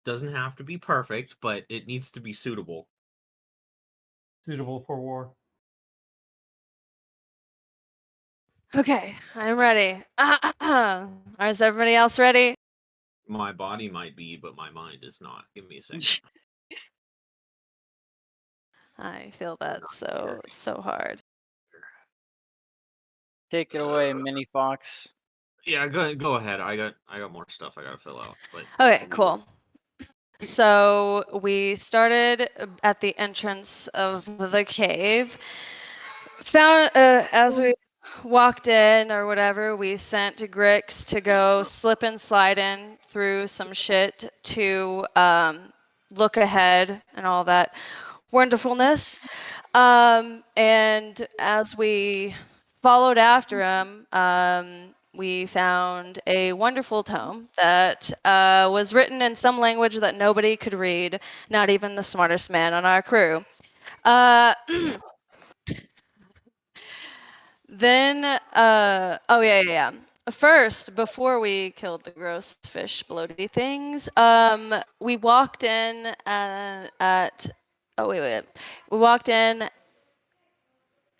Doesn't have to be perfect, but it needs to be suitable. Suitable for war. Okay, I'm ready. Is everybody else ready? My body might be, but my mind is not. Give me a second. I feel that so hard. Take it away, Mini Fox. Yeah, go ahead. I got more stuff I gotta fill out. But Okay, cool. So we started at the entrance of the cave. Found as we walked in or whatever, we sent Grix to go slip and slide in through some shit to look ahead and all that wonderfulness. And as we followed after him, we found a wonderful tome that was written in some language that nobody could read, not even the smartest man on our crew. Then, oh yeah. First, before we killed the gross fish bloaty things, we walked in oh wait. We walked in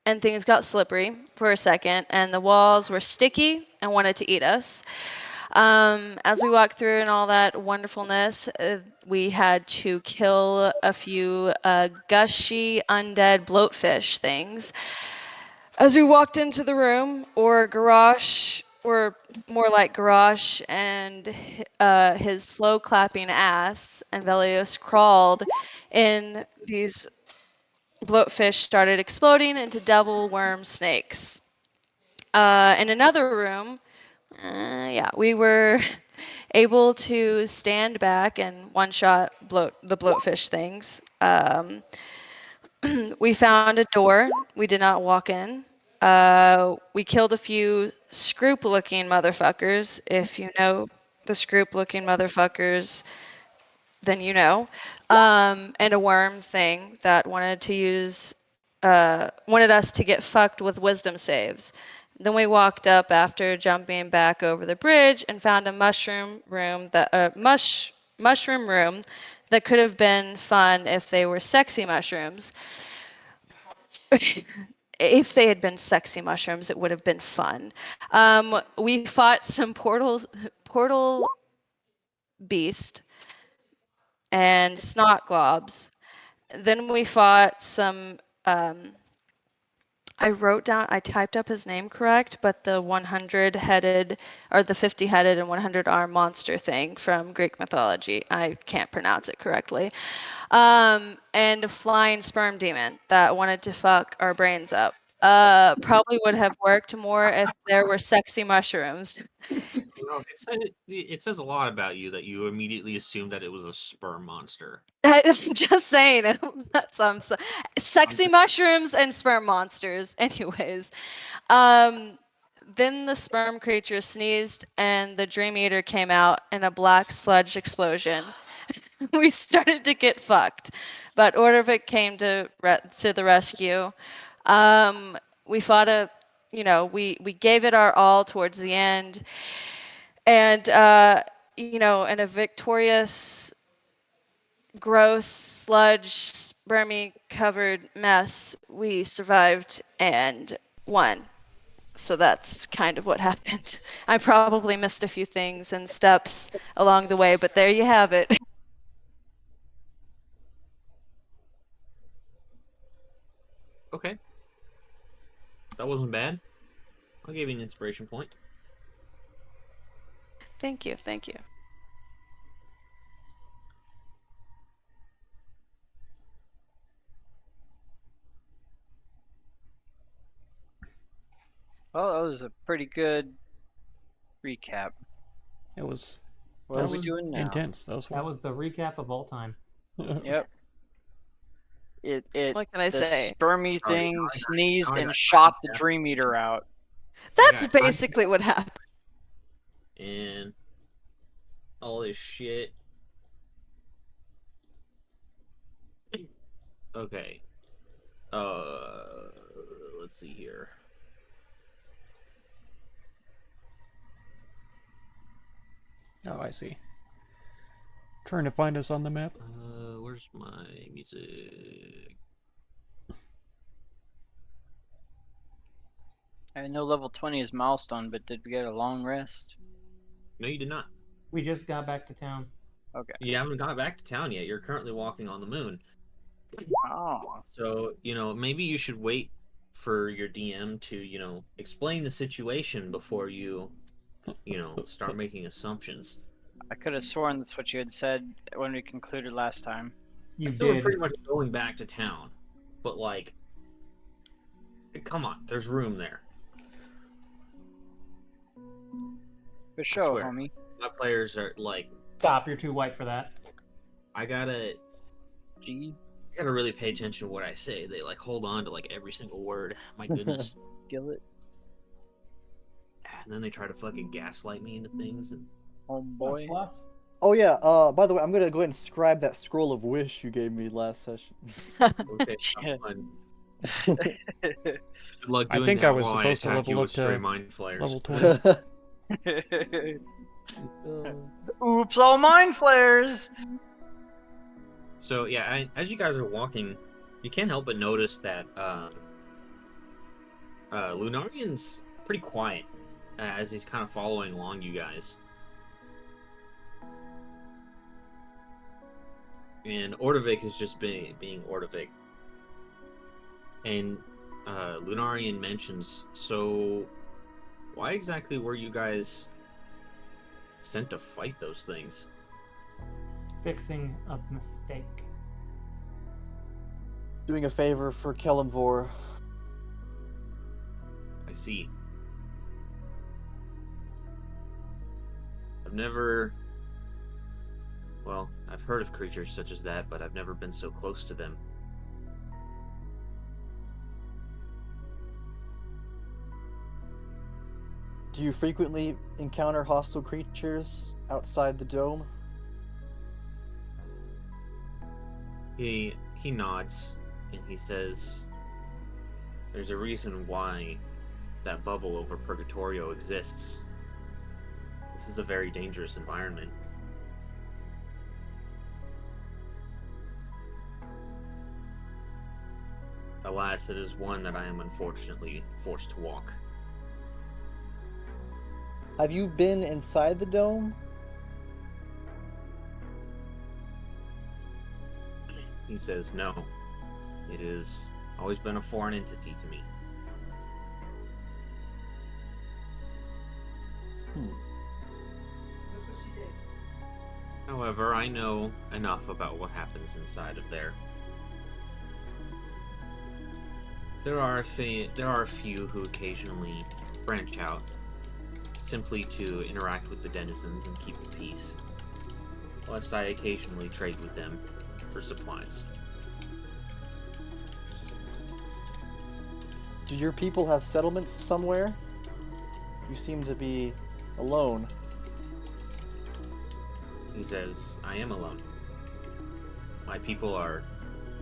and things got slippery for a second, and the walls were sticky and wanted to eat us. As we walked through and all that wonderfulness, we had to kill a few gushy undead bloatfish things. As we walked into the room, or garage, or more like garage, and his slow clapping ass, and Velios crawled in these bloatfish started exploding into devil worm snakes. In another room, we were able to stand back and one-shot the bloatfish things. We found a door. We did not walk in. We killed a few Scroop-looking motherfuckers. If you know the Scroop-looking motherfuckers, then you know. And a worm thing that wanted us to get fucked with wisdom saves. Then we walked up after jumping back over the bridge and found a mushroom room mushroom room that could have been fun if they were sexy mushrooms. If they had been sexy mushrooms, it would have been fun. We fought some portal beast and snot globs. Then we fought some. I typed up his name correct, but the 100-headed or the 50-headed and 100-arm monster thing from Greek mythology. I can't pronounce it correctly. And a flying sperm demon that wanted to fuck our brains up. Probably would have worked more if there were sexy mushrooms. It says a lot about you that you immediately assumed that it was a sperm monster. I'm just saying. Sexy mushrooms and sperm monsters. Anyways. Then the sperm creature sneezed and the Dream Eater came out in a black sludge explosion. We started to get fucked, but Ordovik came to the rescue. We fought we gave it our all towards the end, and in a victorious, gross, sludge, spermy covered mess, we survived and won. So that's kind of what happened. I probably missed a few things and steps along the way, but there you have it. Okay. That wasn't bad. I'll give you an inspiration point. Thank you. Well, that was a pretty good recap. It was. What are we doing now? Intense. That was the recap of all time. Yep. What can I say? The spermy thing sneezed and shot the Dream Eater out. That's basically what happened. And all this shit. Okay. Let's see here. Oh, I see. Trying to find us on the map. Where's my music? I know level 20 is milestone, but did we get a long rest? No, you did not. We just got back to town. Okay. You haven't got back to town yet. You're currently walking on the moon. Oh. So, maybe you should wait for your DM to, explain the situation before you, start making assumptions. I could have sworn that's what you had said when we concluded last time. You So we're did. pretty much going back to town. But, come on, there's room there. For sure, swear. homie. My players are, Stop, you're too white for that. I gotta G. really pay attention to what I say. They, hold on to, every single word. My goodness. Gillet. And then they try to fucking gaslight me into things, and Homeboy. Fluff? Oh yeah, by the way, I'm gonna go ahead and scribe that scroll of wish you gave me last session. okay, have fun. Good luck I doing think that I was while supposed to attack level you up with stray to mind flares. Level 20. Oops, all mind flares! So yeah, as you guys are walking, you can't help but notice that Lunarian's pretty quiet as he's kind of following along you guys. And Ordovik is just being Ordovik. And Lunarian mentions, so why exactly were you guys sent to fight those things? Fixing a mistake. Doing a favor for Kelemvor. I see. I've heard of creatures such as that, but I've never been so close to them. Do you frequently encounter hostile creatures outside the dome? He nods, and he says, there's a reason why that bubble over Purgatorio exists. This is a very dangerous environment. Alas, it is one that I am unfortunately forced to walk. Have you been inside the dome? He says, no. It has always been a foreign entity to me. However, I know enough about what happens inside of there. There are a few who occasionally branch out, simply to interact with the denizens and keep the peace, whilst I occasionally trade with them for supplies. Do your people have settlements somewhere? You seem to be alone. He says, I am alone. My people are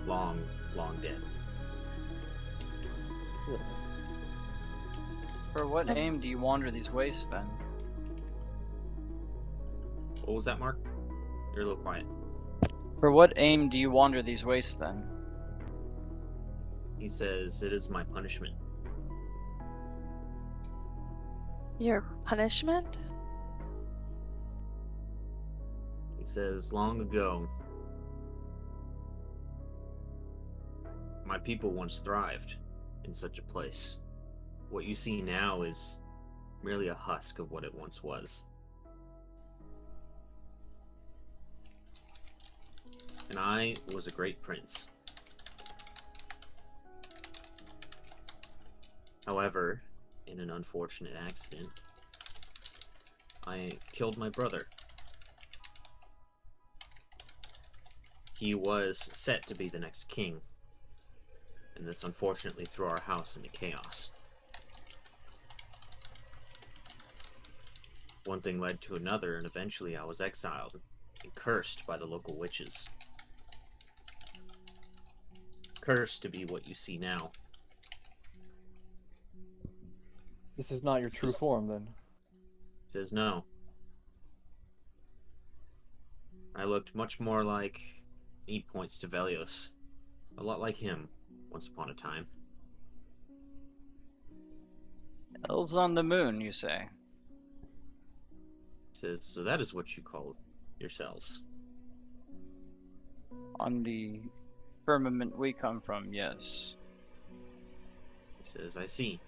long, long dead. For what aim do you wander these wastes then? What was that, Mark? You're a little quiet. For what aim do you wander these wastes then? He says, it is my punishment. Your punishment? He says, long ago, my people once thrived in such a place. What you see now is merely a husk of what it once was. And I was a great prince. However, in an unfortunate accident, I killed my brother. He was set to be the next king, and this unfortunately threw our house into chaos. One thing led to another, and eventually I was exiled and cursed by the local witches. Cursed to be what you see now. This is not your true form, then. Says no. I looked much more like, he points to Velios, a lot like him, once upon a time. Elves on the moon, you say? He says, so that is what you call yourselves. On the firmament we come from, yes. He says, I see.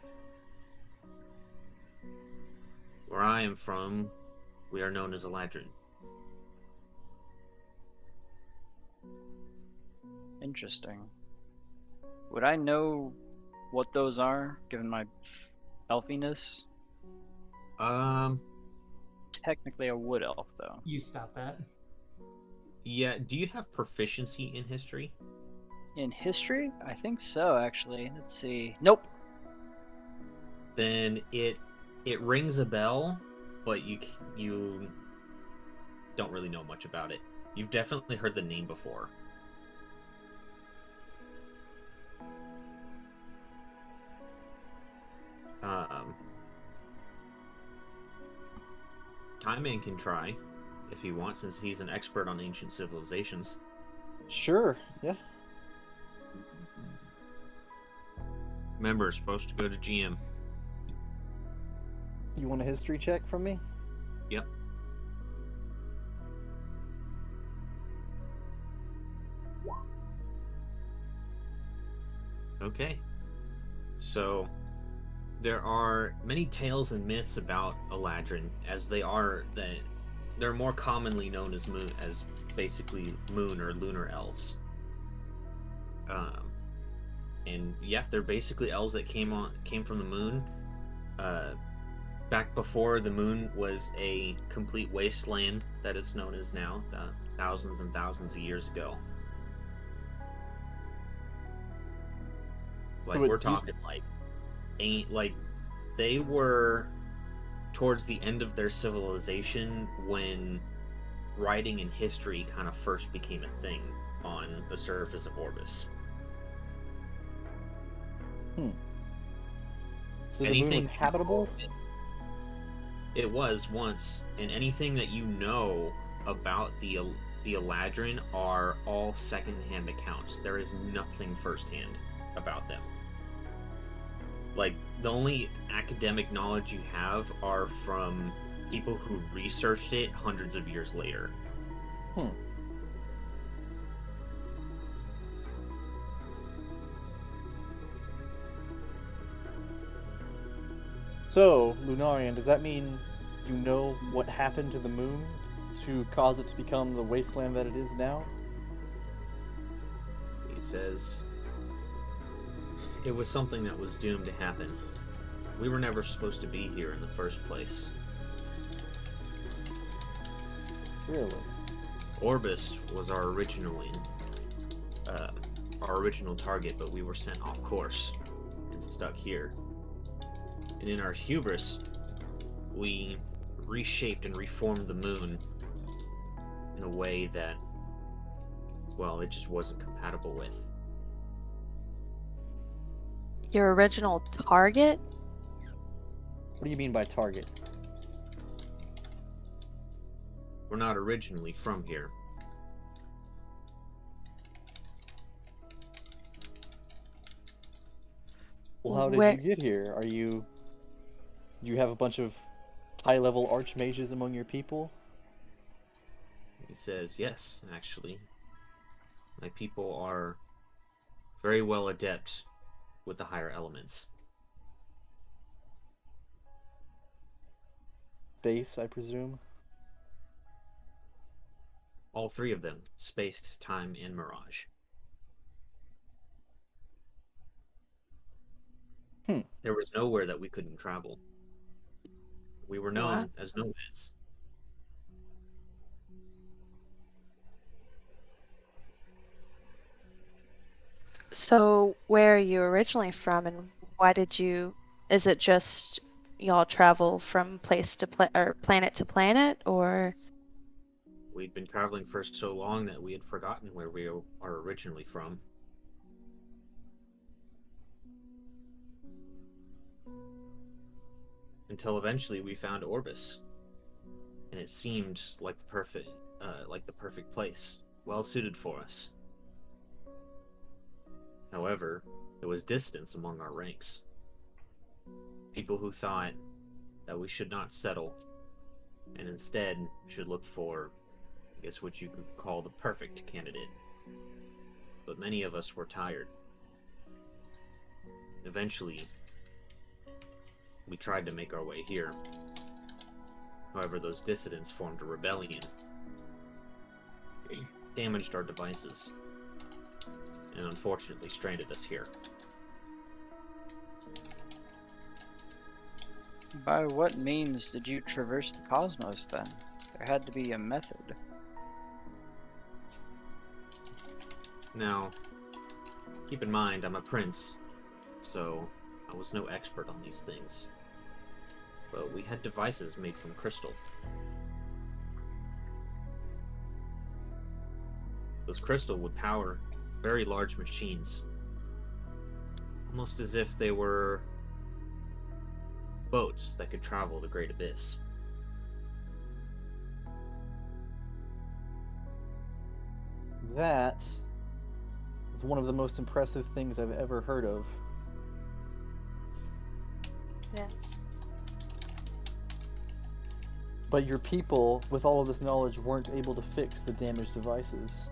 Where I am from, we are known as Eladrin. Interesting. Would I know what those are, given my elfiness? Technically a wood elf, though. You stop that. Yeah, do you have proficiency in history? In history? I think so, actually. Let's see. Nope. Then it rings a bell, but you don't really know much about it. You've definitely heard the name before. Time Man can try if he wants, since he's an expert on ancient civilizations. Sure, yeah. Remember, supposed to go to GM. You want a history check from me? Yep. Okay. So, there are many tales and myths about Eladrin, as they're more commonly known as basically moon or lunar elves. And yeah, they're basically elves that came from the moon. Back before the moon was a complete wasteland that it's known as now, thousands and thousands of years ago. Like, we're talking like they were towards the end of their civilization when writing and history kind of first became a thing on the surface of Orbis. So the moon was habitable? It was once, and anything that you know about the Eladrin are all second-hand accounts. There is nothing first-hand about them. Like, the only academic knowledge you have are from people who researched it hundreds of years later. So, Lunarian, does that mean you know what happened to the moon to cause it to become the wasteland that it is now? He says, it was something that was doomed to happen. We were never supposed to be here in the first place. Really? Orbis was our original target, but we were sent off course and stuck here. And in our hubris, we reshaped and reformed the moon in a way that, well, it just wasn't compatible with. Your original target? What do you mean by target? We're not originally from here. Well, how did you get here? You have a bunch of high-level archmages among your people? He says, yes, actually. My people are very well adept with the higher elements. Space, I presume? All three of them. Space, time, and mirage. There was nowhere that we couldn't travel. We were known as nomads. So, where are you originally from, and why did you? Is it just y'all travel from place to or planet to planet, or? We'd been traveling for so long that we had forgotten where we are originally from. Until eventually we found Orbis. And it seemed like the like the perfect place, well suited for us. However, there was distance among our ranks. People who thought that we should not settle, and instead should look for, I guess, what you could call the perfect candidate. But many of us were tired. Eventually, we tried to make our way here. However, those dissidents formed a rebellion, damaged our devices, and unfortunately stranded us here. By what means did you traverse the cosmos then? There had to be a method. Now, keep in mind, I'm a prince, so I was no expert on these things. But we had devices made from crystal. Those crystal would power very large machines, almost as if they were boats that could travel the great abyss. That is one of the most impressive things I've ever heard of. Yes. But your people, with all of this knowledge, weren't able to fix the damaged devices.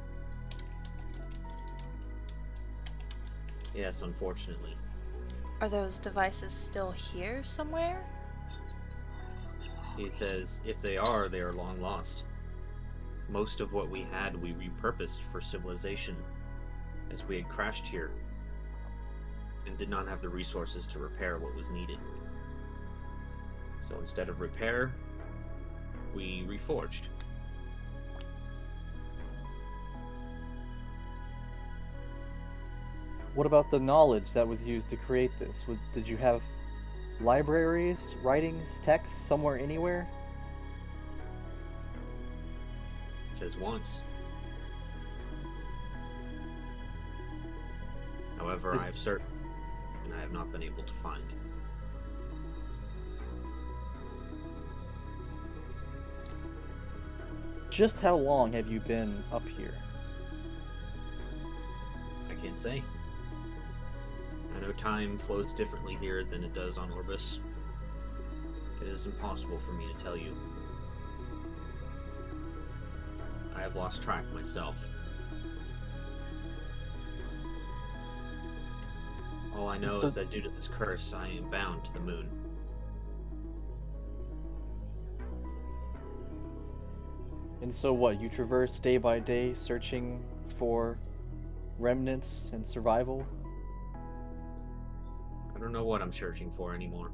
Yes, unfortunately. Are those devices still here somewhere? He says, if they are long lost. Most of what we had, we repurposed for civilization, as we had crashed here, and did not have the resources to repair what was needed. So instead of repair, we reforged. What about the knowledge that was used to create this? Did you have libraries, writings, texts somewhere, anywhere? It says once. However, I have searched, and I have not been able to find. Just how long have you been up here? I can't say. I know time flows differently here than it does on Orbis. It is impossible for me to tell you. I have lost track myself. All I know is that due to this curse, I am bound to the moon. And so what, you traverse day by day searching for remnants and survival? I don't know what I'm searching for anymore.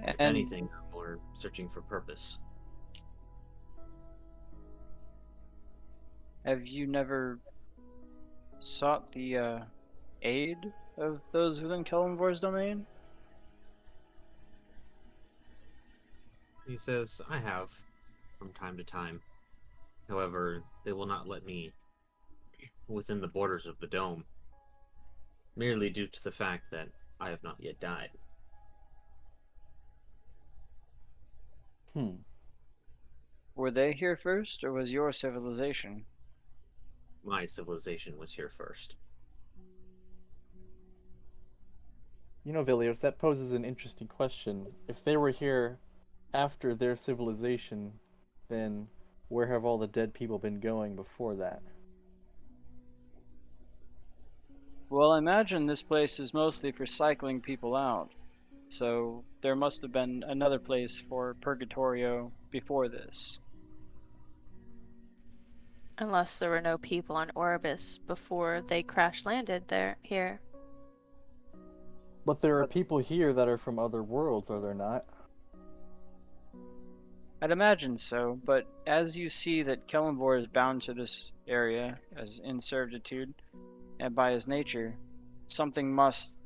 If anything, I'm more searching for purpose. Have you never sought the aid of those within Kellenvor's domain? He says, I have, from time to time. However, they will not let me within the borders of the dome, merely due to the fact that I have not yet died. Were they here first, or was your civilization? My civilization was here first. You know, Vilios, that poses an interesting question. If they were here after their civilization, then where have all the dead people been going before that? Well, I imagine this place is mostly for cycling people out. So there must have been another place for Purgatorio before this. Unless there were no people on Orbis before they crash landed here. But there are people here that are from other worlds, are there not? I'd imagine so, but as you see that Kellenvor is bound to this area as in servitude, and by his nature, something must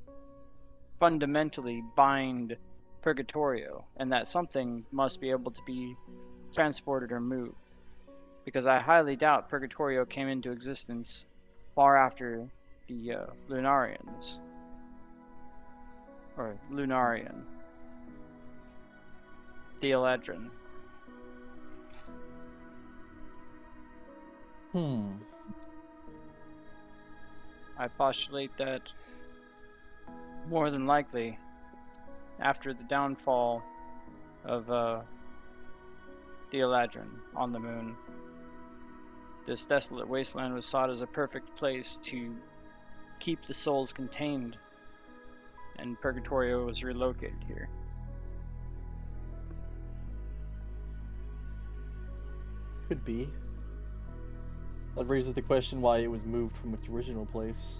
fundamentally bind Purgatorio, and that something must be able to be transported or moved. Because I highly doubt Purgatorio came into existence far after the Lunarians. Or Lunarian. The Eladrin. I postulate that more than likely, after the downfall of the Eladrin on the moon, this desolate wasteland was sought as a perfect place to keep the souls contained, and Purgatorio was relocated here. Could be. That raises the question why it was moved from its original place.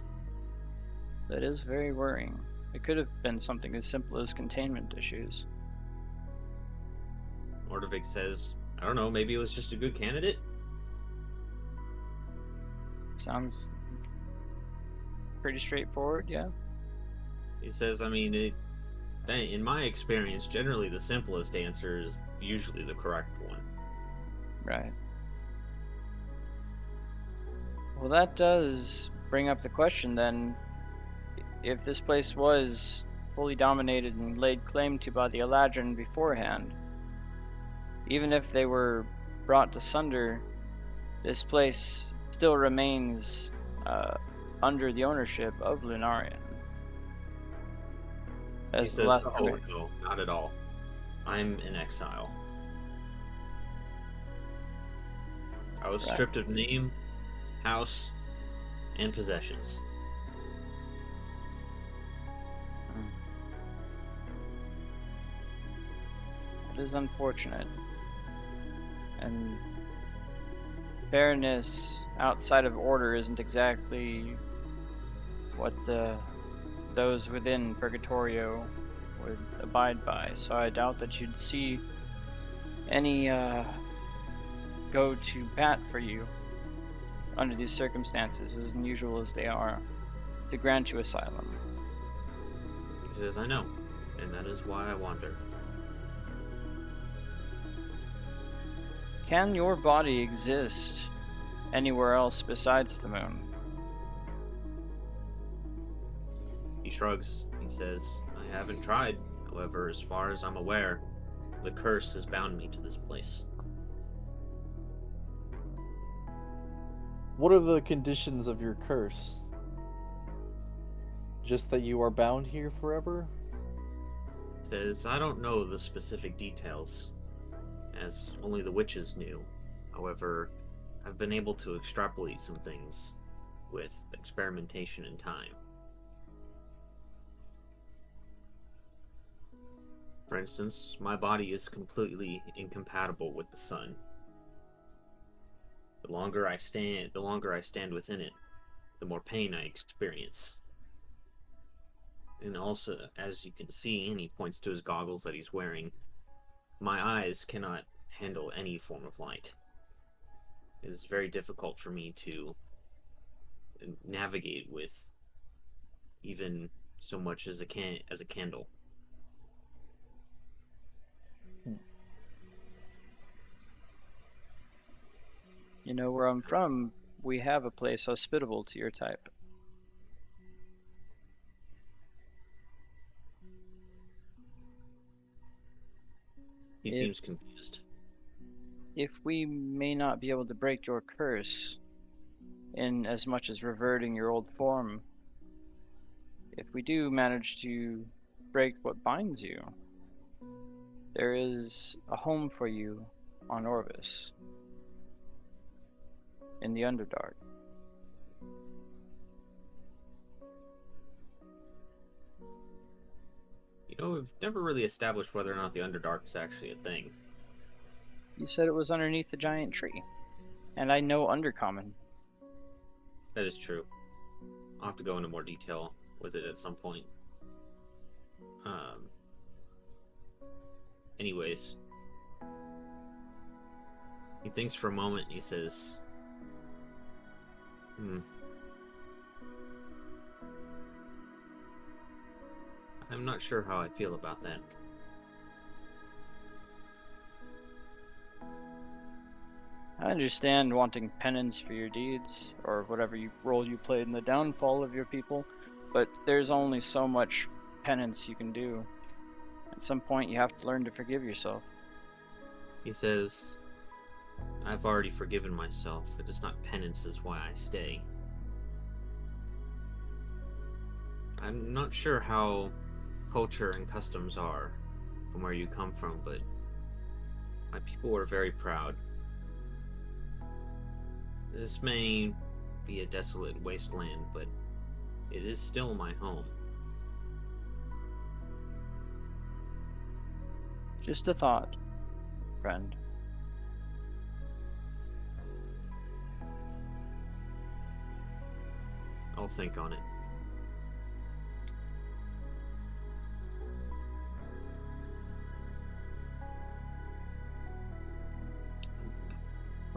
That is very worrying. It could have been something as simple as containment issues. Ordovik says, I don't know, maybe it was just a good candidate? Sounds pretty straightforward, yeah. He says, I mean, in my experience, generally the simplest answer is usually the correct one. Right. Well, that does bring up the question then. If this place was fully dominated and laid claim to by the Eladrin beforehand, even if they were brought asunder, this place still remains under the ownership of Lunarian. He As the says, last oh no, not at all. I'm in exile. I was Right. stripped of name, house, and possessions. It is unfortunate. And fairness outside of order isn't exactly what those within Purgatorio would abide by. So I doubt that you'd see any go to bat for you under these circumstances, as unusual as they are, to grant you asylum. He says, I know, and that is why I wander. Can your body exist anywhere else besides the moon? He shrugs. He says, I haven't tried. However, as far as I'm aware, the curse has bound me to this place. What are the conditions of your curse? Just that you are bound here forever? He says, I don't know the specific details, as only the witches knew. However, I've been able to extrapolate some things with experimentation and time. For instance, my body is completely incompatible with the sun. The longer I stand within it, the more pain I experience. And also, as you can see, and he points to his goggles that he's wearing, my eyes cannot handle any form of light. It is very difficult for me to navigate with even so much as a candle. You know, where I'm from, we have a place hospitable to your type. He seems confused. If we may not be able to break your curse, in as much as reverting your old form, if we do manage to break what binds you, there is a home for you on Orvis, in the Underdark. You know, we've never really established whether or not the Underdark is actually a thing. You said it was underneath the giant tree, and I know Undercommon. That is true. I'll have to go into more detail with it at some point. Anyways. He thinks for a moment and he says, I'm not sure how I feel about that. I understand wanting penance for your deeds, or whatever role you played in the downfall of your people, but there's only so much penance you can do. At some point, you have to learn to forgive yourself. He says, I've already forgiven myself. It is not penance is why I stay. I'm not sure how culture and customs are from where you come from, but my people were very proud. This may be a desolate wasteland, but it is still my home. Just a thought, friend. I'll think on it.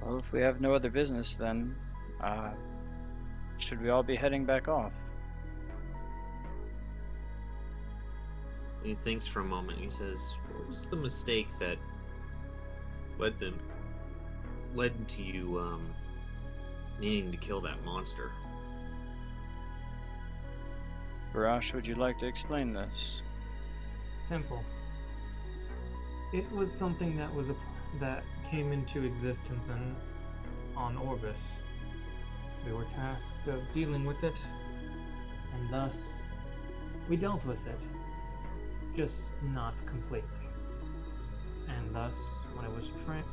Well, if we have no other business, then should we all be heading back off? He thinks for a moment. He says, what was the mistake that led to you needing to kill that monster? Barash, would you like to explain this? Simple. It was something that came into existence on Orbis. We were tasked of dealing with it, and thus we dealt with it, just not completely. And thus, when it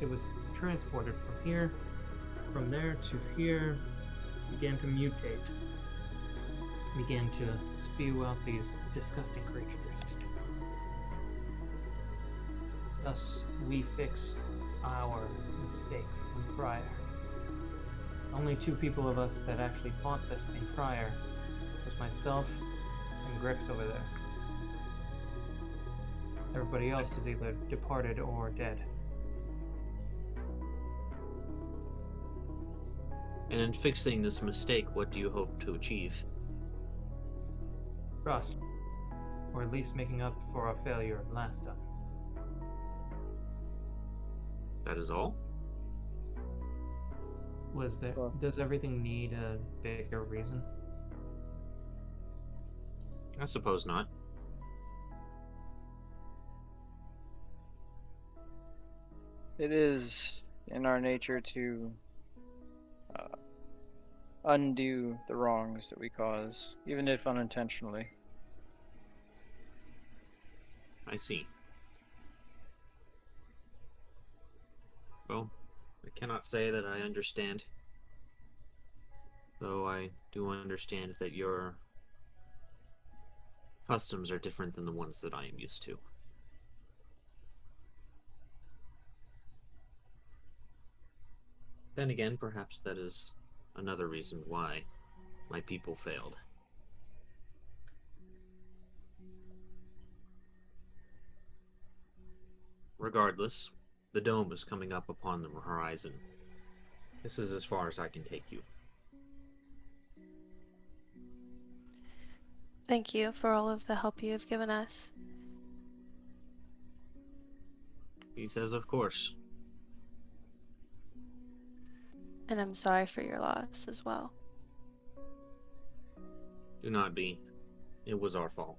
was transported from there to here, began to mutate, began to spew out these disgusting creatures. Thus, we fixed our mistake from prior. Only 2 people of us that actually fought this thing prior was myself and Grix over there. Everybody else is either departed or dead. And in fixing this mistake, what do you hope to achieve? Trust. Or at least making up for our failure last time. That is all? Does everything need a bigger reason? I suppose not. It is in our nature to undo the wrongs that we cause, even if unintentionally. I see. Well, I cannot say that I understand. Though I do understand that your customs are different than the ones that I am used to. Then again, perhaps that is another reason why my people failed. Regardless, the dome is coming up upon the horizon. This is as far as I can take you. Thank you for all of the help you have given us. He says, of course. And I'm sorry for your loss as well. Do not be. It was our fault.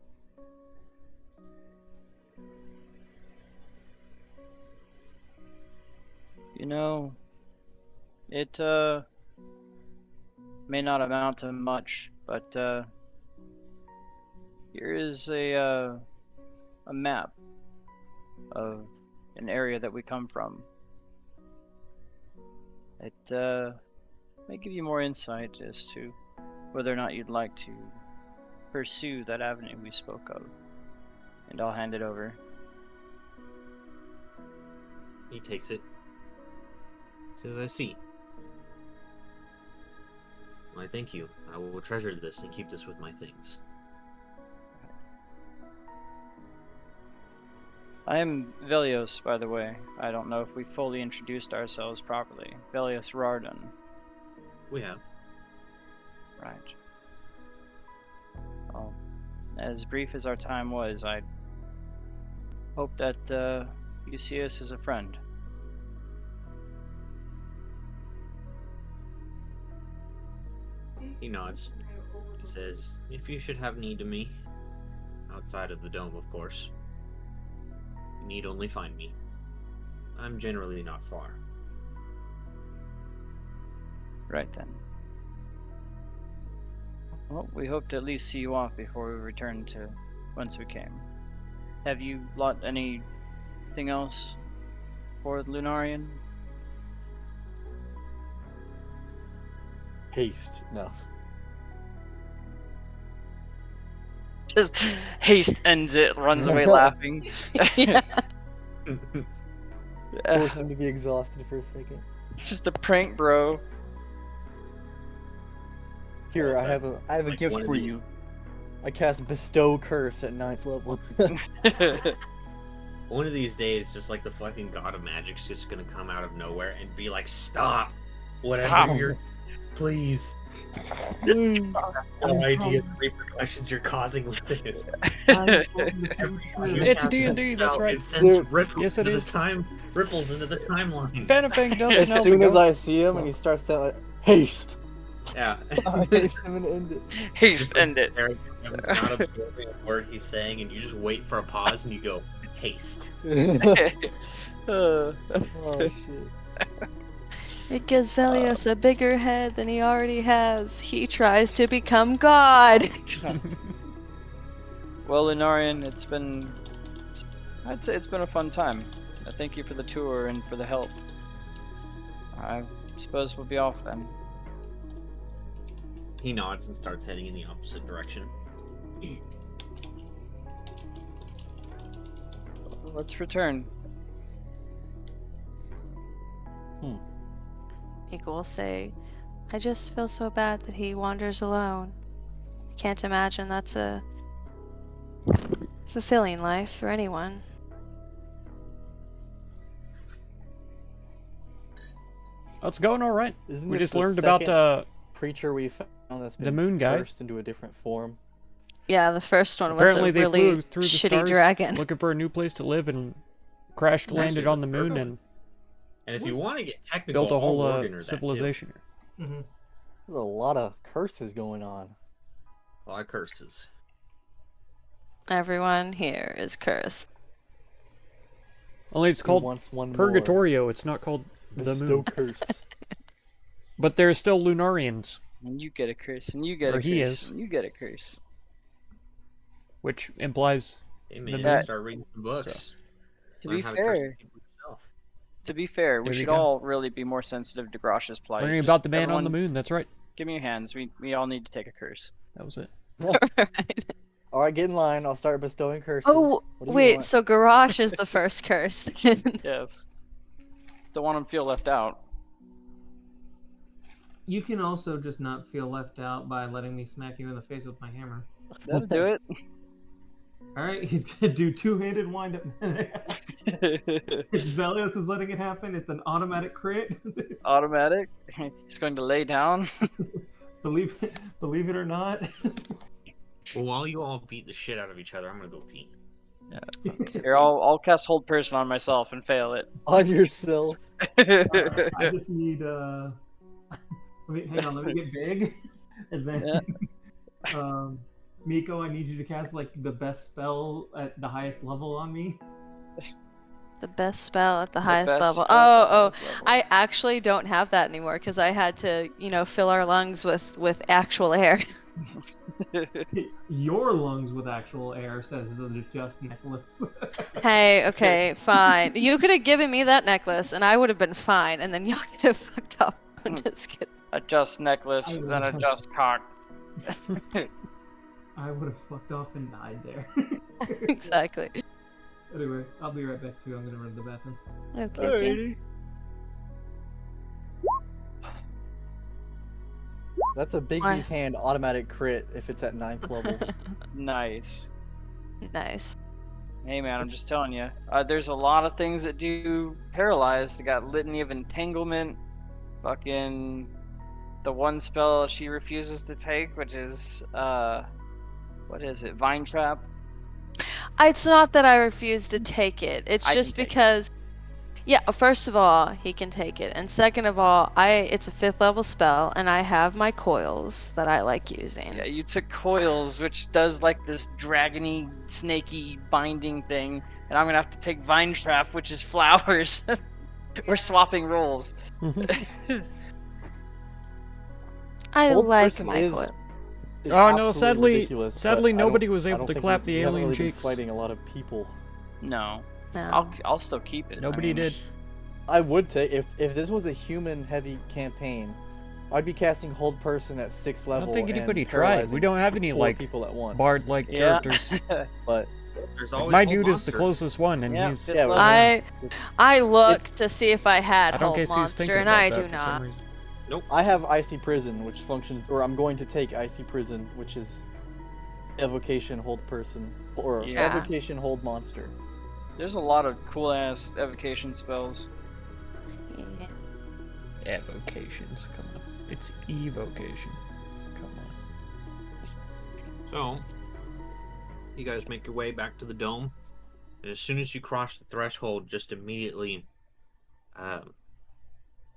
You know, it may not amount to much, but here is a map of an area that we come from. It may give you more insight as to whether or not you'd like to pursue that avenue we spoke of. And I'll hand it over. He takes it. Says, I see. Well, I thank you. I will treasure this and keep this with my things. I am Velios, by the way. I don't know if we fully introduced ourselves properly. Velios Rardon. We have. Right. Well, as brief as our time was, I hope that you see us as a friend. He nods. He says, if you should have need of me, outside of the dome, of course, you need only find me. I'm generally not far. Right then. Well, we hope to at least see you off before we return to whence we came. Have you lot anything else for the Lunarian? Haste. No. Just haste ends it, runs away laughing. Yeah. Force him to be exhausted for a second. Just a prank, bro. Here, Also, I have a like gift one of for the- you. I cast Bestow Curse at 9th level. One of these days, just like the fucking god of magic's just gonna come out of nowhere and be like, stop! Whatever Stop. you're... Please. No idea the repercussions you're causing with this. It's D&D, that's right. It sends Dude, ripples yes, it into is. ripples into the timeline. Vanaping doesn't As soon as I see him and he starts saying like, haste, Yeah. I haste him and end it. Haste end it. There, not absorbing a word he's saying, and you just wait for a pause, and you go, haste. Uh, Oh shit. It gives Velios a bigger head than he already has. He tries to become God. well, Lunarian, I'd say it's been a fun time. Thank you for the tour and for the help. I suppose we'll be off then. He nods and starts heading in the opposite direction. Let's return. Eagle will say, I just feel so bad that he wanders alone. I can't imagine that's a fulfilling life for anyone. Oh, it's going all right. Isn't We this just the learned about second creature we found that's the been moon guy. cursed into a different form? Yeah, the first one was Apparently a they really flew through the shitty stars dragon. looking for a new place to live and crashed landed Actually, on the the moon third and And if you want to get technical, built a whole all Morgan are that too. civilization. Mm-hmm. There's a lot of curses going on. A lot of curses. Everyone here is cursed. Only it's Who called wants one more? Purgatorio. It's not called the Bestow moon. Curse. But there's still Lunarians, And you get a curse, and you get Or a curse, he is. and you get a curse. which implies Hey The man, moon- start reading some books. To Learn be how to curse fair, people yourself. to be fair, we There you should go. all really be more sensitive to Grosh's plight. learning Just about the man on the everyone, moon. That's right. Give me your hands. We all need to take a curse. That was it. Right. All right, get in line. I'll start bestowing curses. Oh, What do you wait, want? so Garrosh is the first curse. Yes. Don't want him to feel left out. You can also just not feel left out by letting me smack you in the face with my hammer. That'll do it. Alright, he's gonna do two-handed wind up. Velios is letting it happen. It's an automatic crit. Automatic. He's going to lay down. believe it or not. Well, while you all beat the shit out of each other, I'm gonna go pee. Here, I'll cast Hold Person on myself and fail it. On yourself. I just need hang on, let me get big. And then Miko, I need you to cast like the best spell at the highest level on me. The best spell at the The highest best level. spell at the Oh, highest level. I actually don't have that anymore because I had to, fill our lungs with actual air. Your lungs with actual air, says the just necklace. Hey, okay, fine. You could have given me that necklace and I would have been fine, and then y'all could have fucked up. I'm just kidding. Adjust necklace, then adjust cock. I would have fucked off and died there. Exactly. Anyway, I'll be right back too. I'm gonna run to the bathroom. Okay. Alrighty. That's a Bigby's hand automatic crit if it's at 9th level. Nice. Nice. Hey man, I'm just telling you. There's a lot of things that do paralyzed. They got Litany of Entanglement. Fucking the one spell she refuses to take, which is what is it? Vine Trap. It's not that I refuse to take it. It's I can just take it. because Yeah, first of all, he can take it, and second of all, it's a 5th level spell, and I have my coils that I like using. Yeah, you took coils, which does like this dragony, snaky binding thing, and I'm gonna have to take vine trap, which is flowers. We're swapping roles. I Old like person my is- coil. is Oh, no, absolutely sadly- ridiculous, sadly but I don't- nobody was I able don't to think clap we the haven't alien really been cheeks. fighting a lot of people. No, No. I'll still keep it. I Nobody mean, did. I would take if this was a human-heavy campaign, I'd be casting Hold Person at 6th I level. don't think and anybody tried. We paralyzing don't have any 4 like people at once. bard-like Yeah. characters. But There's always My Hold dude is the Monster. closest one, and Yeah, he's. fifth Yeah, level. I looked to see if I had I don't Hold guess he's Monster, thinking and about I that do for some not. reason. I have Icy Prison, which functions, or I'm going to take Icy Prison, which is Evocation Hold Person, or Yeah. Evocation Hold Monster. There's a lot of cool ass evocation spells. Yeah. Evocations, come on. It's evocation. Come on. So, you guys make your way back to the dome, and as soon as you cross the threshold, just immediately,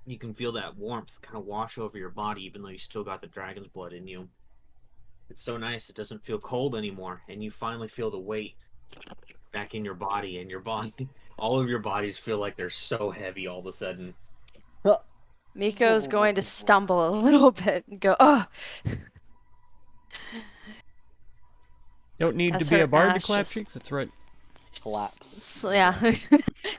you can feel that warmth kind of wash over your body, even though you still got the dragon's blood in you. It's so nice; it doesn't feel cold anymore, and you finally feel the weight back in your body, and your body, all of your bodies feel like they're so heavy all of a sudden. Miko's going to stumble a little bit and go, oh. Don't need As to be her a bard to ass clap just- cheeks. That's right. Collapse. Yeah.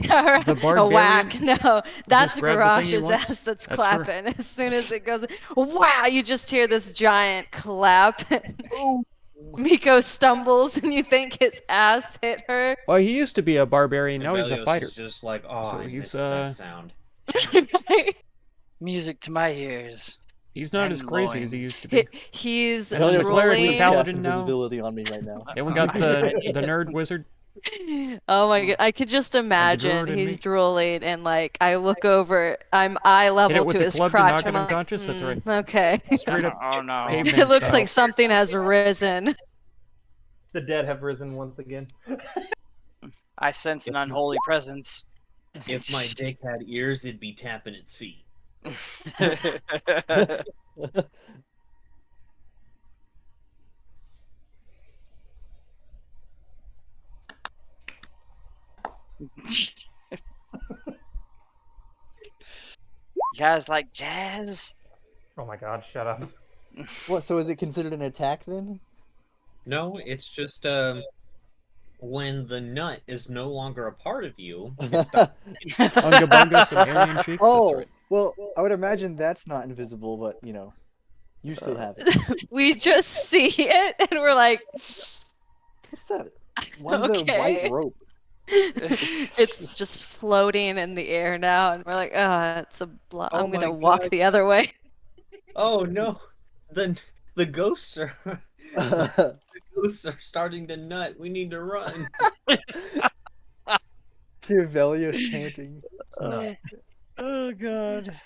A barbarian whack. No, that's grab the thing he Garash's wants? ass that's That's true. clapping. As soon as it goes, wow, you just hear this giant clap. Miko stumbles and you think his ass hit her. Well, he used to be a barbarian. Now he's a Velios fighter. is just like, oh, So I he's, miss that sound. Music to my ears. He's not And as crazy as he loin. used to be. He's And the cleric's a drooling. paladin now. Invisibility on me right now. Then we got the nerd wizard. Oh my god, I could just imagine druid in he's me. drooling and like I look over, I'm eye level with to the his club to crotch. knock I'm it like, unconscious? That's right. Okay. Straight up Oh no. caveman It looks style. like something has risen. The dead have risen once again. I sense an unholy presence. If my dick had ears, it'd be tapping its feet. You guys like jazz? Oh my god, shut up. What? So is it considered an attack then? No, it's just when the nut is no longer a part of you. Unga bungus and alien cheeks. Oh, That's right. well, I would imagine that's not invisible, but you still have it. We just see it and we're like, What's that? Why is there Okay. white rope? it's just floating in the air now, and we're like, it's a Oh I'm gonna my walk God. the other way. Oh no, the ghosts are the ghosts are starting to nut. We need to run. Velios panting. No. Oh god.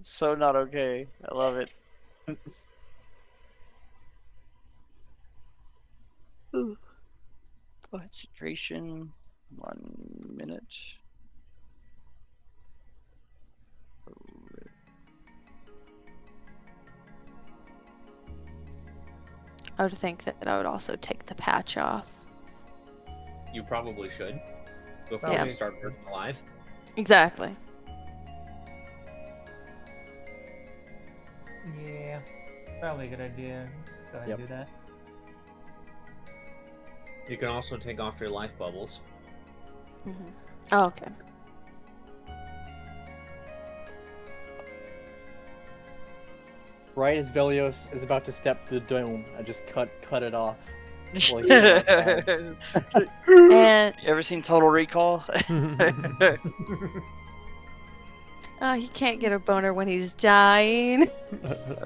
So not okay. I love it. Ooh. Concentration. 1 minute. I would think that I would also take the patch off. You probably should before Yeah. you start burning alive. Exactly. Yeah, probably a good idea. Go ahead and do that. You can also take off your life bubbles. Oh, okay. Right as Velios is about to step through the dome, I just cut it off. Well, he's outside. And You ever seen Total Recall? oh, he can't get a boner when he's dying.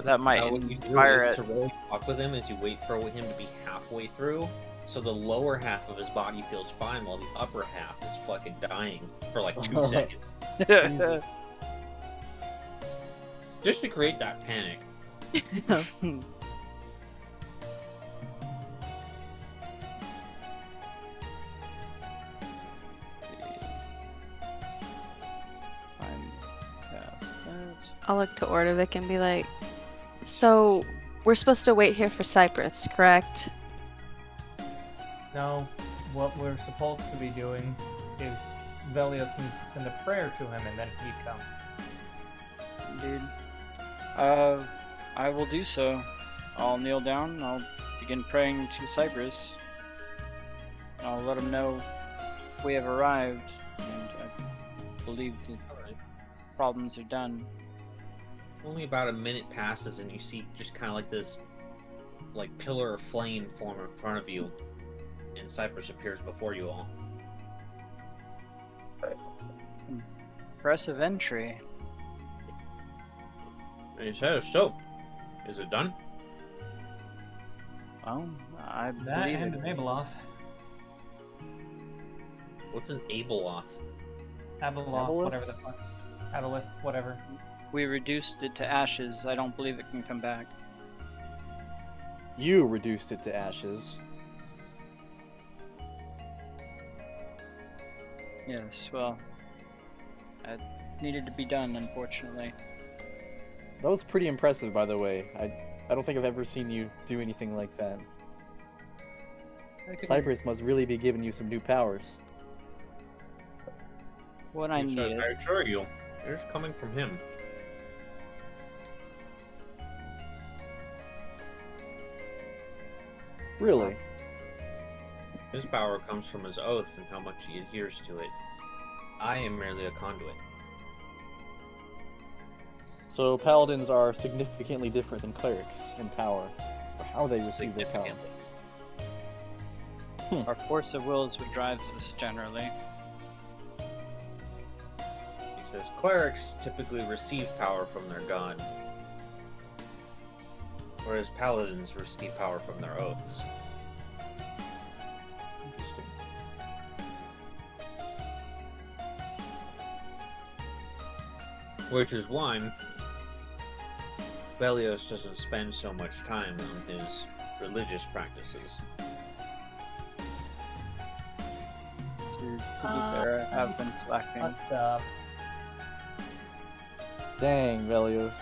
That might What you do inspire is it. to really talk with him is you wait for him to be halfway through, so the lower half of his body feels fine while the upper half is fucking dying for like 2 seconds. Jesus. Just to create that panic. I'll look to Ordovik and be like, so we're supposed to wait here for Cypress, correct? No, what we're supposed to be doing is Velios needs to send a prayer to him and then he'd come. Indeed. I will do so. I'll kneel down. I'll begin praying to Cypress. I'll let him know we have arrived, and I believe the problems are done. Only about a minute passes, and you see just kind of like this, like pillar of flame form in front of you, and Cypress appears before you all. Impressive entry. And he says, "So, is it done?" Well, I That believe and it an Abeloth. What's an Abeloth? Abeloth, Abeloth? whatever the fuck. Abeloth, whatever. We reduced it to ashes. I don't believe it can come back. You reduced it to ashes. Yes, well, it needed to be done, unfortunately. That was pretty impressive, by the way. I don't think I've ever seen you do anything like that. Cypress must really be giving you some new powers. What I He says, needed. "I assure you, it is coming from him." Really? His power comes from his oath and how much he adheres to it. I am merely a conduit. So paladins are significantly different than clerics in power, or how they receive their power. Significantly. Our force of will is what drives us generally. He says clerics typically receive power from their god, whereas paladins receive power from their oaths. Interesting. Which is why Velios doesn't spend so much time on his religious practices. To be fair, I have been slacking. What's up? Dang, Velios.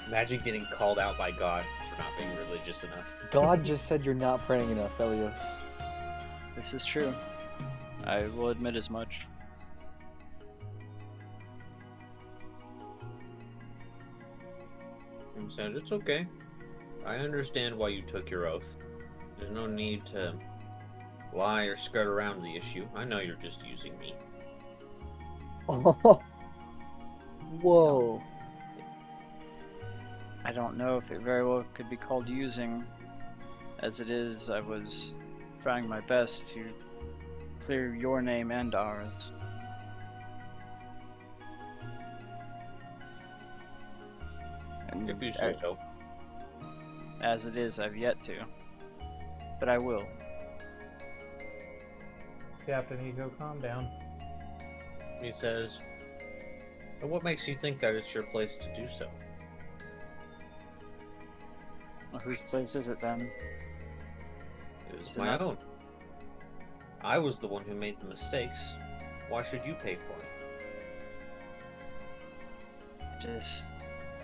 Imagine getting called out by God for not being religious enough. God just said you're not praying enough, Velios. This is true. I will admit as much. And said, "It's okay. I understand why you took your oath. There's no need to lie or skirt around the issue. I know you're just using me." Oh. Whoa. I don't know if it very well could be called using. As it is, I was trying my best to clear your name and ours. And If you say so. as it is, I've yet to. But I will. Captain Ego, calm down. He says, "And what makes you think that it's your place to do so?" Well, whose place is it then? It is Is it my not- own. I was the one who made the mistakes. Why should you pay for it? Just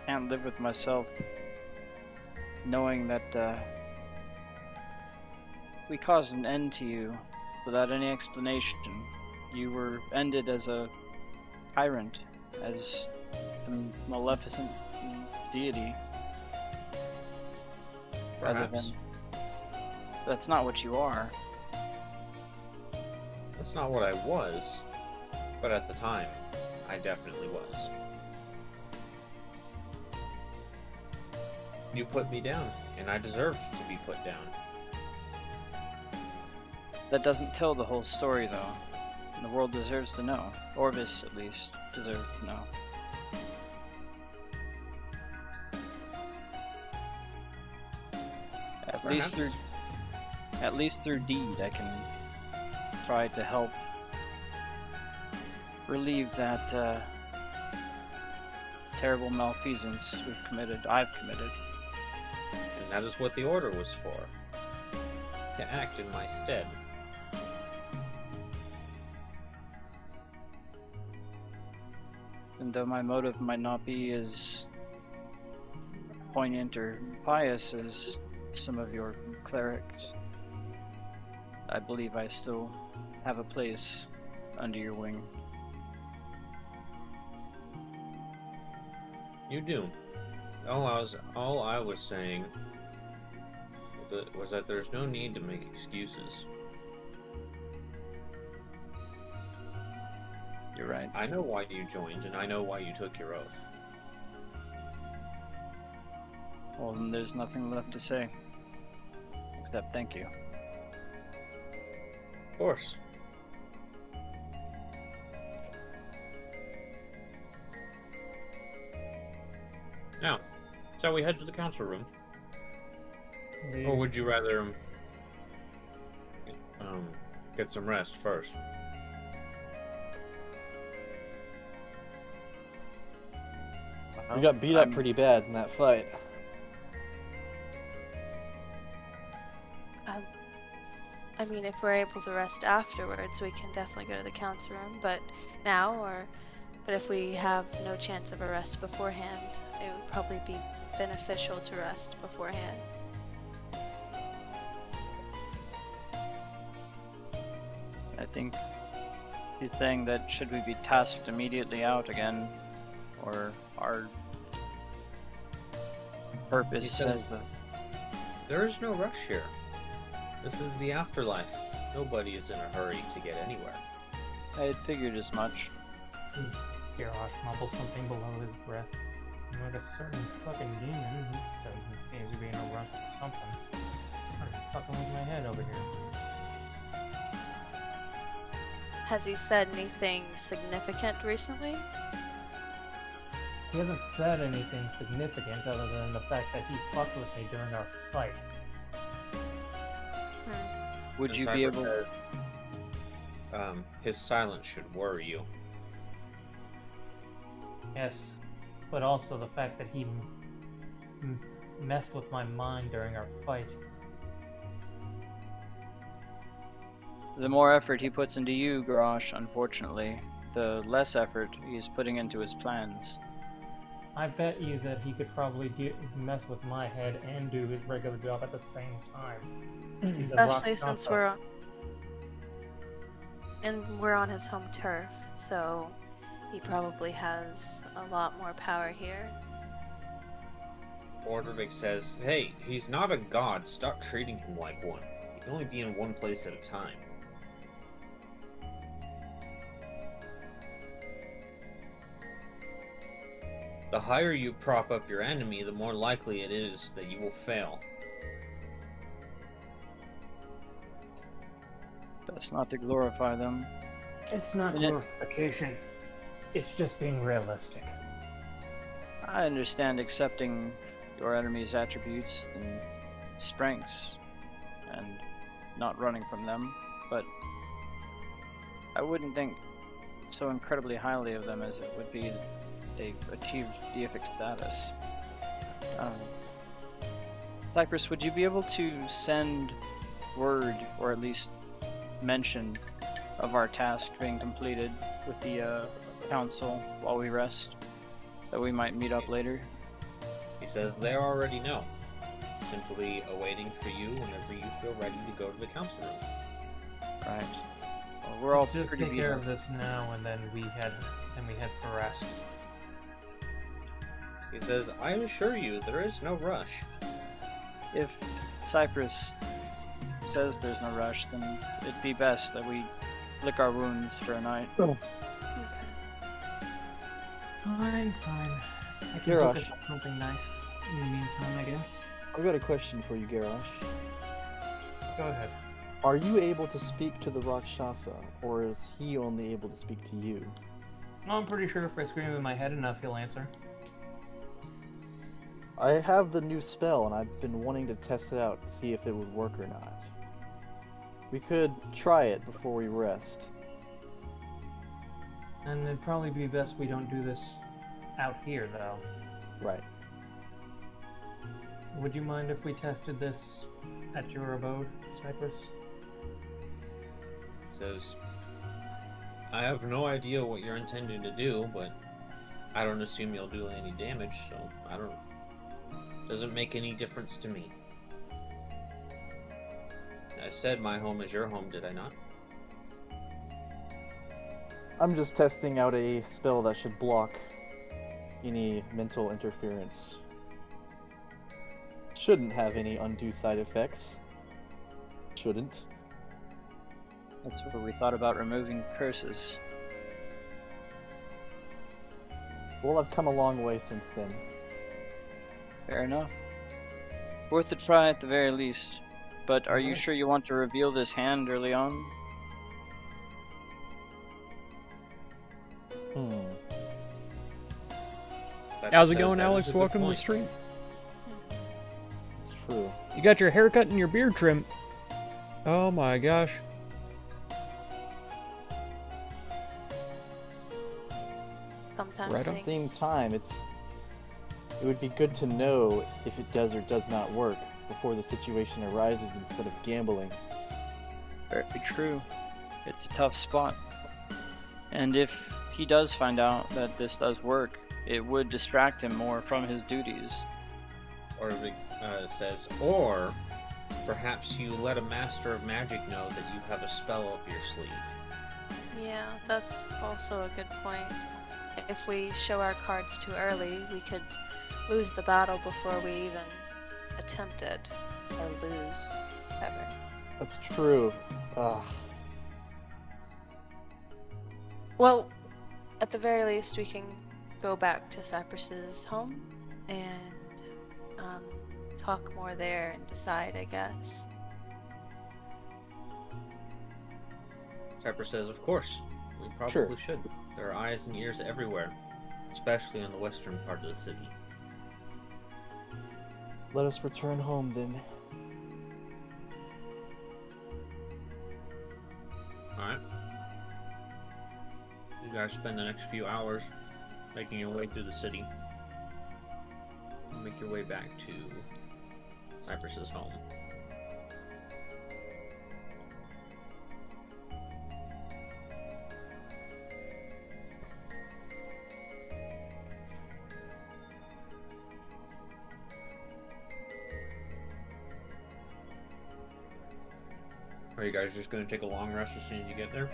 can't live with myself knowing that we caused an end to you without any explanation. You were ended as a tyrant, as a maleficent deity, rather Perhaps. than... That's not what you are. That's not what I was, but at the time, I definitely was. You put me down, and I deserved to be put down. That doesn't tell the whole story, though. And the world deserves to know. Orvis, at least, deserves to know. Perhaps. At least through deed, I can try to help relieve that terrible malfeasance I've committed. And that is what the order was for. To act in my stead. And though my motive might not be as poignant or pious as some of your clerics, I believe I still have a place under your wing. You do. All I was saying was that there's no need to make excuses. You're right. I know why you joined, and I know why you took your oath. Well, then there's nothing left to say. Except thank you. Of course. Now, shall we head to the council room? Or would you rather get some rest first? You got beat up I'm- pretty bad in that fight. I mean, if we're able to rest afterwards, we can definitely go to the council room. But if we have no chance of a rest beforehand, it would probably be beneficial to rest beforehand. I think he's saying that should we be tasked immediately out again, or our purpose He says says- that. There is no rush here. This is the afterlife. Nobody is in a hurry to get anywhere. I had figured as much. Garrosh mumbles something below his breath. Like a certain fucking demon who seems to be in a rush or something. I'm fucking with my head over here. Has he said anything significant recently? He hasn't said anything significant other than the fact that he fucked with me during our fight. Would And you be Cyber able? said, his silence should worry you. Yes, but also the fact that he messed with my mind during our fight. The more effort he puts into you, Garrosh, unfortunately, the less effort he is putting into his plans. I bet you that he could probably mess with my head and do his regular job at the same time. He's a Especially Rakshasa. since we're on his home turf, so he probably has a lot more power here. Orderic says, "Hey, he's not a god. Stop treating him like one. He can only be in one place at a time." The higher you prop up your enemy, the more likely it is that you will fail. Best not to glorify them. It's not And it- glorification. It's just being realistic. I understand accepting your enemy's attributes and strengths and not running from them, but I wouldn't think so incredibly highly of them as it would be they've achieved deific status. Cypress, would you be able to send word, or at least mention, of our task being completed with the council while we rest, that we might meet up later? He says they already know. Simply awaiting for you whenever you feel ready to go to the council room. Right. Well, we're all Let's just pretty take beat care up. of this now, and then we head for rest. He says, "I assure you, there is no rush." If Cypress says there's no rush, then it'd be best that we lick our wounds for a night. Okay. Fine. I can Garrosh. look at something nice in the meantime, I guess. I've got a question for you, Garrosh. Go ahead. Are you able to speak to the Rakshasa, or is he only able to speak to you? Well, I'm pretty sure if I scream in my head enough, he'll answer. I have the new spell, and I've been wanting to test it out to see if it would work or not. We could try it before we rest. And it'd probably be best we don't do this out here, though. Right. Would you mind if we tested this at your abode, Cypress? He says, "I have no idea what you're intending to do, but I don't assume you'll do any damage, so I don't. Doesn't make any difference to me. I said my home is your home, did I not? I'm just testing out a spell that should block any mental interference. Shouldn't have any undue side effects. Shouldn't. That's what we thought about removing curses. Well, I've come a long way since then. Fair enough. Worth a try at the very least. But are you Alright. sure you want to reveal this hand early on? How's it Says going, that is Alex? a good Welcome to the point. stream. It's true. You got your haircut and your beard trim. Oh my gosh. Sometimes Right on. At the same things. time, it would be good to know if it does or does not work before the situation arises instead of gambling. Very true. It's a tough spot. And if he does find out that this does work, it would distract him more from his duties. Or it says, or perhaps you let a master of magic know that you have a spell up your sleeve. Yeah, that's also a good point. If we show our cards too early, we could lose the battle before we even attempt it, or lose ever. That's true. Ugh. Well, at the very least, we can go back to Cypress's home and talk more there and decide, I guess. Cypress says, of course, we probably should. There are eyes and ears everywhere, especially in the western part of the city. Let us return home then. Alright. You guys spend the next few hours making your way through the city. Make your way back to Cypress's home. Are you guys just going to take a long rest as soon as you get there?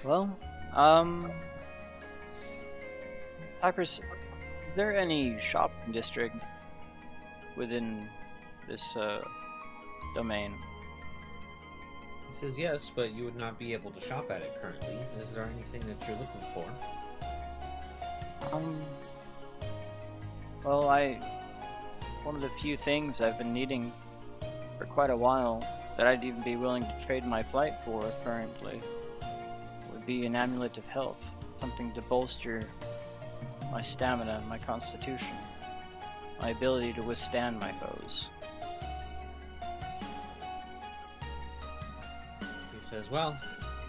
Well, Cypress, is there any shopping district within this domain? He says yes, but you would not be able to shop at it currently. Is there anything that you're looking for? Well, one of the few things I've been needing for quite a while that I'd even be willing to trade my flight for currently would be an amulet of health, something to bolster my stamina, my constitution, my ability to withstand my foes. He says, well,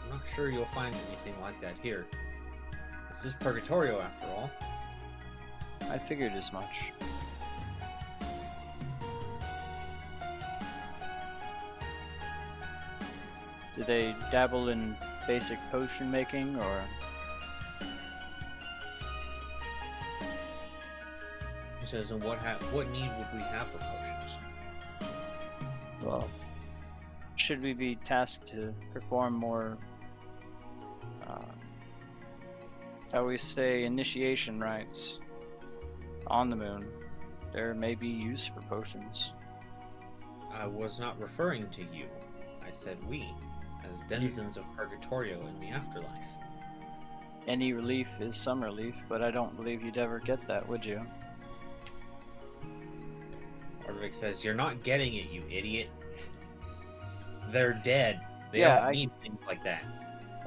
I'm not sure you'll find anything like that here. This is Purgatorio after all. I figured as much. Do they dabble in basic potion making, or? He says, and what need would we have for potions? Well, should we be tasked to perform more, shall we say, initiation rites on the moon, there may be use for potions. I was not referring to you. I said we, as denizens of Purgatorio in the afterlife. Any relief is some relief, but I don't believe you'd ever get that, would you? Arvik says, you're not getting it, you idiot. They're dead. They Yeah, don't I- need things like that.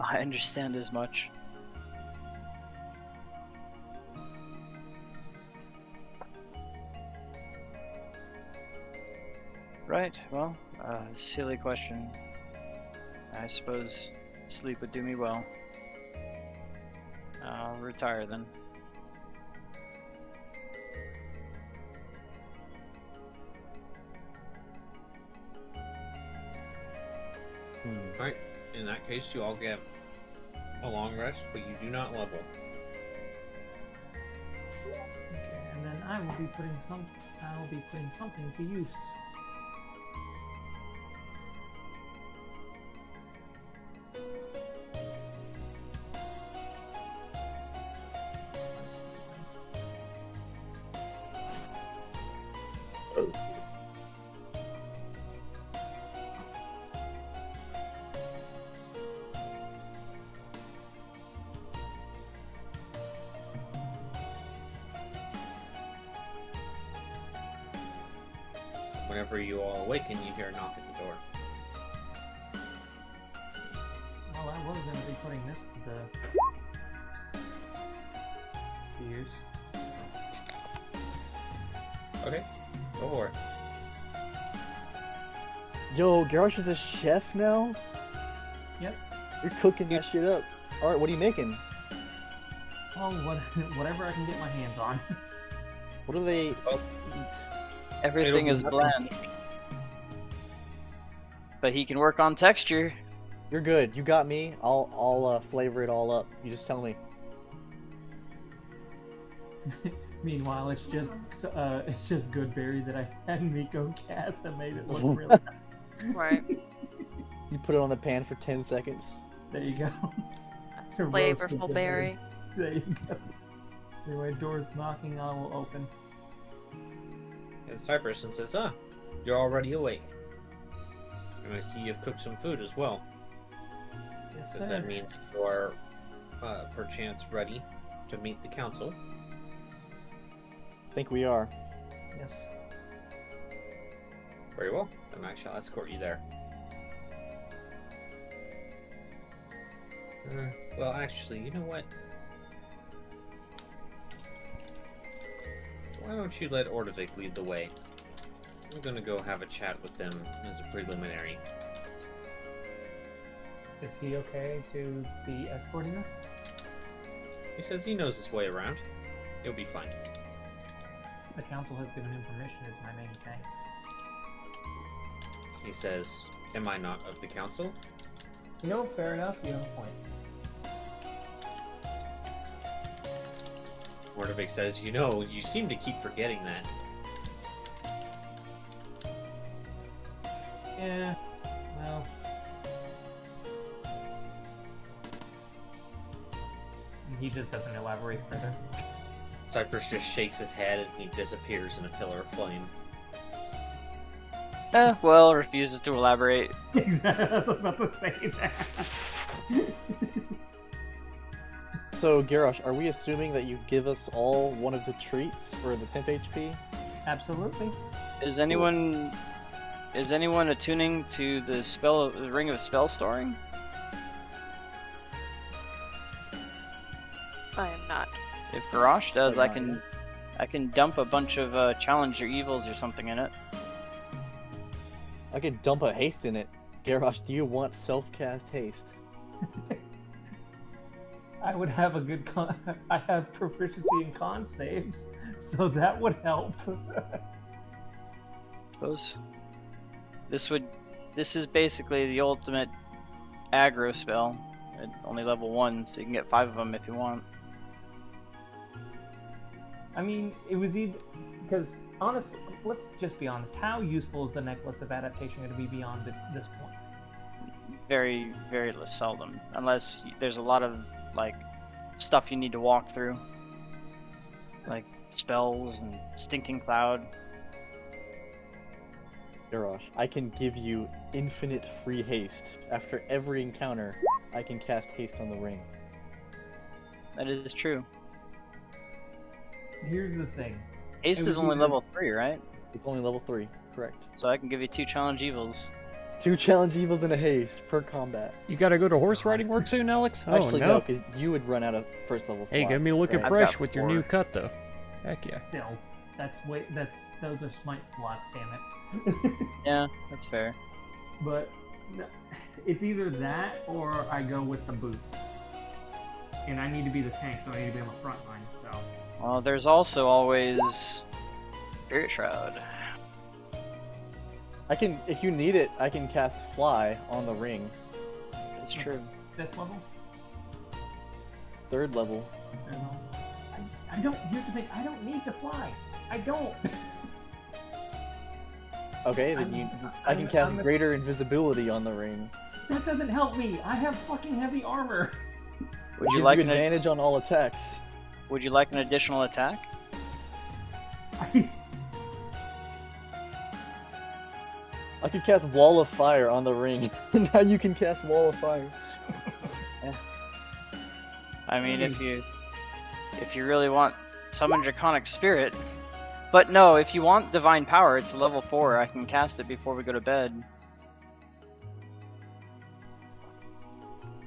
I understand as much. Right, well, silly question. I suppose sleep would do me well. I'll retire then. Alright, in that case, you all get a long rest, but you do not level. Okay, and then I will be putting something to use. Whenever you all awaken, you hear a knock at the door. Well, I was going to be putting this to use. Okay, go for it. Yo, Garrosh is a chef now? Yep. You're cooking that shit up. Alright, what are you making? Well, whatever I can get my hands on. What do they eat? Everything It'll is be bland. But he can work on texture. You're good. You got me. I'll flavor it all up. You just tell me. Meanwhile, it's just Goodberry that I had Miko cast and made it look really nice. Right. You put it on the pan for 10 seconds. There you go. To roast the Flavorful Goodberry. berry. There you go. Anyway, door's knocking, I will open. And Cypress says, you're already awake. And I see you've cooked some food as well. Yes, Does sir. that mean you are, perchance ready to meet the council? I think we are. Yes. Very well, then I shall escort you there. Well, actually, you know what? Why don't you let Ordovik lead the way? I'm gonna go have a chat with them as a preliminary. Is he okay to be escorting us? He says he knows his way around. He'll be fine. The council has given him permission is my main thing. He says, am I not of the council? You know, fair enough, you have a point. Ordovik says, you know, you seem to keep forgetting that. Yeah, well... He just doesn't elaborate further. Cypress just shakes his head and he disappears in a pillar of flame. Well, refuses to elaborate. Exactly, I was about to say that. So, Garrosh, are we assuming that you give us all one of the treats for the temp HP? Absolutely. Is anyone attuning to the ring of spell storing? I am not. If Garrosh does, So I not can dump a bunch of challenge or evils or something in it. I could dump a haste in it. Garrosh, do you want self-cast haste? I would have a good I have proficiency in con saves, so that would help. Suppose this is basically the ultimate aggro spell at only level 1, so you can get 5 of them if you want. I mean, it was either because honestly, let's just be honest. How useful is the necklace of adaptation going to be beyond this point? Very, very seldom, unless there's a lot of like stuff you need to walk through, like spells and stinking cloud. Garrosh, I can give you infinite free haste. After every encounter, I can cast haste on the ring. That is true. Here's the thing. Haste It is was only either- level 3, right? It's only level 3, correct. So I can give you 2 challenge evils. 2 challenge evils and a haste per combat. You gotta go to horse riding work soon, Alex? Oh Actually, no. because you would run out of first level slots. Hey, give me looking right? I've fresh got with your 4. new cut though. Heck yeah. Still, those are smite slots. Damn it. Yeah, that's fair. But no, it's either that or I go with the boots. And I need to be the tank, so I need to be on the front line. So Well, there's also always Spirit Shroud. I can, if you need it, I can cast fly on the ring. It's true. 5th level. 3rd level. I don't. Here's the thing. I don't need to fly. I don't. Okay, then I can cast I'm a- greater invisibility on the ring. That doesn't help me. I have fucking heavy armor. Would It you gives like you an advantage on all attacks. Would you like an additional attack? I could cast Wall of Fire on the ring, and now you can cast Wall of Fire. I mean, if you really want summon Draconic Spirit, but no, if you want Divine Power, it's level 4. I can cast it before we go to bed.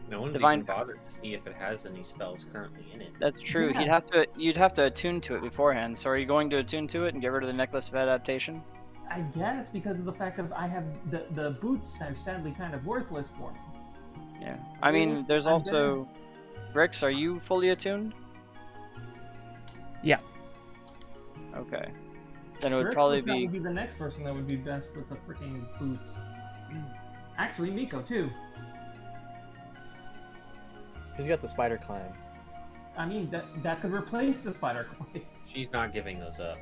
No one's Divine- even bothered to see if it has any spells currently in it. That's true. Yeah. You'd have to attune to it beforehand. So are you going to attune to it and get rid of the Necklace of Adaptation? I guess because of the fact that I have the boots are sadly kind of worthless for me. Yeah. I mean, there's I'm also Brix. Are you fully attuned? Yeah. Okay. Then it would Rick probably would be. the next person that would be best with the freaking boots. Actually, Miko too. He's got the Spider Climb. I mean, that could replace the spider climb. She's not giving those up.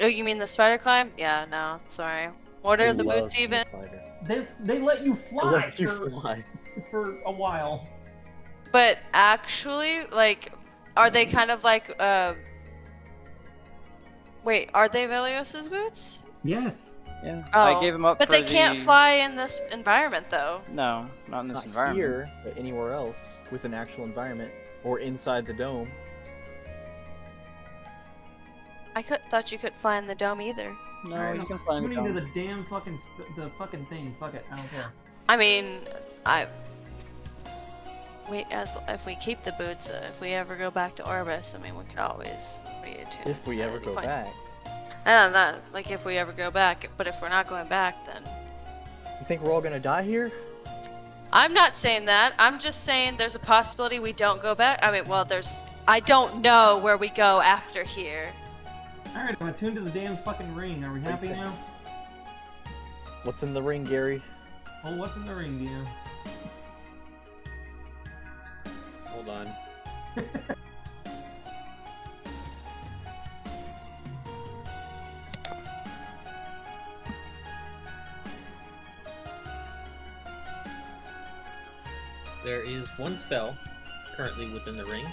Oh, you mean the spider climb? Yeah, no, sorry. What are He the loves boots the even? Spider. They let you It fly lets you for, fly. for a while. But actually, like, are they kind of like, wait, are they Velios's boots? Yes. Yeah. Oh, I gave him up. but for they can't the- fly in this environment, though. No, not in this Not environment. here, but anywhere else with an actual environment or inside the dome. I thought you could fly in the dome either. No, you can fly in the Shooting to dome. the damn fucking the fucking thing. Fuck it. I don't care. I mean, if we keep the boots, if we ever go back to Orbis, I mean, we could always reattune. If we at ever any go point. back. Not like if we ever go back, but if we're not going back, then You think we're all gonna die here? I'm not saying that. I'm just saying there's a possibility we don't go back. I mean, well, I don't know where we go after here. Alright, I'm attuned to the damn fucking ring. Are we happy Okay. now? What's in the ring, Gary? Oh, what's in the ring, Dino? Hold on. There is one spell currently within the ring,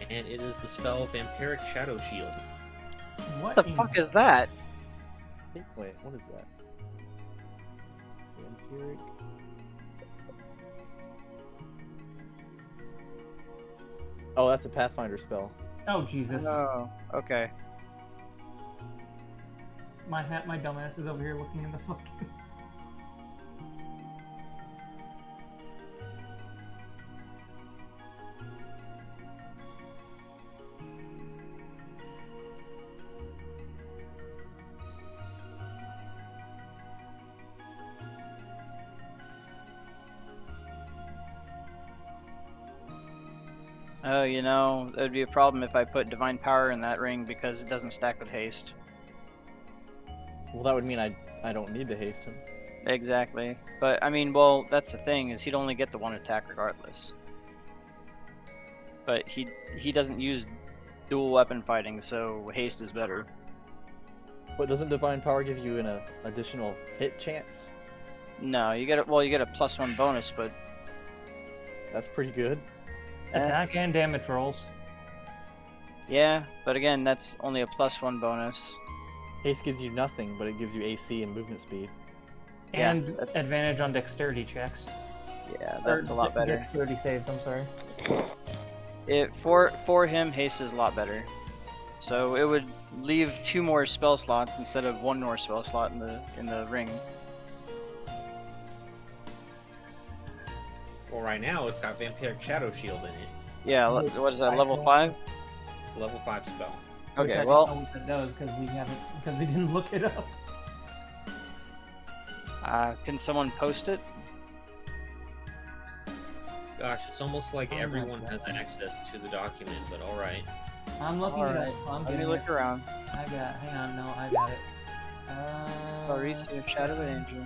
and it is the spell Vampiric Shadow Shield. What What the in- fuck is that? Wait, what is that? Vampiric. Oh, that's a Pathfinder spell. Oh Jesus! Oh, okay. My dumbass is over here looking in the fucking. Oh, you know, it would be a problem if I put Divine Power in that ring because it doesn't stack with haste. Well, that would mean I don't need to haste him. Exactly. But, I mean, well, that's the thing, is he'd only get the one attack regardless. But he doesn't use dual weapon fighting, so haste is better. But doesn't Divine Power give you an additional hit chance? No, you get a +1 bonus, but That's pretty good. Attack and damage rolls. yeah, but again, that's only a +1 bonus. Haste gives you nothing, but it gives you AC and movement speed. Yeah, And that's- advantage on dexterity checks. Yeah, Or that's a lot better. Dexterity saves, I'm sorry. For him, haste is a lot better. So it would leave 2 more spell slots instead of 1 more spell slot in the ring. Well, right now it's got Vampiric Shadow Shield in it. Yeah, what is that, level 5? Level 5 spell. Which I Okay, don't well, know what that does because we didn't look it up. can someone post it? Gosh, it's almost like Oh my everyone God. has access to the document, but alright. I'm looking Alright, it up. I'm Let me getting look it. around. Hang on, no, I got it. Reach of Shadow and Angel.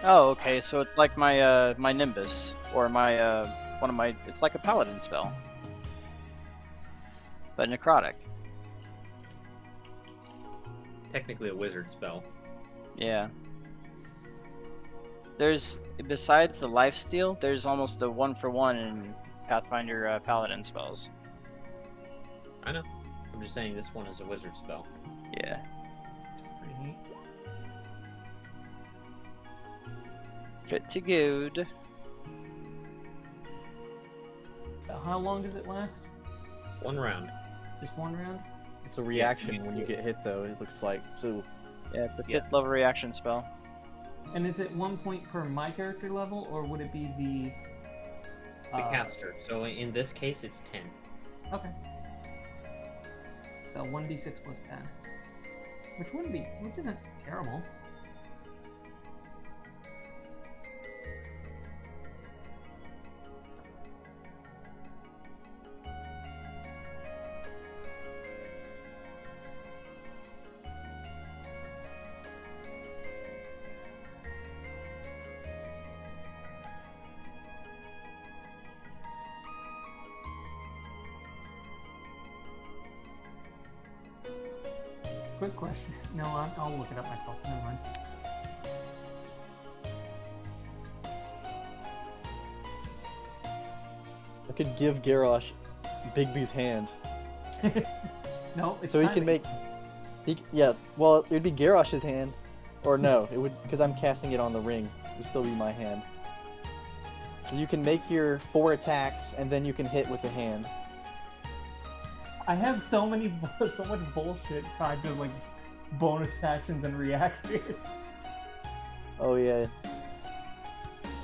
Oh, okay. So it's like my my Nimbus or my one of my. It's like a paladin spell, but necrotic. Technically a wizard spell. Yeah. There's besides the lifesteal, there's almost a 1-for-1 in Pathfinder paladin spells. I know. I'm just saying this one is a wizard spell. Yeah. Pretty neat. Fit to good. So how long does it last? 1 round. Just 1 round? It's a reaction when you get hit, though. It looks like so. Yeah, it's a 5th Yeah. level reaction spell. And is it 1 point per my character level, or would it be the... The caster. So in this case, it's 10. Okay. So 1d6 plus 10. Which isn't terrible. Quick question. No, I'll look it up myself. Never mind. I could give Garrosh Bigby's hand, No, it's so he can timing. make. Yeah, well, it would be Garrosh's hand, or no, it would because I'm casting it on the ring. It would still be my hand. So you can make your 4 attacks, and then you can hit with the hand. I have so much bullshit tied to like bonus actions and reactions. Oh yeah,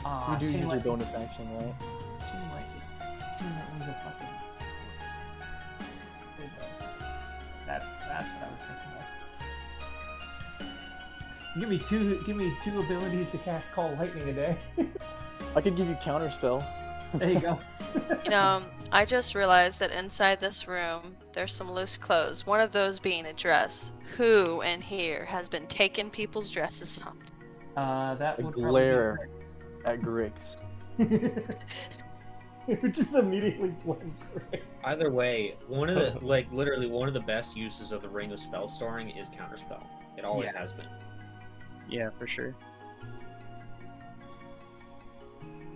Ah, you do Chain use your Lightning- bonus action, right? Chain Lightning. Chain Lightning's a fucking. There you go. That's what I was thinking of. Give me two abilities to cast Call Lightning a day. I could give you counterspell. There you go. You know, I just realized that inside this room, there's some loose clothes. One of those being a dress. Who in here has been taking people's dresses off? That A would glare. At Grix. probably be it would just immediately blend gray. Either way, one of the literally one of the best uses of the Ring of Spell Storing is counterspell. It always Yeah. has been. Yeah, for sure.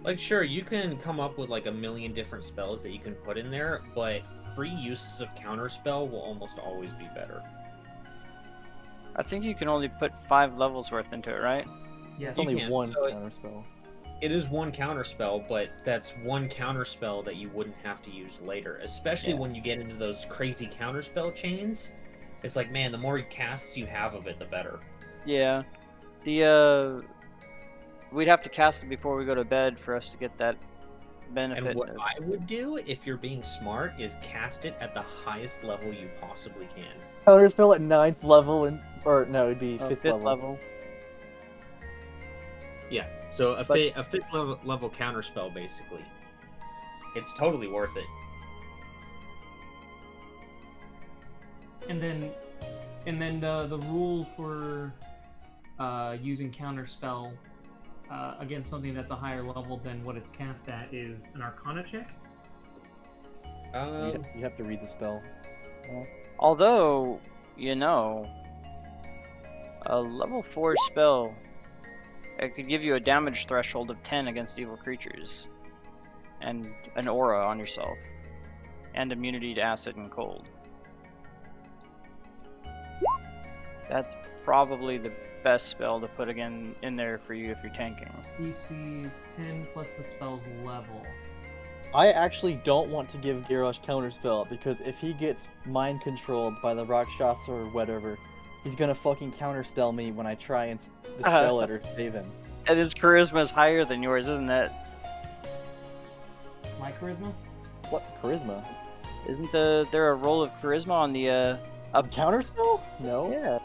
Like, sure, you can come up with like a million different spells that you can put in there, but 3 uses of counterspell will almost always be better. I think you can only put 5 levels worth into it, right? Yes. It's only can, one so counterspell. It is 1 counterspell, but that's 1 counterspell that you wouldn't have to use later, especially Yeah. when you get into those crazy counterspell chains. It's like, man, the more casts you have of it, the better. Yeah. We'd have to cast it before we go to bed for us to get that benefit. And what I would do, if you're being smart, is cast it at the highest level you possibly can. Counterspell at 9th level, or no, it'd be 5th 5th level. Yeah, so a But- 5th level counterspell, basically. It's totally worth it. And then the rule for using counterspell against something that's a higher level than what it's cast at is an Arcana check. You have to read the spell. Although, you know, a level 4 spell, it could give you a damage threshold of 10 against evil creatures, and an aura on yourself, and immunity to acid and cold. That's probably the best spell to put again in there for you if you're tanking. DC is 10 plus the spell's level. I actually don't want to give Garrosh counterspell because if he gets mind controlled by the Rakshasa or whatever, he's gonna fucking counterspell me when I try and dispel it or save him. And his charisma is higher than yours, isn't it? My charisma? What charisma? Isn't there a roll of charisma on the A counterspell? No. Yeah.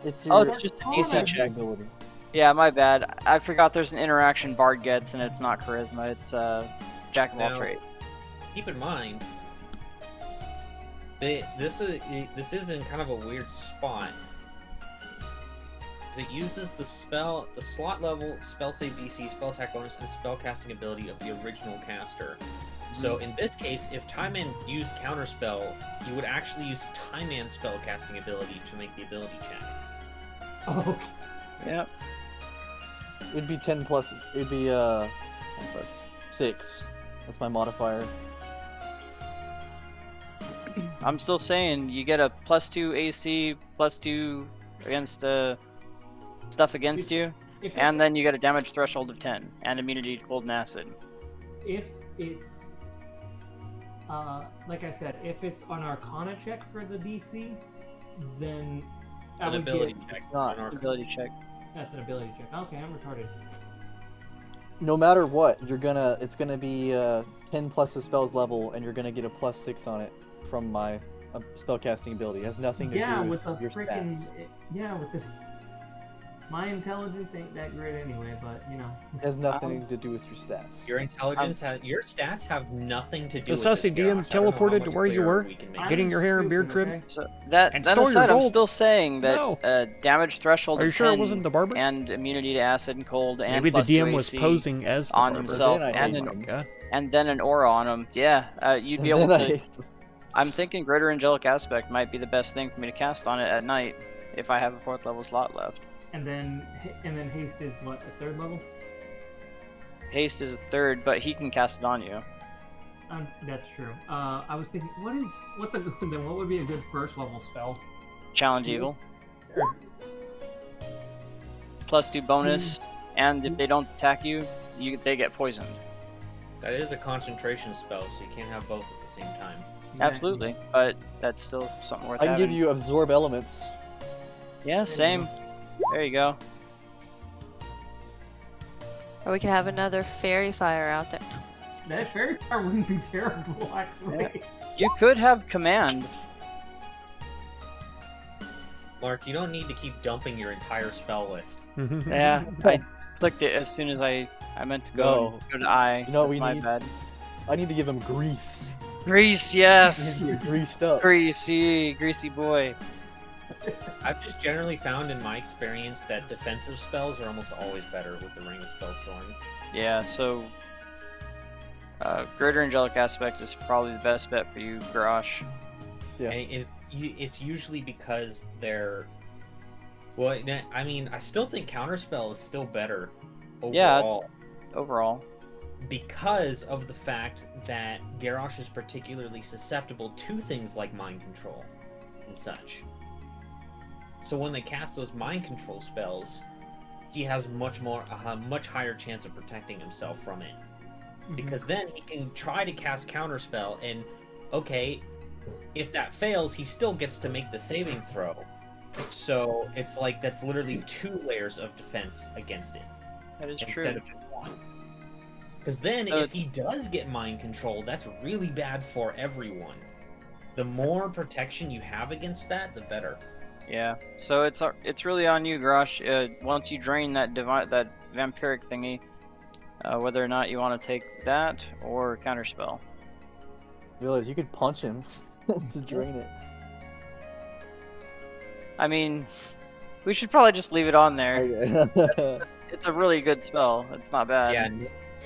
It's Oh, your it's just Oh, an AC that's check. ability. Yeah, my bad. I forgot there's an interaction Bard gets, and it's not charisma. It's Jack of all Now- trades. Keep in mind, this is in kind of a weird spot. is it uses the slot level, spell save DC, spell attack bonus, and spell casting ability of the original caster. So in this case, if Time-Man used Counterspell, you would actually use Time-Man's spell casting ability to make the ability check. Oh, Yep. It'd be 10 plus. It'd be 6. That's my modifier. I'm still saying you get a +2 AC, +2 against stuff against you, if and it's, then you get a damage threshold of 10 and immunity to cold and acid. if it's like I said, if it's an Arcana check for the DC, then It's I an would ability get, check. It's not. an arc- Ability check. That's an ability check. Okay, I'm retarded. No matter what, it's gonna be 10 plus the spell's level, and you're gonna get a +6 on it from my spellcasting ability. It has nothing to Yeah, do with with the your freaking stats. with the. My intelligence ain't that great anyway, but you know. It has nothing to do with your stats. Your intelligence your stats have nothing to do The with Sussy this, DM Josh. I don't know how teleported much to where you clearer were, we can make I'm it. getting your hair and beard stupid, trimmed. okay? So that And that stole your aside, I'm gold. still saying that No. damage threshold Are you of sure 10 it wasn't the barber? and immunity to acid and cold and Maybe the +2 DM was AC posing as the on barber. himself Then I and hate Oh an, my god. and then an aura on him. Yeah, you'd be And able then I to. hate- I'm thinking Greater Angelic Aspect might be the best thing for me to cast on it at night if I have a 4th level slot left. And then haste is what, a 3rd level? Haste is a 3rd, but he can cast it on you. That's true. I was thinking, what would be a good 1st level spell? Challenge Evil. Or, +2 bonus, and if they don't attack you, they get poisoned. That is a concentration spell, so you can't have both at the same time. Absolutely, but that's still something worth I can having. give you absorb elements. Yeah, same. There you go. Or we could have another fairy fire out there. That fairy fire wouldn't be terrible, actually. You could have command. Mark, you don't need to keep dumping your entire spell list. Yeah, I clicked it as soon as I meant to go to I. You know what we My need? bad. I need to give him grease. Grease, He yes. needs to get greased up. Greasy boy. I've just generally found in my experience that defensive spells are almost always better with the Ring of Spellstorm. Yeah, so Greater Angelic Aspect is probably the best bet for you, Garrosh. Yeah. And it's usually because they're... Well, I mean, I still think Counterspell is still better overall. Yeah, overall. Because of the fact that Garrosh is particularly susceptible to things like mind control and such. So when they cast those mind control spells, he has a much higher chance of protecting himself from it. Because then he can try to cast Counterspell, and okay, if that fails, he still gets to make the saving throw. So it's like that's literally 2 layers of defense against it That is instead true. of just 1. Because then, if he does get mind control, that's really bad for everyone. The more protection you have against that, the better. Yeah. So it's really on you, Garrosh. Once you drain that that vampiric thingy, whether or not you want to take that or counterspell. Realize you could punch him to drain it. I mean, we should probably just leave it on there. Okay. It's a really good spell. It's not bad. Yeah,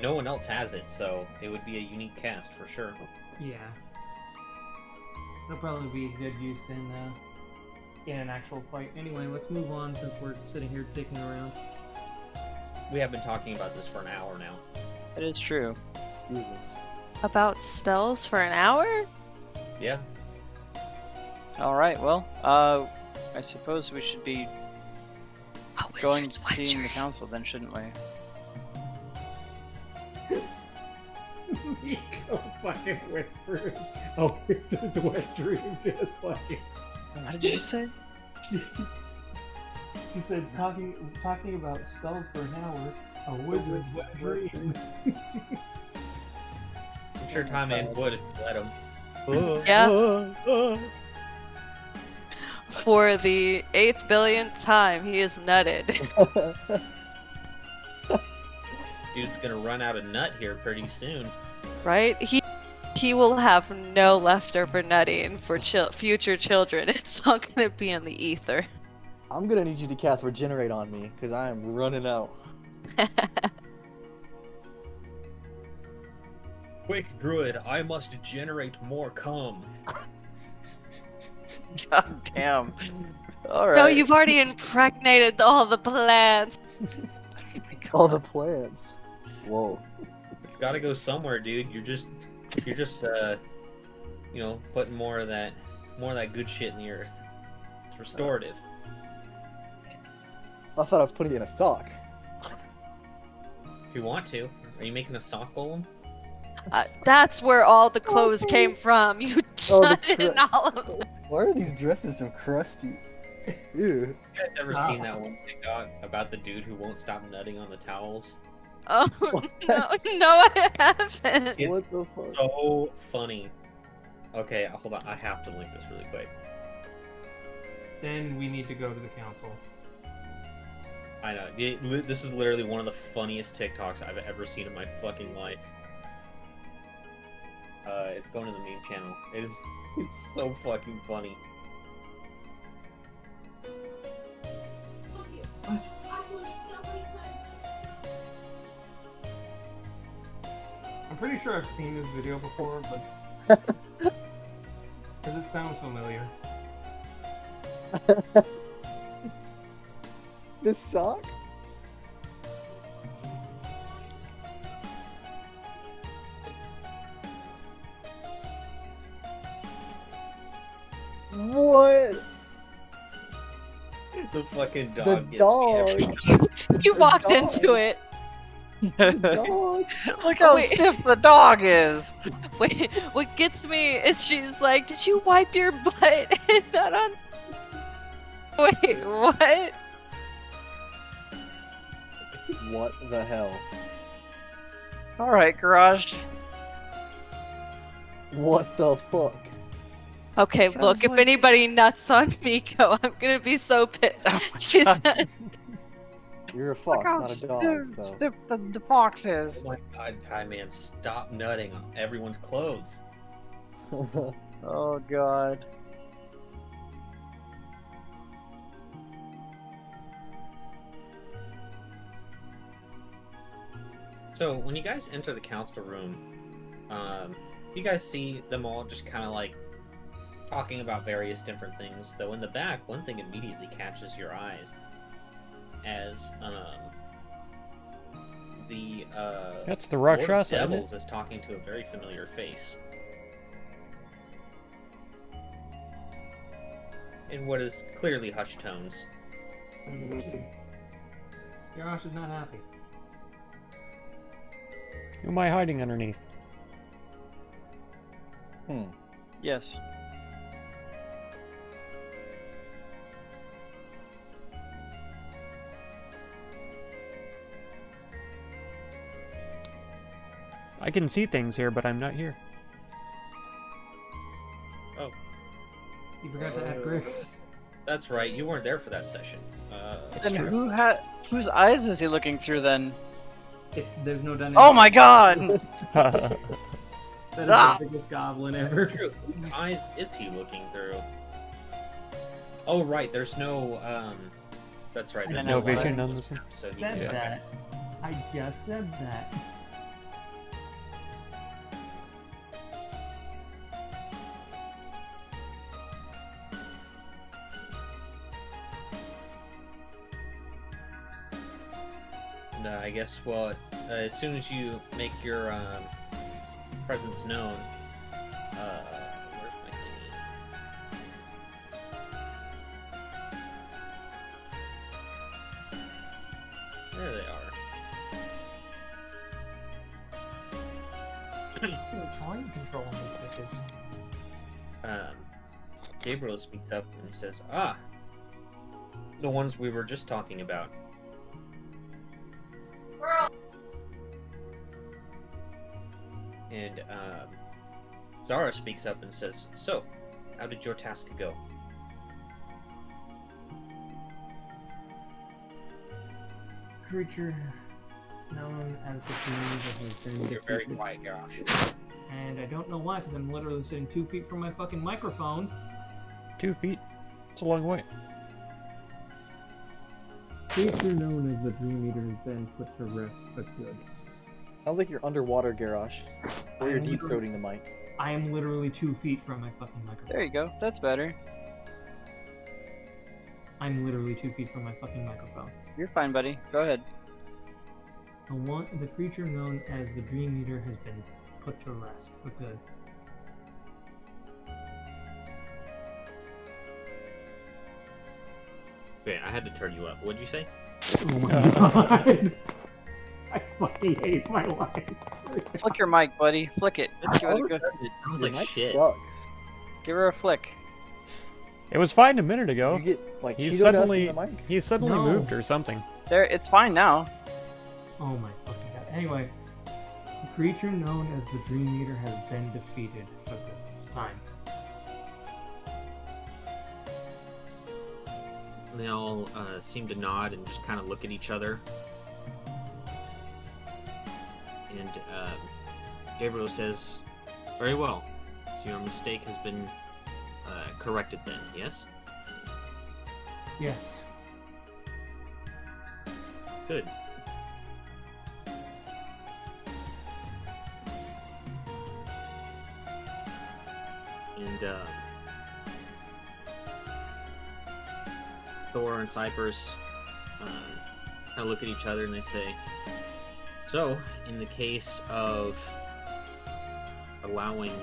no one else has it, so it would be a unique cast for sure. Yeah. That'll probably be a good use in an actual fight. Anyway, let's move on since we're sitting here dicking around. We have been talking about this for an hour now. It is true. Jesus. About spells for an hour? Yeah. All right. Well, I suppose we should be A going wizard's to wet seeing the dream. council then, shouldn't we? Nico fucking whispered. Oh, it's a wet dream, just fucking. What did you say? He said talking about spells for an hour. A wizard's wet dream. I'm sure Time-Man would if you let him. Yeah. For the 8th billionth time, he is nutted. Dude's gonna run out of nut here pretty soon. Right? He will have no leftover nutting for future children. It's all gonna be in the ether. I'm gonna need you to cast Regenerate on me, because I am running out. Quick, druid! I must generate more cum. God damn. Alright. No, you've already impregnated all the plants. All the plants. Whoa. It's got to go somewhere, dude. You're just putting more of that good shit in the earth. It's restorative. I thought I was putting it in a sock. If you want to, are you making a sock golem? That's where all the clothes came from. You Oh, the shut in all of them. Why are these dresses so crusty? Ew. You guys ever seen that one TikTok about the dude who won't stop nutting on the towels? Oh What? no, I haven't. It's What the fuck? so funny. Okay, hold on. I have to link this really quick. Then we need to go to the council. I know. This is literally one of the funniest TikToks I've ever seen in my fucking life. It's going to the meme channel. It's so fucking funny. I'm pretty sure I've seen this video before, but because it sounds familiar. This sock? What? The fucking dog. The gets dog. You walked dog. into it. The dog. Look how Wait. stiff the dog is! Wait, what gets me is she's like, "Did you wipe your butt?" And not on. Wait, what? What the hell? Alright, Garage. What the fuck? Okay, Sounds look, if like- anybody nuts on Miko, I'm gonna be so pissed. Oh my She's God. You're a fox, not a dog, so. stiff the fox is. Oh my god, Kai man, stop nutting on everyone's clothes. Oh god. So when you guys enter the council room, you guys see them all just kind of like talking about various different things. Though in the back, one thing immediately catches your eyes as the That's the Lord of Rakshasa, isn't it? Devils is talking to a very familiar face. In what is clearly hushed tones. Yosh is not happy. Who am I hiding underneath? Yes. I can see things here, but I'm not here. You forgot to add Grix. That's right, you weren't there for that session. Then true. whose eyes is he looking through then? There's no dynamic. Oh my god! That is Ah! the biggest goblin ever. True. Whose eyes is he looking through? Oh right, there's no that's right, there's No vision light on this one? So he Said can- that. I just said that. No, I guess as soon as you make your presence known, where's my thingy? There they are. How are you controlling these bitches? Gabriel speaks up and he says, "Ah, the ones we were just talking about." And Zara speaks up and says, "So, how did your task go?" Creature known as the Fiend has been You're very defeated. quiet, Garrosh. And I don't know why, because I'm literally sitting 2 feet from my fucking microphone. 2 feet. It's a long way. creature known as the Dream Eater has been put to rest for good. Sounds like you're underwater, Garrosh. Or you're I'm deep literally- throating the mic. I am literally 2 feet from my fucking microphone. There you go. That's better. I'm literally 2 feet from my fucking microphone. You're fine, buddy. Go ahead. The creature known as the Dream Eater has been put to rest for good. Okay, I had to turn you up. What'd you say? Oh my god! I fucking hate my life. Flick your mic, buddy. Flick it. Give it a good. It sounds Your like mic shit. sucks. Give her a flick. It was fine a minute ago. You get like He's Cheeto dust suddenly in the mic? he's suddenly No. moved or something. There, it's fine now. Oh my fucking god. Anyway, the creature known as the Dream Eater has been defeated for good. It's time. They all seem to nod and just kind of look at each other. And Gabriel says, "Very well. So your mistake has been corrected then, yes? Yes. Good. And Thor and Cypress kind of look at each other and they say, so, in the case of allowing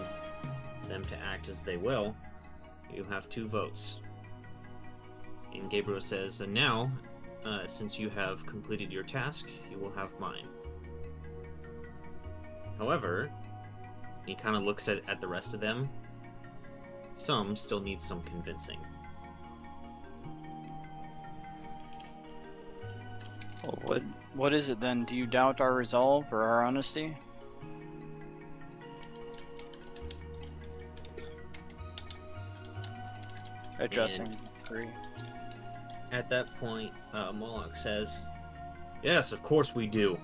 them to act as they will, you have 2 votes. And Gabriel says, and now, since you have completed your task, you will have mine. However, he kind of looks at the rest of them. Some still need some convincing. Well, what is it then? Do you doubt our resolve or our honesty? Addressing Kree. At that point, Moloch says, yes, of course we do.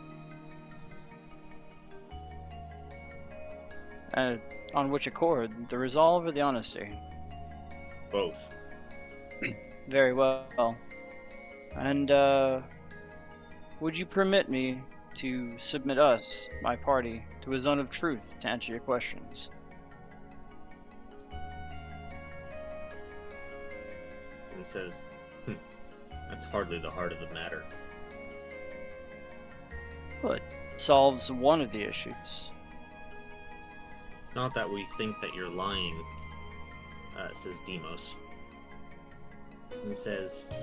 On which accord? The resolve or the honesty? Both. Very well. And, would you permit me to submit us, my party, to a zone of truth to answer your questions? And he says, that's hardly the heart of the matter. Well, it solves one of the issues. It's not that we think that you're lying, says Demos. He says,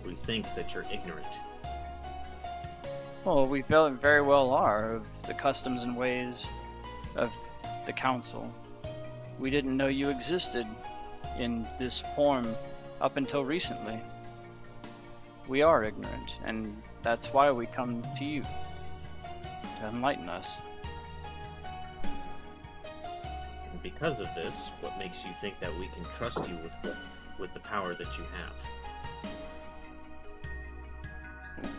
we think that you're ignorant. Well, we very well are of the customs and ways of the council. We didn't know you existed in this form up until recently. We are ignorant, and that's why we come to you to enlighten us. And because of this, what makes you think that we can trust you with the power that you have?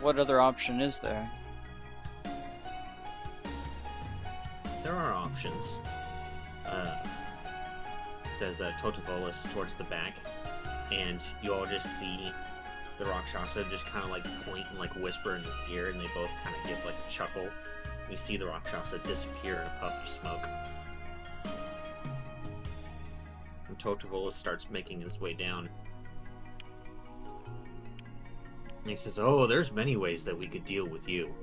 What other option is there? There are options, says Totovolus towards the back, and you all just see the Rakshasa just kind of like point and like whisper in his ear, and they both kind of give like a chuckle. You see the Rakshasa disappear in a puff of smoke. And Totovolus starts making his way down. And he says, oh, there's many ways that we could deal with you.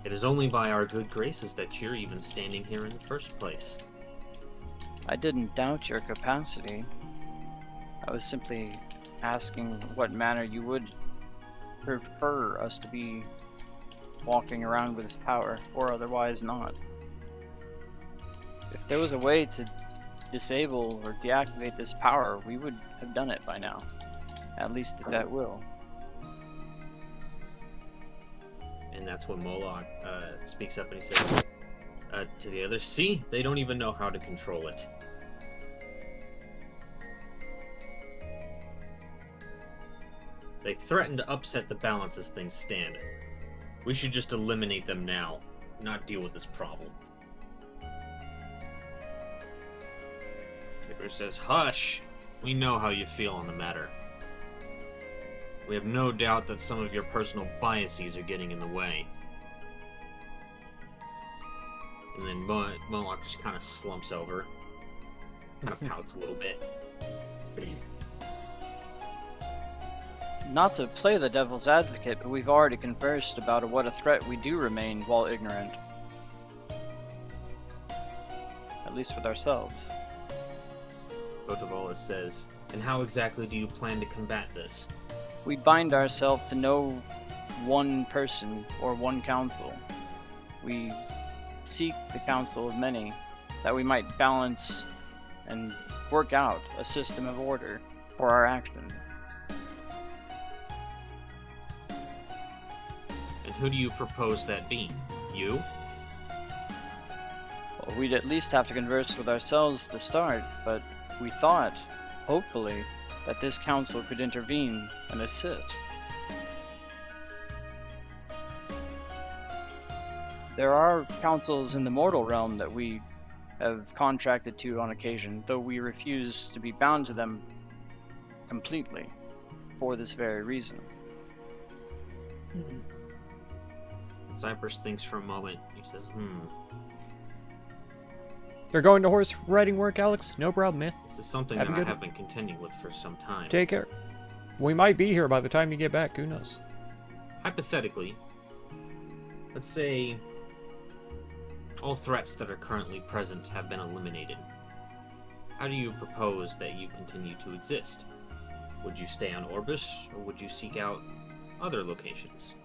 It is only by our good graces that you're even standing here in the first place. I didn't doubt your capacity. I was simply asking what manner you would prefer us to be walking around with this power, or otherwise not. If there was a way to disable or deactivate this power, we would have done it by now. At least at will. And that's when Moloch speaks up and he says to the others, see, they don't even know how to control it. They threaten to upset the balance as things stand. We should just eliminate them now, not deal with this problem. Tigger says, hush! We know how you feel on the matter. We have no doubt that some of your personal biases are getting in the way. And then Moloch just kind of slumps over. Kind of pouts a little bit. Not to play the devil's advocate, but we've already conversed about what a threat we do remain while ignorant. At least with ourselves. Botovola says, and how exactly do you plan to combat this? We bind ourselves to no one person or one council. We seek the council of many, that we might balance and work out a system of order for our actions. And who do you propose that be? You? Well, we'd at least have to converse with ourselves to start, but we thought, hopefully, that this council could intervene and assist. There are councils in the mortal realm that we have contracted to on occasion, though we refuse to be bound to them completely for this very reason. Cypress thinks for a moment. He says, You're going to horse riding work, Alex? No problem, man. This is something Have a that I good have been contending with for some time. Take care. We might be here by the time you get back. Who knows? Hypothetically, let's say all threats that are currently present have been eliminated. How do you propose that you continue to exist? Would you stay on Orbis, or would you seek out other locations?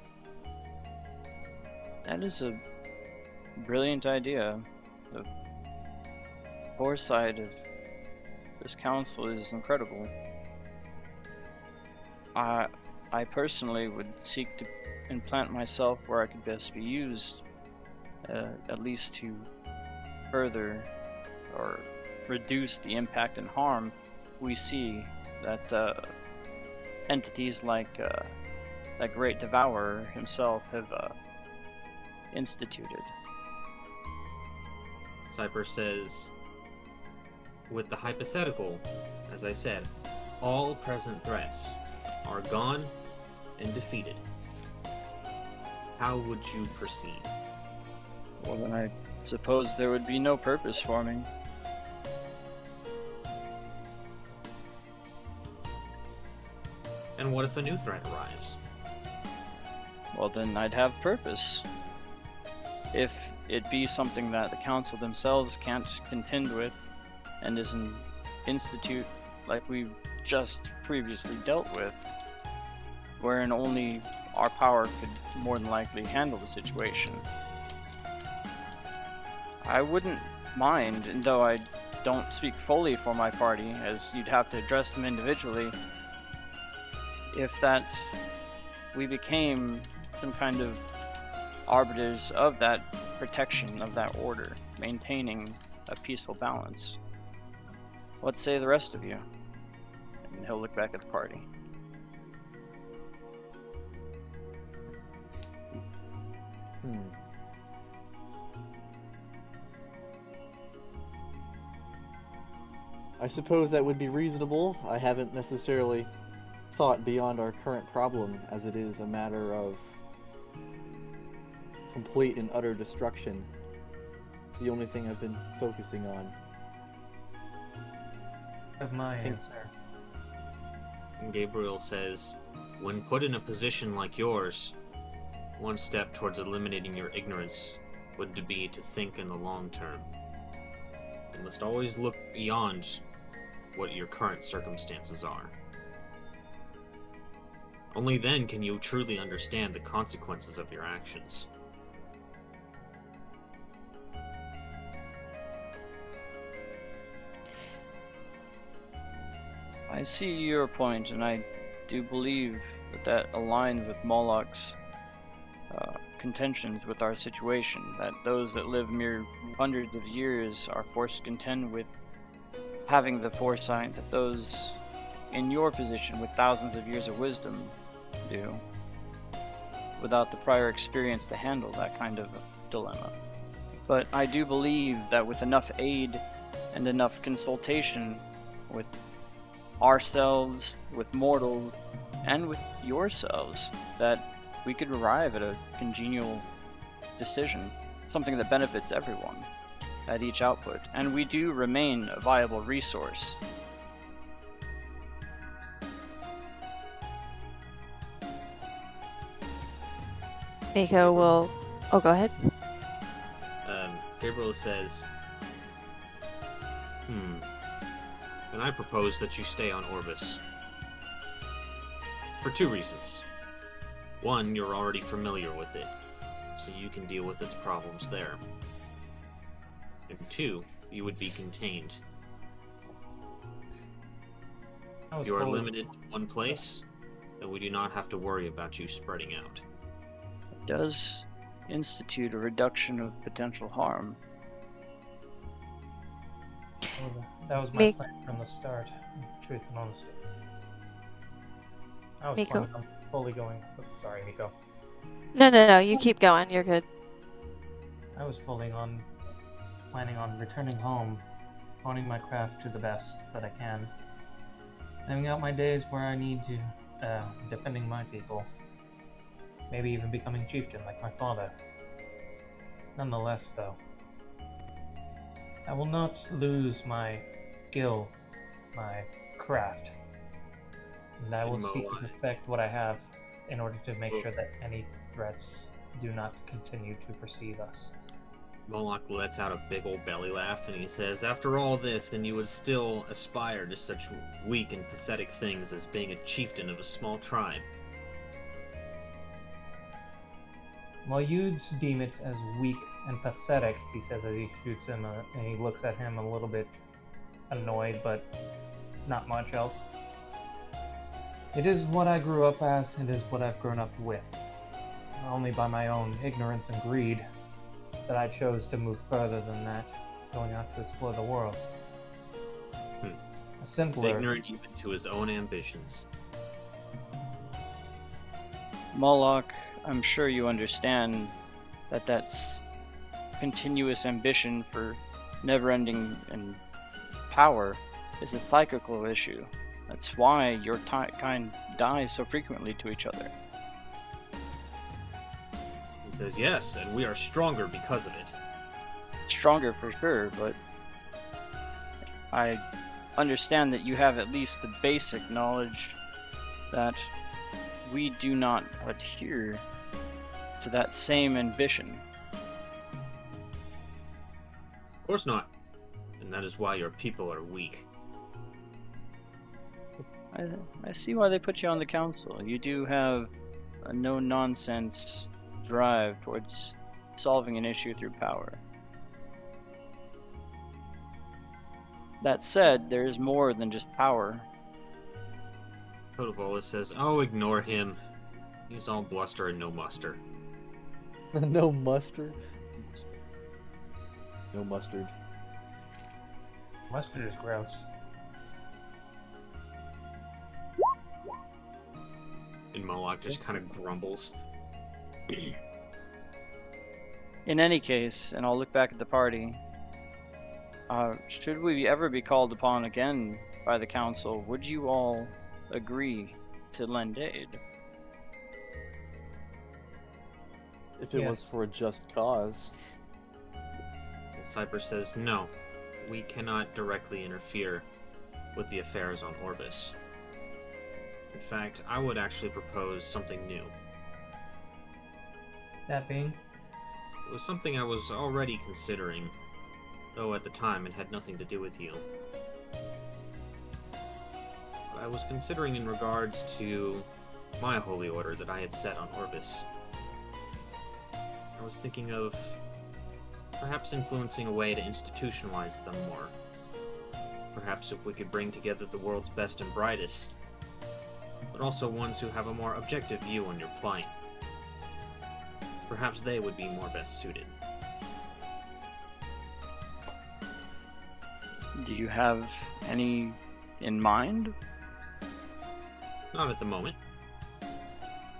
That is a brilliant idea. The foresight of this council is incredible. I personally would seek to implant myself where I could best be used, at least to further or reduce the impact and harm we see that entities like that great devourer himself have instituted. Cypress says, with the hypothetical, as I said, all present threats are gone and defeated. How would you proceed? Well, then I suppose there would be no purpose for me. And what if a new threat arrives? Well, then I'd have purpose. If it be something that the council themselves can't contend with, and is an institute like we've just previously dealt with, wherein only our power could more than likely handle the situation, I wouldn't mind, and though I don't speak fully for my party, as you'd have to address them individually, if that we became some kind of arbiters of that protection, of that order, maintaining a peaceful balance. What say the rest of you? And he'll look back at the party. I suppose that would be reasonable. I haven't necessarily thought beyond our current problem, as it is a matter of complete and utter destruction. It's the only thing I've been focusing on. Of my think- answer. And Gabriel says, when put in a position like yours, one step towards eliminating your ignorance would be to think in the long term. You must always look beyond what your current circumstances are. Only then can you truly understand the consequences of your actions. I see your point, and I do believe that aligns with Moloch's contentions with our situation, that those that live mere hundreds of years are forced to contend with having the foresight that those in your position with thousands of years of wisdom do, without the prior experience to handle that kind of dilemma. But I do believe that with enough aid and enough consultation with ourselves, with mortals, and with yourselves that we could arrive at a congenial decision, something that benefits everyone at each output, and we do remain a viable resource. Miko will. Oh, go ahead. Gabriel says, and I propose that you stay on Orbis. For two reasons. One, you're already familiar with it, so you can deal with its problems there. And two, you would be contained. I was You are fully- limited to one place, and we do not have to worry about you spreading out. It does institute a reduction of potential harm. That was my Make- plan from the start, truth and honesty. I was Miko? planning on fully going. Sorry, Miko. No. You keep going. You're good. I was planning on returning home, honing my craft to the best that I can, living out my days where I need to, defending my people, maybe even becoming chieftain like my father. Nonetheless, though, I will not lose my skill, my craft, and I will And seek to Moai. perfect what I have in order to make sure that any threats do not continue to perceive us. Moloch lets out a big old belly laugh, and he says, "After all this, and you would still aspire to such weak and pathetic things as being a chieftain of a small tribe." While you deem it as weak and pathetic, he says as he shoots him, and he looks at him a little bit annoyed, but not much else. It is what I grew up as, it is what I've grown up with. Only by my own ignorance and greed that I chose to move further than that, going out to explore the world. A simpler, Ignorant even to his own ambitions. Moloch, I'm sure you understand that that's continuous ambition for never-ending and power is a psychical issue. That's why your kind dies so frequently to each other. He says, "Yes, and we are stronger because of it." Stronger for sure, but I understand that you have at least the basic knowledge that we do not adhere to that same ambition. Of course not. And that is why your people are weak. I see why they put you on the council. You do have a no-nonsense drive towards solving an issue through power. That said, there is more than just power. Kotovola says, "Oh, ignore him. He's all bluster and no muster." No mustard. No mustard. mustard is gross. And Moloch just kind of grumbles. In any case, and I'll look back at the party, should we ever be called upon again by the council, would you all agree to lend aid? If it Yeah. was for a just cause. And Cypress says, "No, we cannot directly interfere with the affairs on Orbis. In fact, I would actually propose something new. That being, It was something I was already considering, though at the time it had nothing to do with you. I was considering in regards to my holy order that I had set on Orbis. I was thinking of perhaps influencing a way to institutionalize them more. Perhaps if we could bring together the world's best and brightest, but also ones who have a more objective view on your plight. Perhaps they would be more best suited." Do you have any in mind? Not at the moment.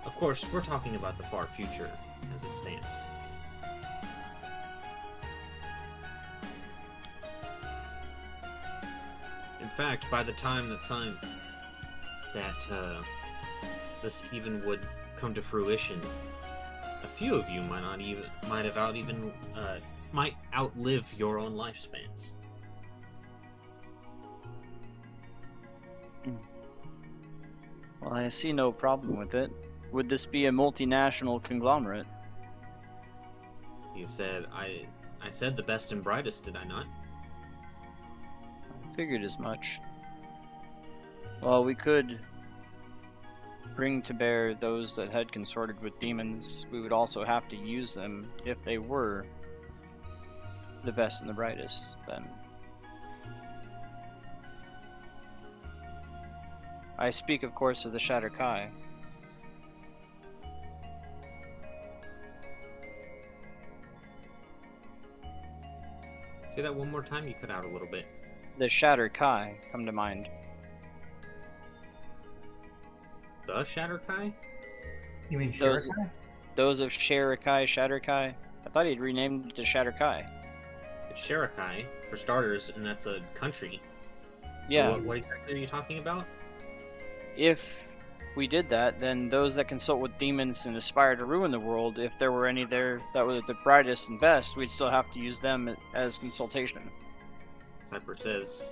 Of course, we're talking about the far future as it stands. In fact, by the time that this even would come to fruition, a few of you might outlive your own lifespans. Well, I see no problem with it. Would this be a multinational conglomerate? He said, I said the best and brightest, did I not? I figured as much. Well, we could bring to bear those that had consorted with demons. We would also have to use them if they were the best and the brightest, then. I speak, of course, of the Shatter Kai. Say that one more time, you cut out a little bit. The Shatter Kai come to mind. The Shatter Kai? You mean Those- Shurikai? Those of Sharakai, Shatter Kai. I thought he'd renamed it to Shatter Kai. It's Sharakai, for starters, and that's a country. So Yeah. what exactly are you talking about? If we did that, then those that consult with demons and aspire to ruin the world, if there were any there that were the brightest and best, we'd still have to use them as consultation. Cypher says,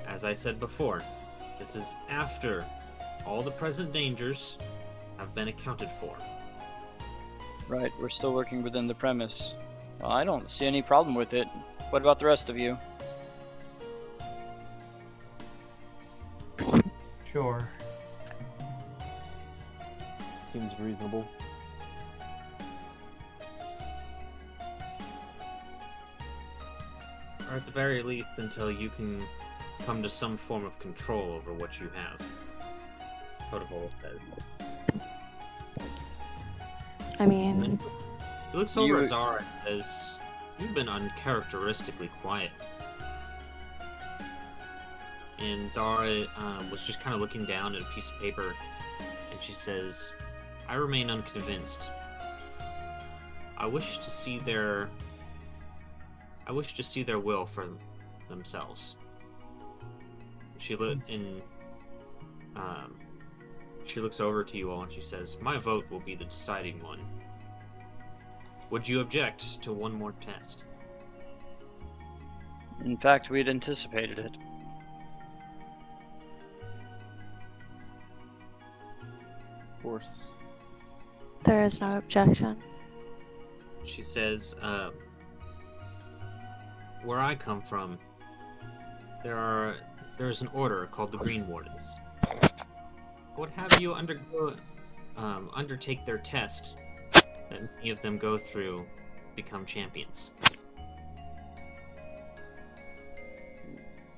as I said before, this is after all the present dangers have been accounted for. Right, we're still working within the premise. Well, I don't see any problem with it. What about the rest of you? Sure. Seems reasonable. Or at the very least, until you can come to some form of control over what you have. Protocol says. I mean, He looks over You- at Zara and says, "You've been uncharacteristically quiet." And Zara was just kind of looking down at a piece of paper, and she says, "I remain unconvinced. I wish to see their will for themselves." She she looks over to you all and she says, "My vote will be the deciding one. Would you object to one more test?" In fact, we'd anticipated it. Of course. there is no objection. She says, "Where I come from, there's an order called the Green Wardens. I would have you undertake their test that many of them go through, become champions."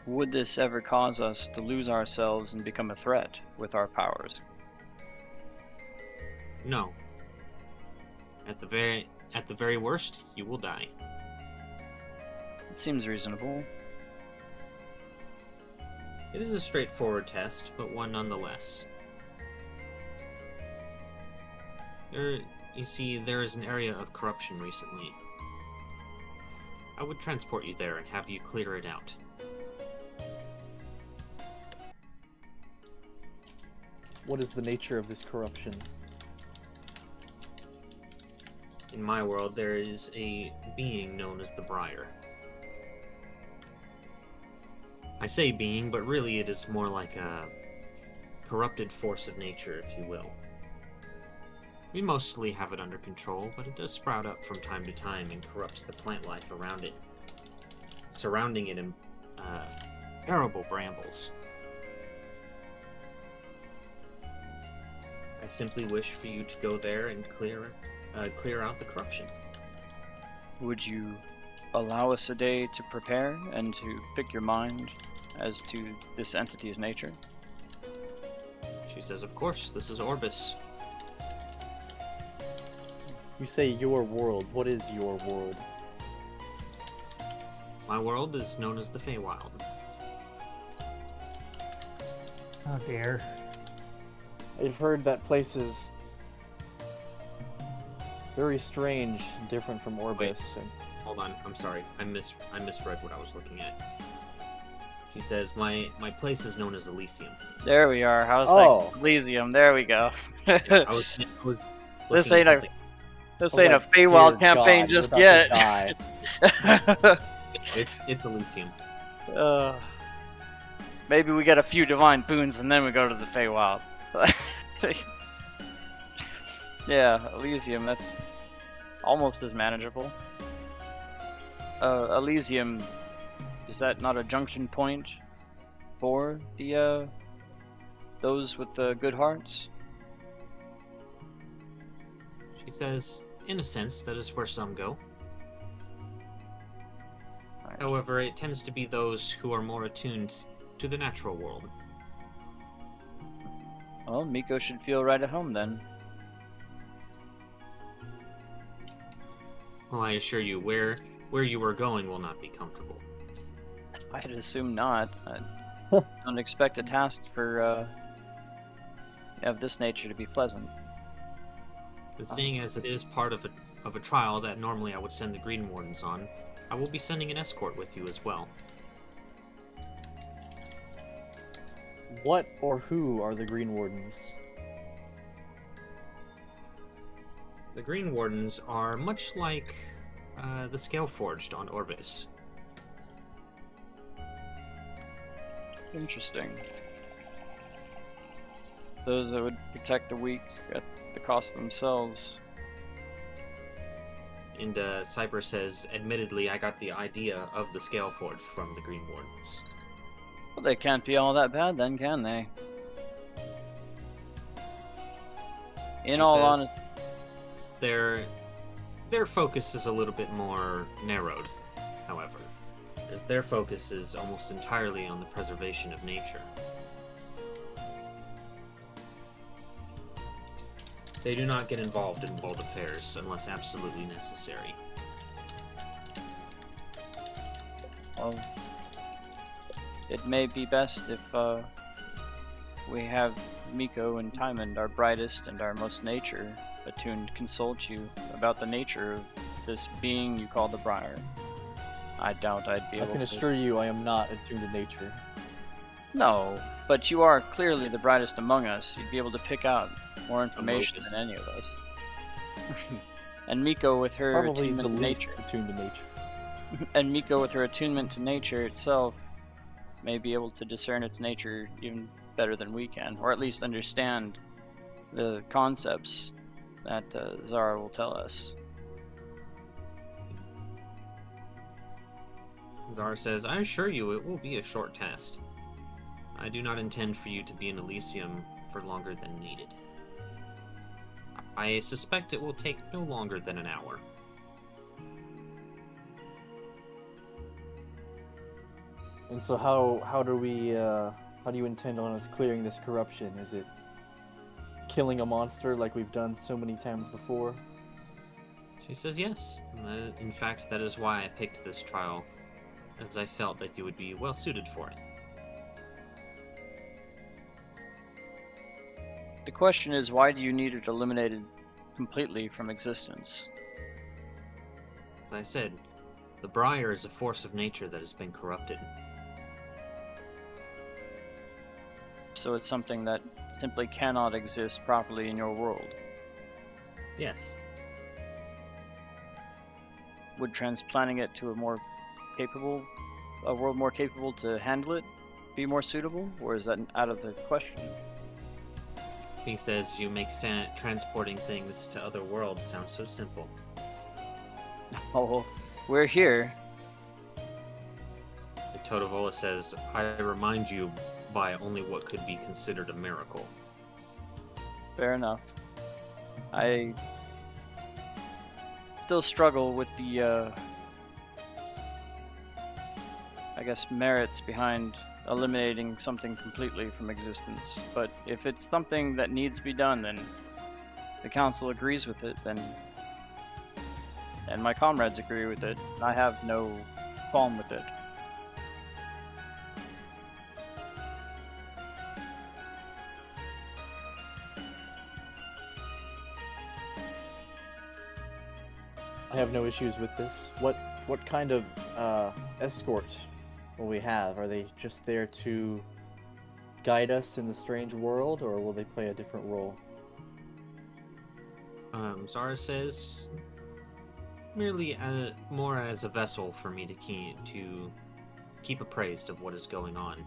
Would this ever cause us to lose ourselves and become a threat with our powers? No. At the very worst, you will die. It seems reasonable. It is a straightforward test, but one nonetheless. You see, there is an area of corruption recently. I would transport you there and have you clear it out. What is the nature of this corruption? In my world, there is a being known as the Briar. I say being, but really it is more like a corrupted force of nature, if you will. We mostly have it under control, but it does sprout up from time to time and corrupts the plant life around it, surrounding it in terrible brambles. I simply wish for you to go there and clear out the corruption. Would you allow us a day to prepare and to pick your mind as to this entity's nature? She says, "Of course, this is Orbis." You say your world. What is your world? My world is known as the Feywild. Oh dear. I've heard that place is very strange, and different from Orbis. And Hold on, I'm sorry. I misread what I was looking at. She says, my place is known as Elysium. There we are. How's Oh. like Elysium? There we go. I was This looking ain't at a something- this I was ain't like, a Feywild "Dear campaign God, you're just about yet. to die." It's Elysium. Maybe we get a few divine boons and then we go to the Feywild. Yeah, Elysium, that's almost as manageable. Elysium, is that not a junction point for the those with the good hearts? She says, in a sense, that is where some go. Right. However, it tends to be those who are more attuned to the natural world. Well, Miko should feel right at home then. Well, I assure you, where you are going will not be comfortable. I'd assume not. I don't expect a task for of this nature to be pleasant. But seeing as it is part of a trial that normally I would send the Green Wardens on, I will be sending an escort with you as well. What or who are the Green Wardens? The Green Wardens are much like the Scaleforged on Orbis. Interesting. Those that would protect the weak at the cost of themselves. And Cypress says, admittedly, I got the idea of the Scaleforged from the Green Wardens. Well, they can't be all that bad then, can they? In She all says- honesty, Their focus is a little bit more narrowed, however, as their focus is almost entirely on the preservation of nature. They do not get involved in world affairs unless absolutely necessary. well, it may be best if we have Miko and Tymond, our brightest and our most nature-attuned, consult you about the nature of this being you call the Briar. I doubt I'd be I able can to... assure you I am not attuned to nature. No, but you are clearly the brightest among us. You'd be able to pick out more information Locust. than any of us. And Miko with her Probably the attunement to least nature, attuned to nature. and Miko with her attunement to nature itself, may be able to discern its nature even better than we can, or at least understand the concepts that Zara will tell us. Zara says, I assure you it will be a short test. I do not intend for you to be in Elysium for longer than needed. I suspect it will take no longer than an hour. And so how do you intend on us clearing this corruption? Is it killing a monster like we've done so many times before? She says yes. In fact, that is why I picked this trial, as I felt that you would be well suited for it. The question is, why do you need it eliminated completely from existence? As I said, the Briar is a force of nature that has been corrupted. So it's something that simply cannot exist properly in your world. Yes. Would transplanting it to a world more capable to handle it, be more suitable, or is that out of the question? He says you make transporting things to other worlds sound so simple. Oh, we're here. The Totovola says, I remind you by only what could be considered a miracle. Fair enough. I still struggle with the, I guess, merits behind eliminating something completely from existence. But if it's something that needs to be done, then the council agrees with it, then, and my comrades agree with it, I have no qualm with it. I have no issues with this. What kind of escort what we have? Are they just there to guide us in the strange world, or will they play a different role? Zara says merely more as a vessel for me to keep appraised of what is going on.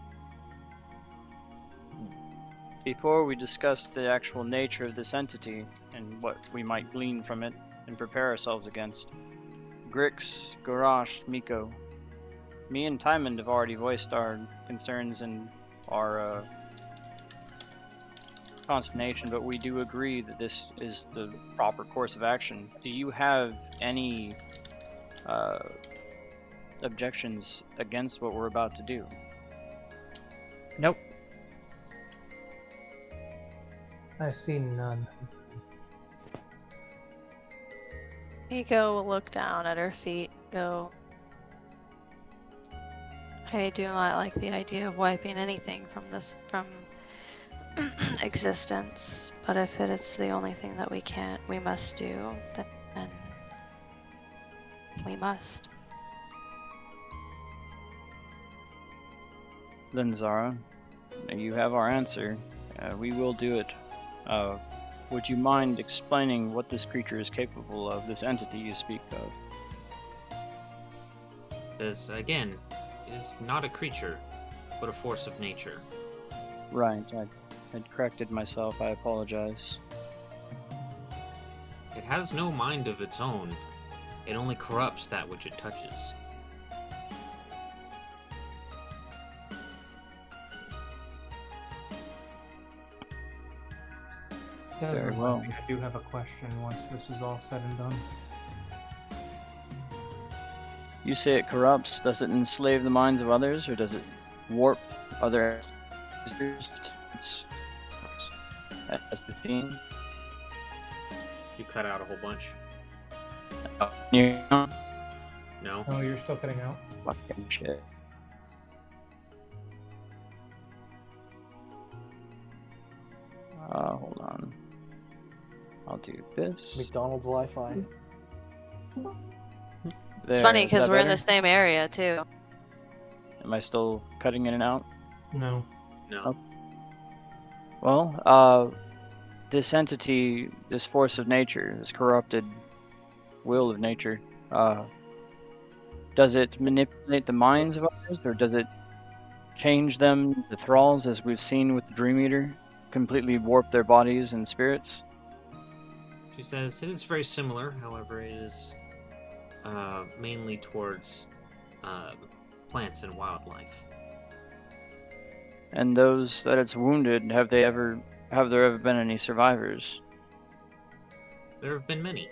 Before we discuss the actual nature of this entity and what we might glean from it and prepare ourselves against, Grix, Garash, Miko, me and Tymond have already voiced our concerns and our consternation, but we do agree that this is the proper course of action. Do you have any objections against what we're about to do? Nope. I see none. Miko will look down at her feet, go, I do not like the idea of wiping anything from existence, but if it's the only thing that we must do, then we must. Then Zara, you have our answer. We will do it. Would you mind explaining what this creature is capable of, this entity you speak of? This, again, is not a creature, but a force of nature. Right, I had corrected myself. I apologize. It has no mind of its own. It only corrupts that which it touches. Does Very remind well. me, I do have a question once this is all said and done. You say it corrupts. Does it enslave the minds of others, or does it warp other existence as the fiend? You cut out a whole bunch. Yeah. No? Oh, you're still cutting out? Fucking shit. Hold on. I'll do this. McDonald's Wi-Fi. It's funny There, is because that we're in better? the same area too. Am I still cutting in and out? No. No. Well, this entity, this force of nature, this corrupted will of nature, does it manipulate the minds of others, or does it change them to thralls, as we've seen with the Dream Eater, completely warp their bodies and spirits? She says it is very similar, however, it is mainly towards plants and wildlife. And those that it's wounded, have there ever been any survivors? There have been many.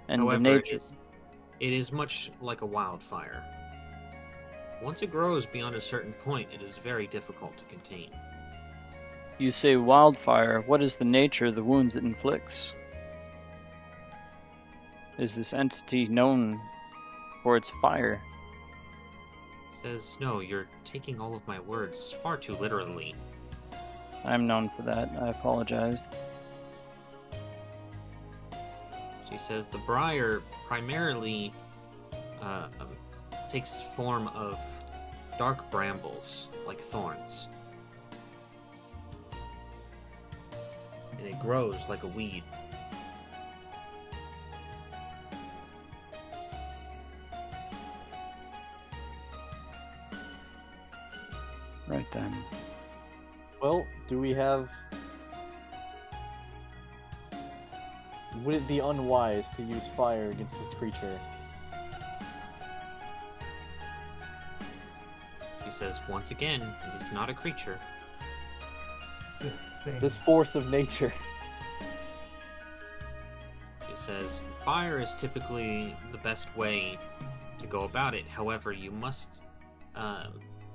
And However, the nature, it is much like a wildfire. Once it grows beyond a certain point, it is very difficult to contain. you say wildfire, what is the nature of the wounds it inflicts? Is this entity known for its fire? Says, no, you're taking all of my words far too literally. I'm known for that. I apologize. She says the briar primarily takes form of dark brambles, like thorns. And it grows like a weed. Right then. Well, do we have... Would it be unwise to use fire against this creature? She says, once again, it is not a creature. This thing. This force of nature. She says, fire is typically the best way to go about it. However, you must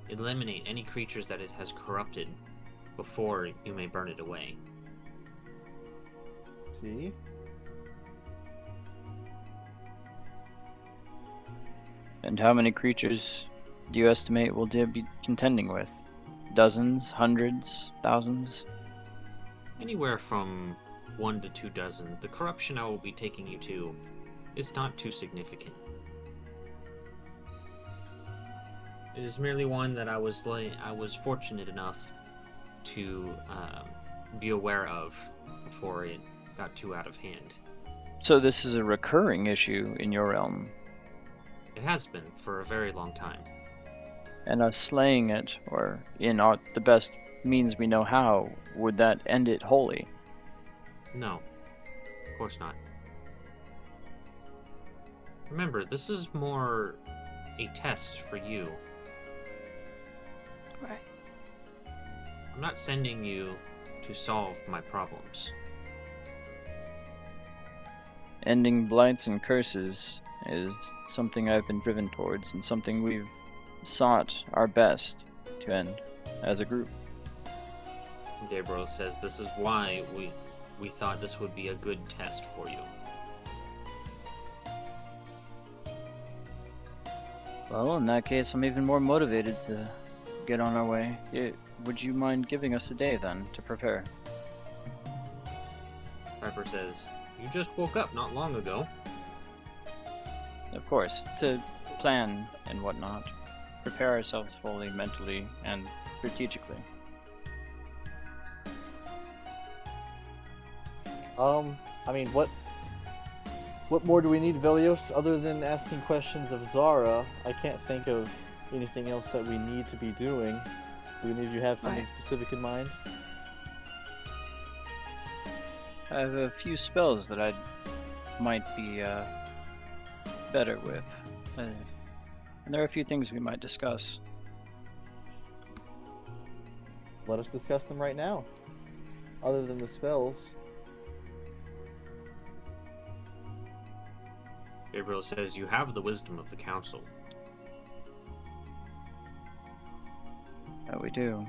eliminate any creatures that it has corrupted before you may burn it away. See? And how many creatures do you estimate we'll be contending with? Dozens, hundreds, thousands? Anywhere from 1 to 2 dozen. The corruption I will be taking you to is not too significant. It is merely one that I was fortunate enough to be aware of before it got too out of hand. So this is a recurring issue in your realm, It has been for a very long time. and us slaying it, or the best means we know how, would that end it wholly? No, of course not. Remember, this is more a test for you. Right. I'm not sending you to solve my problems. Ending blights and curses is something I've been driven towards, and something we've sought our best to end as a group. Gabriel says this is why we thought this would be a good test for you. Well, in that case, I'm even more motivated to get on our way. Would you mind giving us a day then to prepare? Piper says, you just woke up not long ago. Of course, to plan and whatnot. Prepare ourselves fully, mentally, and strategically. I mean, what more do we need, Velios, other than asking questions of Zara? I can't think of anything else that we need to be doing. Do any of you have something specific in mind? I have a few spells that I might be better with. And there are a few things we might discuss. Let us discuss them right now. Other than the spells. Gabriel says, you have the wisdom of the council. That we do.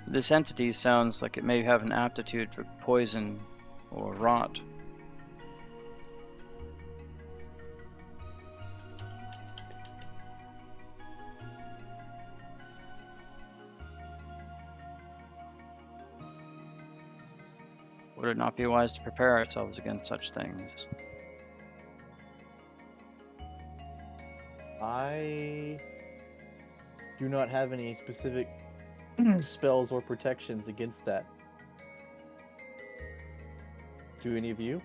This entity sounds like it may have an aptitude for poison or rot. Would it not be wise to prepare ourselves against such things? I do not have any specific spells or protections against that. Do any of you?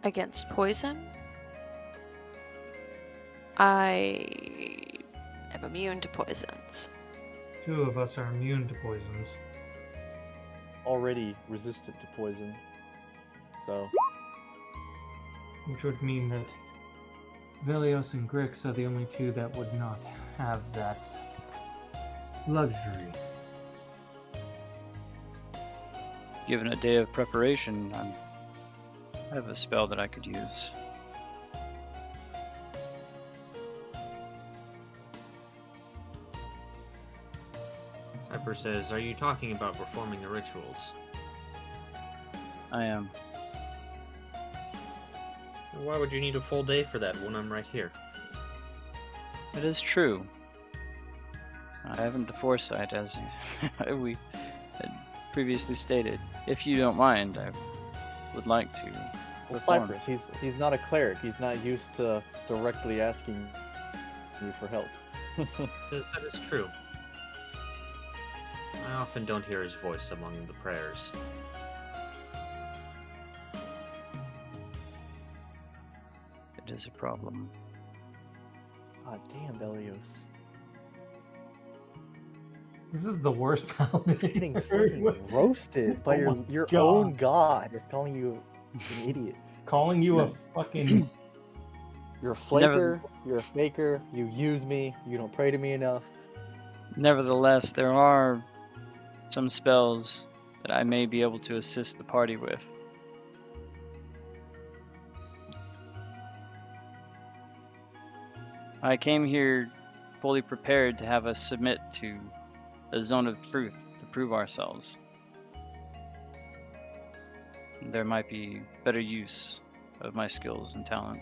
Against poison? I am immune to poisons. 2 of us are immune to poisons. Already resistant to poison. So, Which would mean that Velios and Grix are the only 2 that would not have that luxury. Given a day of preparation, I have a spell that I could use. Piper says, are you talking about performing the rituals? I am. Why would you need a full day for that when I'm right here? It is true. I haven't the foresight, as we had previously stated. If you don't mind, I would like to well, perform. Cypress, he's not a cleric. He's not used to directly asking you for help. That is true. I often don't hear his voice among the prayers. It is a problem. God damn, Velios. This is the worst paladin. You're getting ever. fucking roasted by Oh my your God. own god. It's calling you an idiot. Calling you a fucking... You're a flaker, you're a faker, you use me, you don't pray to me enough. Nevertheless, there are some spells that I may be able to assist the party with. I came here fully prepared to have us submit to a zone of truth to prove ourselves. There might be better use of my skills and talent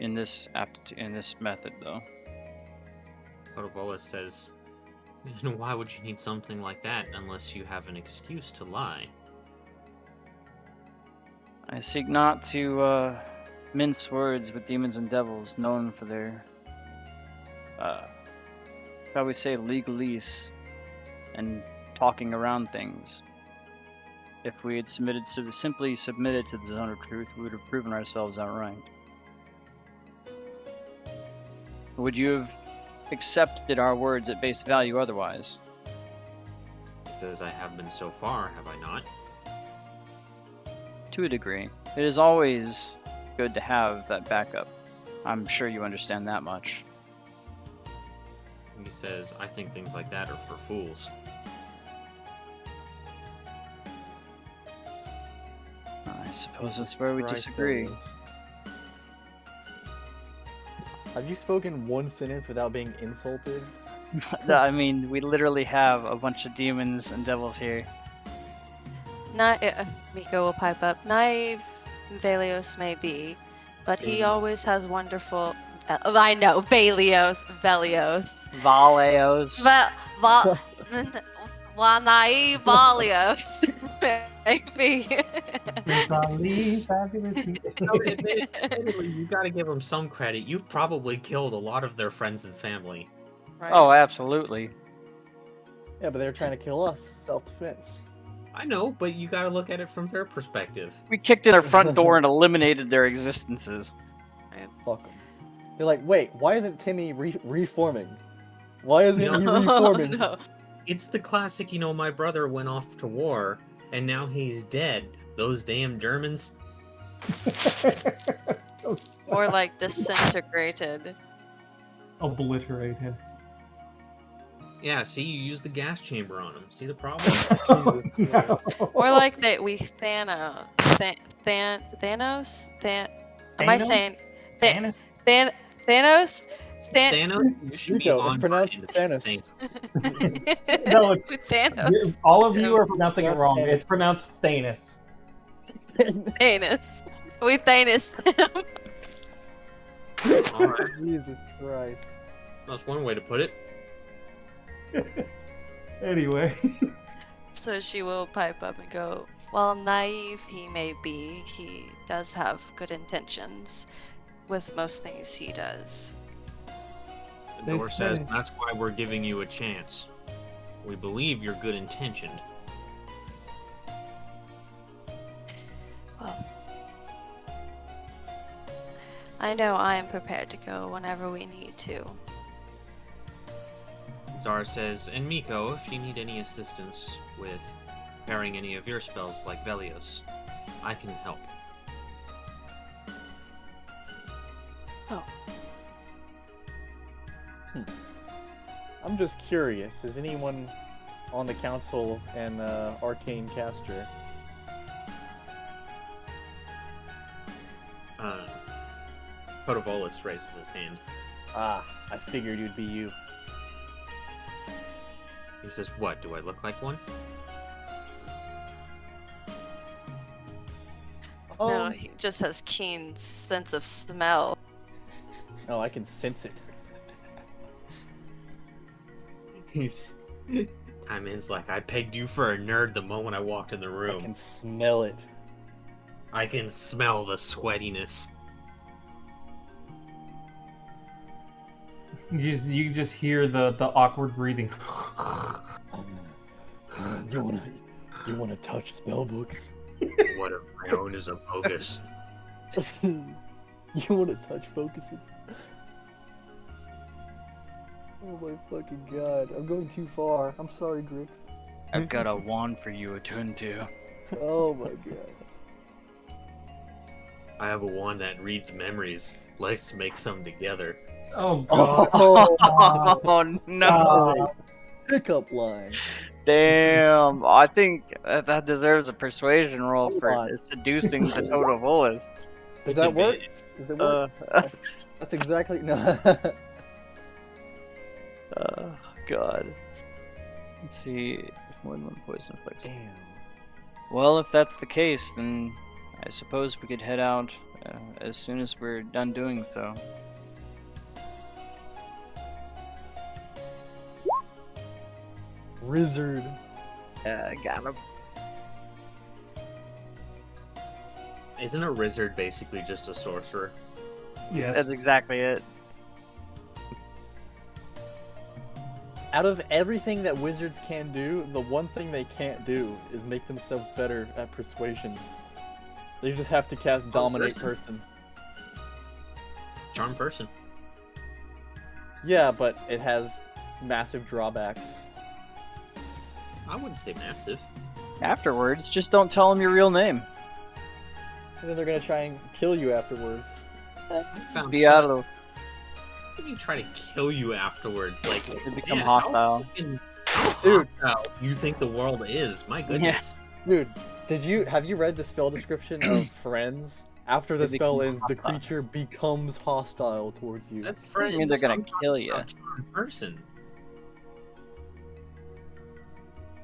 in this method, though. Otobola says, and why would you need something like that unless you have an excuse to lie? I seek not to mince words with demons and devils known for their, shall we say, legalese and talking around things. If we had simply submitted to the zone of truth, we would have proven ourselves outright. Would you have accepted our words at face value otherwise? He says, I have been so far, have I not? To a degree. It is always good to have that backup. I'm sure you understand that much. He says, I think things like that are for fools. I suppose that's where we Christ, disagree. Elvis. Have you spoken one sentence without being insulted? No, I mean, we literally have a bunch of demons and devils here. Miko will pipe up. Naive Velios may be, but he Velios. always has wonderful. I know Velios. Valeos. Naive Velios. Maybe. Admittedly, you gotta give them some credit. You've probably killed a lot of their friends and family. Right. Oh, absolutely. Yeah, but they were trying to kill us. Self-defense. I know, but you gotta look at it from their perspective. We kicked in their front door and eliminated their existences. Fuck 'em. They're like, wait, why isn't Timmy reforming? Why isn't he Oh, reforming? no. It's the classic, my brother went off to war, and now he's dead. Those damn Germans. Or like disintegrated. Obliterated. Yeah, see, you use the gas chamber on him. See the problem? Jesus Christ. Or like that we Thanos. Thanos? Am I Thanos? saying Thanos? Thanos? Thanos, you should be Nico, on it's pronounced brand. Thanos. Thank No, it's, With Thanos. all of you are pronouncing it That's wrong. Thanos. It's pronounced Thanos. Thanos. We Thanos him. All right, Jesus Christ. that's one way to put it. Anyway. So she will pipe up and go, while naive he may be, he does have good intentions with most things he does. The They door says, say- that's why we're giving you a chance. We believe you're good intentioned. Well, I know I am prepared to go whenever we need to. Zara says, and Miko, if you need any assistance with pairing any of your spells like Velios, I can help. I'm just curious. Is anyone on the council an arcane caster? Potovolus raises his hand. Ah, I figured it'd be you. He says, what, do I look like one? No, he just has keen sense of smell. Oh, I can sense it. Timon's like, I pegged you for a nerd the moment I walked in the I room. can smell it. I can smell the sweatiness. You just hear the awkward breathing. You wanna touch spell books? What of my own is a bogus. You wanna touch focuses? Oh my fucking god, I'm going too far. I'm sorry, Grix. I've got a wand for you to turn to. Oh my god. I have a wand that reads memories. Let's make some together. Oh god. Oh, Oh no! that is a pickup line. Damn! I think that deserves a persuasion roll Hold for on. seducing the Totovolus. Does that work? Does it work? That's exactly no. God. Let's see. If more than one poison affects. Damn. Well, if that's the case, then I suppose we could head out as soon as we're done doing so. Wizard. Got him. Isn't a wizard basically just a sorcerer? Yes. That's exactly it. Out of everything that wizards can do, the one thing they can't do is make themselves better at persuasion. They just have to cast Dominate Person. Charm person. Yeah, but it has massive drawbacks. I wouldn't say massive. Afterwards, just don't tell them your real name. And then they're gonna try and kill you afterwards. Just be out of the. How do you try to kill you afterwards? Like, They become man, hostile. How Dude. hostile do you think the world is? My goodness. Dude, have you read the spell description of Friends? After the They spell become ends, the hostile. creature becomes hostile towards you. That's I mean, they're gonna kill you. Person.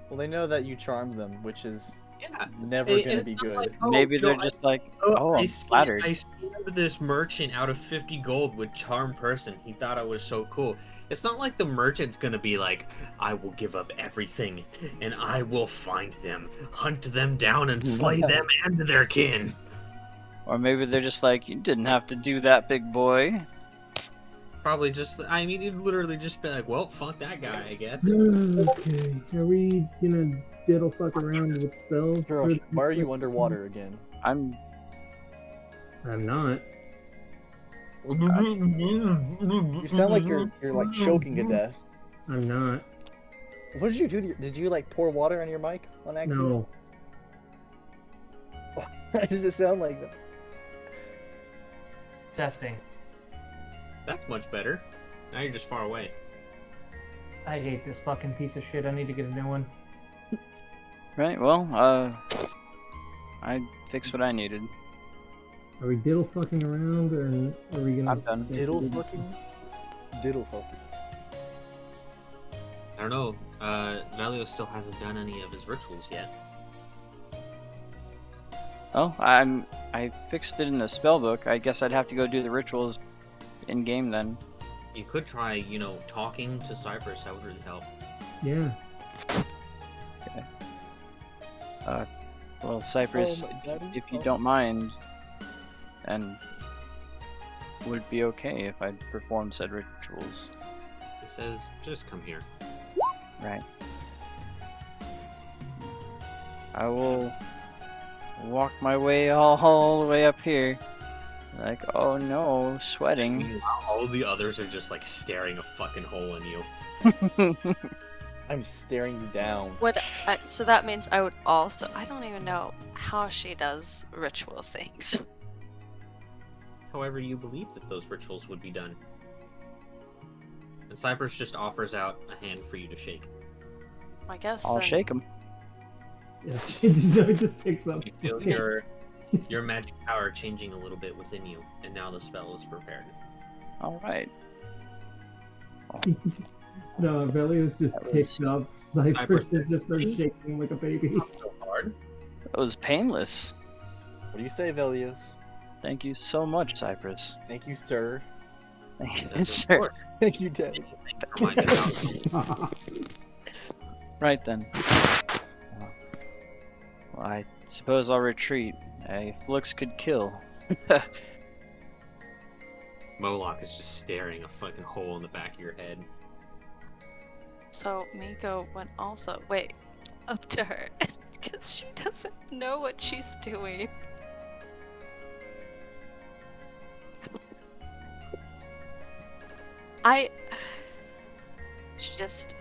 Well, they know that you charmed them, which is Yeah. never It- gonna it's be not good. like, oh, Maybe you know, they're just like, oh, I'm flattered. I scammed this merchant out of 50 gold with charm person. He thought I was so cool. It's not like the merchant's gonna be like, I will give up everything, and I will find them, hunt them down, and slay them and their kin. Or maybe they're just like, you didn't have to do that, big boy. Probably just, I mean, you'd literally just be like, well, fuck that guy, I guess. Okay, are we gonna diddle fuck around with spells? Girl, why are you underwater again? I'm I'm not. You sound like you're like choking to death. I'm not. What did you do? Did you like pour water on your mic on accident? No. Why does it sound like that? Testing. That's much better. Now you're just far away. I hate this fucking piece of shit. I need to get a new one. right. Well, I fixed what I needed. Are we diddle fucking around, or are we gonna? I'm done. Diddle fucking? Diddle fucking. I don't know. Velio still hasn't done any of his rituals yet. Oh, I fixed it in the spell book. I guess I'd have to go do the rituals in game then. You could try, you know, talking to Cypress. That would really help. Yeah. Well, Cypress, Oh, my daddy. if you Oh. don't mind, and would it be okay if I performed said rituals? It says, just come here. Right. I will walk my way all the way up here. Like, oh no, sweating. Meanwhile, all the others are just like staring a fucking hole in you. I'm staring you down. So that means I would also. I don't even know how she does ritual things. However you believe that those rituals would be done. And Cypress just offers out a hand for you to shake. I guess. I'll then- shake him. Yeah. It just picks up. You feel your magic power changing a little bit within you, and now the spell is prepared. Alright. No, Velios just That was- picks up. Cypress just starts See? shaking like a baby. Not so hard. That was painless. What do you say, Velios? Thank you so much, Cypress. Thank you, sir. Thank you, That's sir. important. Thank you, Daddy. Thank you for reminding me. Right then. Well, I suppose I'll retreat. A flux could kill. Moloch is just staring a fucking hole in the back of your head. So Miko went also wait up to her because she doesn't know what she's doing. She just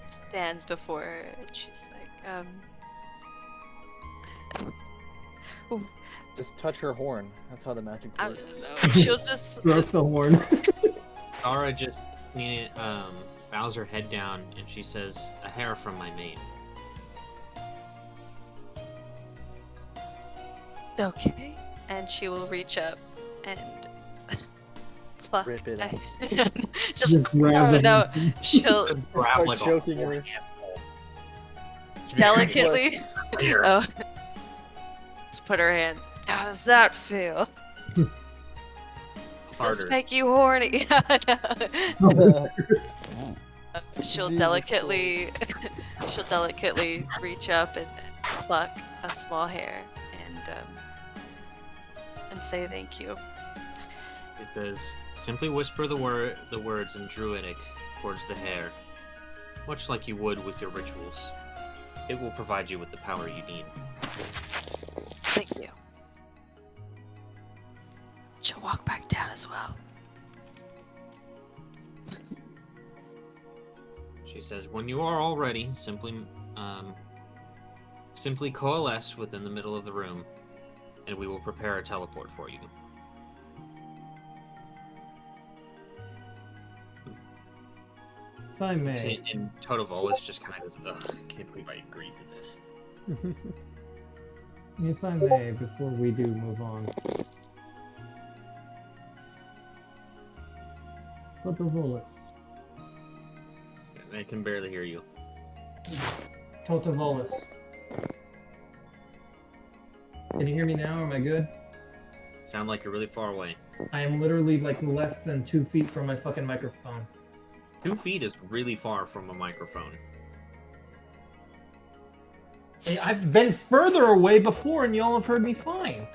stands before her and she's like, Just touch her horn. That's how the magic I works. don't know. She'll just Stroke the horn. Zara just bows her head down and she says, "A hair from my mane." okay, and she will reach up and pluck. Rip it out. Just Just grab oh, it. no, she'll Grab start like a choking her. horny asshole. delicately. Here. Oh, just put her hand. How does that feel? Does this Harder. make you horny? No. She'll Jesus delicately, she'll delicately reach up and pluck a small hair and say thank you. It says, simply whisper the words in Druidic towards the hair, much like you would with your rituals. It will provide you with the power you need. Thank you. She'll walk back down as well. She says, when you are all ready, simply coalesce within the middle of the room, and we will prepare a teleport for you. If I may. And Totovolus just kind of goes, ugh, I can't believe I agreed to this. If I may, before we do move on. Totovolus. I can barely hear you. Totovolus. Can you hear me now? Am I good? Sound like you're really far away. I am literally like less than 2 feet from my fucking microphone. 2 feet is really far from a microphone. Hey, I've been further away before and y'all have heard me fine.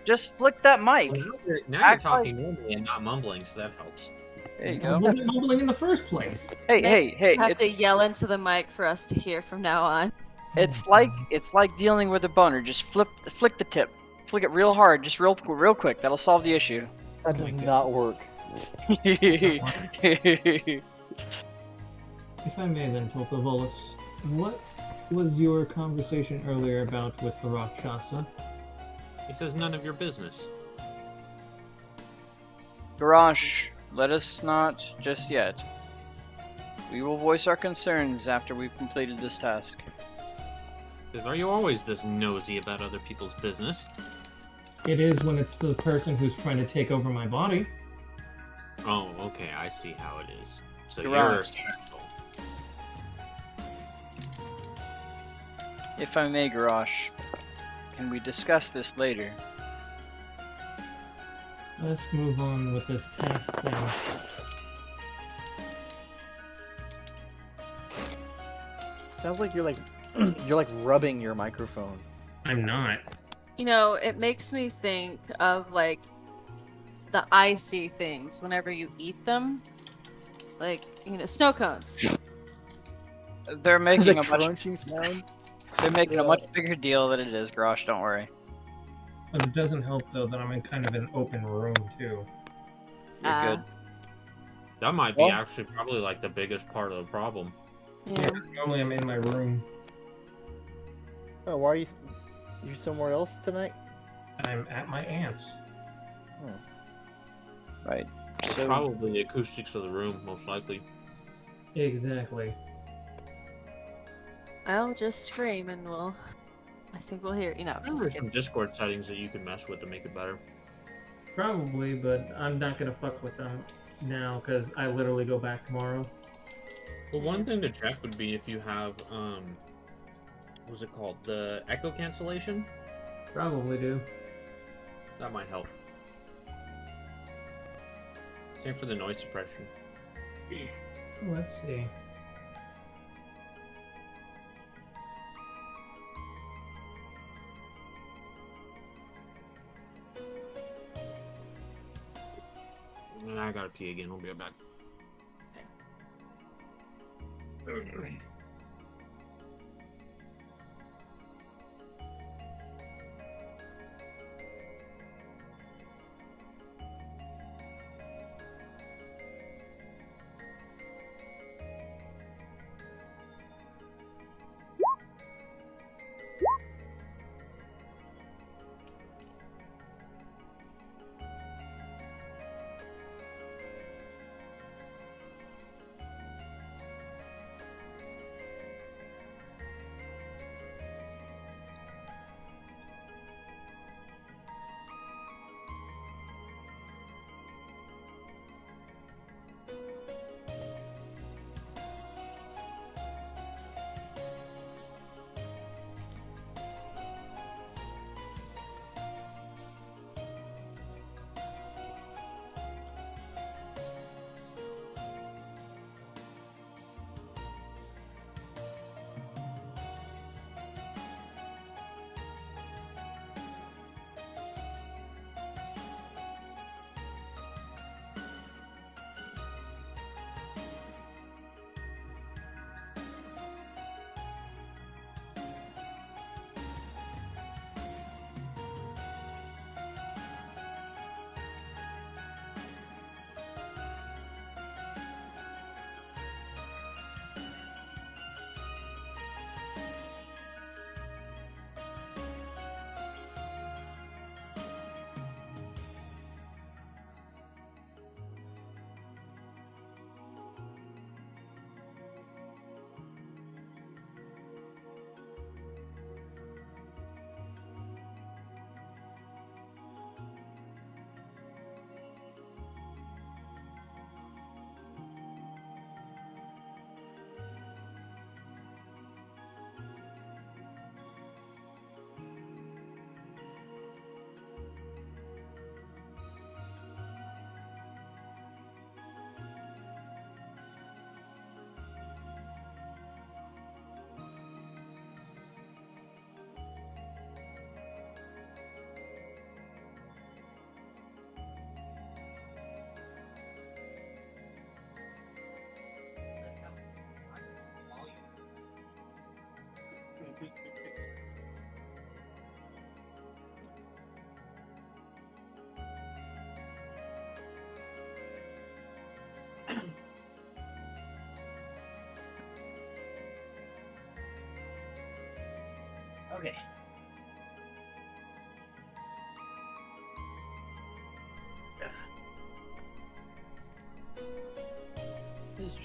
Just flick that mic. Well, now you're Act talking normally and not mumbling, so that helps. There you I go. wasn't mumbling in the first place. Hey, hey, hey! You have to It's, yell into the mic for us to hear from now on. it's like dealing with a boner. Just flick the tip. Flick it real hard, just real quick. That'll solve the issue. That does not work. If I may then, Totovolus, what was your conversation earlier about with the Rakshasa? He says none of your business. Garrosh, let us not just yet. We will voice our concerns after we've completed this task. Says, are you always this nosy about other people's business? It is when it's the person who's trying to take over my body. Oh, okay, I see how it is. So Garrosh. you're special. If I may, Garrosh, can we discuss this later? Let's move on with this task then. Sounds like you're like you're like rubbing your microphone. I'm not. You know, it makes me think of like the icy things whenever you eat them. Like, you know, snow cones. They're making The a much crunching sound. they're making a Yeah. much bigger deal than it is, Garrosh. Don't worry. But it doesn't help though that I'm in kind of an open room too. You're good. That might be Well- actually probably like the biggest part of the problem. Yeah. Normally I'm in my room. Oh, why are you somewhere else tonight? I'm at my aunt's. Right. So Probably the acoustics of the room, most likely. Exactly. I'll just scream and I think we'll hear, you know, There just are kidding. some Discord settings that you can mess with to make it better. Probably, but I'm not gonna fuck with them now because I literally go back tomorrow. Well, one thing to check would be if you have, what's it called? The echo cancellation? Probably do. That might help. Same for the noise suppression. Let's see. I gotta pee again, we'll be right back.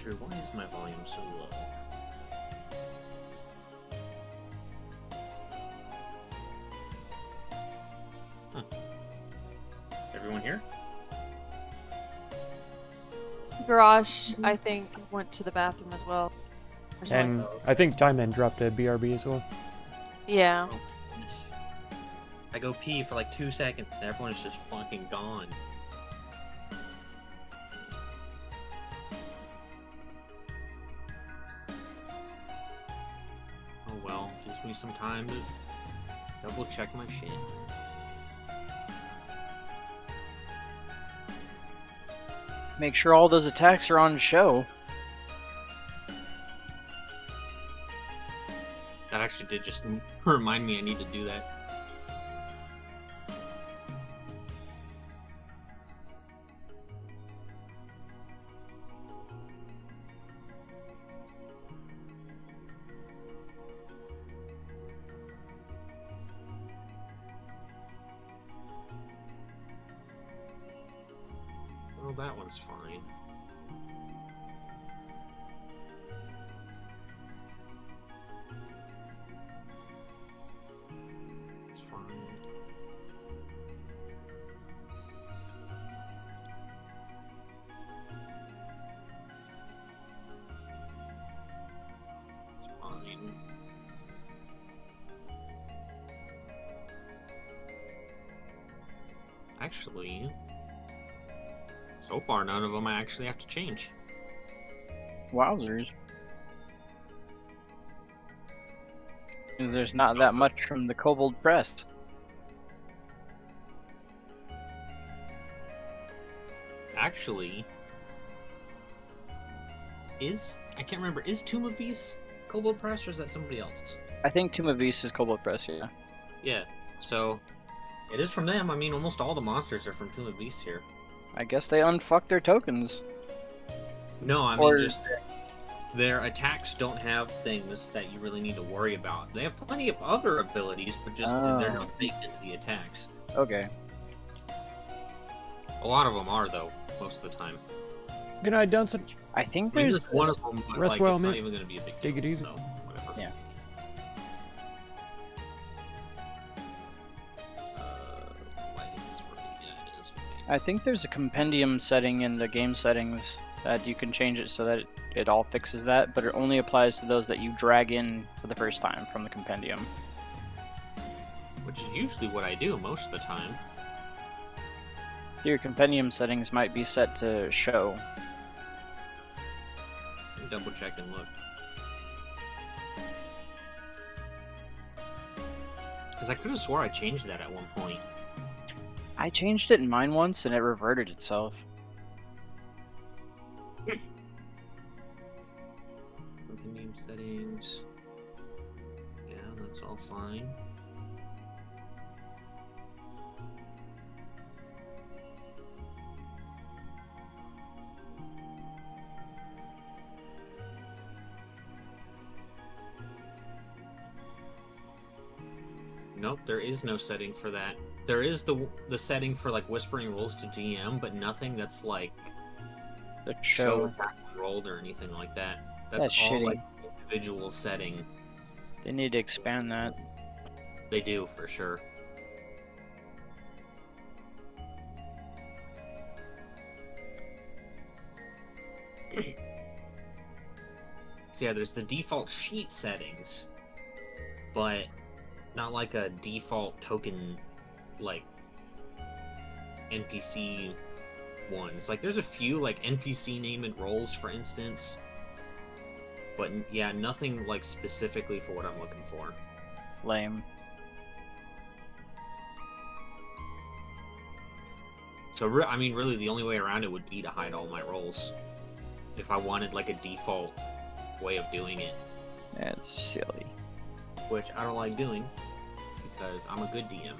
creature. Why is my volume so low? Everyone here? Garage, I think, went to the bathroom as well. Or something. And I think Diamond dropped a BRB as well. Yeah. Oh, goodness. I go pee for like 2 seconds and everyone's just fucking gone. Oh well, gives me some time to double check my shit. Make sure all those attacks are on show. That actually did just remind me I need to do that. Well, that one's fine. It's fine. It's fine. Actually, so far none of them I actually have to change. Wowzers. There's not that much from the Kobold Press. Actually, I can't remember, is Tomb of Beasts Kobold Press or is that somebody else? I think Tomb of Beasts is Kobold Press, yeah. Yeah, so it is from them. I mean, almost all the monsters are from Tomb of Beasts here. I guess they unfucked their tokens. No, I mean, Or- just their attacks don't have things that you really need to worry about. They have plenty of other abilities, but just they're Oh. not baked into the attacks. Okay. A lot of them are, though, most of the time. Good night, Dunson. I think I mean, there's just one of them, but Rest like, well, it's not mate. even going to be a big Take deal, it easy. So, whatever. Yeah. Lighting is working. Yeah, it is. Okay. I think there's a compendium setting in the game settings that you can change it so that it all fixes that, but it only applies to those that you drag in for the first time from the compendium. Which is usually what I do most of the time. Your compendium settings might be set to show. Let me double check and look. Because I could have swore I changed that at one point. I changed it in mine once and it reverted itself. Name settings. Yeah, that's all fine. Nope, there is no setting for that. There is the setting for like whispering rules to GM, but nothing that's like The show show. attack rolled or anything like that. That's That's all shitty. like individual setting. They need to expand that. They do for sure. So yeah, there's the default sheet settings, but not like a default token like NPC ones. Like there's a few like NPC name and roles, for instance, but yeah, nothing like specifically for what I'm looking for. Lame. So I mean, really, the only way around it would be to hide all my roles, if I wanted like a default way of doing it, That's silly. which I don't like doing because I'm a good DM.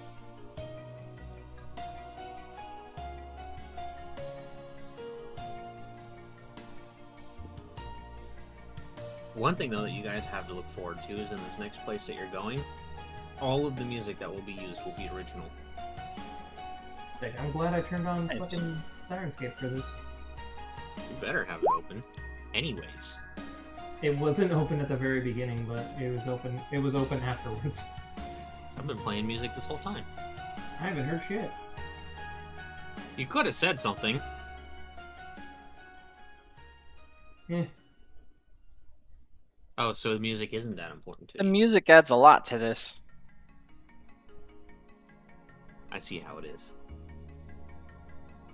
One thing though that you guys have to look forward to is in this next place that you're going, all of the music that will be used will be original. Sick. I'm glad I turned on Nice. fucking Sirenscape for this. You better have it open. anyways. It wasn't open at the very beginning, but it was open. It was open afterwards. I've been playing music this whole time. I haven't heard shit. You could have said something. Eh. Oh, so the music isn't that important to The you. music adds a lot to this. I see how it is.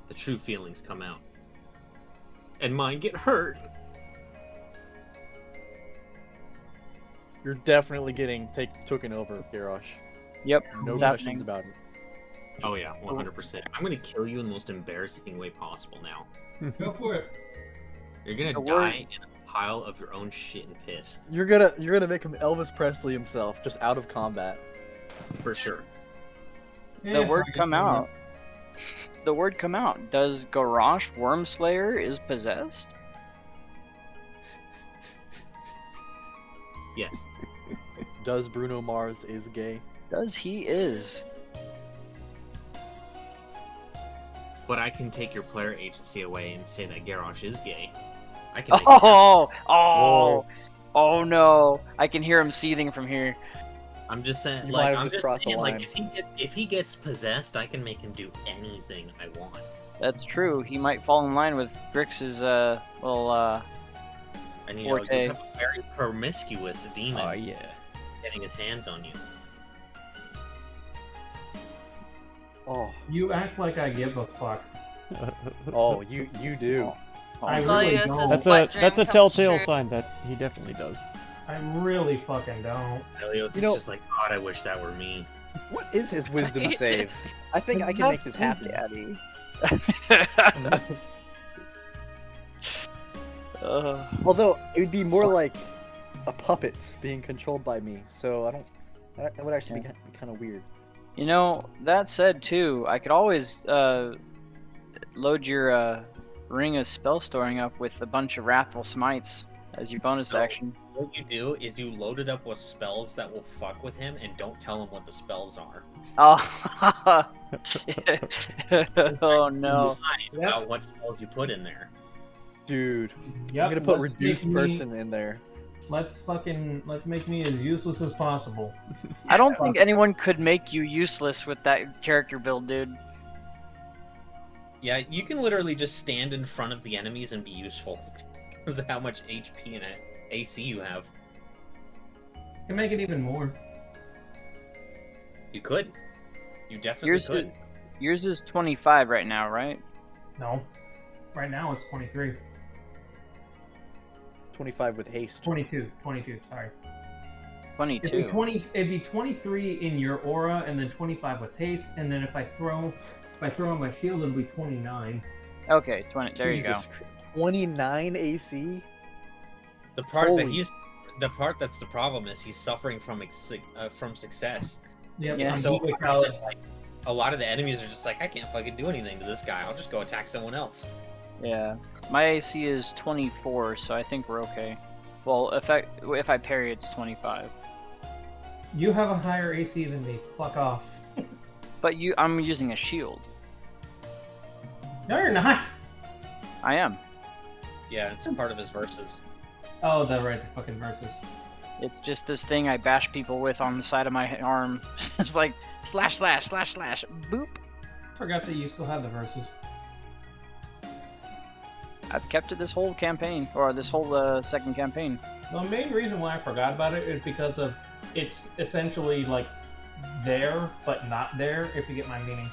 The true feelings come out. And mine get hurt. You're definitely getting taken over, Garrosh. Yep. No it's questions happening. about it. Oh yeah, 100%. I'm gonna kill you in the most embarrassing way possible now. Go for it. You're gonna The die word- in a pile of your own shit and piss. You're gonna make him Elvis Presley himself, just out of combat. For sure. The Eh, word fuck it, come man. out. The word come out. Does Garrosh Wormslayer is possessed? Yes. Does Bruno Mars is gay? Does he is? But I can take your player agency away and say that Garrosh is gay. I can make it Oh, oh, Whoa. oh no! I can hear him seething from here. I'm just saying, You like, might have I'm just just crossed the saying, like, line. if he gets possessed, I can make him do anything I want. That's true. He might fall in line with Grix's And you Forte. know, you have a very promiscuous demon Oh yeah. getting his hands on you. Oh, You act like I give a fuck. oh, you do. I Oh, really Valios don't. is That's wet a dream that's a comes telltale true. sign that he definitely does. I really fucking don't. Helios You know- is just like, God, I wish that were me. What is his wisdom Right. save? I think I can make this happen. Daddy. Although it would be more like a puppet being controlled by me, so I don't. That would actually be kind of weird. You know, that said too, I could always load your Ring of Spell Storing up with a bunch of Wrathful Smites as your bonus Oh. action. What you do is you load it up with spells that will fuck with him and don't tell him what the spells are. Oh, oh no. Yep. About what spells you put in there. Dude, Yep, I'm gonna put let's reduced make me- person in there. Let's make me as useless as possible. I don't think anyone could make you useless with that character build, dude. Yeah, you can literally just stand in front of the enemies and be useful. Because of how much HP and AC you have. Can make it even more. You could. You definitely Yours could. is, yours is 25 right now, right? No. Right now it's 23. 25 with haste. 22. Sorry. 22. It'd be 23 in your aura, and then 25 with haste, and then if I throw on my shield, it'll be 29. Okay, 20. There you go. Jesus Christ. 29 AC. The part Holy- that's the problem is he's suffering from success. Yep. Yeah. I'm So equally valid. like, a lot of the enemies are just like, I can't fucking do anything to this guy. I'll just go attack someone else. Yeah. My AC is 24, so I think we're okay. Well, if I parry, it's 25. You have a higher AC than me. Fuck off. But I'm using a shield. No, you're not. I am. Yeah, it's part of his verses. Oh, the right, the fucking verses. It's just this thing I bash people with on the side of my arm. It's like slash, slash, slash, slash, boop. Forgot that you still have the verses. I've kept it this whole campaign, or this whole second campaign. The main reason why I forgot about it is because of it's essentially like there, but not there, if you get my meaning.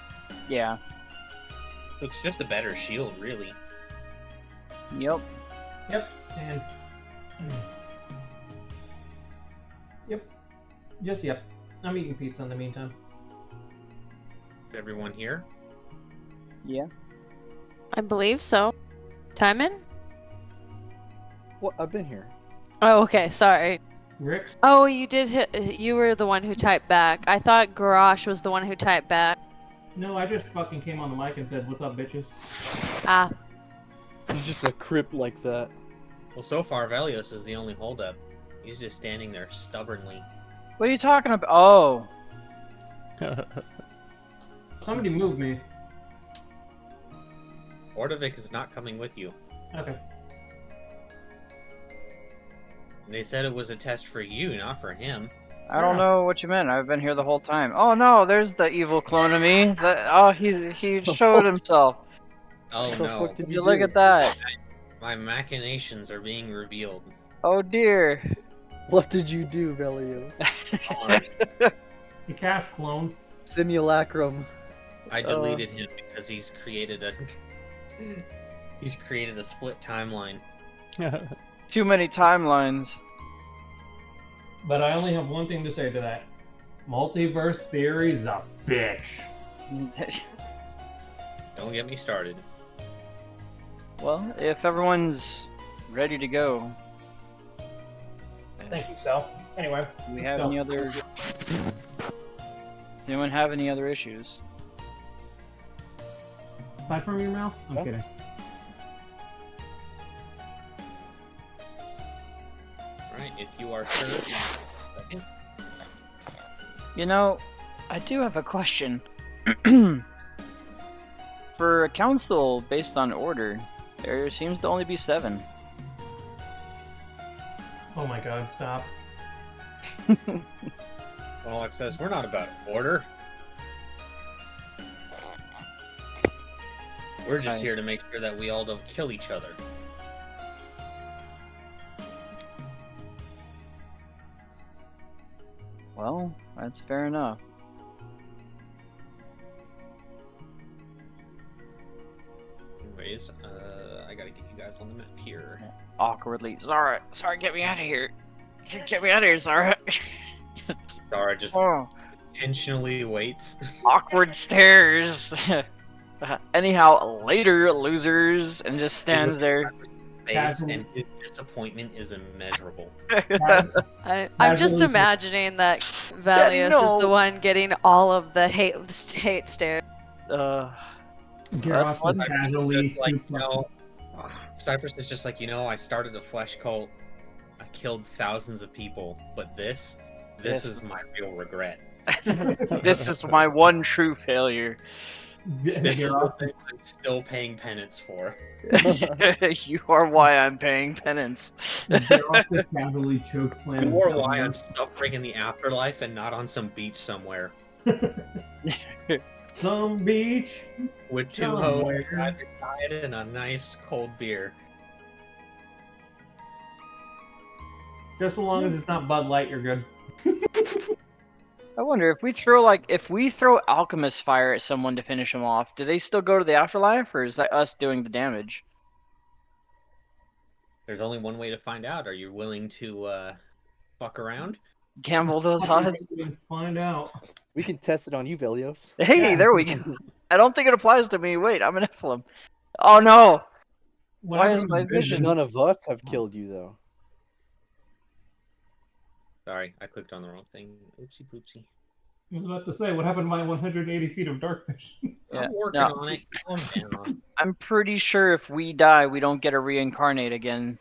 Yeah. It's just a better shield, really. Yep. Yep, and... Yep. Just yep. I'm eating pizza in the meantime. Is everyone here? Yeah. I believe so. Timon? What? I've been here. Oh, okay. Sorry. Rix? Oh, you did hit. You were the one who typed back. I thought Garrosh was the one who typed back. No, I just fucking came on the mic and said, what's up, bitches? Ah, He's just a crip like that. Well, so far, Velios is the only holdup. He's just standing there stubbornly. What are you talking about? Oh. Somebody move me. Ordovik is not coming with you. Okay. They said it was a test for you, not for him. I don't know what you meant. I've been here the whole time. Oh no, there's the evil clone of me. Oh, he showed himself. Oh What the no. fuck did Would you you do? look at that? My machinations are being revealed. Oh dear. What did you do, Velios? You cast clone. Simulacrum. I deleted him because he's created a split timeline. Too many timelines. But I only have one thing to say to that. Multiverse theory's a bitch. Don't get me started. Well, if everyone's ready to go, Thank you, Sal. Anyway. do we have any other? Does anyone have any other issues? Aside from your mouth? I'm Yeah. kidding. Alright, if you are sure. You know, I do have a question. For a council based on order, there seems to only be 7. Oh my god, stop. Alex says we're not about order. We're just Right. here to make sure that we all don't kill each other. Well, that's fair enough. Anyways, I gotta get you guys on the map here. Awkwardly, Zara, get me out of here. Get me out of here, Zara. Dara just Oh, intentionally waits. awkward stares. Anyhow, later, losers, and just stands there. Face, Casual. and his disappointment is immeasurable. I'm just Casually- imagining that Valios no. is the one getting all of the hate stare. Geralt one- is casually Just like, scooped you up. know, Cypress is just like, I started a flesh cult. I killed thousands of people, but this Yes. is my real regret. This is my one true failure. This is the Geralt, thing I'm still paying penance for. You are why I'm paying penance. Geralt just casually chokeslams. Or why I'm suffering in the afterlife and not on some beach somewhere. Some beach. With 2 hoes Somewhere. side by side and a nice cold beer. Just so long as it's not Bud Light, you're good. I wonder if we throw alchemist fire at someone to finish them off, do they still go to the afterlife, or is that us doing the damage? There's only one way to find out. Are you willing to fuck around? Gamble those odds. Find out. We can test it on you, Velios. Hey, Yeah. there we go. I don't think it applies to me. Wait, I'm an Nephilim. Oh no! What Why happened is to my vision- None of us have killed you, though. Sorry, I clicked on the wrong thing. Oopsie poopsie. I was about to say, what happened to my 180 feet of dark vision? Yeah, I'm working no. on it. Calm down. I'm pretty sure if we die, we don't get to reincarnate again.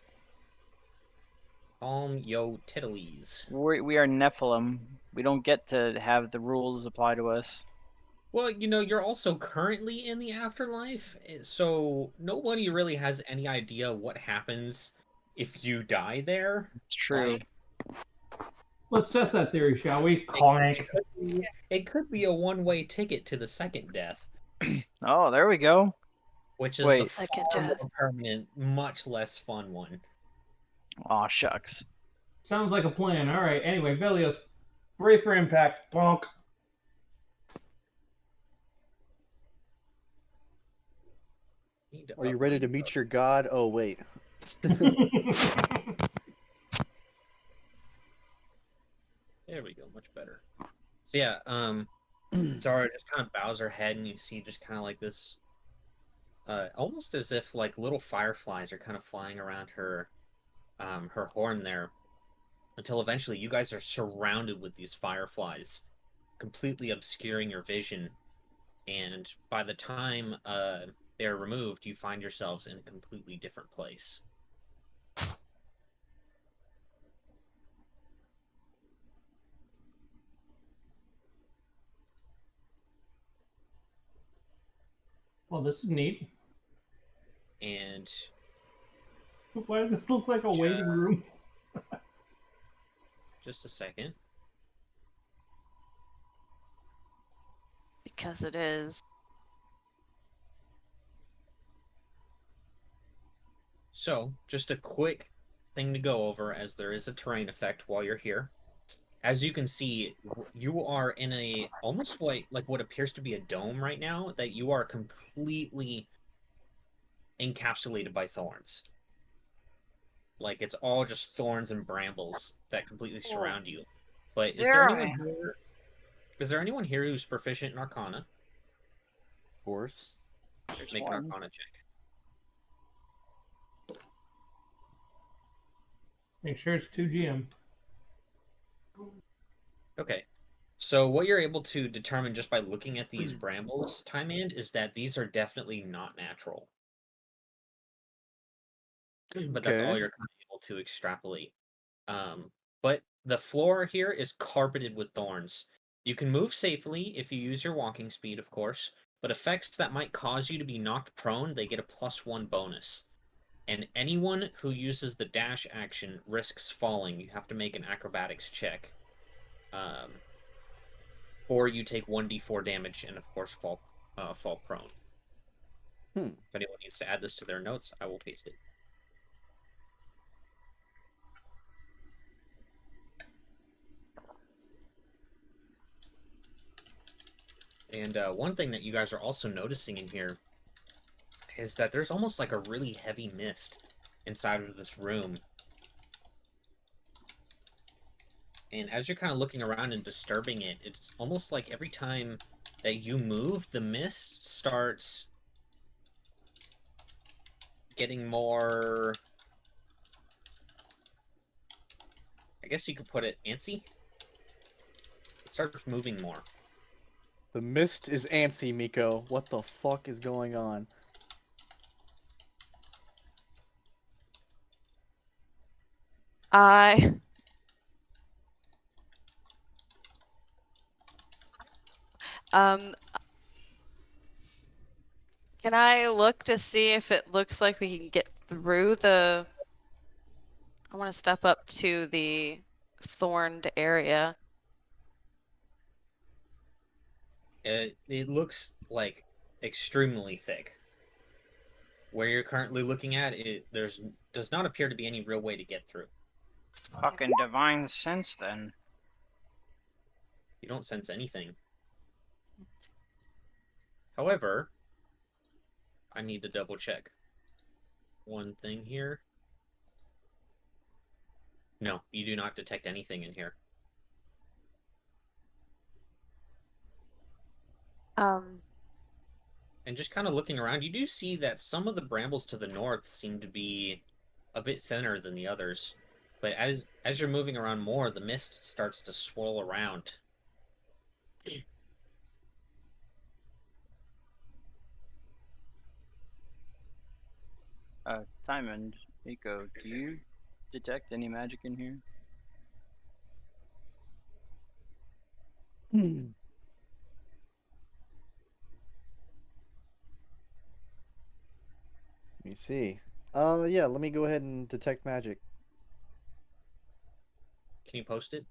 Calm yo tiddlies. We are Nephilim. We don't get to have the rules apply to us. Well, you're also currently in the afterlife, so nobody really has any idea what happens if you die there. It's true. Like, Let's test that theory, shall we? Clank. it could be a one-way ticket to the second death, Oh, there we go. which is Wait. the Second far death. more permanent, much less fun one. Aw, shucks. Sounds like a plan. All right. Anyway, Velios, brace for impact. Bonk. Need to Are you up ready my to meet your god? Oh, wait. There we go, much better. So yeah, Zara just kind of bows her head, and you see just kind of like this, almost as if like little fireflies are kind of flying around her, her horn there, until eventually you guys are surrounded with these fireflies, completely obscuring your vision, and by the time they are removed, you find yourselves in a completely different place. Well, this is neat. And Why does this look like a waiting room? Just a second. Because it is. So, just a quick thing to go over, as there is a terrain effect while you're here. As you can see, you are in a almost like what appears to be a dome right now, that you are completely encapsulated by thorns. Like, it's all just thorns and brambles that completely surround you. But is there anyone here? Is there anyone here who's proficient in Arcana? Of course. There's Make an one. Arcana check. Make sure it's 2 GM. Okay. So what you're able to determine just by looking at these brambles, Time End, is that these are definitely not natural. But that's all Okay. you're kind of able to extrapolate. But the floor here is carpeted with thorns. You can move safely if you use your walking speed, of course, but effects that might cause you to be knocked prone, they get a +1 bonus. And anyone who uses the dash action risks falling. You have to make an acrobatics check. Or you take 1d4 damage and, of course, fall prone. If anyone needs to add this to their notes, I will paste it. And one thing that you guys are also noticing in here is that there's almost like a really heavy mist inside of this room. And as you're kind of looking around and disturbing it, it's almost like every time that you move, the mist starts getting more... I guess you could put it antsy? It starts moving more. The mist is antsy, Miko. What the fuck is going on? Can I look to see if it looks like we can get through the... I want to step up to the thorned area. It looks like extremely thick. Where you're currently looking at it, does not appear to be any real way to get through. Fucking divine sense, then. You don't sense anything. However, I need to double check one thing here. No, you do not detect anything in here. And just kind of looking around, you do see that some of the brambles to the north seem to be a bit thinner than the others. But as you're moving around more, the mist starts to swirl around. Time and Miko, do you detect any magic in here? Let me see. Yeah, let me go ahead and detect magic. Can you post it?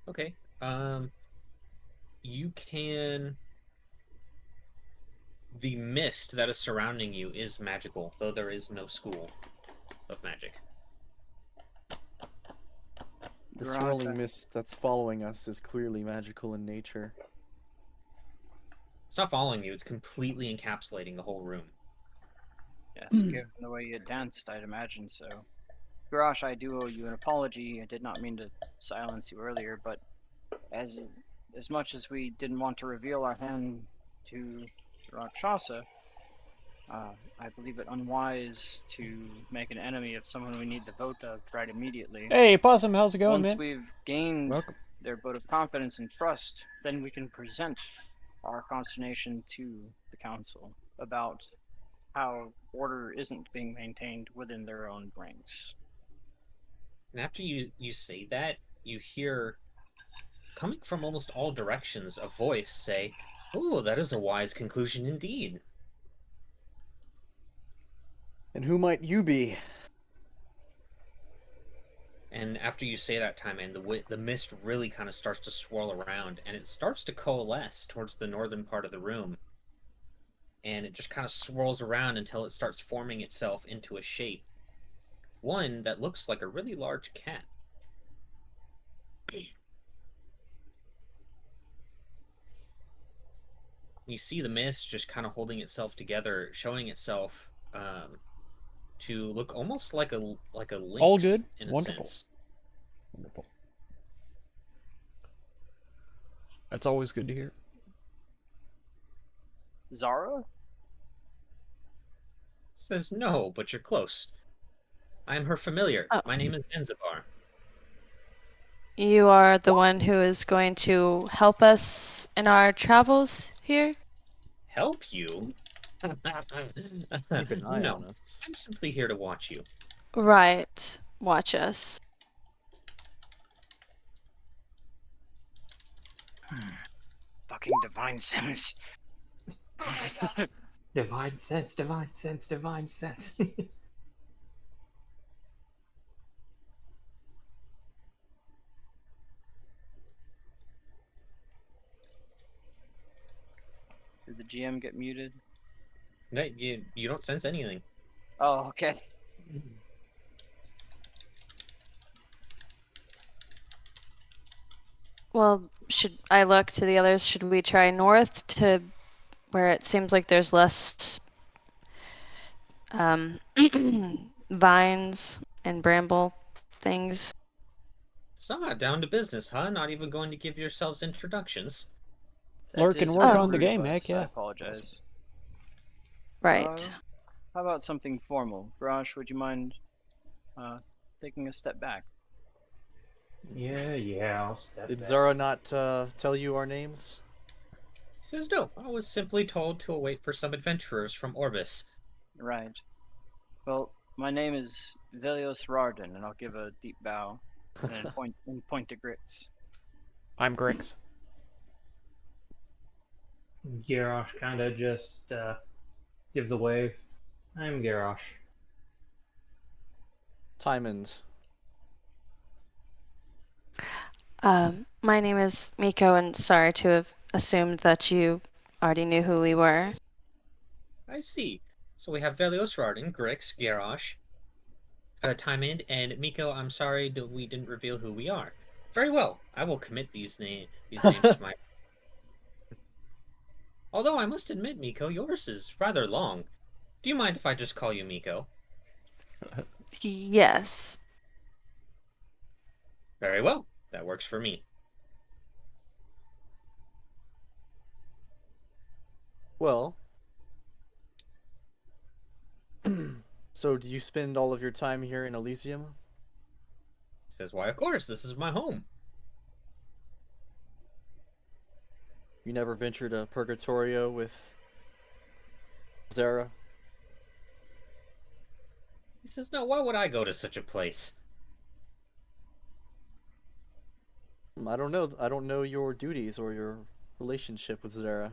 Okay. You can... The mist that is surrounding you is magical, though there is no school of magic. The swirling mist that's following us is clearly magical in nature. It's not following you, it's completely encapsulating the whole room. Yes, given the way you danced, I'd imagine so. Garash, I do owe you an apology. I did not mean to silence you earlier, but as much as we didn't want to reveal our hand to Rakshasa, I believe it unwise to make an enemy of someone we need the vote of right immediately. Hey, Possum, how's it going, Once man? we've gained Welcome. their vote of confidence and trust, then we can present our consternation to the council about how order isn't being maintained within their own ranks. And after you say that, you hear coming from almost all directions, a voice say, "Ooh, that is a wise conclusion indeed." And who might you be? And after you say that, Time Man, the mist really kind of starts to swirl around, and it starts to coalesce towards the northern part of the room. And it just kind of swirls around until it starts forming itself into a shape. One that looks like a really large cat. You see the mist just kind of holding itself together, showing itself to look almost like a lynx. All good? In a Wonderful. sense. Wonderful. That's always good to hear. Zara? Says no, but you're close. I am her familiar. Oh. My name is Zanzibar. You are the one who is going to help us in our travels here? Help you? Keep an eye No, on us. I'm simply here to watch you. Right. Watch us. Fucking divine sense. Divine sense, divine sense, divine sense. Did the GM get muted? No, you don't sense anything. Oh, okay. Well, should I look to the others? Should we try north to where it seems like there's less vines and bramble things? So, down to business, huh? Not even going to give yourselves introductions. Lurk That and is work very on the rude of game, us, heck yeah. I apologize. Right. How about something formal? Garage, would you mind taking a step back? yeah, I'll step Did back. Zara not tell you our names? Says no. I was simply told to await for some adventurers from Orbis. Right. Well, my name is Velios Rarden, and I'll give a deep bow and point to Grix. I'm Grix. Garrosh kind of just gives a wave. I'm Garrosh. Tymond. My name is Miko, and sorry to have assumed that you already knew who we were. I see. So we have Velios Rarden, Grix, Garrosh, Tymand, and Miko. I'm sorry that we didn't reveal who we are. Very well. I will commit these names to my. Although I must admit, Miko, yours is rather long. Do you mind if I just call you Miko? Yes. Very well. That works for me. Well, so do you spend all of your time here in Elysium? Says, why, of course, this is my home. You never venture to Purgatorio with Zara? He says, no, why would I go to such a place? I don't know. I don't know your duties or your relationship with Zara.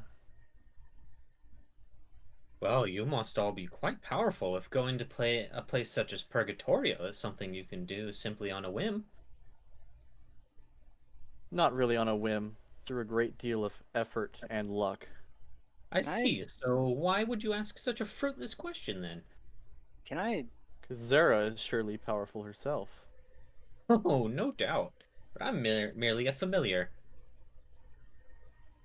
Well, you must all be quite powerful if going to play a place such as Purgatorio is something you can do simply on a whim. Not really on a whim, through a great deal of effort and luck. I see. So why would you ask such a fruitless question then? Can I? Because Zara is surely powerful herself. Oh, no doubt. But I'm merely a familiar.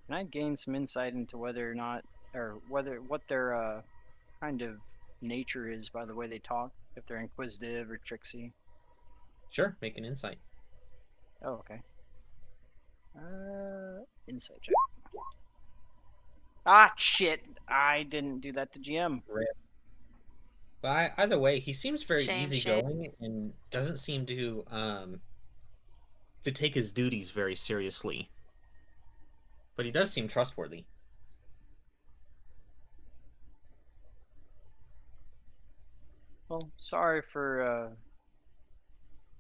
Can I gain some insight into whether or not, or what their kind of nature is by the way they talk? If they're inquisitive or tricksy? Sure, make an insight. Oh, okay. Insight check. Ah, shit! I didn't do that to GM. But either way, he seems very Shame, easygoing and doesn't seem to take his duties very seriously. But he does seem trustworthy. Well, sorry for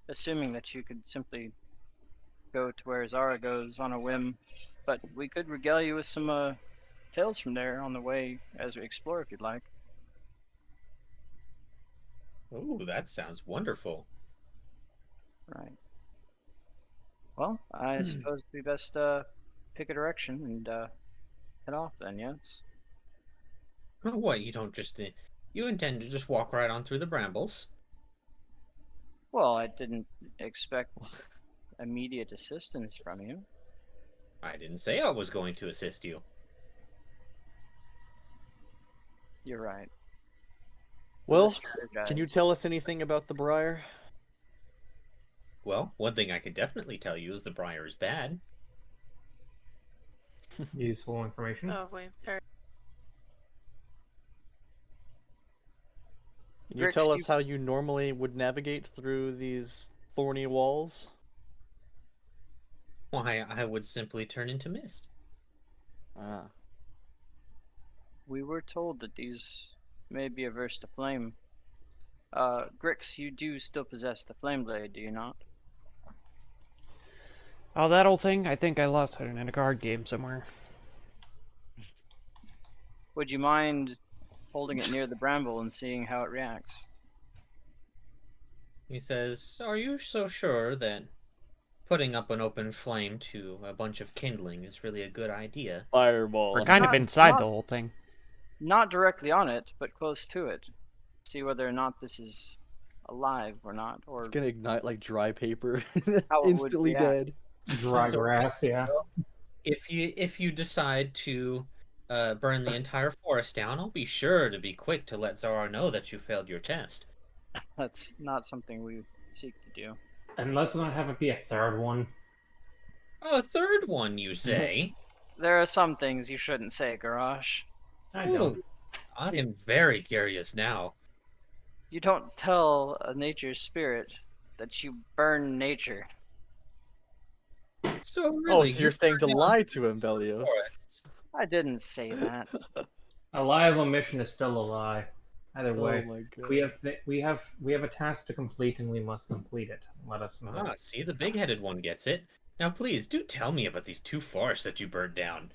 assuming that you could simply go to where Zara goes on a whim, but we could regale you with some tales from there on the way as we explore if you'd like. Ooh, that sounds wonderful. Right. Well, I suppose we best pick a direction and head off then, yes? Oh, what, you don't just... you intend to just walk right on through the brambles? Well, I didn't expect immediate assistance from you. I didn't say I was going to assist you. You're right. Well, Strategize. can you tell us anything about the Briar? Well, one thing I can definitely tell you is the Briar is bad. Useful information. Oh, wait. Can you Grix, tell do us how you normally would navigate through these thorny walls? Why, I would simply turn into mist. Ah. We were told that these may be averse to flame. Grix, you do still possess the flame blade, do you not? Oh, that old thing? I think I lost it in a card game somewhere. Would you mind holding it near the bramble and seeing how it reacts? He says, are you so sure that putting up an open flame to a bunch of kindling is really a good idea? Fireball. We're kind of Not- inside not- the whole thing. Not directly on it, but close to it. See whether or not this is alive or not, or It's gonna ignite like dry paper. How it would Instantly react. dead. Dry grass, yeah. If you decide to burn the entire forest down, I'll be sure to be quick to let Zara know that you failed your test. that's not something we seek to do. And let's not have it be a third one. A third one, you say? There are some things you shouldn't say, Garage. I don't. Ooh, I am very curious now. You don't tell a nature spirit that you burn nature. So really, Oh, so you're you saying to burned down lie the to him, Belios. forest. I didn't say that. A lie of omission is still a lie. Either Oh way, my god. we have a task to complete, and we must complete it. Let us know. Ah, see, the big-headed one gets it. Now, please, do tell me about these 2 forests that you burned down.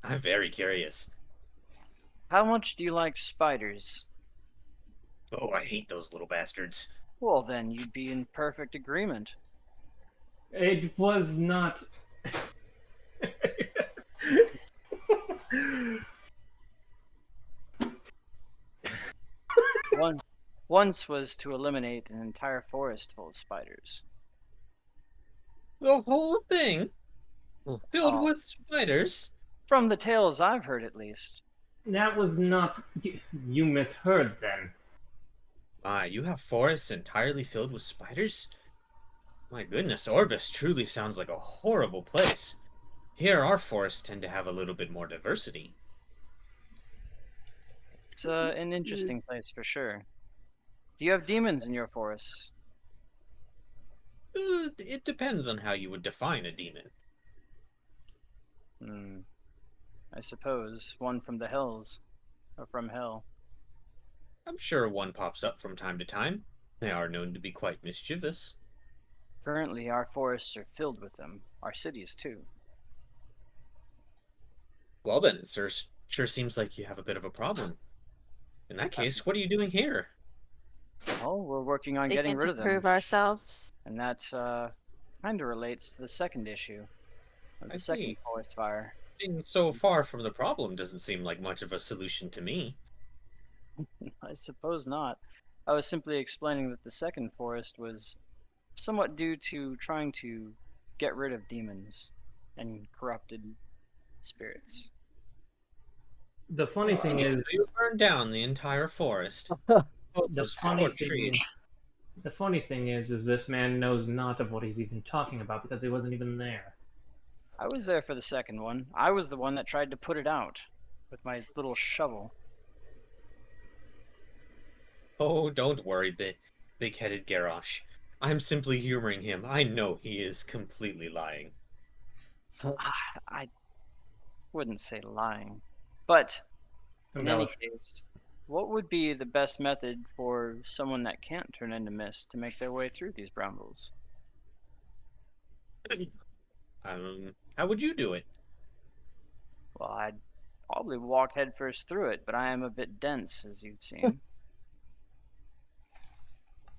I'm very curious. How much do you like spiders? Oh, I hate those little bastards. Well, then you'd be in perfect agreement. It was not. Once was to eliminate an entire forest full of spiders. The whole thing? Filled Oh. with spiders? From the tales I've heard, at least. That was not. You misheard then. My, you have forests entirely filled with spiders? My goodness, Orbis truly sounds like a horrible place. Here, our forests tend to have a little bit more diversity. It's an interesting place for sure. Do you have demons in your forests? It depends on how you would define a demon. Hmm. I suppose one from the hills, or from hell. I'm sure one pops up from time to time. They are known to be quite mischievous. Currently, our forests are filled with them. Our cities too. Well then, it sure seems like you have a bit of a problem. In that case, what are you doing here? Oh, we're working on getting Seeking rid to of them. prove ourselves. And that kind of relates to the second issue of I the second see. forest fire. Being so far from the problem doesn't seem like much of a solution to me. I suppose not. I was simply explaining that the second forest was somewhat due to trying to get rid of demons and corrupted spirits. The funny thing is, You burned down the entire forest. Oh, the those funny poor thing trees. the funny thing is this man knows not of what he's even talking about because he wasn't even there. I was there for the second one. I was the one that tried to put it out with my little shovel. Oh, don't worry, big-headed Garrosh. I'm simply humoring him. I know he is completely lying. I wouldn't say lying. But in any Embellish. case, what would be the best method for someone that can't turn into mist to make their way through these brambles? How would you do it? Well, I'd probably walk headfirst through it, but I am a bit dense, as you've seen.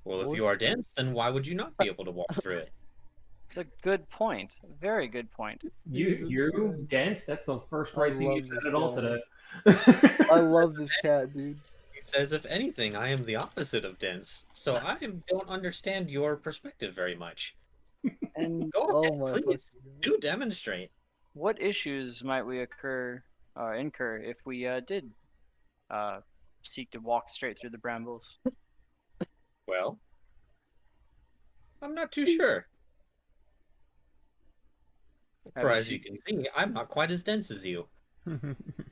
Well, if Well, you are dense, then why would you not be able to walk through it? It's a good point. A very good point. You, Jesus you Christ. dense. That's the first I right thing you love said this at all guy. today. I love this cat, dude. He says, if anything, I am the opposite of dense, so I don't understand your perspective very much. And Go Oh ahead, my please. fucking God. Do demonstrate. what issues might we incur if we did seek to walk straight through the brambles? Well, I'm not too sure. Have For you as you can see, I'm not quite as dense as you.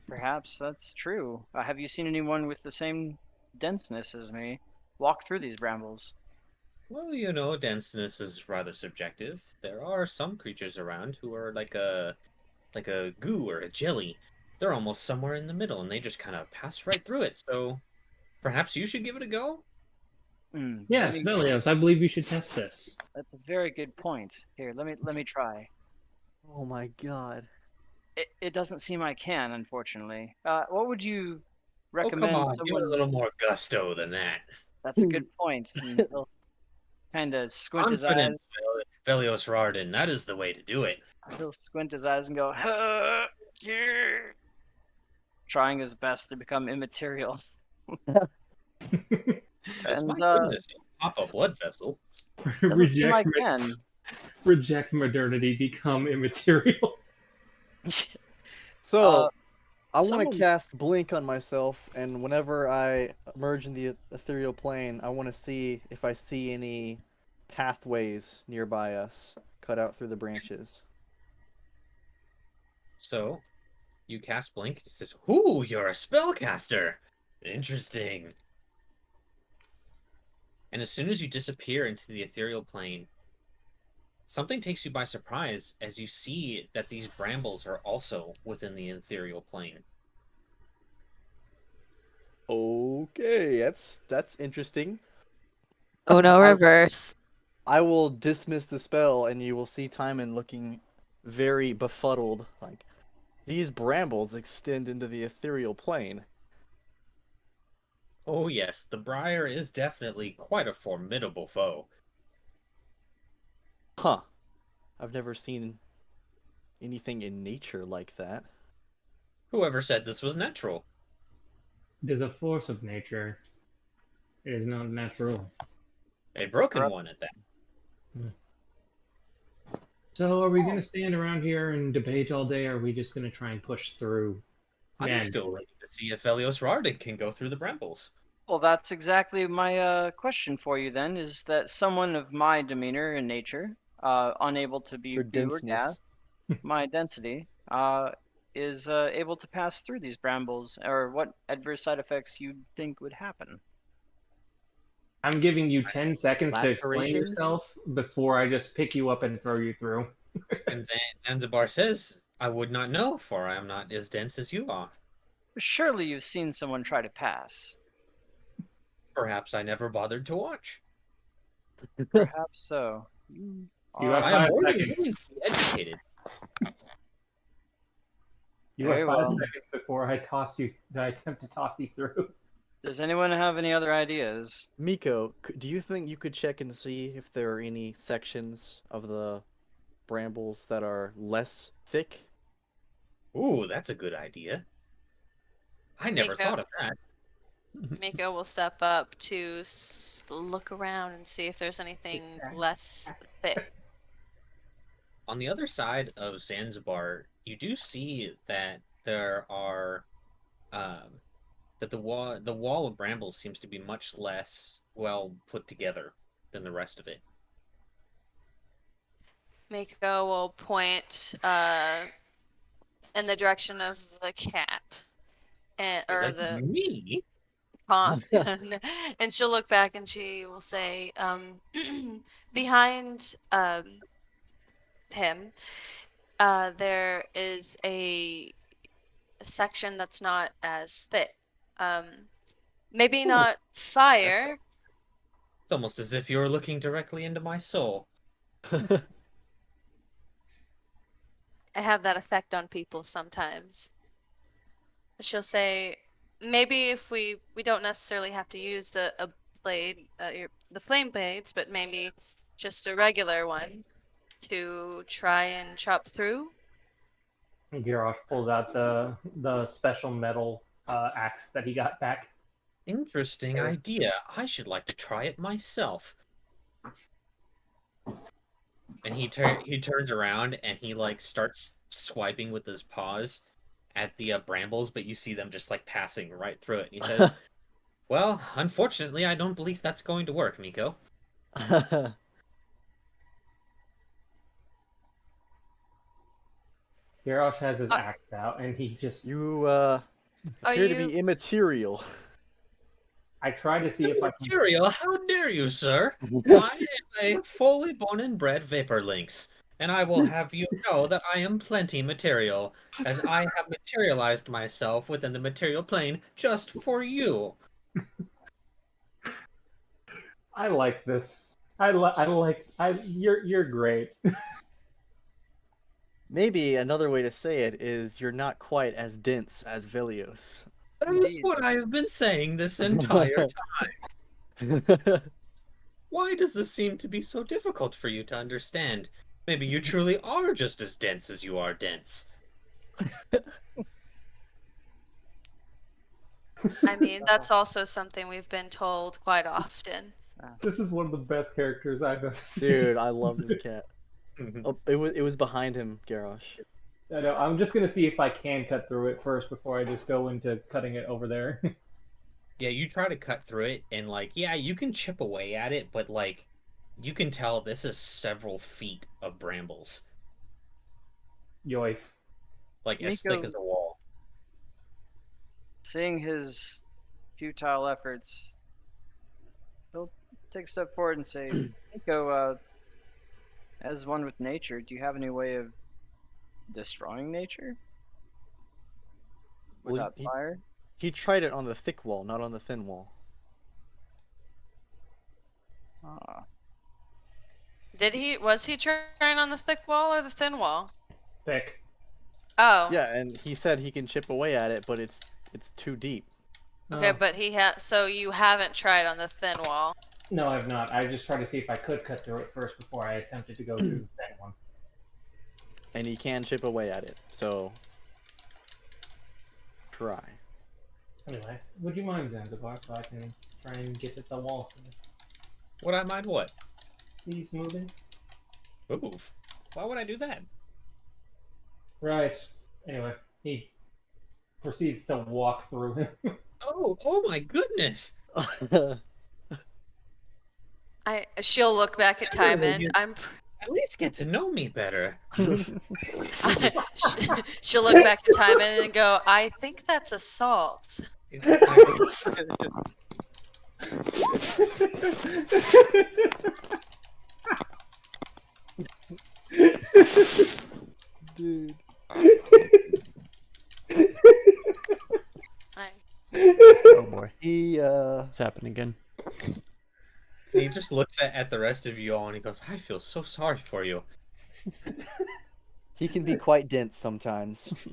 Perhaps that's true. Have you seen anyone with the same denseness as me walk through these brambles? Well, denseness is rather subjective. There are some creatures around who are like a goo or a jelly. They're almost somewhere in the middle, and they just kind of pass right through it. So perhaps you should give it a go. Yes, Velios, I believe you should test this. That's a very good point. Here, let me try. Oh my God. It doesn't seem I can, unfortunately. What would you Oh, come recommend on, give it someone? a little more gusto than that. That's a good point. And he'll kind of squint his eyes. Confidence, Velios Rarden. That is the way to do it. He'll squint his eyes and go, "Huh, yeah," trying his best to become immaterial. Yes, And my goodness, don't pop a blood vessel. doesn't seem I can. Reject modernity, become immaterial. So, I want someone- to cast Blink on myself, and whenever I emerge in the ethereal plane, I want to see if I see any pathways nearby us cut out through the branches. So, you cast Blink. It says, "Ooh, you're a spellcaster. Interesting." And as soon as you disappear into the ethereal plane, something takes you by surprise as you see that these brambles are also within the ethereal plane. Okay, that's interesting. Oh no, reverse. I will dismiss the spell, and you will see Timon looking very befuddled. Like, these brambles extend into the ethereal plane. Oh yes, the Briar is definitely quite a formidable foe. Huh. I've never seen anything in nature like that. Whoever said this was natural? It is a force of nature. It is not natural. A broken one at that. So, are we going to stand around here and debate all day, or are we just going to try and push through? I'm Man. still ready to see if Elios Rardic can go through the brambles. Well, that's exactly my question for you then, is that someone of my demeanor and nature, unable to be Your viewed or denseness. gassed, my density, is able to pass through these brambles, or what adverse side effects you think would happen. I'm giving you 10 seconds to explain Lacerations? yourself before I just pick you up and throw you through. And Zanzibar says, "I would not know, for I am not as dense as you are. Surely you've seen someone try to pass. Perhaps I never bothered to watch. Perhaps so. You You are- have I am 5 more than seconds. willing to be educated." You Very have 5 well. seconds before I attempt to toss you through. Does anyone have any other ideas? Miko, do you think you could check and see if there are any sections of the brambles that are less thick? Ooh, that's a good idea. I never Miko. thought of that. Miko will step up to look around and see if there's anything less thick. On the other side of Zanzibar, you do see that there are that the wall of brambles seems to be much less well put together than the rest of it. Miko will point in the direction of the cat, or Like, the me? pond, and she'll look back and she will say, behind him, there is a section that's not as thick. Maybe Ooh. not fire. It's almost as if you're looking directly into my soul. have that effect on people sometimes. She'll say, maybe if we don't necessarily have to use a blade, the flame blades, but maybe just a regular one to try and chop through. Girosh pulls out the special metal axe that he got back. Interesting idea. I should like to try it myself. And he turns around and he like starts swiping with his paws at the brambles, but you see them just like passing right through it. And he says, "Well, unfortunately, I don't believe that's going to work, Miko." Girosh has his axe out, and he just. You appear to be immaterial. I try to see if I can. Material? How dare you, sir? I am a fully born and bred vapor lynx, and I will have you know that I am plenty material, as I have materialized myself within the material plane just for you. I like this. You're great. Maybe another way to say it is you're not quite as dense as Vilios. That is what I have been saying this entire time. Why does this seem to be so difficult for you to understand? Maybe you truly are just as dense as you are dense. I mean, that's also something we've been told quite often. This is one of the best characters I've ever seen. Dude, I love this cat. Oh, it was behind him, Garrosh. I know. I'm just gonna see if I can cut through it first before I just go into cutting it over there. Yeah, you try to cut through it, and like, yeah, you can chip away at it, but like, you can tell this is several feet of brambles. Yoif. Like, as Miko- thick as a wall. Seeing his futile efforts, he'll take a step forward and say, Nico, as one with nature, do you have any way of destroying nature? Well, Without fire? He tried it on the thick wall, not on the thin wall. Ah. Was he trying on the thick wall or the thin wall? Thick. Oh. Yeah, and he said he can chip away at it, but it's too deep. Okay, Oh. but so you haven't tried on the thin wall. No, I've not. I just tried to see if I could cut through it first before I attempted to go through the thin one. And he can chip away at it, so try. Anyway, would you mind, Zanzibar, so I can try and get at the wall? Would I mind what? He's moving. Move. Why would I do that? Right. Anyway, he proceeds to walk through him. Oh my goodness! She'll look back at Tymon. At least get to know me better. She'll look back at Tymon and go, I think that's assault. Dude. Oh boy, He it's happening again. He just looks at the rest of you all and he goes, I feel so sorry for you. he can be quite dense sometimes.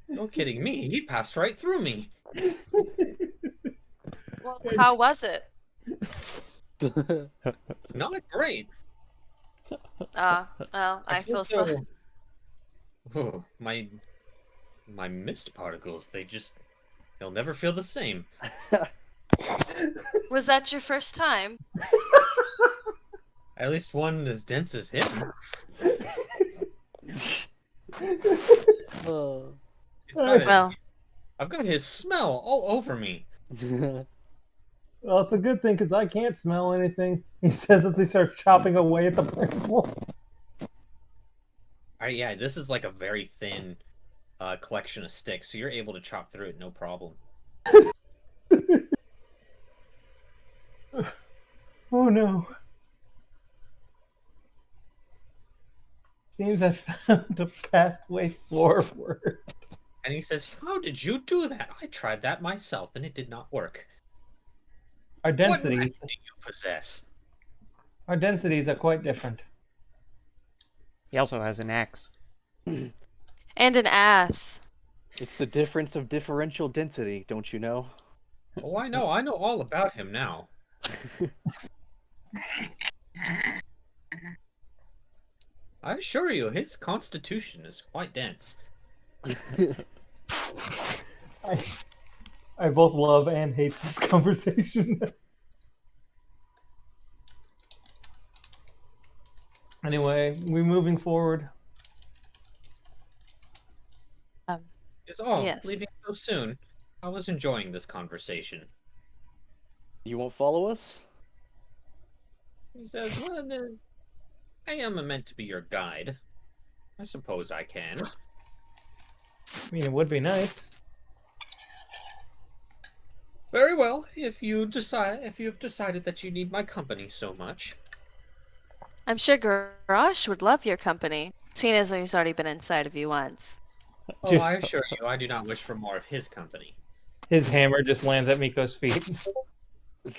No kidding me, he passed right through me. Well, how was it? Not great. Well, I feel so. Oh, my mist particles, they'll never feel the same. Was that your first time? At least one as dense as him. Oh. Well, I've got his smell all over me. Well, it's a good thing because I can't smell anything. He says as he starts chopping away at the bramble. Yeah, this is like a very thin collection of sticks, so you're able to chop through it no problem. Oh no. Seems I found a pathway forward. And he says, how did you do that? I tried that myself and it did not work. Our What densities, magic do you possess? our densities are quite different. He also has an axe. And an ass. It's the difference of differential density, don't you know? Oh, I know all about him now. I assure you, his constitution is quite dense. I both love and hate this conversation. Anyway, we're moving forward. Yes. Leaving so soon. I was enjoying this conversation. You won't follow us? He says, well, I am meant to be your guide. I suppose I can. I mean, it would be nice. Very well, if you have decided that you need my company so much. I'm sure Garrosh would love your company, seeing as he's already been inside of you once. Oh, I assure you, I do not wish for more of his company. His hammer just lands at Miko's feet. Oh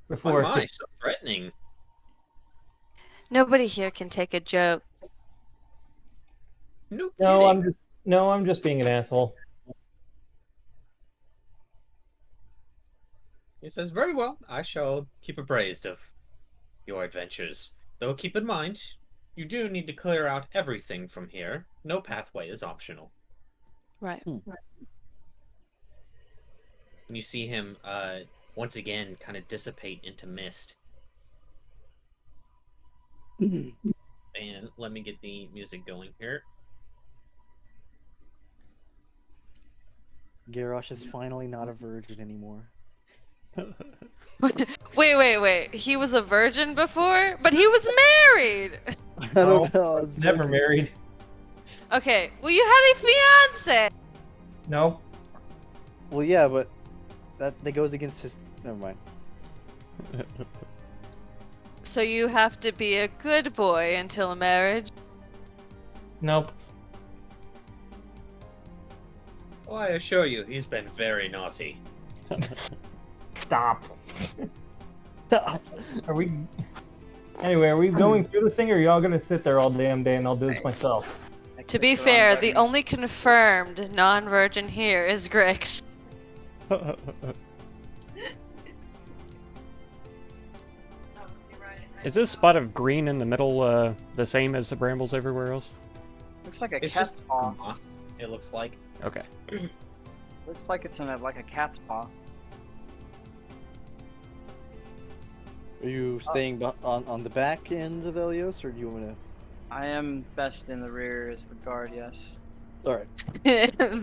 Before my, so threatening. Nobody here can take a joke. No No, kidding. I'm just being an asshole. He says, very well, I shall keep abreast of your adventures. Though keep in mind, you do need to clear out everything from here. No pathway is optional. Right. And you see him, once again, kind of dissipate into mist. And let me get the music going here. Garrosh is finally not a virgin anymore. Wait. He was a virgin before? But he was married! I don't know. I was Never joking. married. Okay, well, you had a fiance! No. Well, yeah, but that goes against his. Never mind. So you have to be a good boy until marriage? Nope. Well, I assure you, he's been very naughty. Stop. Are we? Anyway, are we going through this thing, or are y'all gonna sit there all damn day and I'll do this myself? I To clicked be the wrong fair, the button. only confirmed non-virgin here is Grix. Is this spot of green in the middle the same as the brambles everywhere else? Looks like a It's cat's just paw. moss, it looks like. Okay. Looks like it's in like a cat's paw. Are you staying on the back end of Elios, or do you want I am best in the rear as the guard, yes. to? All right.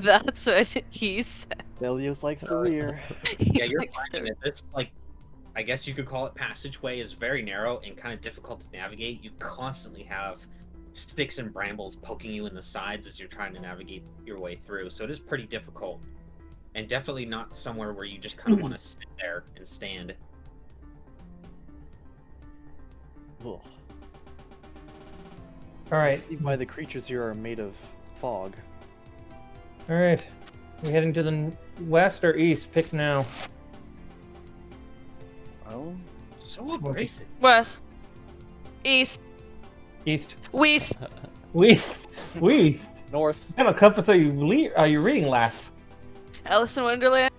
That's what he said. Elios likes the rear. Yeah, you're finding that this, like, I guess you could call it passageway, is very narrow and kind of difficult to navigate. You constantly have sticks and brambles poking you in the sides as you're trying to navigate your way through, so it is pretty difficult. And definitely not somewhere where you just kind of want to sit there and stand. Ugh. All I right. see why the creatures here are made of fog. All right. We heading to the west or east? Pick now. Oh? So abrasive. West. East. East. West. West. West. North. What kind of compass are you reading, lass? Alice in Wonderland.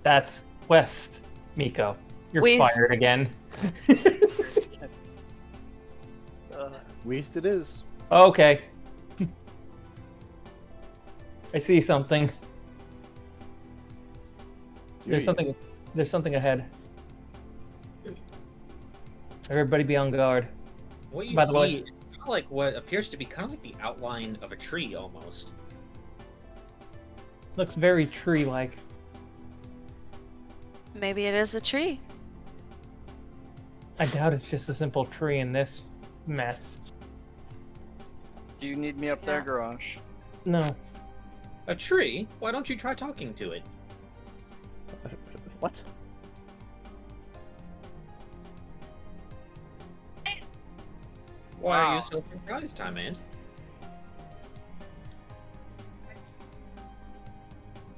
That's west, Miko. You're West. fired again. West it is. Okay. I see something. Do you? There's something ahead. Everybody be on guard. What you By the see way- is kind of like what appears to be kind of like the outline of a tree, almost. Looks very tree-like. Maybe it is a tree. I doubt it's just a simple tree in this mess. Do you need me up there, Yeah. Garage? No. A tree? Why don't you try talking to it? What? Why are Wow. you so surprised, Time Man?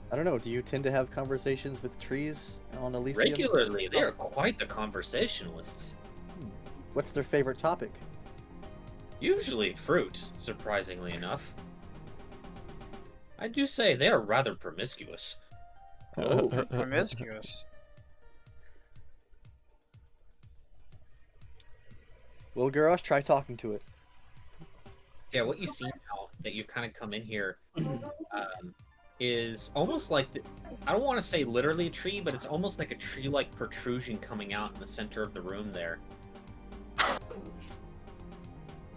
I don't know. Do you tend to have conversations with trees on Elysium? Regularly, they are quite the conversationalists. What's their favorite topic? Usually fruit, surprisingly enough. I do say they are rather promiscuous. Oh, promiscuous. Well, Garrosh, try talking to it. Yeah, what you see now that you've kind of come in here is almost like I don't want to say literally a tree, but it's almost like a tree-like protrusion coming out in the center of the room there.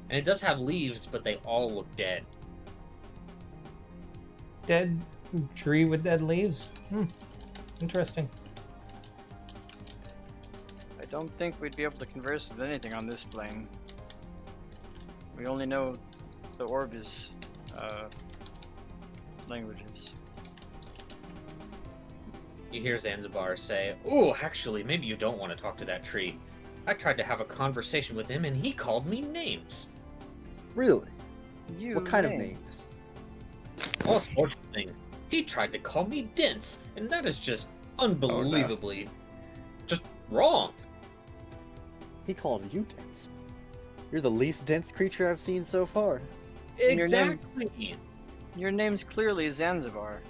And it does have leaves, but they all look dead. Dead tree with dead leaves. Interesting. I don't think we'd be able to converse with anything on this plane. We only know the Orbis languages. You hear Zanzibar say, "Ooh, actually, maybe you don't want to talk to that tree. I tried to have a conversation with him, and he called me names. Really? You What kind of names? names? All sorts of things. He tried to call me dense, and that is just unbelievably just wrong." He called you dense. You're the least dense creature I've seen so far. And your name- Exactly. Your name's clearly Zanzibar.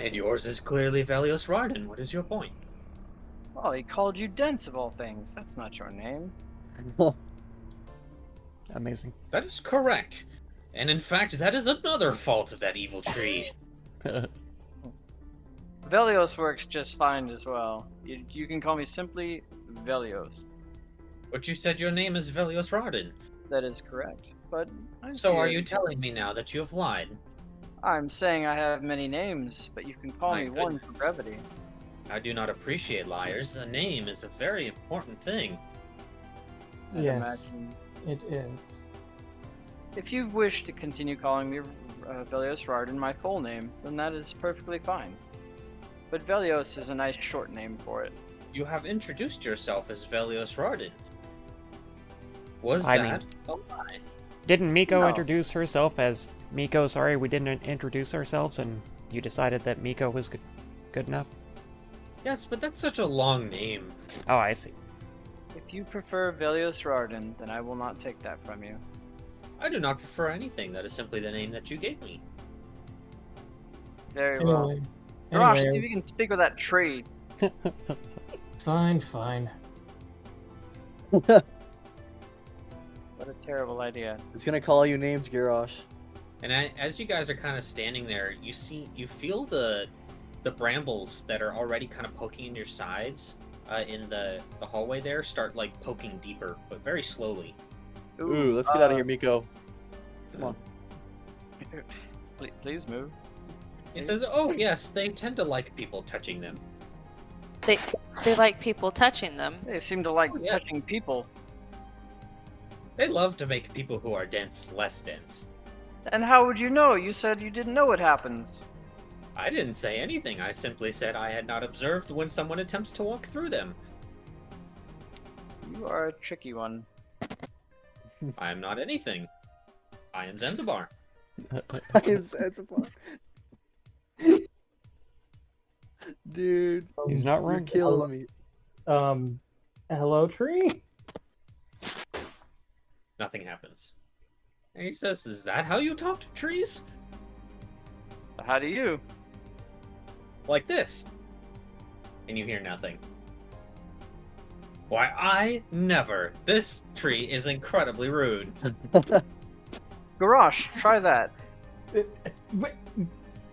And yours is clearly Velios Rarden. What is your point? Well, he called you dense of all things. That's not your name. Amazing. That is correct. And in fact, that is another fault of that evil tree. Velios works just fine as well. You can call me simply Velios. But you said your name is Velios Rarden. That is correct. But I'm So are you serious. telling me now that you have lied? I'm saying I have many names, but you can call My me one for goodness. brevity. I do not appreciate liars. A name is a very important thing. I'd Yes. imagine. It is. If you wish to continue calling me Velios Rarden, my full name, then that is perfectly fine. But Velios is a nice short name for it. You have introduced yourself as Velios Rarden. Was I that a lie? Didn't Miko No. introduce herself as Miko? Sorry, we didn't introduce ourselves, and you decided that Miko was good enough? Yes, but that's such a long name. Oh, I see. If you prefer Velios Rarden, then I will not take that from you. I do not prefer anything. That is simply the name that you gave me. Very well. Anyway, Garrosh, see anyway, if you can speak with that tree. fine. What a terrible idea. It's gonna call you names, Garrosh. And as you guys are kind of standing there, you feel the brambles that are already kind of poking in your sides in the hallway there start like poking deeper, but very slowly. Ooh, let's get out of here, Miko. Come on. Please move. He says, "Oh yes, they tend to like people touching them." They like people touching them. They seem to like Yeah. touching people. They love to make people who are dense less dense. And how would you know? You said you didn't know what happens. I didn't say anything. I simply said I had not observed when someone attempts to walk through them. You are a tricky one. I am not anything. I am Zanzibar. I am Zanzibar. Dude, He's not you're wrong. killing me. Hello, tree? Nothing happens. And he says, "Is that how you talk to trees? How do you? Like this?" And you hear nothing. Why, I never. This tree is incredibly rude. Garrosh, try that.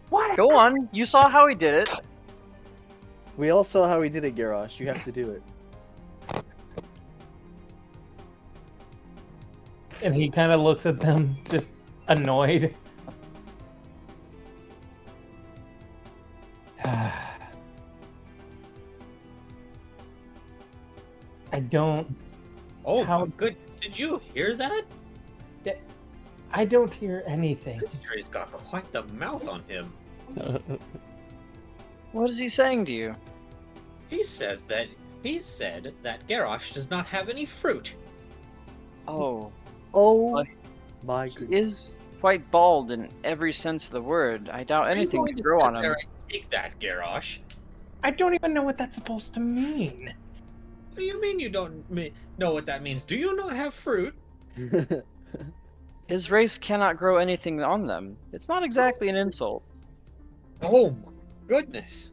What? Go on. You saw how he did it. We all saw how he did it, Garrosh. You have to do it. And he kind of looks at them, just annoyed. I don't. Oh How- my goodness, did you hear that? I don't hear anything. This tree's got quite the mouth on him. What is he saying to you? He said that Garrosh does not have any fruit. Oh, Oh What? my he goodness. is quite bald in every sense of the word. I doubt anything Are you could going grow to on sit him. there and take that, Garrosh. I don't even know what that's supposed to mean. What do you mean you don't know what that means? Do you not have fruit? His race cannot grow anything on them. It's not exactly an insult. Oh my goodness.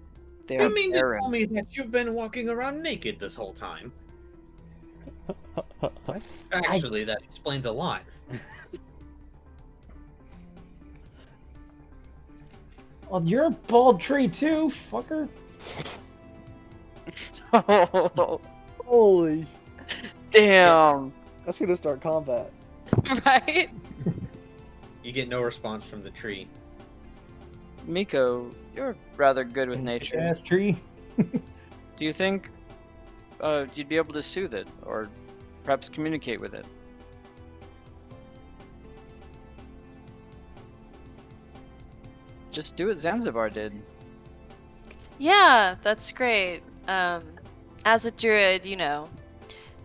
They are You mean to barren. tell me that you've been walking around naked this whole time? What? Actually, that explains a lot. Well, you're a bald tree too, fucker. Holy. Damn. That's gonna start combat. Right? You get no response from the tree. Miko, you're rather good with nature. Ass tree. Do you think you'd be able to soothe it, or perhaps communicate with it? Just do what Zanzibar did. Yeah, that's great. As a druid,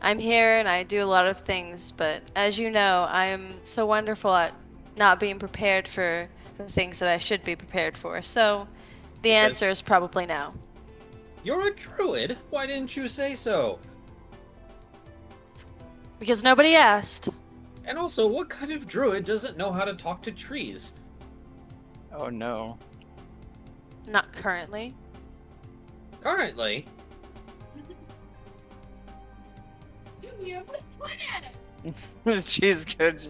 I'm here and I do a lot of things, but as you know, I am so wonderful at not being prepared for the things that I should be prepared for. So the answer is probably no. You're a druid? Why didn't you say so? Because nobody asked. And also, what kind of druid doesn't know how to talk to trees? Oh no. Not currently. Currently, She's good.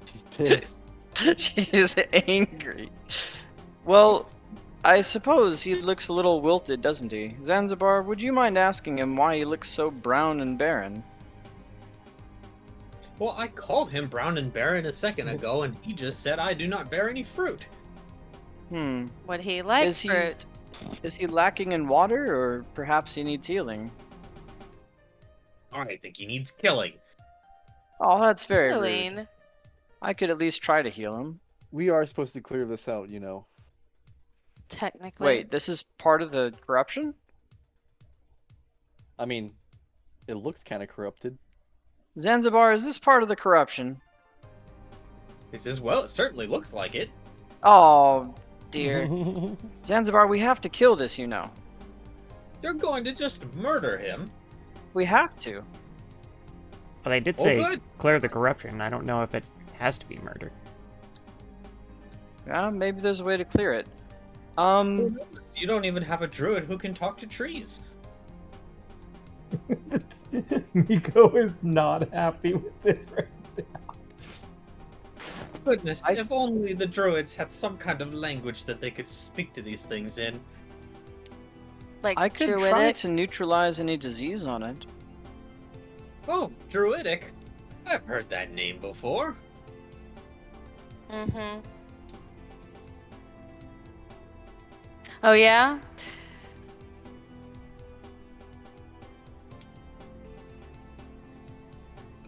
She's pissed. She's angry. Well, I suppose he looks a little wilted, doesn't he? Zanzibar, would you mind asking him why he looks so brown and barren? well, I called him brown and barren a second ago, and he just said I do not bear any fruit. Would he like Is he- fruit? Is he lacking in water, or perhaps he needs healing? I think he needs killing. Oh, that's very rude. Healing. I could at least try to heal him. We are supposed to clear this out, you know. Technically. Wait, this is part of the corruption? I mean, it looks kind of corrupted. Zanzibar, is this part of the corruption? He says, well, it certainly looks like it. Oh, dear. Zanzibar, we have to kill this, you know. You're going to just murder him. We have to. Well, they did Oh, say good. clear the corruption. I don't know if it has to be murder. Yeah, maybe there's a way to clear it. You don't even have a druid who can talk to trees. Miko is not happy with this right now. Goodness, if only the druids had some kind of language that they could speak to these things in. Like I could try druidic. to neutralize any disease on it. Oh, druidic. I've heard that name before. Mm-hmm. Oh yeah?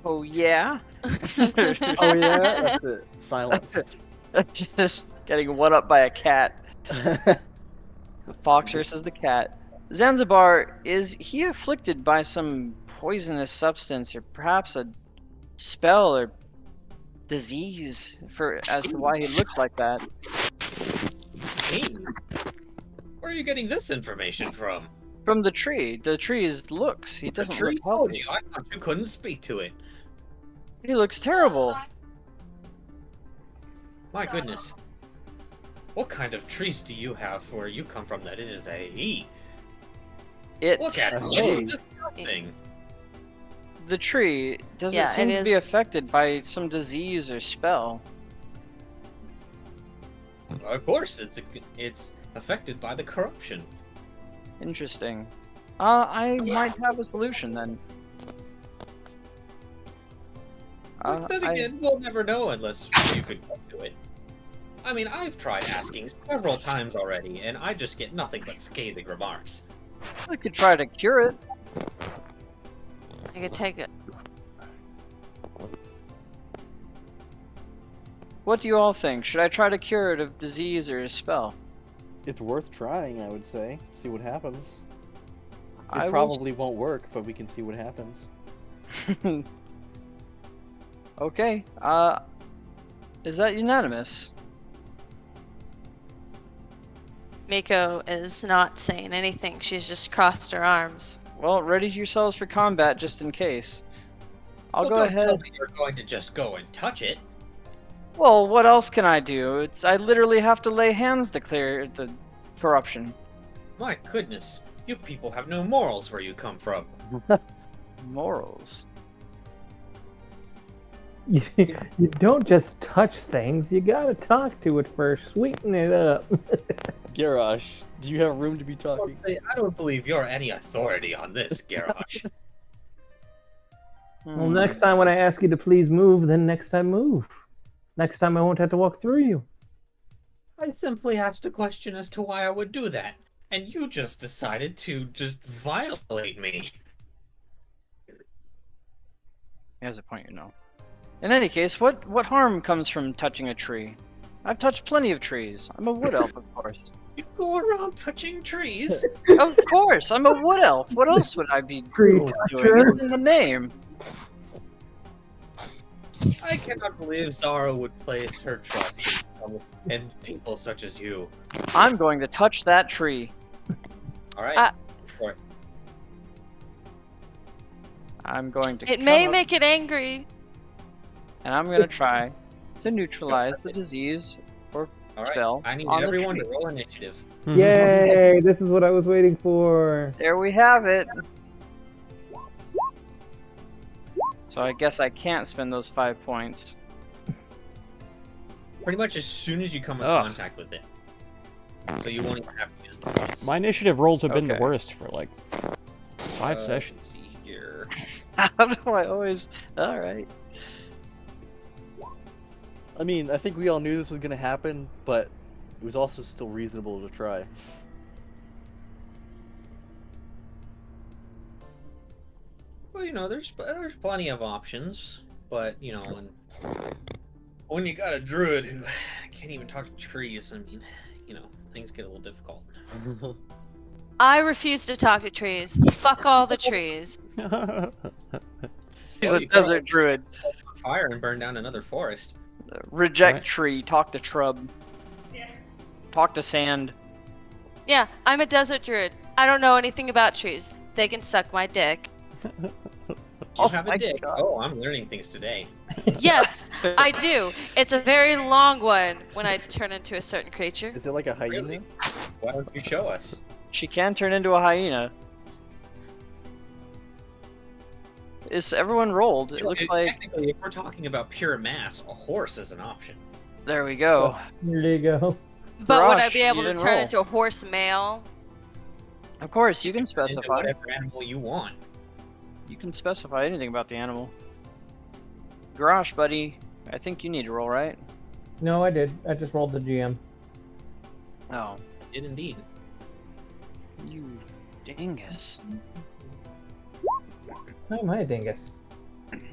Oh, yeah? Oh yeah, that's it. Silence. Just getting one up by a cat. The fox versus the cat. Zanzibar, is he afflicted by some poisonous substance or perhaps a spell or disease as to why he looks like that? Hey, where are you getting this information from? From the tree. The tree's looks. He The doesn't tree look told healthy. you. I thought you couldn't speak to it. He looks terrible. My goodness. What kind of trees do you have where you come from that it is a he? Look at it. Hey. It's disgusting. The tree doesn't Yeah, seem it to be is. affected by some disease or spell. Of course, it's affected by the corruption. Interesting. I might have a solution then. But then again, we'll never know unless you could come to it. I mean, I've tried asking several times already, and I just get nothing but scathing remarks. I could try to cure it. I could take it. What do you all think? Should I try to cure it of disease or a spell? It's worth trying, I would say. See what happens. I It will- probably won't work, but we can see what happens. Okay. Is that unanimous? Miko is not saying anything. She's just crossed her arms. Well, ready yourselves for combat just in case. I'll Well, go don't ahead. tell me you're going to just go and touch it. Well, what else can I do? I literally have to lay hands to clear the corruption. My goodness, you people have no morals where you come from. Morals. You don't just touch things. You gotta talk to it first. Sweeten it up. Garrosh, do you have room to be talking? I don't believe you're any authority on this, Garrosh. Well, next time when I ask you to please move, then next time move. Next time I won't have to walk through you. I simply asked a question as to why I would do that, and you just decided to just violate me. He has a point, you know. In any case, what harm comes from touching a tree? I've touched plenty of trees. I'm a wood elf, of course. You go around touching trees? Of course, I'm a wood elf. What else would I be Tree doing? toucher. It's in the name. I cannot believe Zara would place her trust in people such as you. I'm going to touch that tree. Alright. I'm going to It come may up make it angry. and I'm going to try to neutralize the disease or spell. I need on the everyone to tree. roll initiative. Yay! This is what I was waiting for. There we have it. So I guess I can't spend those 5 points. Pretty much as soon as you come in Ugh. contact with it. So you won't even have to use the points. My initiative rolls have been the Okay. worst for like 5 Let's sessions. see here. How do I always... Alright. I mean, I think we all knew this was gonna happen, but it was also still reasonable to try. Well, you know, there's plenty of options, but you know, when you got a druid who can't even talk to trees, I mean, you know, things get a little difficult. I refuse to talk to trees. Fuck all the trees. He's Well, a you could desert druid. Fire and burn down another forest. Reject Right. tree, talk to shrub. Talk to sand. Yeah, I'm a desert druid. I don't know anything about trees. They can suck my dick. You Oh have my a dick. God. Oh, I'm learning things today. Yes, I do. It's a very long one when I turn into a certain creature. Is it like a hyena? Really? Why don't you show us? She can turn into a hyena. Is everyone rolled? It looks like... Technically, if we're talking about pure mass, a horse is an option. There we go. Here you go. But would I Garrosh, be able you to didn't turn roll. into a horse male? Of course, you can Into specify. whatever animal you want. You can specify anything about the animal. Garrosh, buddy, I think you need to roll, right? No, I did. I just rolled the GM. Oh, It did indeed. you dingus. How am I a dingus?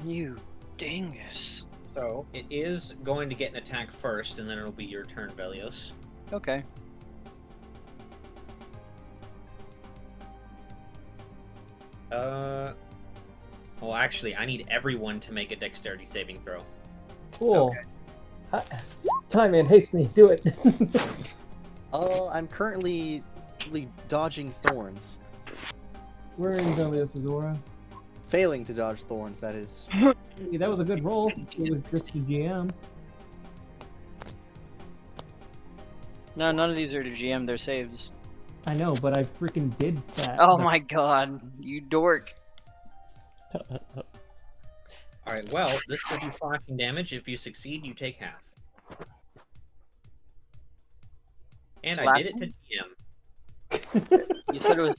You dingus. So, it is going to get an attack first, and then it'll be your turn, Velios. Okay. Well, actually, I need everyone to make a dexterity saving throw. Cool. Time in, haste me, do it. I'm currently dodging thorns. Where are you going with this, Zora? Failing to dodge thorns, that is. Hey, that was a good roll. It was just the GM. No, none of these are to GM, they're saves. I know, but I freaking did that. Oh but- my god, you dork. Alright, well, this will do slashing damage. If you succeed, you take half. And I did it to GM. You said it was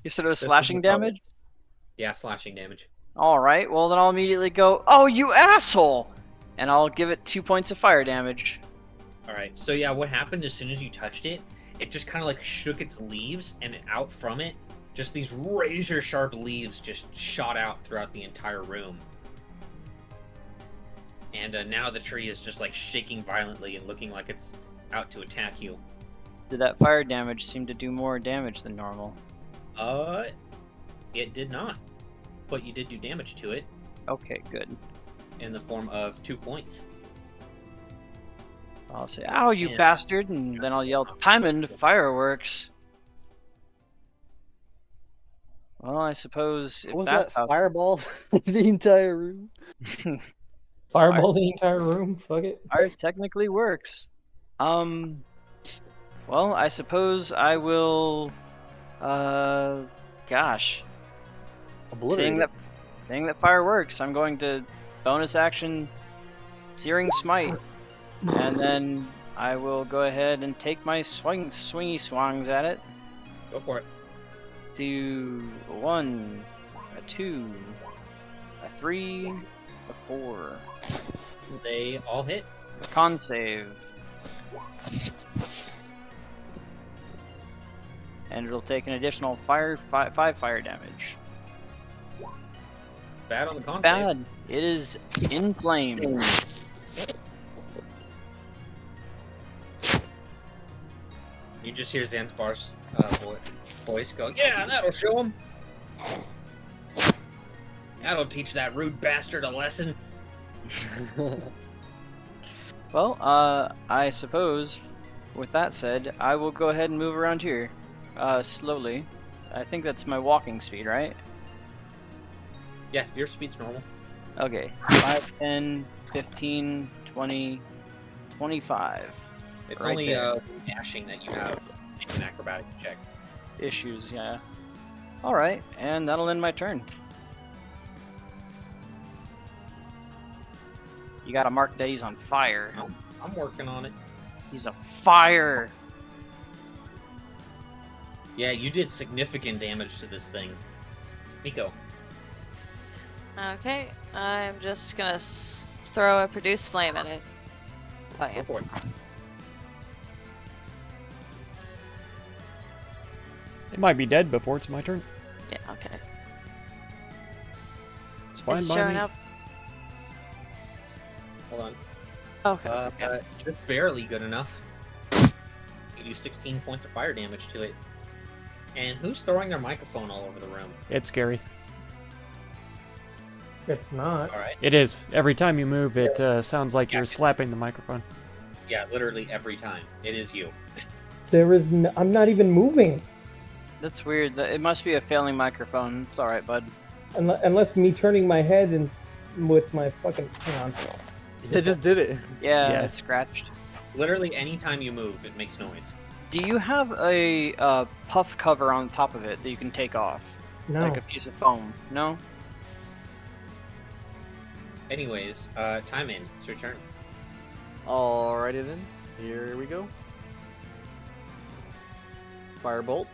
you said it was slashing damage? Yeah, slashing damage. Alright, well then I'll immediately go, oh you asshole! And I'll give it 2 points of fire damage. Alright, so yeah, what happened as soon as you touched it, it just kind of like shook its leaves, and out from it, just these razor sharp leaves just shot out throughout the entire room. And now the tree is just like shaking violently and looking like it's out to attack you. Did that fire damage seem to do more damage than normal? It did not. But you did do damage to it Okay, good. in the form of 2 points. I'll say, ow you Yeah. bastard, and then I'll yell, Timon, fireworks! Well, I suppose if What was that? that's how Fireball the entire room? Fireball the entire room. Fuck it. fire technically works. Well, I suppose I will. Gosh, Obliterated. seeing that fire works, I'm going to bonus action Searing Smite, and then I will go ahead and take my swingy swangs at it. Go for it. Do 1, a 2, a 3, a 4. They all hit. Con save. And it'll take an additional 5 fire damage. Bad on the con save. Bad. It is in flames. You just hear Zanzibar's voice go, "Yeah, that'll show him. That'll teach that rude bastard a lesson." Well, I suppose, with that said, I will go ahead and move around here, slowly. I think that's my walking speed, right? Yeah, your speed's normal. Okay. 5, 10, 15, 20, 25. It's Right only there. dashing that you have make an acrobatic check. Issues, yeah. Alright, and that'll end my turn. You gotta mark that he's on fire. I'm working on it. He's a fire! Yeah, you did significant damage to this thing. Miko. Okay, I'm just gonna throw a produce flame at it. Go for it. It might be dead before it's my turn. Yeah, okay. It's fine It's by showing me. up. Hold on. Okay. Just barely good enough. You do 16 points of fire damage to it. And who's throwing their microphone all over the room? It's scary. It's not. Alright. It is. Every time you move, it sounds like Yeah. you're slapping the microphone. Yeah, literally every time. It is you. There is. I'm not even moving. That's weird. It must be a failing microphone. It's alright, bud. Unless me turning my head and with my fucking. Hang on. It just did it. Yeah, Yeah. it's scratched. Literally anytime you move, it makes noise. Do you have a puff cover on top of it that you can take off? No. Like a piece of foam? No? Anyways, time in. It's your turn. Alrighty then. Here we go. Firebolt.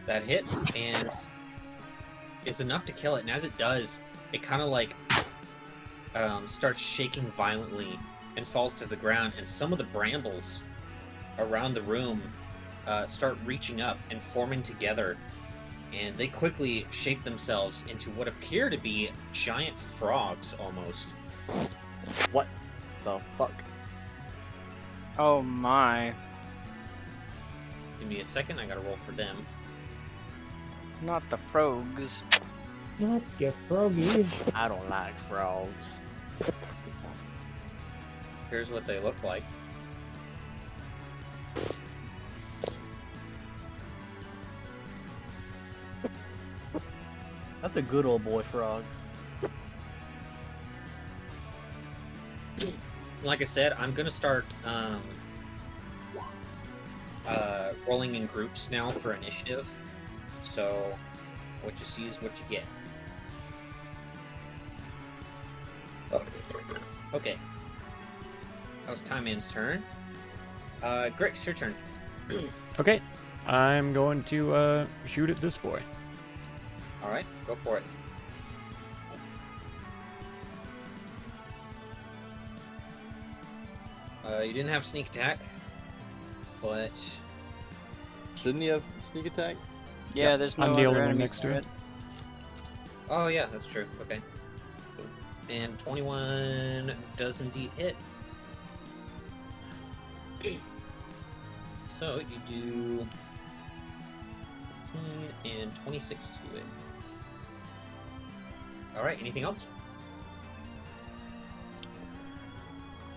That hits, and is enough to kill it. And as it does, it kind of like starts shaking violently and falls to the ground. And some of the brambles around the room start reaching up and forming together. And they quickly shape themselves into what appear to be giant frogs, almost. What the fuck? Oh my. Give me a second, I gotta roll for them. Not the frogs. Not get froggy. I don't like frogs. Here's what they look like. That's a good old boy frog. Like I said, I'm gonna start rolling in groups now for initiative. So what you see is what you get. Okay. That was Time Man's turn. Grix, your turn. Okay. I'm going to shoot at this boy. Alright, go for it. You didn't have sneak attack, but Shouldn't he have sneak attack? Yeah, there's no I'm the other only one enemies next to near it. oh yeah, that's true. Okay. And 21 does indeed hit. So you do 15 and 26 to it. Alright, anything else?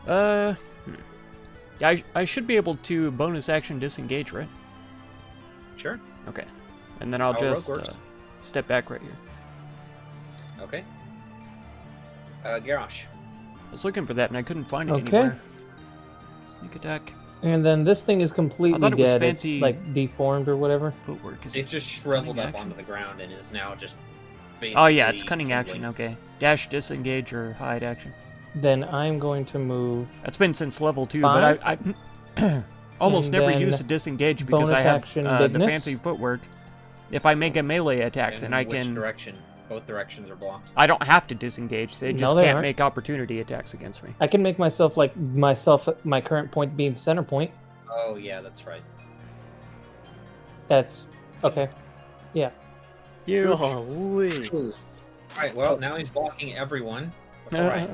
I should be able to bonus action disengage, right? Sure. Okay. And then I'll How rogue just works. step back right here. Okay. Garrosh. I was looking for that and I couldn't find it Okay. anywhere. Sneak attack. And then this thing is completely thought it was dead. fancy- It's like deformed or whatever. Footwork. Is It it? just shriveled cunning up action? onto the ground and is now just basically... Oh yeah, it's cunning action. trembling. Okay. Dash, disengage, or hide action. Then I'm going to move That's been since level 2, Five. but I almost And never then use a disengage because bonus I have action the bigness. fancy footwork. If I make a melee attack, And then I which can. direction? Both directions are blocked. I don't have to disengage. They No, just they can't aren't. make opportunity attacks against me. I can make myself my current point being the center point. Oh, yeah, that's right. That's okay. Golly. Alright, well, now he's blocking everyone. Alright.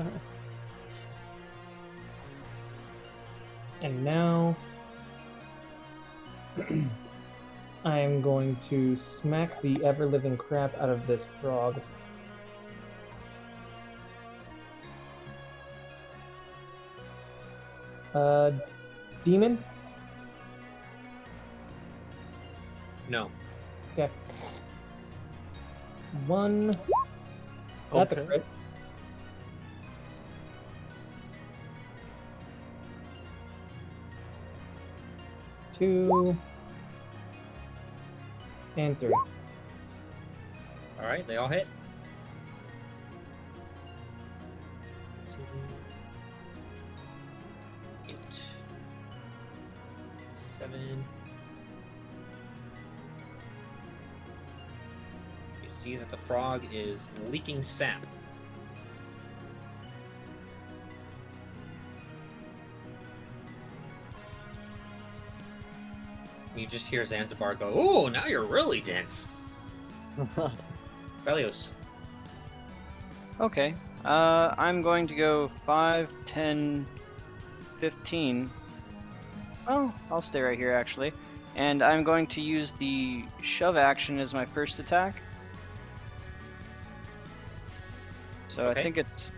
And now I am going to smack the ever-living crap out of this frog. Demon? No. Okay. One. That's a Okay. crit. Two. And three. Alright, they all hit. 2, 8, 7. You see that the frog is leaking sap. You just hear Zanzibar go, "Ooh, now you're really dense." Velios. Okay. I'm going to go 5, 10, 15. Oh, I'll stay right here actually. And I'm going to use the shove action as my first attack. So Okay. I think it's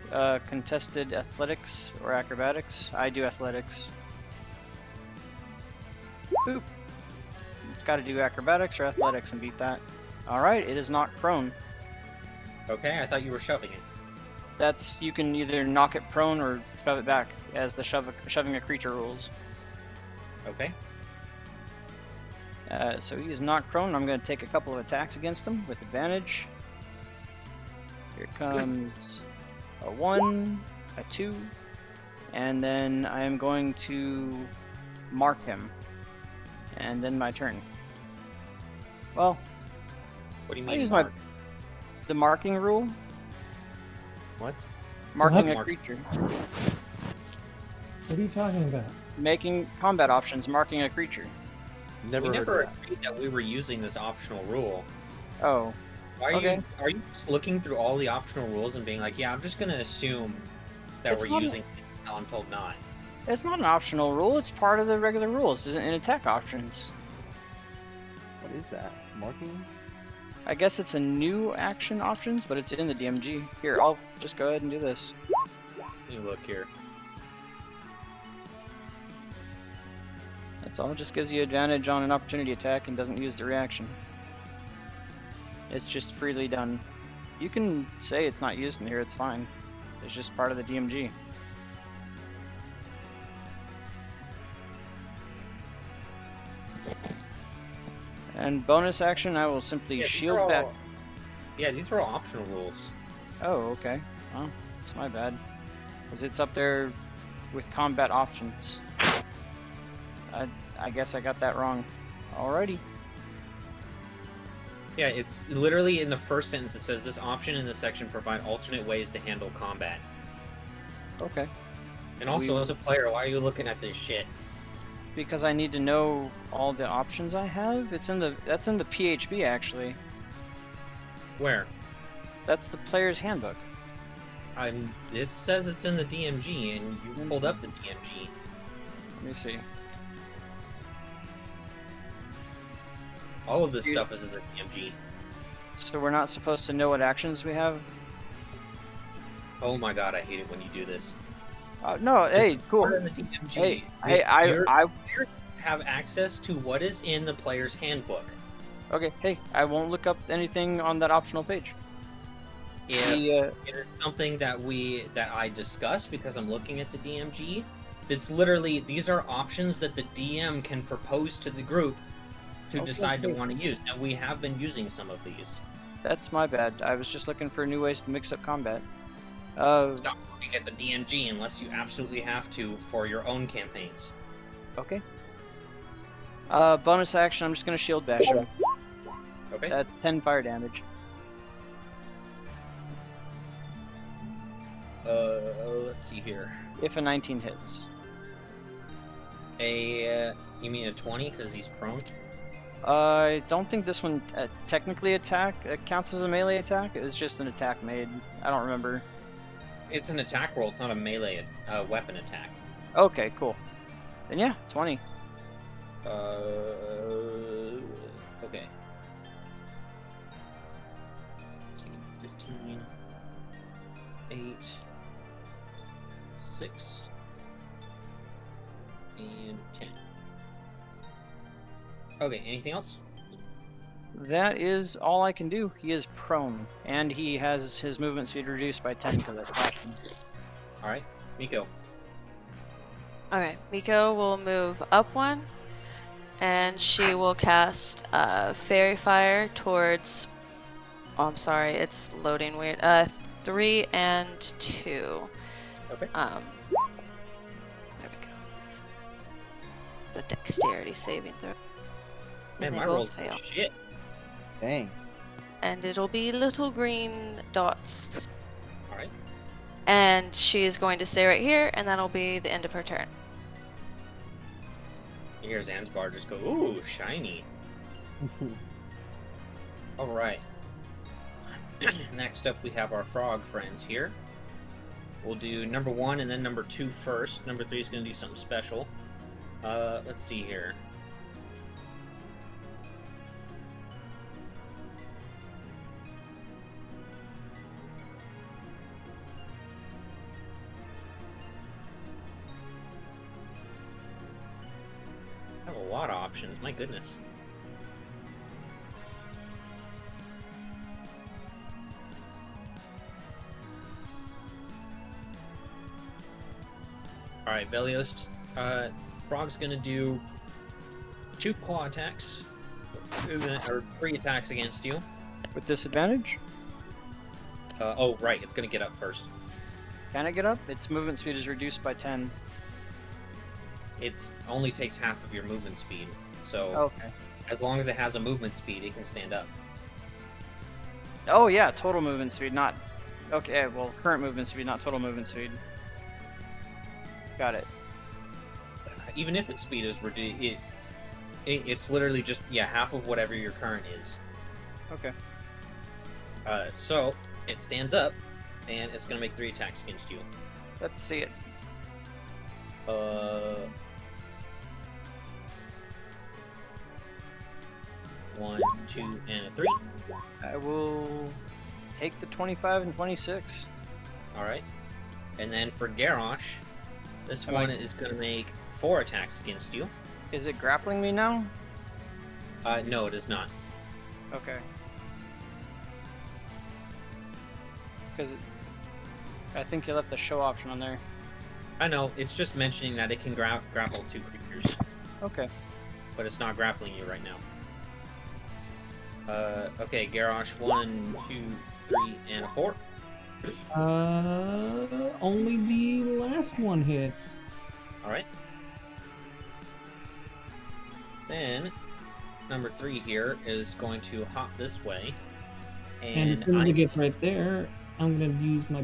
contested athletics or acrobatics. I do athletics. Boop. It's got to do acrobatics or athletics and beat that. Alright, it is knocked prone. Okay, I thought you were shoving it. That's, you can either knock it prone or shove it back as the shoving a creature rules. Okay. So he is knocked prone. I'm going to take a couple of attacks against him with advantage. Here comes a 1, a 2, and then I am going to mark him. And then my turn. Well, What do you I mean? use my mark? the marking rule. What? Marking a Mark. creature. What are you talking about? Making combat options, marking a creature. Never We heard never of that. agreed that we were using this optional rule. Oh, Are Okay. you just looking through all the optional rules and being like, yeah, I'm just gonna assume that It's we're not a- using it until I'm told not? it's not an optional rule. It's part of the regular rules. It's in attack options. What is that? Marking? I guess it's a new action options, but it's in the DMG. Here, I'll just go ahead and do this. Let me look here. That's all. It just gives you advantage on an opportunity attack and doesn't use the reaction. It's just freely done. You can say it's not used in here, it's fine. It's just part of the DMG. And bonus action, I will simply Yeah, these shield are back. all- Yeah, these are all optional rules. Oh, okay. Oh, it's my bad. Because it's up there with combat options. I guess I got that wrong. Alrighty. Yeah, it's literally in the first sentence. It says this option in this section provide alternate ways to handle combat. Okay. And also, We- as a player, why are you looking at this shit? Because I need to know all the options I have. That's in the PHB actually. Where? That's the player's handbook. This says it's in the DMG, and you pulled up the DMG. Let me see. All of this You- stuff is in the DMG. So we're not supposed to know what actions we have? Oh my god, I hate it when you do this. No, hey, cool. Part of the DMG. Hey, You- I players have access to what is in the player's handbook. Okay, hey, I won't look up anything on that optional page. If The, it is something that I discussed because I'm looking at the DMG, it's literally these are options that the DM can propose to the group to Okay, decide to cool. want to use, and we have been using some of these. That's my bad. I was just looking for new ways to mix up combat. Uh, Stop looking at the DMG unless you absolutely have to for your own campaigns. okay. Bonus action, I'm just gonna shield bash him. Okay. That's 10 fire damage. Let's see here. If a 19 hits. You mean a 20 because he's prone? I don't think this one technically counts as a melee attack. It was just an attack made. I don't remember. It's an attack roll. It's not a melee weapon attack. Okay, cool. Then yeah, 20. Okay. Let's see, 15, 8, 6, and 10. Okay, anything else? That is all I can do. He is prone, and he has his movement speed reduced by 10 because I slashed him. Alright, Miko. Okay, Miko will move up one, and she will cast Fairy Fire towards. Oh, I'm sorry, it's loading weird. 3 and 2. Okay. There we go. A dexterity saving throw. Man, And they my both rolls fail. shit. Dang. And it'll be little green dots. Alright. And she is going to stay right here, and that'll be the end of her turn. You hear Zanzibar just go, ooh, shiny. Alright. Next up, we have our frog friends here. We'll do number 1 and then number 2 first. Number 3 is going to do something special. Let's see here. I have a lot of options, my goodness. Alright, Velios. Frog's gonna do 2 claw attacks. Or 3 attacks against you. With disadvantage? Oh, right, it's gonna get up first. Can it get up? Its movement speed is reduced by 10. It's only takes half of your movement speed. So, Okay. as long as it has a movement speed, it can stand up. Oh yeah, total movement speed, not... Okay, well, current movement speed, not total movement speed. Got it. Even if its speed is reduced, it's literally just, yeah, half of whatever your current is. Okay. So, it stands up, and it's gonna make 3 attacks against you. Let's see it. 1, 2, and a 3. I will take the 25 and 26. Alright. And then for Garrosh, this Am one I- is gonna make 4 attacks against you. Is it grappling me now? No, it is not. Okay. Because I think you left the show option on there. I know, it's just mentioning that it can grapple 2 creatures, Okay. but it's not grappling you right now. Okay, Garrosh, 1, 2, 3, and a 4. Only the last one hits. Alright. Then, number 3 here is going to hop this way. And as soon as it gets right there, I'm gonna use my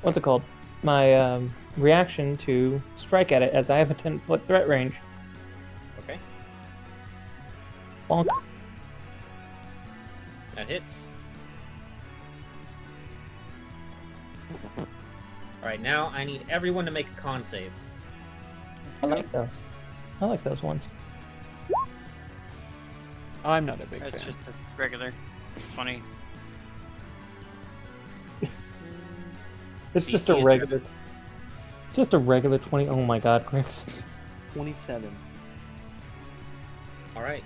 what's it called? My reaction to strike at it, as I have a 10-foot threat range. Okay, Bonk. that hits. Alright, now I need everyone to make a con save. I like those. I like those ones. I'm not a big That's fan. just a regular. Funny. It's just a DC's regular. Just a regular 20. Oh my god, Chris. 27. Alright.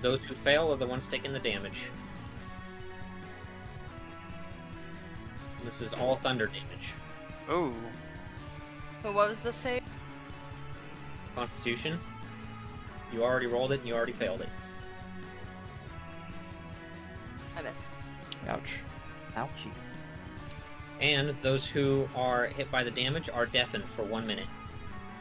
Those who fail are the ones taking the damage. This is all thunder damage. Ooh. But what was the save? Constitution. You already rolled it and you already failed it. I missed. Ouch. Ouchie. And those who are hit by the damage are deafened for 1 minute.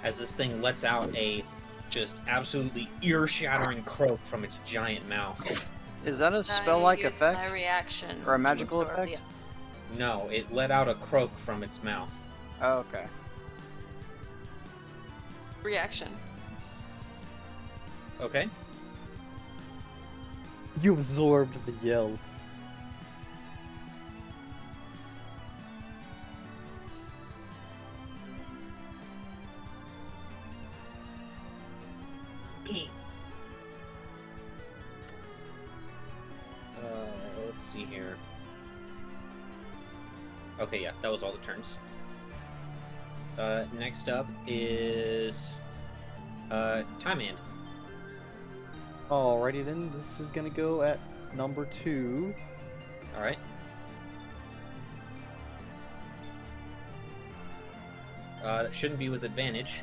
As this thing lets out a just absolutely ear-shattering croak from its giant mouth. Is that a I spell-like used effect? My reaction. Or a to magical absorb effect? No, it let out a croak from its mouth. Oh, okay. the reaction. Okay. You absorbed the yell. Let's see here. Okay, yeah, that was all the turns. Next up is Time Hand. Alrighty then, this is gonna go at number 2. All right. That shouldn't be with advantage.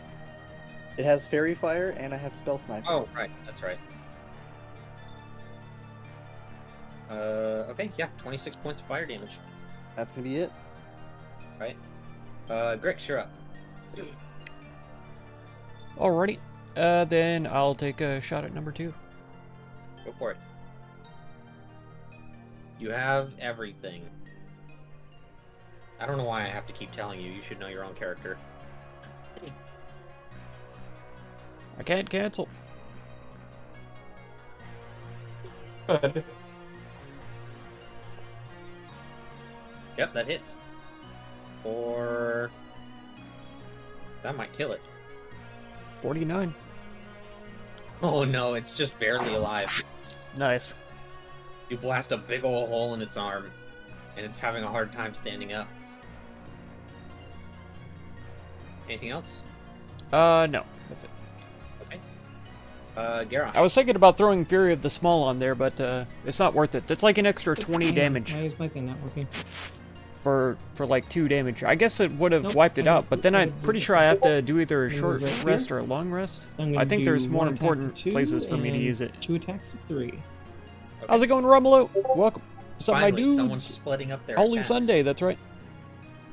It has Fairy Fire, and I have Spell Sniper. Oh, right, that's right. Okay, yeah, 26 points of fire damage. That's gonna be it. Right. Grix, you're up. Alrighty. Then I'll take a shot at number 2. Go for it. You have everything. I don't know why I have to keep telling you. You should know your own character. I can't cancel. Good. Yep, that hits. Or... that might kill it. 49. Oh no, it's just barely alive. Nice. You blast a big ol' hole in its arm, and it's having a hard time standing up. Anything else? No. That's it. Okay. Garrosh. I was thinking about throwing Fury of the Small on there, but it's not worth it. It's like an extra 20 damage Why is my thing not working? for like 2 damage. I guess it would have Nope, wiped it I out, don't- but then I'm pretty sure I have to do either a Move short right here. rest or a long rest. I'm gonna I think do there's more 1 attack to important 2 places for me to and use it. 2 attacks to 3. Okay. How's it going, Romulo? Welcome. What's up, my Finally, someone's dudes? splitting up their Holy attacks. Sunday, that's right.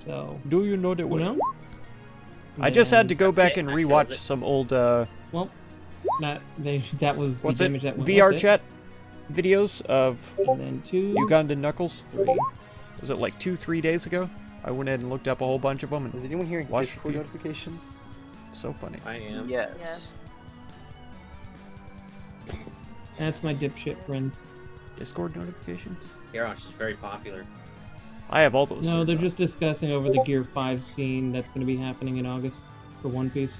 So, Do you know that way? no? I just had to Then- go back Okay, and that kills rewatch it. some old Well, that was the what's it? damage that went VR with chat videos of it. And then 2, Ugandan Knuckles. 3. Was it like 2-3 days ago? I went ahead and looked up a whole bunch of them, and Is anyone hearing Watch Discord the- notifications? it's so funny. I am. Yes. Yes. That's my dipshit friend. Discord notifications? Garrosh is very popular. I have all those. No, they're turned just discussing over the Gear 5 scene that's going to be happening in August for One Piece. on.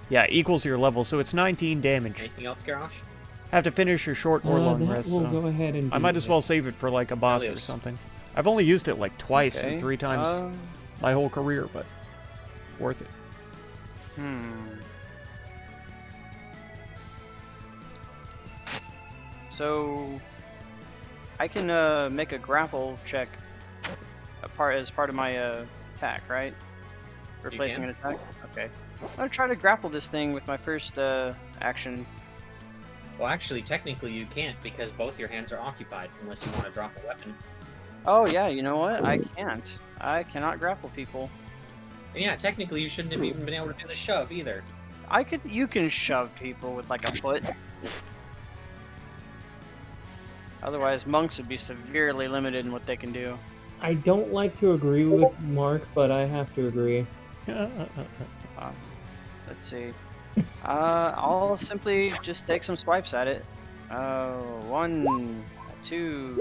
Yeah, equals your level, so it's 19 damage. Anything else, Garrosh? Have to finish your short or long that rest, we'll so go ahead and I do might as it. well save it for like a boss or Helios. something. I've only used it like twice Okay. and 3 times my whole career, but worth it. So, I can make a grapple check as part of my attack, right? Replacing can. an attack? Okay. I'm gonna try to grapple this thing with my first action. Well, actually, technically you can't because both your hands are occupied unless you want to drop a weapon. Oh yeah, you know what? I can't. I cannot grapple people. And yeah, technically you shouldn't have even been able to do the shove either. You can shove people with like a foot. Otherwise, monks would be severely limited in what they can do. I don't like to agree with Mark, but I have to agree. Let's see. I'll simply just take some swipes at it. 1, 2,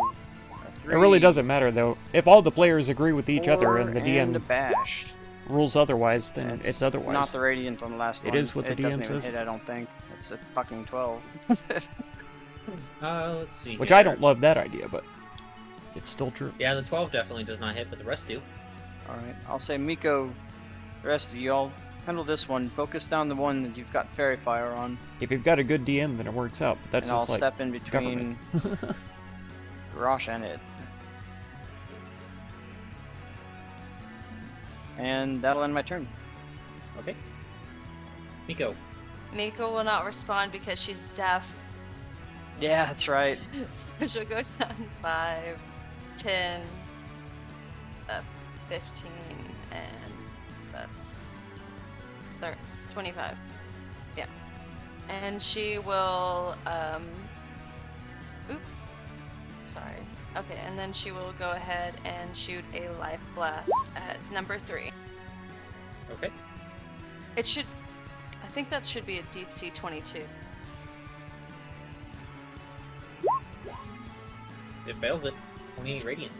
3. It really doesn't matter though. If all the players agree with each other and the and a DM bash. rules otherwise, then it's otherwise. Not the radiant on the last It one. is what the it doesn't DM even says hit, it I don't is. think. It's a fucking 12. Let's see. Which here. I don't love that idea, but it's still true. Yeah, the 12 definitely does not hit, but the rest do. Alright, I'll say Miko, the rest of y'all handle this one. Focus down the one that you've got Fairy Fire on. If you've got a good DM, then it works out. But that's And I'll just like step in between Garrosh and it. And that'll end my turn. Okay. Miko. Miko will not respond because she's deaf. Yeah, that's right. So she'll go down 5, 10, 15, and that's 25. Yeah. And she will, oop. Sorry. Okay, and then she will go ahead and shoot a life blast at number 3. Okay. It should, I think that should be a DC 22. It fails it. 28 radiant.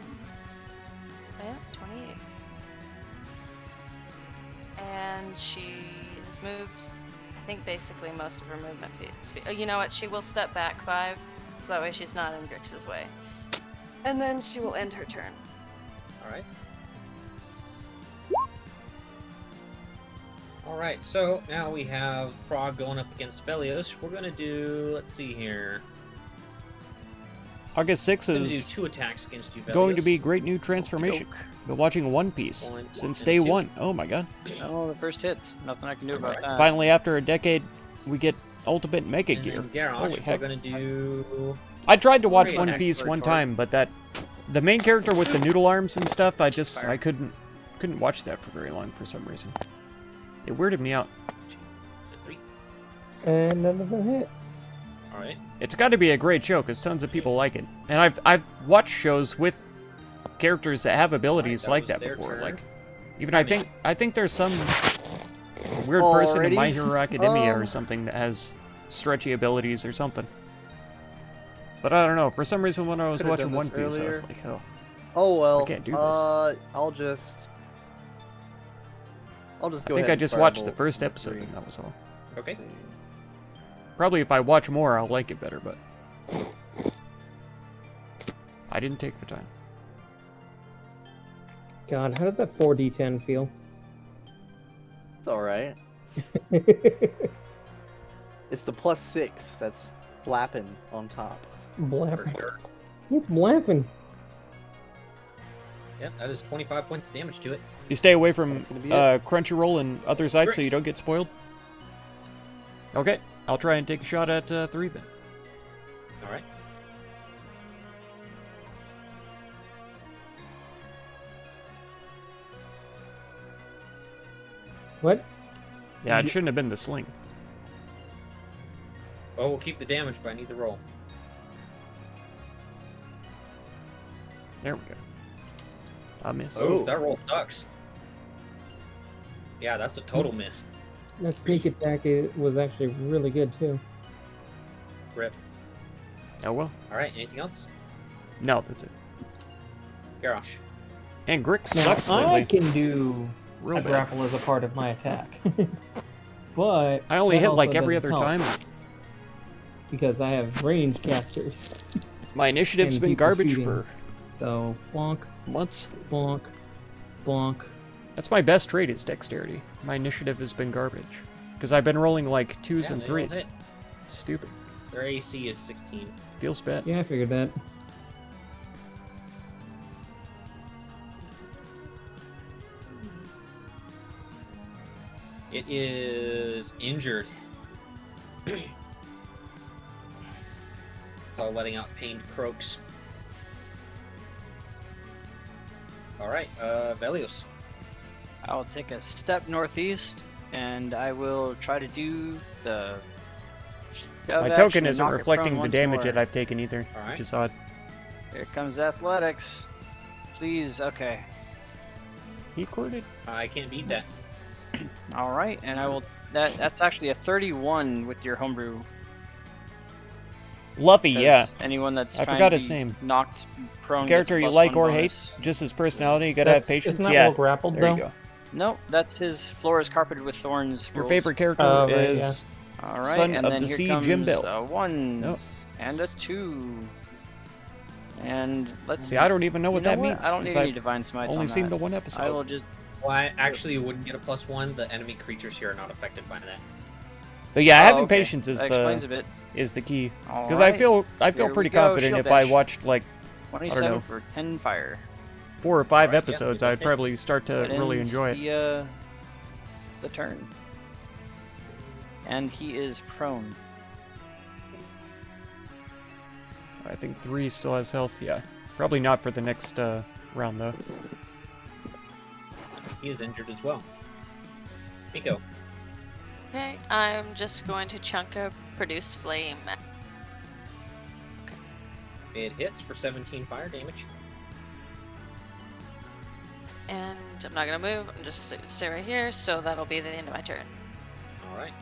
Yeah, 28. And she has moved, I think, basically most of her movement speed. Oh, you know what? She will step back 5, so that way she's not in Grix's way. And then she will end her turn. Alright. Alright, so now we have Frog going up against Velios. We're gonna do, let's see here. August 6th We're gonna do is 2 attacks against you, Velios. going to be great new transformation. Been watching One Piece One since and day 2. 1. Oh my god. Oh, the first hits. Nothing I can do about that. Finally, after a decade, we get Ultimate Mega And Gear. then Garrosh, Holy we're heck. gonna do... I tried to watch Great One attack Piece for one Card. time, but the main character with the noodle arms and stuff, I Fire. couldn't watch that for very long for some reason. It weirded me out. And 3. And none of them hit. Alright. It's got to be a great show because tons of people like it, and I've watched shows with characters that have abilities that like was that their before. turn. Like, even I think there's some weird person in My Alrighty. Hero Academia or something that has stretchy abilities or something. But I don't know. For some reason, when I was Could've watching done One this Piece, I was earlier. like, oh, Oh well. can't do this. I'll just I go think ahead I and just watched the Firebolt first number episode, 3. and that was all. Let's Okay. see. Probably if I watch more, I'll like it better, but I didn't take the time. God, how does that 4d10 feel? It's all right. It's the +6 that's flapping on top. For Blapping. sure. What's blapping? Yep, that is 25 points of damage to it. You stay away from That's gonna be it. Crunchyroll and other sites so you Grix. don't get spoiled. Okay, I'll try and take a shot at 3 then. Alright. What? Yeah, it shouldn't have been the sling. Well, we'll keep the damage, but I need the roll. There we go. I miss. Oh, that roll sucks. Yeah, that's a total miss. That sneak attack was actually really good too. Rip. Oh well. Alright, anything else? No, that's it. Garrosh. And Grix Now, sucks I lately. can do Real a bad. grapple as a part of my attack. But I only that hit like also every doesn't other help, time. because I have range casters. My initiative's And been people garbage shooting. for So bonk, months. bonk, bonk. That's my best trait is dexterity. My initiative has been garbage. Because I've been rolling like 2s Yeah, and they all 3s. hit. Stupid. Their AC is 16. Feels bad. Yeah, I figured that. It is injured. So letting out pained croaks. Alright, Velios. I'll take a step northeast, and I will try to do the. shove My action token and isn't knock it reflecting prone the once damage more. that I've taken either, Alright. which is odd. Here comes athletics. Please, okay. He corded. I can't beat that. All right, and I will. That's actually a 31 with your homebrew. Luffy, 'cause yeah. Anyone that's I trying forgot to his be name. knocked prone. gets Character you +1 like or hate, bonus. just his personality, you gotta have patience. Isn't that Yeah, well grappled there though? you go. No, that's his floor is carpeted with thorns. Your rules. favorite character Oh, right, is All right, Son and of then the here Sea, comes Jim Bell. A 1 Oh. and a 2. And let's See, I don't even know what you know that means. I don't 'cause need any I've divine smites only on seen that. the one I episode. will just Why? Actually, you wouldn't get a +1. The enemy creatures here are not affected by that. But yeah, Oh, having okay. patience is That explains a the bit. key. All Because right. I feel Here we pretty go, confident shield if I dash. watched like 27 know. for 10 fire. 4 or 5 Alright, yeah, episodes, we I'd will hit. probably start to That really ends enjoy it. The turn. And he is prone. I think 3 still has health. Yeah, probably not for the next round though. He is injured as well. Miko. Okay, I'm just going to chunk a produce flame. It hits for 17 fire damage. And I'm not gonna move, I'm just stay right here, so that'll be the end of my turn. Alright.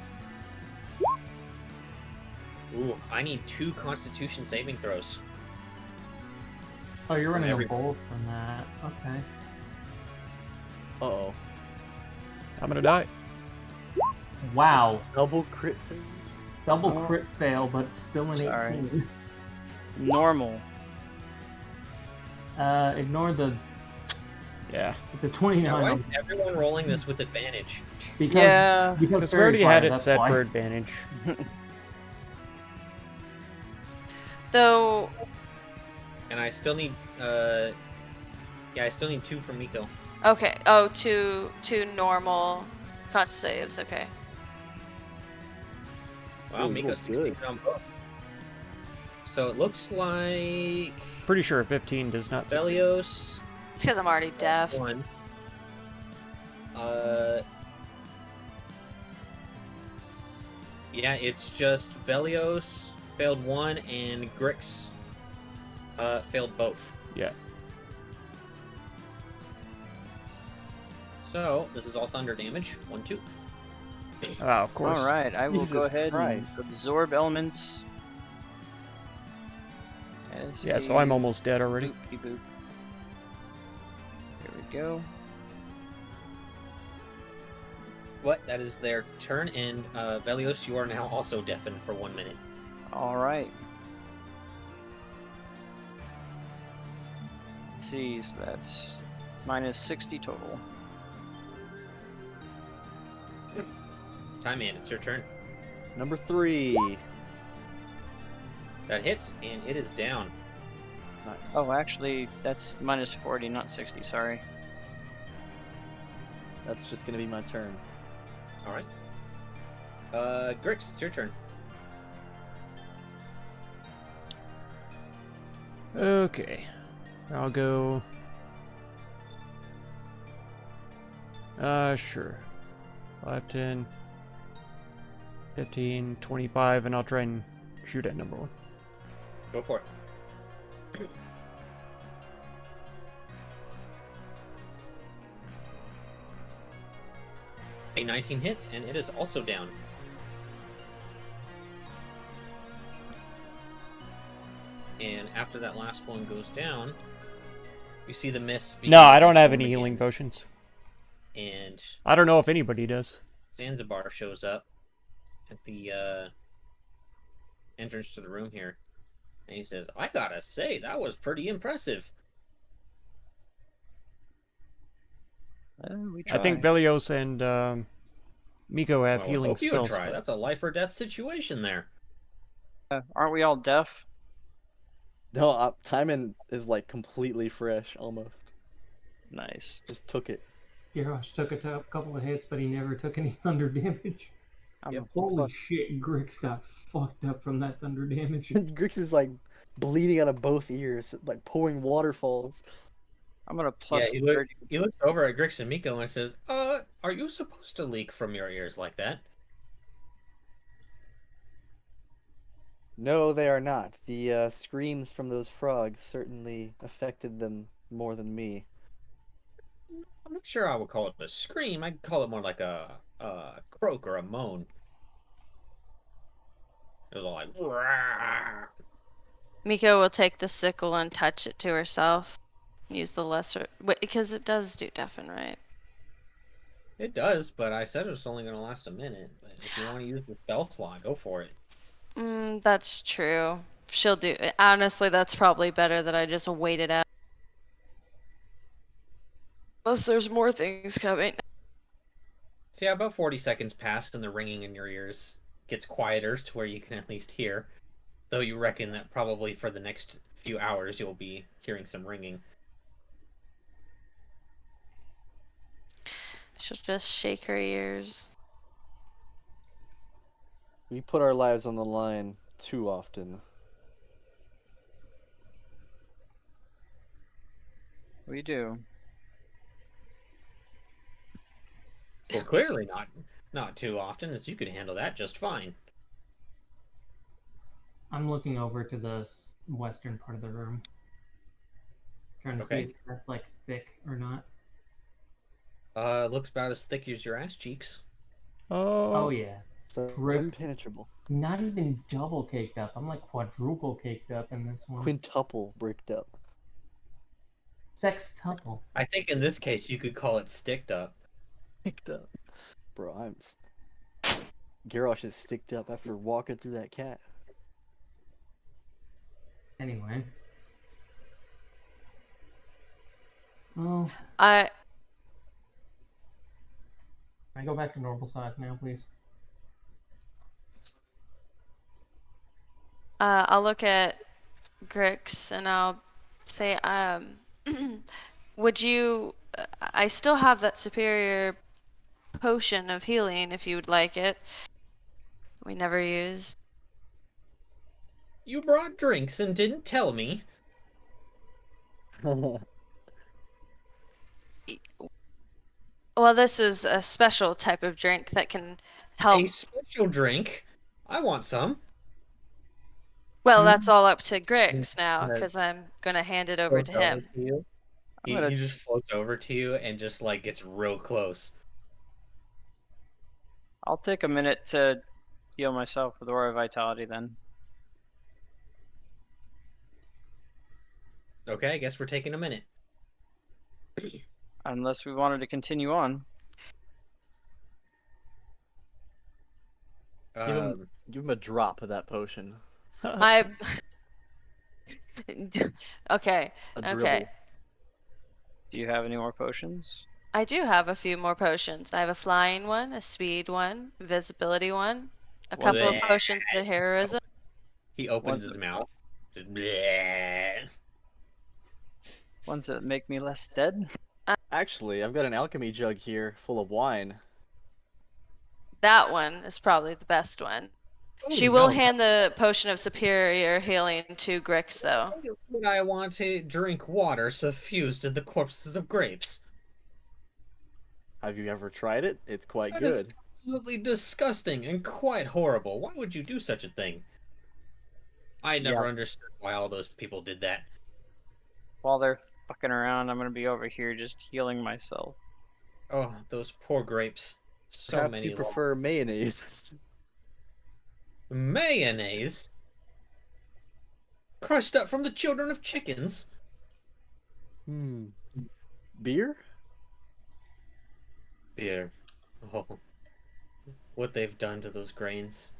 Ooh, I need 2 Constitution saving throws. Oh, you're running every- a bolt from that. Okay. Uh-oh. I'm gonna die. Wow. Double crit fails? Double Oh. crit fail, but still an Sorry. 18. Normal. Ignore the Yeah, 29. Now, why is everyone rolling this with advantage? Because, Yeah. because we fairy already fire, had it that's set why. for advantage. Though, And I still need, I still need 2 from Miko. okay, oh, two normal con saves, okay. Wow, Ooh, Miko good. succeeded on both. So it looks like Pretty sure 15 does not succeed. Velios It's because I'm already deaf. 1. Yeah, it's just Velios failed 1 and Grix failed both. Yeah. So this is all thunder damage. 1, 2. Ah, of course. Alright, I will Jesus go ahead Christ. and absorb elements. As Yeah, so I'm almost dead already. boop, boop. Here we go. What? That is their turn, and Velios, you are now also deafened for 1 minute. Alright. Let's see, so that's minus 60 total. Time in, it's your turn. Number 3. That hits, and it is down. Nice. Oh, actually, that's minus 40, not 60, sorry. That's just gonna be my turn. Alright. Grix, it's your turn. Okay. I'll go... sure. 5, 10, 15, 25, and I'll try and shoot at number 1. Go for it. A 19 hits, and it is also down. And after that last one goes down, you see the mist. No, I don't begin to have form any again. healing potions. And I don't know if anybody does. Zanzibar shows up at the entrance to the room here. And he says, I gotta say, that was pretty impressive. We I think try. Velios and Miko have Well, I healing hope you would spells. try. but- That's a life or death situation there. Aren't we all deaf? No, Timon is like completely fresh, almost. Nice. Just took it. Garrosh took a couple of hits, but he never took any thunder damage. I'm Holy shit, Grix got fucked up from that thunder damage. Grix is like bleeding out of both ears, like pouring waterfalls. I'm gonna plus he 30. He looks over at Grix and Miko and says, are you supposed to leak from your ears like that? No, they are not. The screams from those frogs certainly affected them more than me. I'm not sure I would call it a scream. I'd call it more like a croak or a moan. It was all like, "Rah." Miko will take the sickle and touch it to herself. Use the lesser, because it does do deafen, right? It does, but I said it was only going to last a minute. But if you want to use the spell slot, go for it. That's true. She'll do. Honestly, that's probably better that I just wait it out. Unless there's more things coming. So yeah, about 40 seconds passed and the ringing in your ears gets quieter to where you can at least hear. Though you reckon that probably for the next few hours you'll be hearing some ringing. She'll just shake her ears. We put our lives on the line too often. We do. Well, clearly not too often, as you could handle that just fine. I'm looking over to the western part of the room, trying to Okay. see if that's like thick or not. Looks about as thick as your ass cheeks. Oh yeah, So Rip. impenetrable. not even double caked up. I'm like quadruple caked up in this one. Quintuple bricked up. Sextuple. I think in this case you could call it sticked up. Sticked up. Bro, Garrosh is sticked up after walking through that cat. Anyway. Oh, I can I go back to normal size now, please? I'll look at Grix and I'll say, would you? I still have that superior potion of healing if you would like it. We never used. You brought drinks and didn't tell me. Well, this is a special type of drink that can help. A special drink. I want some. Well, that's all up to Grix now, Uh, because I'm gonna hand it over to him. He just floats over to you and just like gets real close. I'll take a minute to heal myself with Aura Vitality then. Okay, I guess we're taking a minute. Unless we wanted to continue on. Give him a drop of that potion. My. Okay. A Okay. dribble. Do you have any more potions? I do have a few more potions. I have a flying one, a speed one, invisibility one, a Well, couple of then- potions to heroism. He opens What? his mouth. Just bleh. Ones that make me less dead? Actually, I've got an alchemy jug here full of wine. That one is probably the best one. She Oh, will no. hand the potion of superior healing to Grix, though. I want to drink water suffused in the corpses of grapes. Have you ever tried it? It's quite That is good. absolutely disgusting and quite horrible. Why would you do such a thing? I never Yeah. understood why all those people did that. While they're fucking around, I'm gonna be over here just healing myself. Oh, those poor grapes. So Perhaps many you prefer mayonnaise. mayonnaise crushed up from the children of chickens. Beer? Beer. Oh, what they've done to those grains.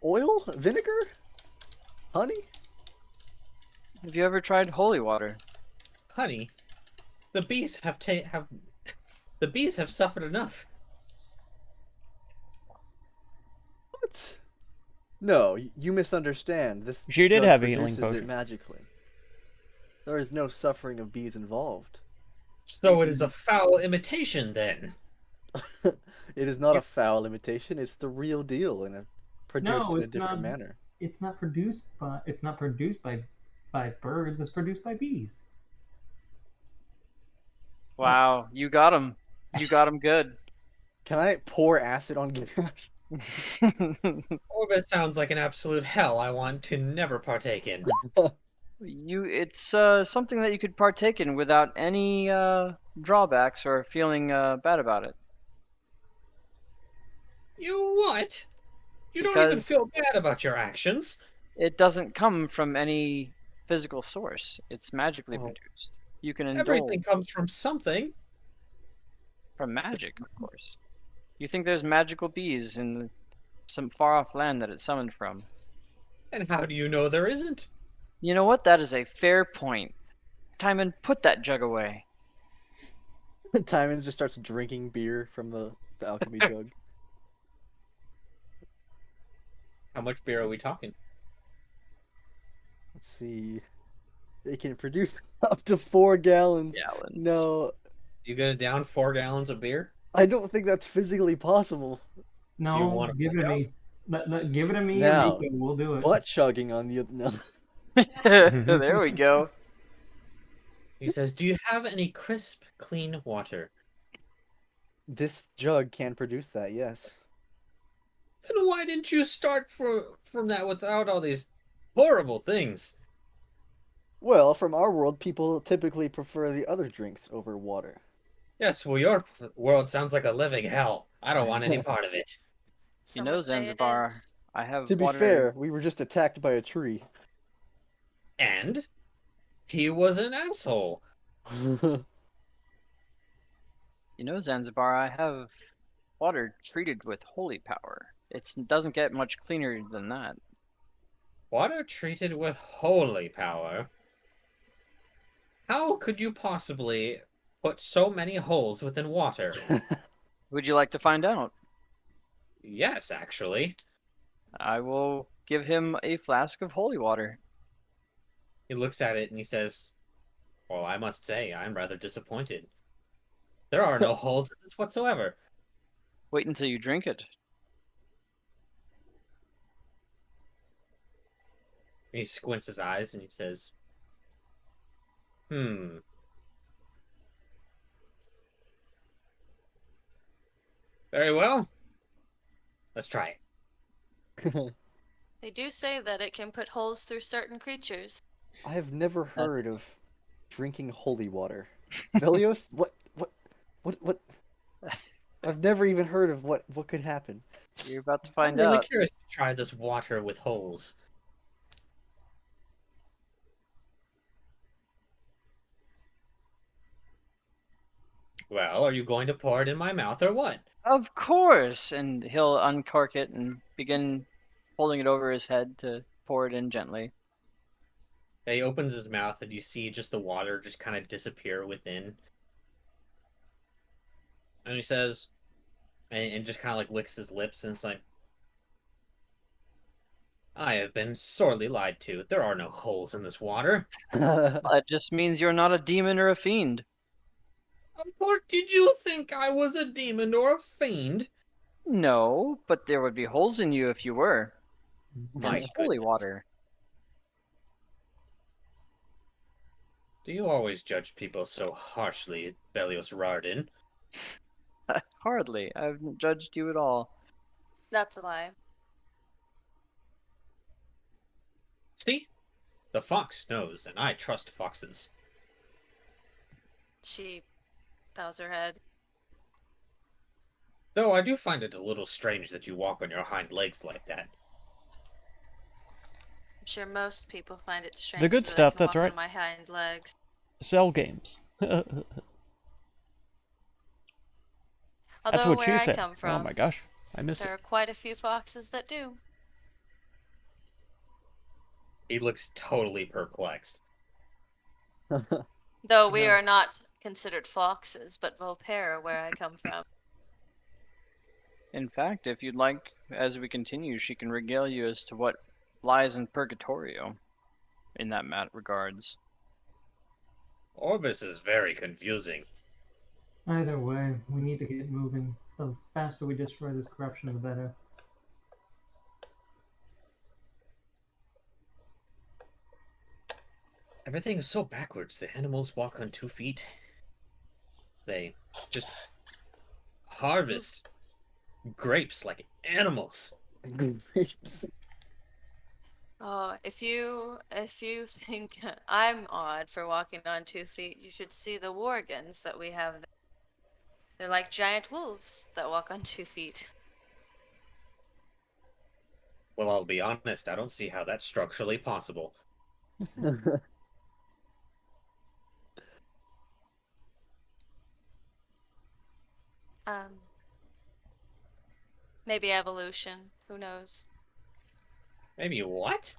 Oil? Vinegar? Honey? Have you ever tried holy water? Honey, the bees have the bees have suffered enough. What? No, you misunderstand. This She did jug have a healing produces it potion. magically. There is no suffering of bees involved. So it is a foul imitation, then. It is not a foul imitation. It's the real deal, produced in a it's different not. manner. It's not produced by birds. It's produced by bees. Wow, you got him. You got him good. Can I pour acid on Garrosh? Orbit sounds like an absolute hell I want to never partake in. It's something that you could partake in without any drawbacks or feeling bad about it. You what? You don't even Because- feel bad about your actions. It doesn't come from any physical source. It's magically Oh. produced. You can indulge Everything comes from something. from magic, of course. You think there's magical bees in some far-off land that it's summoned from? And how do you know there isn't? You know what? That is a fair point. Timon, put that jug away. Timon just starts drinking beer from the alchemy jug. How much beer are we talking? Let's see. They can produce up to 4 gallons. Gallons. No, You gonna down 4 gallons of beer? I don't think that's physically possible. No, wanna give it find to out? me. Give it to me Now, and Miko. We'll do it. Butt chugging on the other. No. There we go. He says, "Do you have any crisp, clean water?" This jug can produce that, yes. Then why didn't you start from that without all these horrible things? Well, from our world, people typically prefer the other drinks over water. Yes, well, your world sounds like a living hell. I don't want any part of it. You Some know, would say it Zanzibar, is. I have To be water. fair, we were just attacked by a tree. And he was an asshole. You know, Zanzibar, I have water treated with holy power. It doesn't get much cleaner than that. Water treated with holy power. How could you possibly put so many holes within water? Would you like to find out? Yes, actually. I will give him a flask of holy water. He looks at it and he says, "Well, I must say, I'm rather disappointed. There are no holes in this whatsoever." Wait until you drink it. He squints his eyes and he says, Very well. Let's try it. They do say that it can put holes through certain creatures. I have never heard of drinking holy water. Velios? What? I've never even heard of what could happen. You're about to I'm find really out. curious to try this water with holes. Well, are you going to pour it in my mouth or what? Of course! And he'll uncork it and begin holding it over his head to pour it in gently. He opens his mouth and you see just the water just kind of disappear within. And he says, and just kind of like licks his lips and it's like, I have been sorely lied to. There are no holes in this water. That just means you're not a demon or a fiend. Or did you think I was a demon or a fiend? No, but there would be holes in you if you were. My Hence holy goodness. water. Do you always judge people so harshly, Belios Rardin? Hardly. I haven't judged you at all. That's a lie. See? The fox knows, and I trust foxes. She bows her head. Though I do find it a little strange that you walk on your hind legs like that. I'm sure most people find it strange. The good that I stuff, can that's walk right. on my hind legs. Cell games. That's Although what where she I said. come Oh from, my gosh, I miss there it. are quite a few foxes that do. He looks totally perplexed. Though we Yeah. are not considered foxes, but Volpera, where I come from. In fact, if you'd like, as we continue, she can regale you as to what lies in Purgatorio in that regards. Orbis is very confusing. Either way, we need to get moving. The faster we destroy this corruption, the better. Everything is so backwards. The animals walk on 2 feet. They just harvest grapes like animals. Grapes. Oh, if you think I'm odd for walking on 2 feet, you should see the worgans that we have there. They're like giant wolves that walk on 2 feet. Well, I'll be honest, I don't see how that's structurally possible. Maybe evolution. Who knows? Maybe what?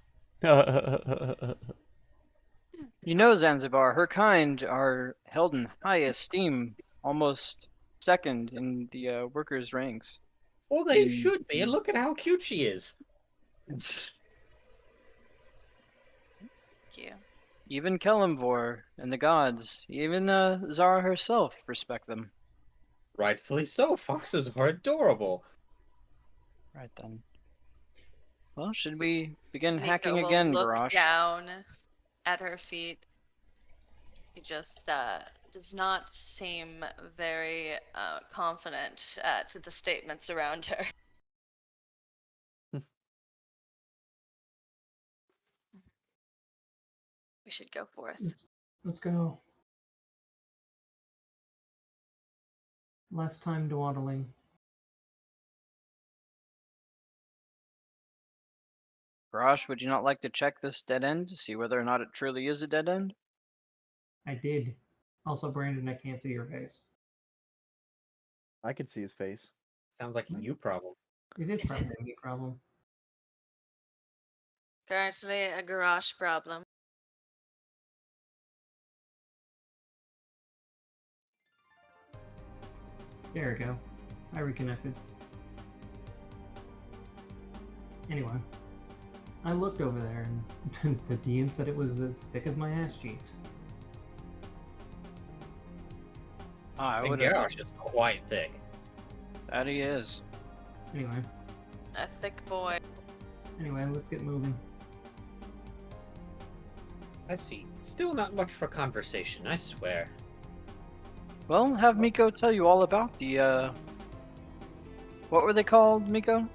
You know, Zanzibar, her kind are held in high esteem, almost second in the workers' ranks. Well, they Mm. should be. And look at how cute she is. Thank you. Even Kelemvor and the gods, even Zara herself, respect them. Rightfully so. Foxes are adorable. Right then. Well, should we begin Miko hacking will again, look Garrosh? down at her feet. He just does not seem very confident to the statements around her. We should go forth. Let's go. Less time dawdling. Garrosh, would you not like to check this dead end to see whether or not it truly is a dead end? I did. Also, Brandon, I can't see your face. I could see his face. Sounds like a you problem. It is probably a me problem. Currently a garage problem. There we go. I reconnected. Anyway, I looked over there and the DM said it was as thick as my ass cheeks. I And would. Garrosh is quite thick. That he is. Anyway, A thick boy. let's get moving. I see. Still not much for conversation, I swear. Well, have Miko tell you all about the, what were they called, Miko?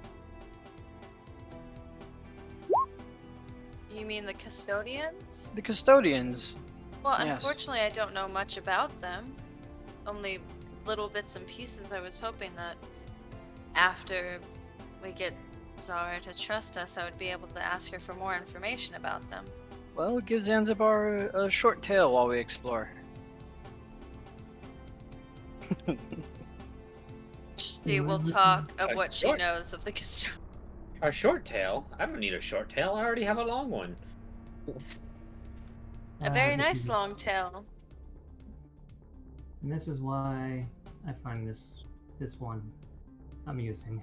You mean the custodians? The custodians. Well, Yes. unfortunately, I don't know much about them. Only little bits and pieces. I was hoping that after we get Zara to trust us, I would be able to ask her for more information about them. Well, give Zanzibar a short tale while we explore. She will talk of what she Sure. knows of the custodians. A short tail? I don't need a short tail. I already have a long one. A very this nice is- long tail. And this is why I find this one amusing.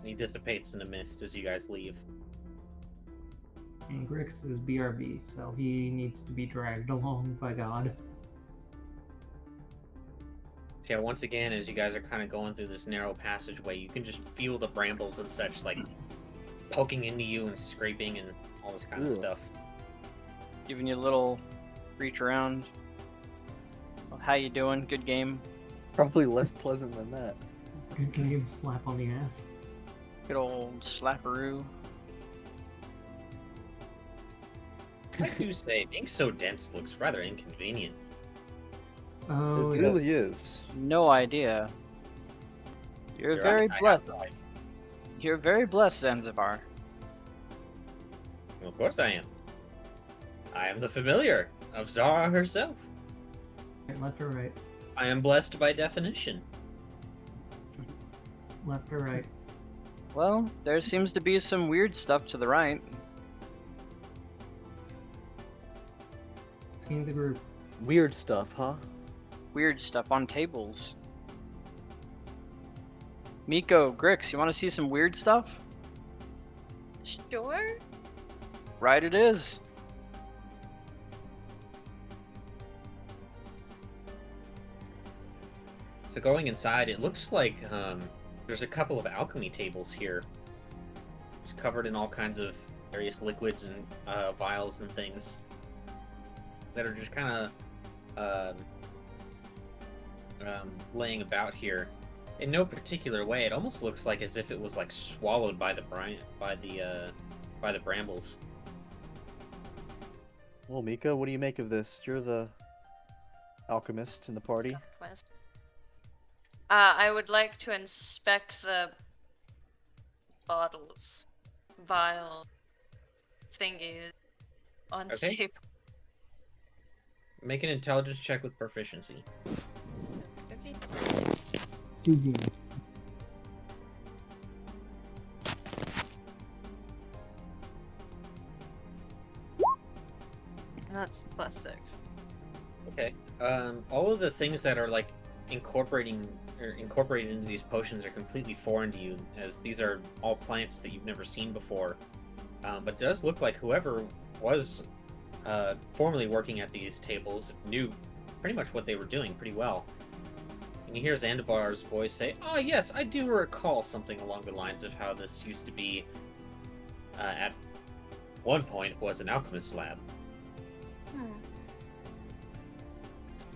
He dissipates in the mist as you guys leave. And Grix is BRB, so he needs to be dragged along by God. So yeah, once again, as you guys are kind of going through this narrow passageway, you can just feel the brambles and such, like, poking into you and scraping and all this kind of Ew. stuff. Giving you a little reach around. Well, how you doing? Good game. Probably less pleasant than that. Good game, slap on the ass. Good old slapperoo. I do say, being so dense looks rather inconvenient. Oh, it yeah. really is. No idea. You're You're very right, I blessed. have right. You're very blessed, Zanzibar. Well, of course I am. I am the familiar of Zara herself. Right, left or right? I am blessed by definition. Left or right? Well, there seems to be some weird stuff to the right. Scan the group. Weird stuff, huh? Weird stuff on tables. Miko, Grix, you want to see some weird stuff? Sure. Right it is. So going inside, it looks like there's a couple of alchemy tables here. Just covered in all kinds of various liquids and vials and things that are just kind of laying about here in no particular way. It almost looks like as if it was like swallowed by the brambles. Well, Mika, what do you make of this? You're the alchemist in the party. West. I would like to inspect the bottles, vial, thingies on Okay. tape. Make an intelligence check with proficiency. Okay. That's +6. Okay. All of the things that are like incorporated into these potions are completely foreign to you, as these are all plants that you've never seen before. But it does look like whoever was formerly working at these tables knew pretty much what they were doing pretty well. And you hear Zandabar's voice say, "Oh yes, I do recall something along the lines of how this used to be at one point was an alchemist's lab."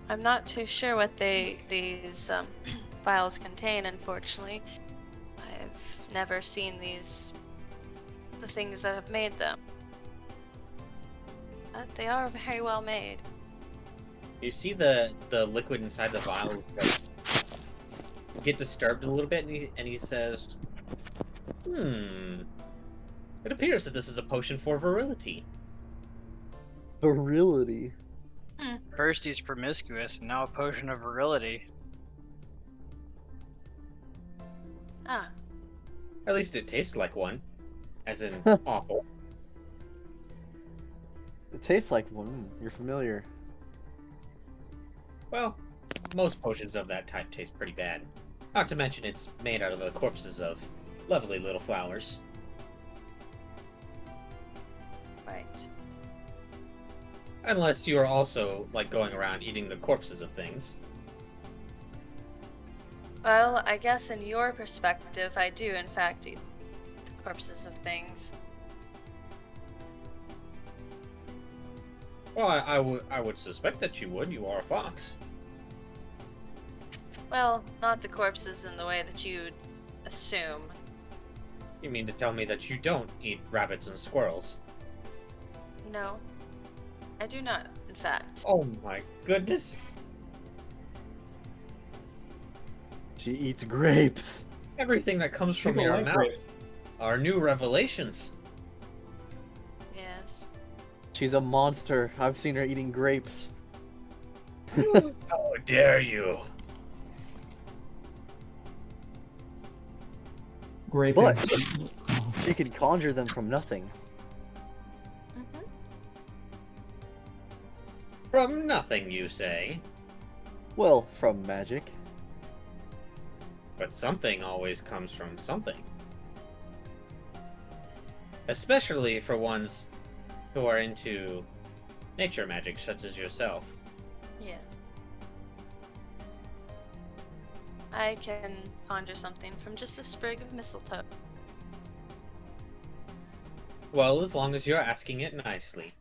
I'm not too sure what these files contain, unfortunately. I've never seen the things that have made them. But they are very well made. You see the liquid inside the vials like, get disturbed a little bit, and he says, It appears that this is a potion for virility." Virility. First he's promiscuous, now a potion of virility. Ah, At least it tasted like one. As in, awful. It tastes like one. You're familiar. Well, most potions of that type taste pretty bad. Not to mention it's made out of the corpses of lovely little flowers. right. Unless you are also, like, going around eating the corpses of things. Well, I guess in your perspective, I do in fact eat the corpses of things. Well, I would suspect that you would. You are a fox. Well, not the corpses in the way that you'd assume. You mean to tell me that you don't eat rabbits and squirrels? No, I do not, in fact. Oh my goodness. She eats grapes. Everything that comes from People your like mouth grapes. are new revelations. Yes. She's a monster. I've seen her eating grapes. How dare you? Grape. But she can conjure them from nothing. Mhm. From nothing, you say? Well, from magic. But something always comes from something. Especially for ones who are into nature magic, such as yourself. Yes. I can conjure something from just a sprig of mistletoe. Well, as long as you're asking it nicely.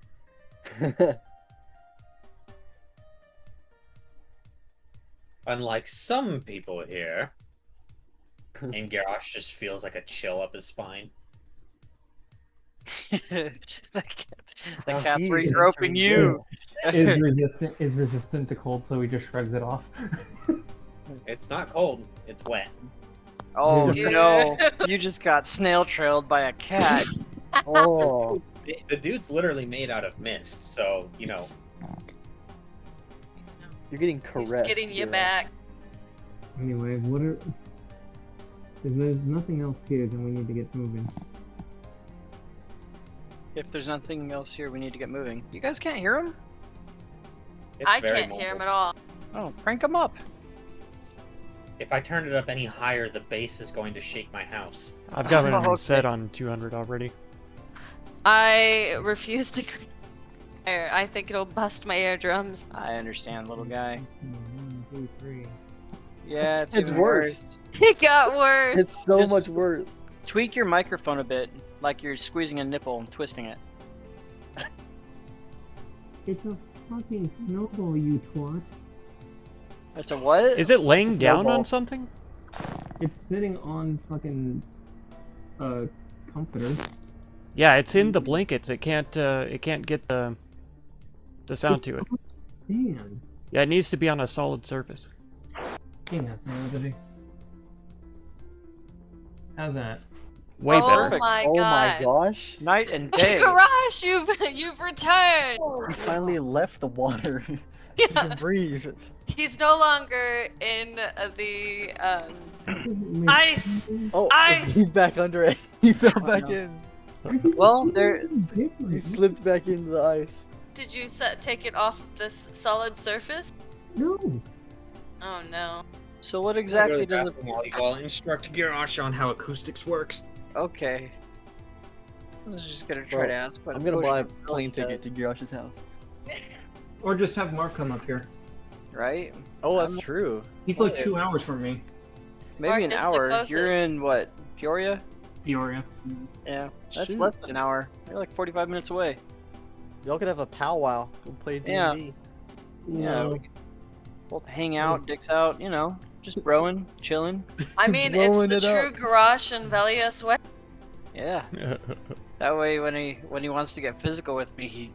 Unlike some people here, and Garrosh just feels like a chill up his spine. The Now cat's he's regroping entering you. is resistant to cold, so he just shrugs it off. It's not cold, it's wet. Oh Ew. no, you just got snail trailed by a cat. Oh, The dude's literally made out of mist, so, you know. you're getting He's caressed. getting you Kira. back. Anyway, what are? If there's nothing else here, then we need to get moving. If there's nothing else here, we need to get moving. You guys can't hear him? It's I very can't hear him mobile. at all. Oh, crank him up. If I turn it up any higher, the bass is going to shake my house. I've got Oh, it okay. set on 200 already. I refuse to. I think it'll bust my eardrums. I understand, little guy. 1, 2, 3. Yeah, it's It's even worse. It got worse. It's so Just- much worse. Tweak your microphone a bit, like you're squeezing a nipple and twisting it. It's a fucking snowball, you twat. That's a what? Is it laying It's a down snowball. on something? It's sitting on fucking comforters. Yeah, it's in the blankets. It can't get the sound to it. Damn. Yeah, it needs to be on a solid surface. Hang on, Saturday. How's that? Way oh better. my Oh god. my gosh. Night and day. Karash, you've returned. He finally left the water. He Yeah. can breathe. He's no longer in the ice. Oh, Ice! he's back under it. He fell Oh, back no. in. Well, there- He slipped back into the ice. Did you take it off this solid surface? No. Oh no. So what exactly does it? I'll instruct Garrosh on how acoustics works. Okay. I was just gonna try Well, to ask. What I'm gonna buy a potion plane does, ticket to Garrosh's house. Or just have Mark come up here. Right? Oh, that's I'm- true. He's like 2 hours from me. Maybe Mark an is the hour. closest. You're in what? Peoria? Peoria. Yeah. That's Shoot. less than an hour. You're like 45 minutes away. Y'all could have a powwow. Go play D&D. Yeah. Yeah. No. We could both hang out, dicks out. You know, just broing, chilling. I mean, it's Blowing the it true up. Garrosh and Velios way. Yeah. That way, when he wants to get physical with me, he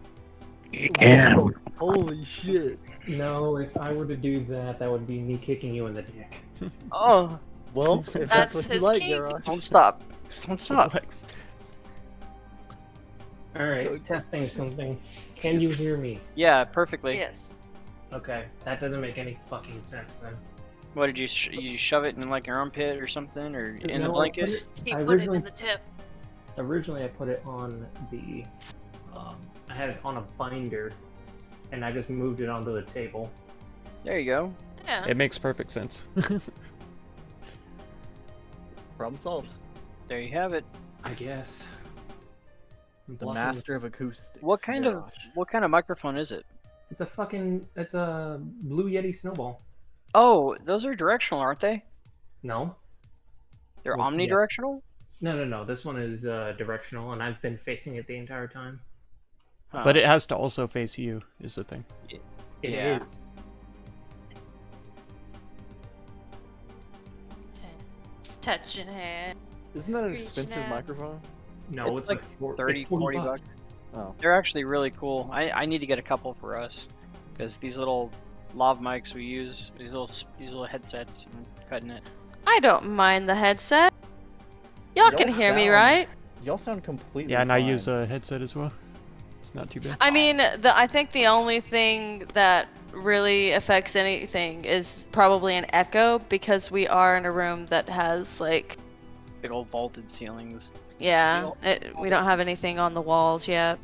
Holy shit. No, if I were to do that, that would be me kicking you in the dick. Oh, Well, if that's That's what you his like, kink. Garrosh. don't stop. Don't stop. Flex. Alright, testing something. Can you hear me? Yeah, perfectly. Yes. Okay, that doesn't make any fucking sense then. What did you you shove it in like your armpit or something, or in the No, blanket? Keep I putting it originally- in the tip. Originally, I put it on the. I had it on a binder, and I just moved it onto the table. There you go. Yeah. It makes perfect sense. Problem solved. There you have it. I guess. I'm The bluffing. master of acoustics. What kind of Garrosh. microphone is it? It's a Blue Yeti snowball. Oh, those are directional, aren't they? No, They're Well, yes. omnidirectional. no. This one is directional, and I've been facing it the entire time. Huh. But it has to also face you, is the thing. It Yeah. is. It's touching hand. Isn't that an Reaching expensive out. microphone? No, It's it's, like 30, 40 bucks. Oh. They're actually really cool. I need to get a couple for us, because these little lav mics we use, these little headsets, and cutting it. I don't mind the headset. Y'all can Y'all hear me, sound- right? Y'all sound completely Yeah, and I fine. use a headset as well. It's not too bad. I mean, I think the only thing that really affects anything is probably an echo, because we are in a room that has like, Big old vaulted ceilings. yeah, we don't have anything on the walls yet.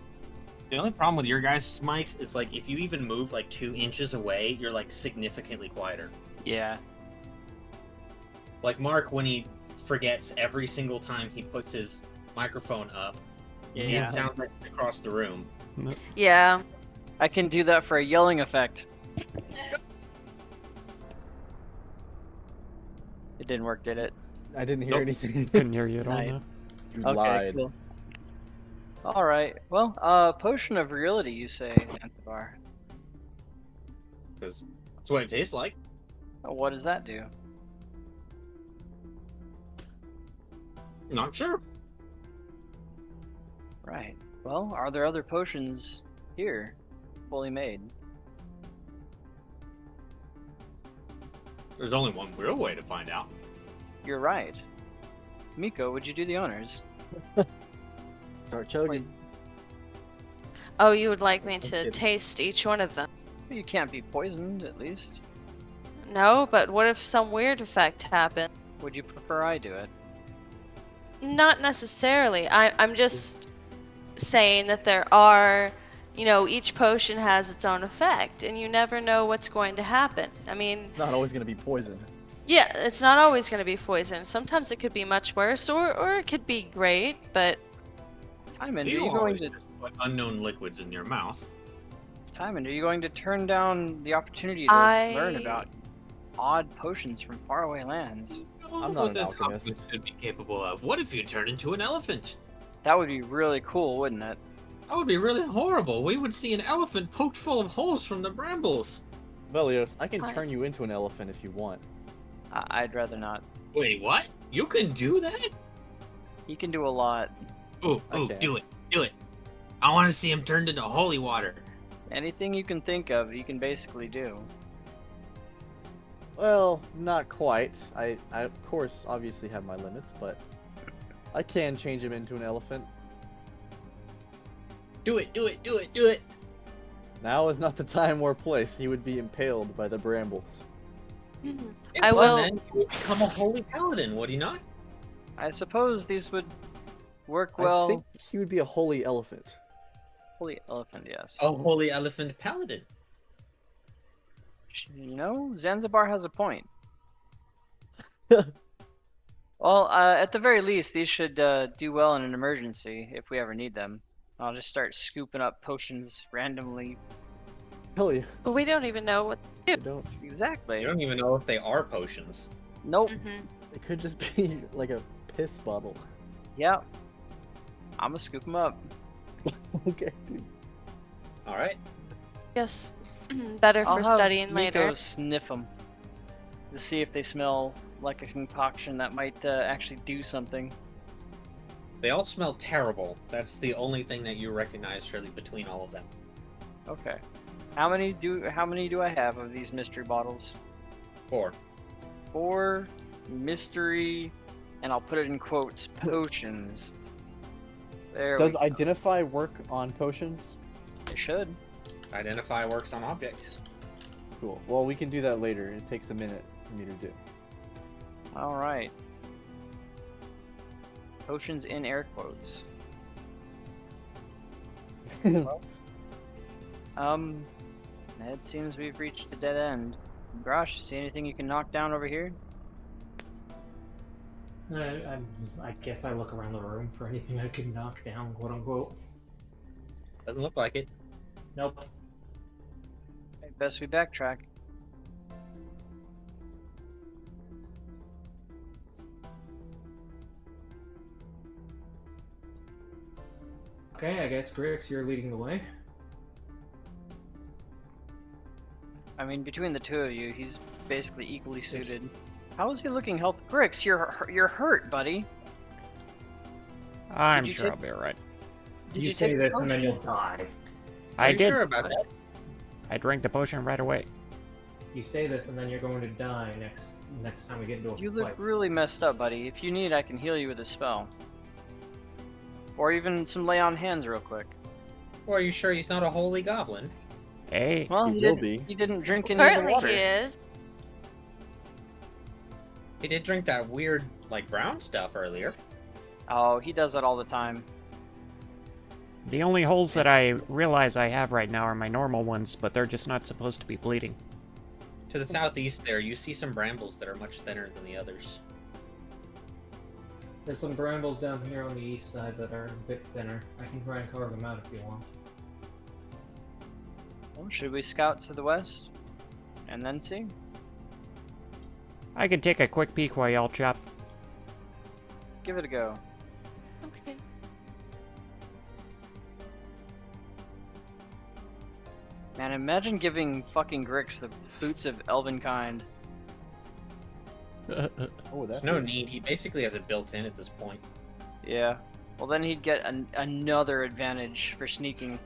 The only problem with your guys' mics is like if you even move like 2 inches away, you're like significantly quieter. Yeah. Like Mark, when he forgets every single time he puts his microphone up, Yeah. it sounds like it's across the room. Yeah. I can do that for a yelling effect. It didn't work, did it? I didn't hear Nope. anything. Couldn't hear you at all. Nice. No. You Okay, lied. cool. Alright, well, potion of virility, you say, Zanzibar. Because that's what it tastes like. What does that do? Not sure. Right. Well, are there other potions here, fully made? There's only one real way to find out. You're right. Miko, would you do the honors? Start chugging. Oh, you would like me to kidding. taste each one of them? You can't be poisoned, at least. No, but what if some weird effect happened? Would you prefer I do it? Not necessarily. I'm just saying that there are, each potion has its own effect, and you never know what's going to happen. I mean, Not always gonna be poison. yeah, it's not always going to be poison. Sometimes it could be much worse, or it could be great, but Timon, are You you going always to just put unknown liquids in your mouth. Timon, are you going to turn down the opportunity to learn about odd potions from faraway lands? I'm not What an this alchemist. alchemist should be capable of. What if you turn into an elephant? That would be really cool, wouldn't it? That would be really horrible. We would see an elephant poked full of holes from the brambles. Velios, I can Fine. turn you into an elephant if you want. I'd rather not. Wait, what? You can do that? He can do a lot. Ooh, Okay. do it. I want to see him turned into holy water. Anything you can think of, he can basically do. Well, not quite. I of course obviously have my limits, but I can change him into an elephant. Do it. Now is not the time or place. He would be impaled by the brambles. I will- Then he would become a holy paladin, would he not? I suppose these would work well. I think he would be a holy elephant. Holy elephant, yes. Oh, Holy Elephant Paladin. You know, Zanzibar has a point. Well, at the very least, these should do well in an emergency if we ever need them. I'll just start scooping up potions randomly. Hell yeah. But we don't even know what. I don't. Exactly. You don't even know if they are potions. Nope. Mhm. It could just be like a piss bottle. Yeah. I'm gonna scoop them up. Okay, dude. All right. Yes. Better I'll for have studying later. Miko sniff them to see if they smell like a concoction that might actually do something. They all smell terrible. That's the only thing that you recognize really between all of them. Okay. How many do I have of these mystery bottles? 4. 4 mystery, and I'll put it in quotes, potions. There Does we go. identify work on potions? It should. Identify works on objects. Cool. Well, we can do that later. It takes a minute for me to do. All right. Potions in air quotes. It seems we've reached a dead end. Grosh, see anything you can knock down over here? I guess I look around the room for anything I could knock down, quote unquote. Doesn't look like it. Nope. Okay, best we backtrack. Okay, I guess Grix, you're leading the way. I mean, between the two of you, he's basically equally suited. How is he looking health? Grix, you're hurt, buddy. I'm you sure take- I'll be alright. Did you you say take this the and then potion? you'll die. I Are you did. sure about that? I drank the potion right away. You say this and then you're going to die next time we get into a You look fight. really messed up, buddy. If you need, I can heal you with a spell. Or even some lay on hands real quick. Or are you sure he's not a holy goblin? Hey, Well, He he will didn't, be. he didn't drink any of the Apparently water. he is. He did drink that weird, like, brown stuff earlier. Oh, he does that all the time. the only holes that I realize I have right now are my normal ones, but they're just not supposed to be bleeding. To the southeast there, you see some brambles that are much thinner than the others. There's some brambles down here on the east side that are a bit thinner. I can try and carve them out if you want. Well, should we scout to the west? And then see? I could take a quick peek while y'all chop. Give it a go. Okay. Man, imagine giving fucking Grix the boots of Elvenkind. Oh, There's that. no need. He basically has it built in at this point. Yeah. Well, then he'd get another advantage for sneaking.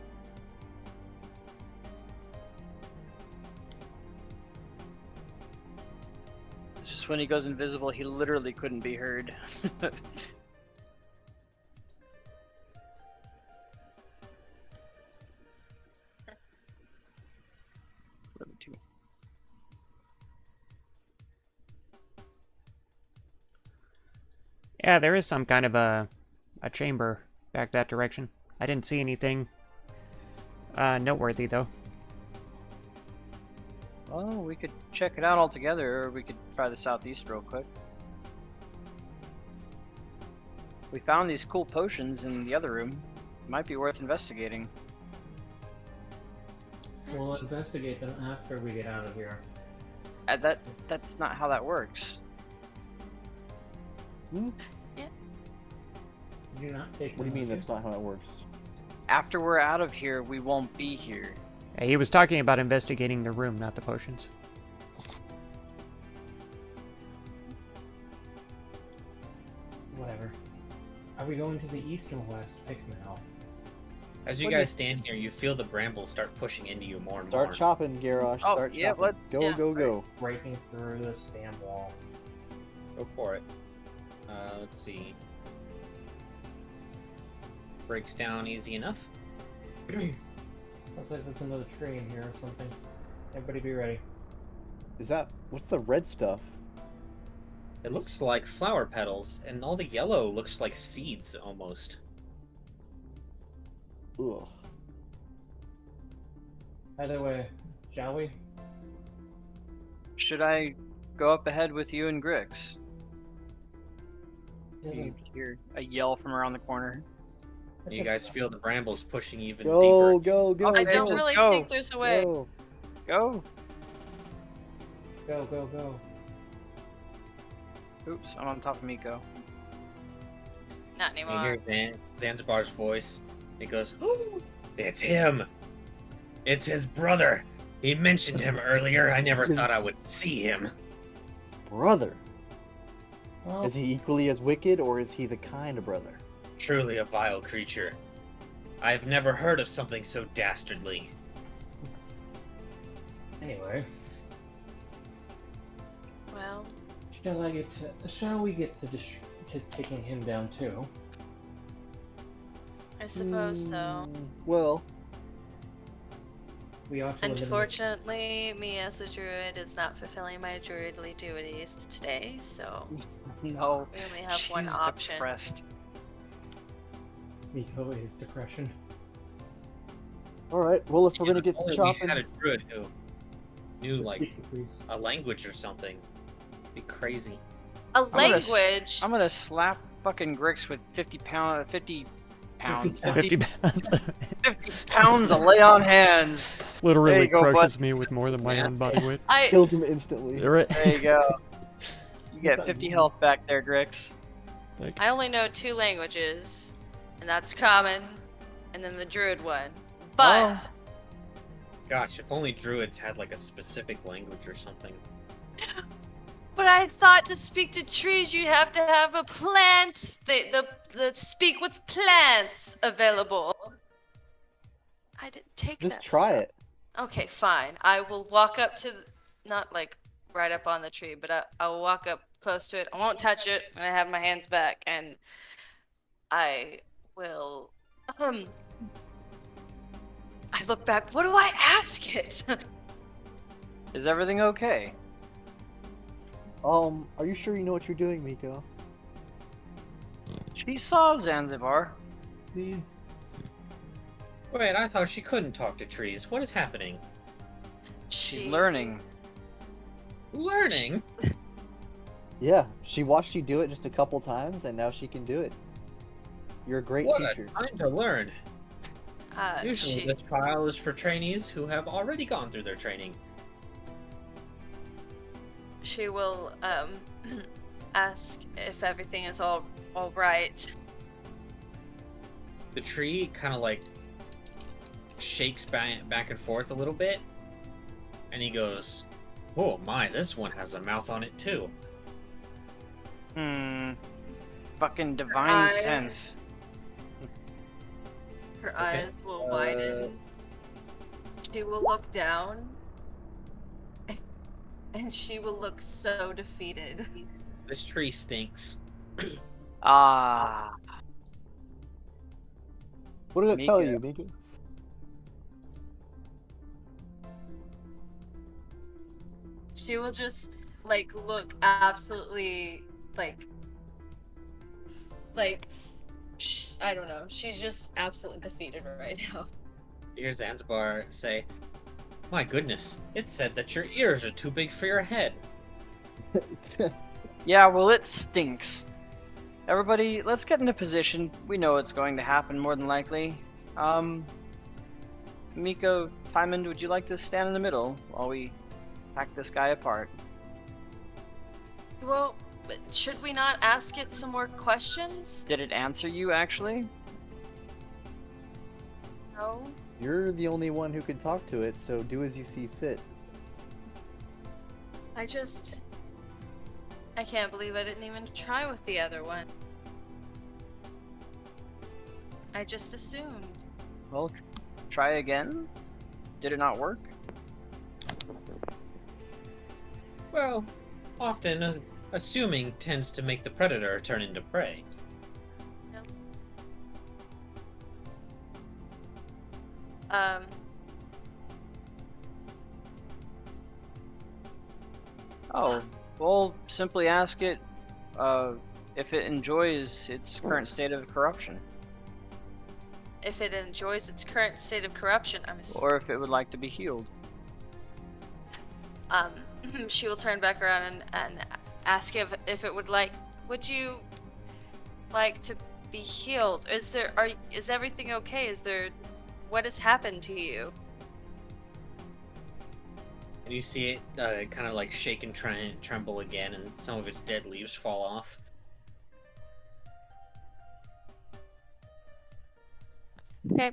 It's just when he goes invisible, he literally couldn't be heard. Level 2. Yeah, there is some kind of a chamber back that direction. I didn't see anything noteworthy though. Well, we could check it out all together, or we could try the southeast real quick. We found these cool potions in the other room. Might be worth investigating. We'll investigate them after we get out of here. That's not how that works. You do not take What do you them mean with that's not how it works? After we're out of here, we won't be here. Yeah, he was talking about investigating the room, not the potions. Whatever. Are we going to the east or west? Pick now. As you What do you- guys stand here, you feel the brambles start pushing into you more and Start more. chopping, Garrosh. Oh, Start yeah, chopping. let's- Go, yeah. go, go. Breaking through this damn wall. Go for it. Let's see. Breaks down easy enough. Looks like there's another tree in here or something. Everybody be ready. Is that what's the red stuff? It looks like flower petals, and all the yellow looks like seeds almost. Ugh. Either way, shall we? Should I go up ahead with you and Grix? You Doesn't- hear a yell from around the corner. You guys feel the brambles pushing even Go, deeper. go, go, I Okay, don't go, really go. think there's a way. go. Go! Go, go, go. Oops, I'm on top of Miko. Not You anymore. hear Zanzibar's voice. He goes, "Ooh, it's him. It's his brother. He mentioned him earlier. I never thought I would see him. His brother. Well, Is he equally as wicked, or is he the kind of brother? Truly a vile creature. I've never heard of something so dastardly." anyway, Well, shall we get to taking him down too? I suppose so. Well, We ought to eliminate- Unfortunately, me as a druid is not fulfilling my druidly duties today, so No, we only have one she's option. depressed. Miko is depression. alright. Well, if we're Yeah, gonna get if only to we chopping... had a druid who knew like Speak the priest. a language or something. Be crazy. A gonna s- language. I'm gonna slap fucking Grix with 50 pounds, 50 50 pounds. 50 pounds of lay on hands. There Literally you go, bud. crushes me with more than my Yeah. own body weight. I Kills him instantly. Right. There you go. You get 50 health back there, Grix. Like, I only know 2 languages, and that's common, and then the druid one. But Gosh, if only druids had like a specific language or something. but I thought to speak to trees you'd have to have a plant. The speak with plants available. I didn't take Just that try spell. it. Okay, fine. I will walk up to, not like right up on the tree, but I'll walk up close to it. I won't touch it, and I have my hands back, and I will. I look back. What do I ask it? Is everything okay? Are you sure you know what you're doing, Miko? She saw Zanzibar. Please. Wait, I thought she couldn't talk to trees. What is happening? She's She- learning. Learning? Yeah, she watched you do it just a couple times, and now she can do it. You're a great What a teacher. time to learn. Usually She, this trial is for trainees who have already gone through their training. she will ask if everything is all right. The tree kind of like shakes back and forth a little bit, and he goes, "Oh my, this one has a mouth on it too." Fucking divine I- sense. Her Okay. eyes will widen. She will look down. And she will look so defeated. This tree stinks. Ah. What did it tell Miko. you, Miko? She will just like look absolutely I don't know. She's just absolutely defeated right now. You hear Zanzibar say, "My goodness, it said that your ears are too big for your head." Yeah, well, it stinks. Everybody, let's get into position. We know what's going to happen more than likely. Miko, Tymond, would you like to stand in the middle while we hack this guy apart? Well, but should we not ask it some more questions? Did it answer you, actually? No. You're the only one who can talk to it, so do as you see fit. I can't believe I didn't even try with the other one. I just assumed. Well, try again. Did it not work? Well, often assuming tends to make the predator turn into prey. Oh, we'll simply ask it if it enjoys its current state of corruption. if it enjoys its current state of corruption, Or if it would like to be healed. she will turn back around and ask if it would you like to be healed? Is everything okay? What has happened to you? And you see it kind of like shake and tremble again, and some of its dead leaves fall off. Okay.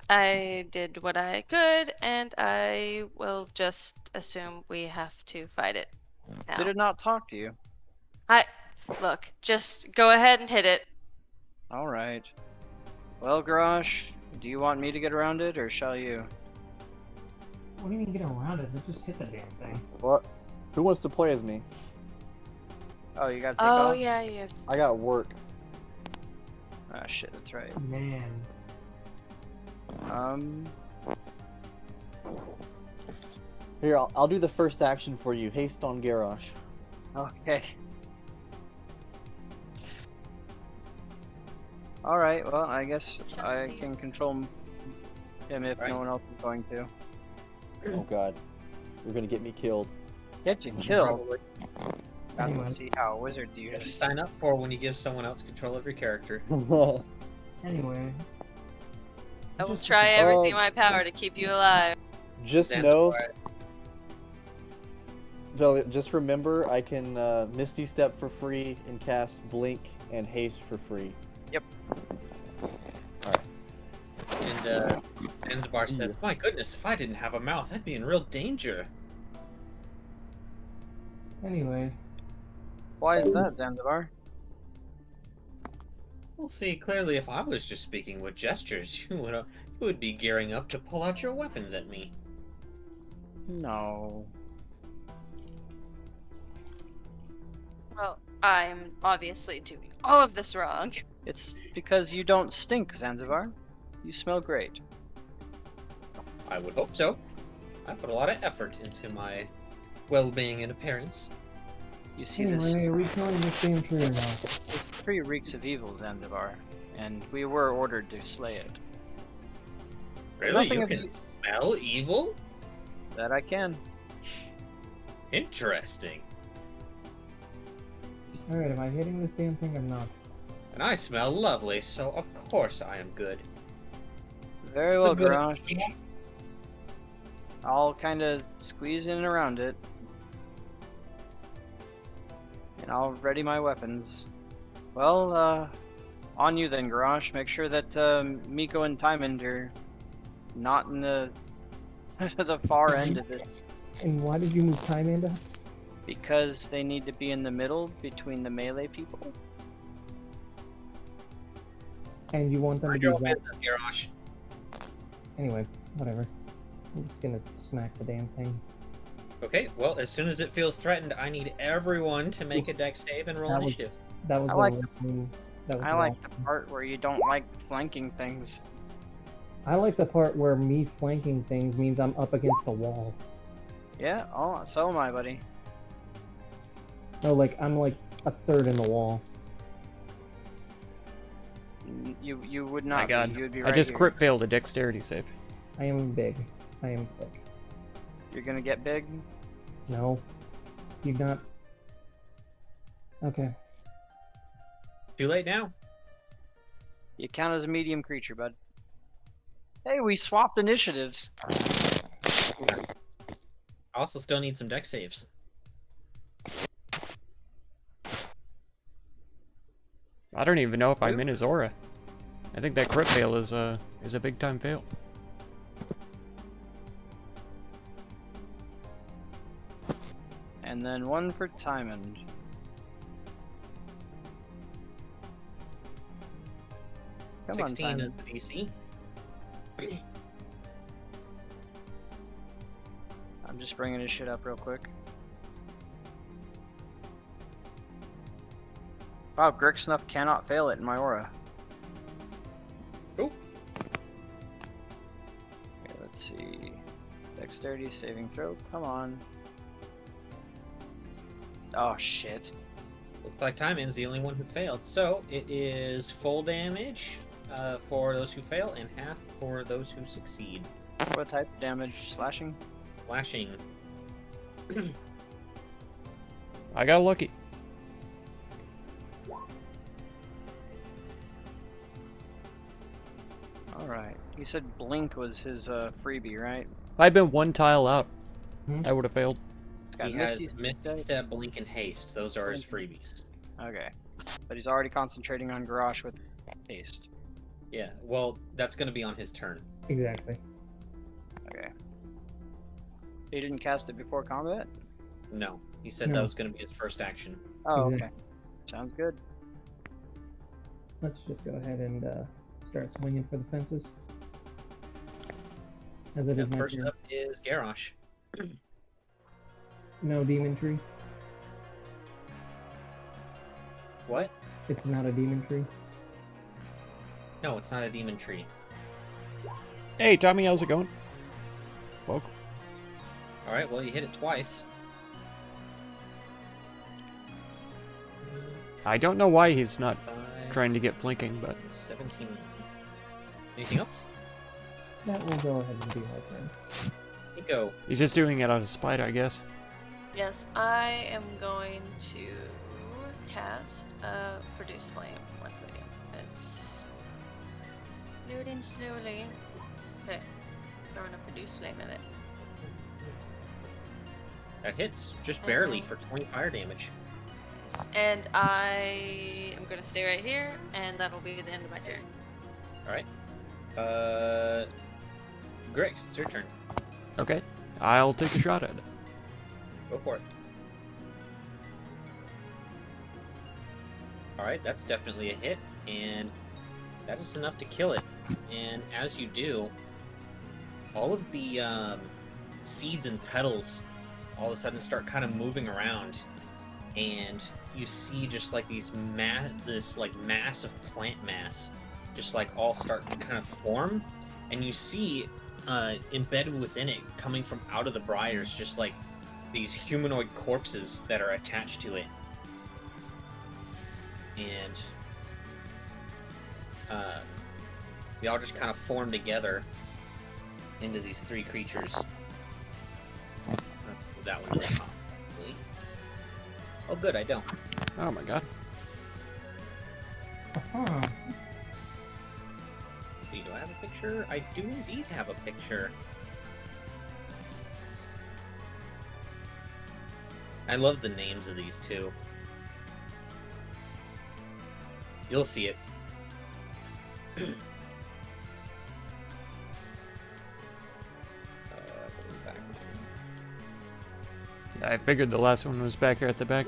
I did what I could, and I will just assume we have to fight it now. Did it not talk to you? Look, just go ahead and hit it. Alright. Well, Garrosh, do you want me to get around it, or shall you? What do you mean get around it? Just hit the damn thing. What? Who wants to play as me? Oh, you gotta take Oh off? yeah, you have to. I got work. Ah, shit, that's right. Man. Here, I'll do the first action for you. Haste on Garrosh. Okay. Alright, well, I guess I can control him if Right. no one else is going to. Oh god. You're gonna get me killed. Get you killed. Probably. Anyway. Let's see how a wizard do You you. gotta sign up for when you give someone else control of your character. Anyway. I will Just- try everything in my power to keep you alive. Just Stand know, for it. Vel, just remember, I can Misty Step for free and cast Blink and Haste for free. And Zanzibar See says, ya. "My goodness, if I didn't have a mouth, I'd be in real danger." Anyway. Why is that, Zanzibar? Well, see, clearly, if I was just speaking with gestures, you would be gearing up to pull out your weapons at me. No. Well, I'm obviously doing all of this wrong. It's because you don't stink, Zanzibar. You smell great. I would hope so. I put a lot of effort into my well-being and appearance. You see this Anyway, are we killing this damn tree or not? tree reeks of evil, Zanzibar, and we were ordered to slay it. Really? Nothing You of can it- smell evil? That I can. Interesting. Alright, am I hitting this damn thing or not? And I smell lovely, so of course I am good. Very well, The good- Garrosh. I'll kind of squeeze in and around it. And I'll ready my weapons. Well, on you then, Garrosh. Make sure that Miko and Tymond are not in the the far end of this, And why did you move time into? because they need to be in the middle between the melee people. And you want them to Mind do your own that? business, Garrosh. Anyway, whatever. I'm just gonna smack the damn thing. Okay, well, as soon as it feels threatened, I need everyone to make a dex save and roll That was- initiative. That was I the like- last move. That was I the like last the one. part where you don't like flanking things. I like the part where me flanking things means I'm up against the wall. Yeah, oh, so am I, buddy. No, like I'm like a third in the wall. You would My not God, be. You would be I right just here. crit failed a dexterity save. I am big. I am thick. You're gonna get big. No. You not. Okay. Too late now. You count as a medium creature, bud. Hey, we swapped initiatives. I also still need some dex saves. I don't even know if I'm in his aura. I think that crit fail is a big time fail. And then one for Tymond. Come on, 16 is Tymond. the DC. I'm just bringing his shit up real quick. Wow, Grixnuff cannot fail it in my aura. Cool. Okay, let's see. Dexterity saving throw, come on. Oh shit. Looks like Tymon's the only one who failed. So it is full damage for those who fail, and half for those who succeed. What type of damage? Slashing? Slashing. I got lucky. Alright. You said Blink was his freebie, right? I've been one tile out. Hmm? I would have failed. It's got He has Misty Misstep, Blink, and Haste. Those are his freebies. Okay. But he's already concentrating on Garrosh with haste. Yeah, well, that's going to be on his turn. Exactly. Okay. He didn't cast it before combat? No, he said No. that was going to be his first action. Oh, Mhm. okay. Sounds good. Let's just go ahead and start swinging for the fences. As it is And my first turn. up is Garrosh. No demon tree. What? It's not a demon tree. No, it's not a demon tree. Hey, Tommy, how's it going? Welcome. Alright, well, you hit it twice. I don't know why he's not 5, trying to get flanking, but 17. Anything else? That will go ahead and be our turn. Nico. he's just doing it out of spite, I guess. Yes, I am going to cast Produce Flame. 1 second. It's loading slowly. Okay. Throwing a Produce Flame in it. That hits just barely for 20 fire damage. Nice. And I am going to stay right here, and that'll be the end of my turn. Alright. Grix, it's your turn. Okay, I'll take a shot at it. Go for it. Alright, that's definitely a hit, and that is enough to kill it. And as you do, all of the seeds and petals all of a sudden start kind of moving around, and you see just like this like massive plant mass just like all start to kind of form, and you see embedded within it, coming from out of the briars, just like these humanoid corpses that are attached to it. And they all just kind of form together into these three creatures. That one is oh good, I don't. Oh my god. Aha. Do I have a picture? I do indeed have a picture. I love the names of these two. You'll see it. Yeah, I figured the last one was back here at the back.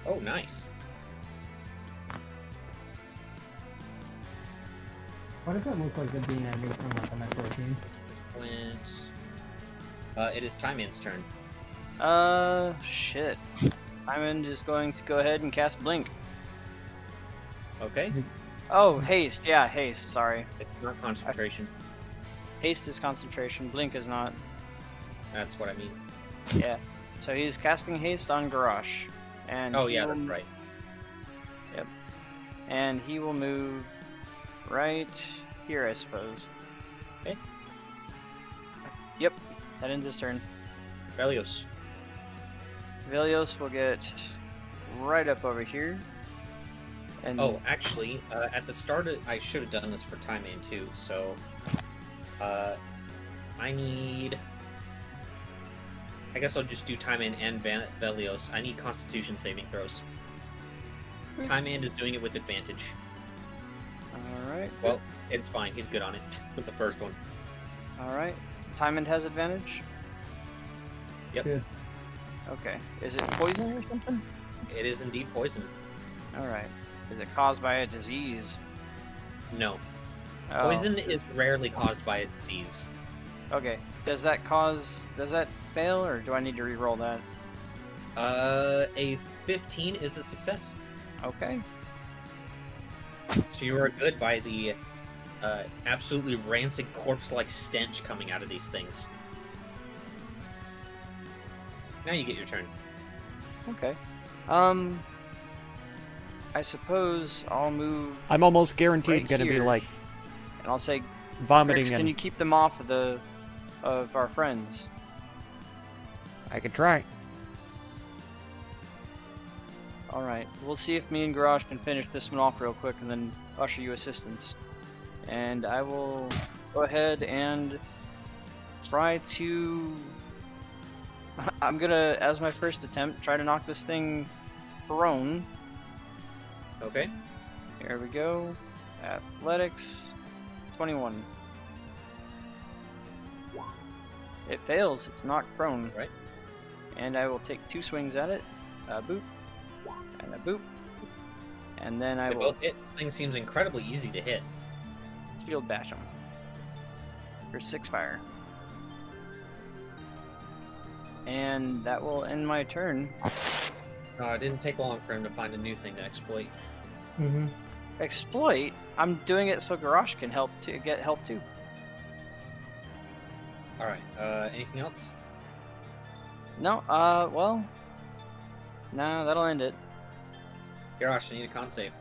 Oh, nice. Why does that look like the bean I made from like a Metroid game? It is Timeman's turn. Shit. Diamond is going to go ahead and cast Blink. Okay. Oh, haste. Yeah, haste. Sorry. It's not concentration. Haste is concentration. Blink is not. That's what I mean. Yeah. So he's casting haste on Garrosh. And Oh he yeah, will- that's right. Yep. And he will move right here, I suppose. Okay. Yep. That ends his turn. Velios. Velios will get right up over here. And Oh, actually, at the start, I should have done this for Timeman too. So, I need. I guess I'll just do Timeman and Velios. I need Constitution saving throws. Timeman is doing it with advantage. Alright. Well, it's fine. He's good on it with the first one. Alright. Timon has advantage? Yep. Good. Okay. Is it poison or something? It is indeed poison. Alright. Is it caused by a disease? No. Oh, Poison is rarely caused by a disease. Okay. Does that fail, or do I need to re-roll that? A 15 is a success. Okay. So you are good by the absolutely rancid corpse-like stench coming out of these things. Now you get your turn. Okay. I suppose I'll move, I'm almost guaranteed Right gonna be here. like and I'll say, vomiting Rex, can and you keep them off of our friends? I could try. All right, we'll see if me and Garage can finish this one off real quick, and then usher you assistance. And I will go ahead and try to. I'm gonna, as my first attempt, try to knock this thing prone. Okay. Here we go. Athletics, 21. It fails. It's knocked prone. Right. And I will take 2 swings at it. A boop. And a boop. And then I They will both hit. This thing seems incredibly easy to hit. shield bash him. For 6 fire. And that will end my turn. It didn't take long for him to find a new thing to exploit. Mm-hmm. Exploit? I'm doing it so Garrosh can get help too. Alright, anything else? No, well. Nah, that'll end it. Garrosh, I need a con save.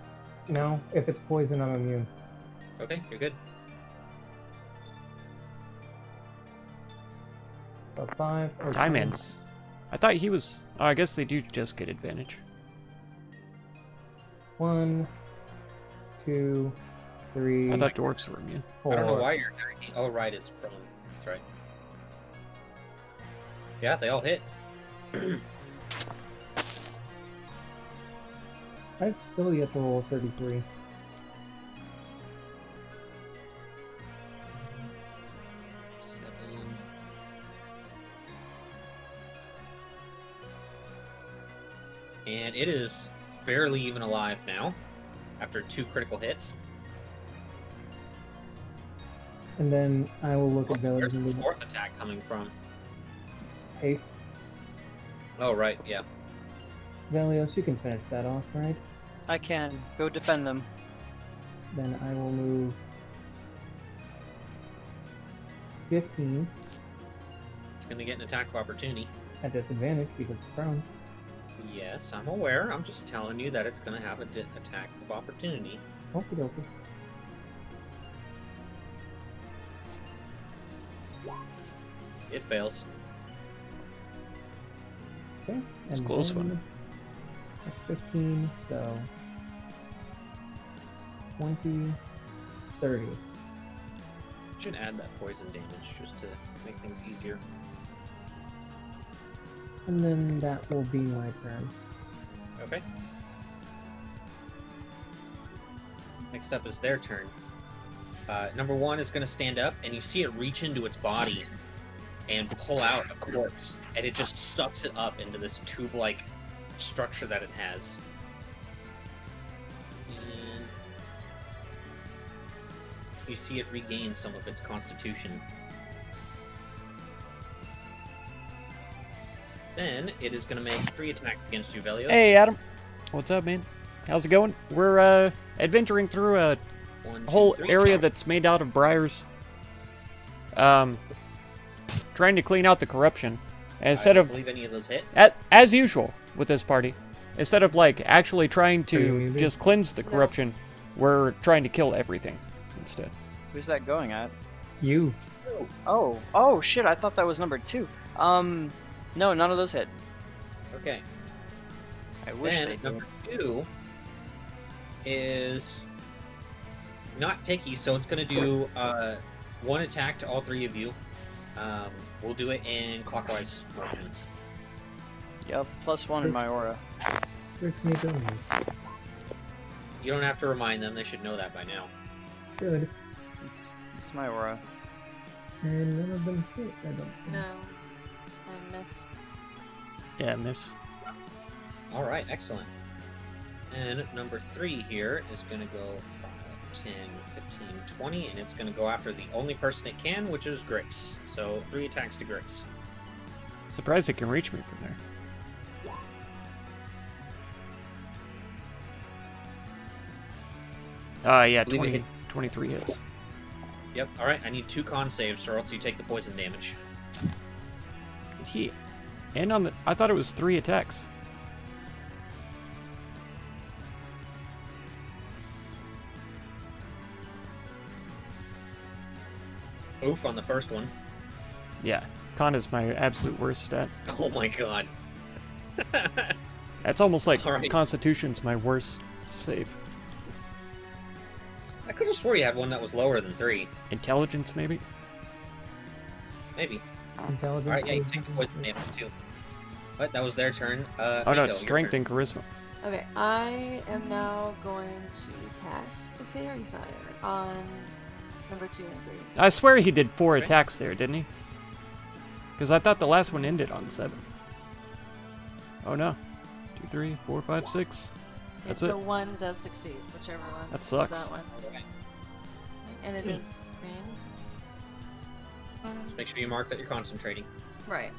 No, if it's poison, I'm immune. Okay, you're good. So 5 or Time 10. ends. I thought he was. Oh, I guess they do just get advantage. 1, 2, 3. I thought dwarves were immune. 4. I don't know why you're attacking. Oh, right, it's prone. That's right. Yeah, they all hit. I'd still get to roll 33. And it is barely even alive now, after 2 critical hits. And then I will look at Where's Velios and the do 4th attack coming from? haste. Oh, right, yeah. Velios, you can finish that off, right? I can. Go defend them. Then I will move 15 It's going to get an attack of opportunity. at disadvantage because it's prone. Yes, I'm aware. I'm just telling you that it's going to have an attack of opportunity. Okie dokie. It fails. Okay. It's and close then one. That's 15, so 20, 30. Should add that poison damage just to make things easier. And then that will be my turn. Okay. Next up is their turn. Number 1 is going to stand up, and you see it reach into its body and pull out a corpse, and it just sucks it up into this tube-like structure that it has. And you see it regain some of its constitution. Then it is going to make 3 attacks against you, Velios. Hey, Adam. What's up, man? How's it going? We're adventuring through a 1, 2, whole 3. area that's made out of briars. Trying to clean out the corruption. And instead I don't of, believe any of those hit. as usual with this party, instead of like actually trying Are you to muted? just cleanse the corruption, we're trying to kill everything instead. Who's that going at? You. Oh shit! I thought that was number 2. No, none of those hit. Okay. I wish Then they did. number 2 is not picky, so it's going to do 1 attack to all 3 of you. We'll do it in clockwise motions. Yep, +1 in my aura. Rick Nico. You don't have to remind them; they should know that by now. Good. It's my aura. And none of them hit, I don't think. No. I missed. Yeah, miss. All right, excellent. And number 3 here is going to go 5, 10, 15, 20, and it's going to go after the only person it can, which is Grace. So 3 attacks to Grace. Surprised it can reach me from there. Yeah, Believe it 20, hit. 23 hits. Yep. All right, I need 2 con saves, or else you take the poison damage. He, and on the, I thought it was 3 attacks. Oof on the first one. Yeah, con is my absolute worst stat. Oh my god. That's almost like Alright. Constitution's my worst save. I could have swore you had one that was lower than 3. Intelligence, maybe? Maybe. Intelligence. Alright, yeah, you is- take the poison damage too. But that was their turn. Oh Miko, no, your it's strength turn. and charisma. Okay, I am now going to cast a Fairy Fire on number 2 and 3. I swear he did 4 Okay. attacks there, didn't he? Because I thought the last one ended on 7. Oh no. 2, 3, 4, 5, 6. That's If it. the one does succeed, whichever one. That is sucks. That one. Alright, And it is ranged. just make sure you mark that you're concentrating. Right.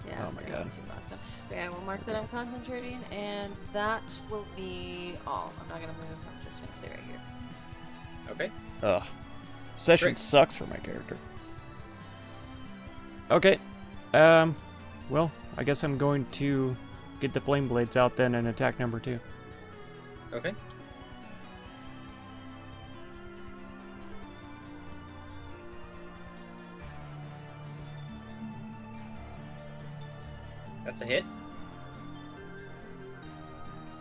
Yeah. Oh my I God. did too last time. Okay, I will mark that I'm concentrating, and that will be all. I'm not gonna move. I'm just gonna stay right here. Okay. Ugh. Session Great. sucks for my character. Okay. Well, I guess I'm going to get the flame blades out then and attack number 2. Okay. That's a hit.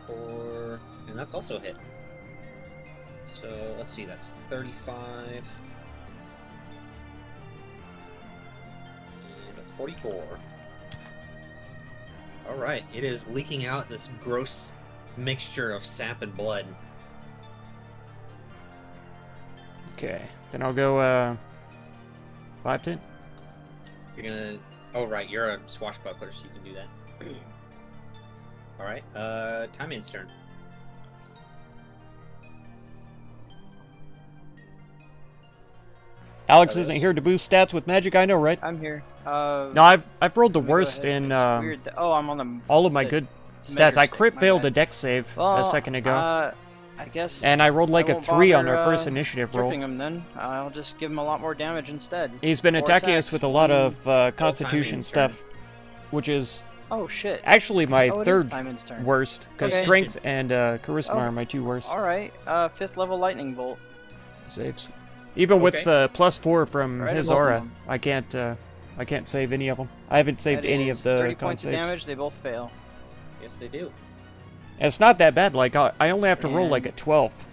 And that's also a hit. So let's see, that's 35. And a 44. Alright, it is leaking out this gross mixture of sap and blood. Okay. Then I'll go 5, 10. You're gonna. Oh, right, you're a swashbuckler, so you can do that. Alright, Timeman's turn. Alex Oh, isn't yes. here to boost stats with magic, I know, right? I'm here. No, I've rolled the let me go worst ahead. in It's weird that- oh, I'm on the all of my the good stats. measure I stick, crit my failed a bad. dex save Well, a second ago. I guess. And I rolled like I a won't 3 on bother, our first initiative roll. tripping him then. I'll just give him a lot more damage instead. He's been More attacking attacks. us with a lot of Constitution Timeman's stuff, which is Oh shit. actually my Oh, it is third Timon's turn. worst, because Okay. Strength and Charisma Oh. are my 2 worst All right. 5th level lightning bolt. saves. Even with Okay. the +4 from Right, his both of aura, them. I can't save any of them. I haven't saved That any is of the 30 con points of saves. damage. They both fail. Yes, they do. And it's not that bad. Like I only have to roll like a And- 12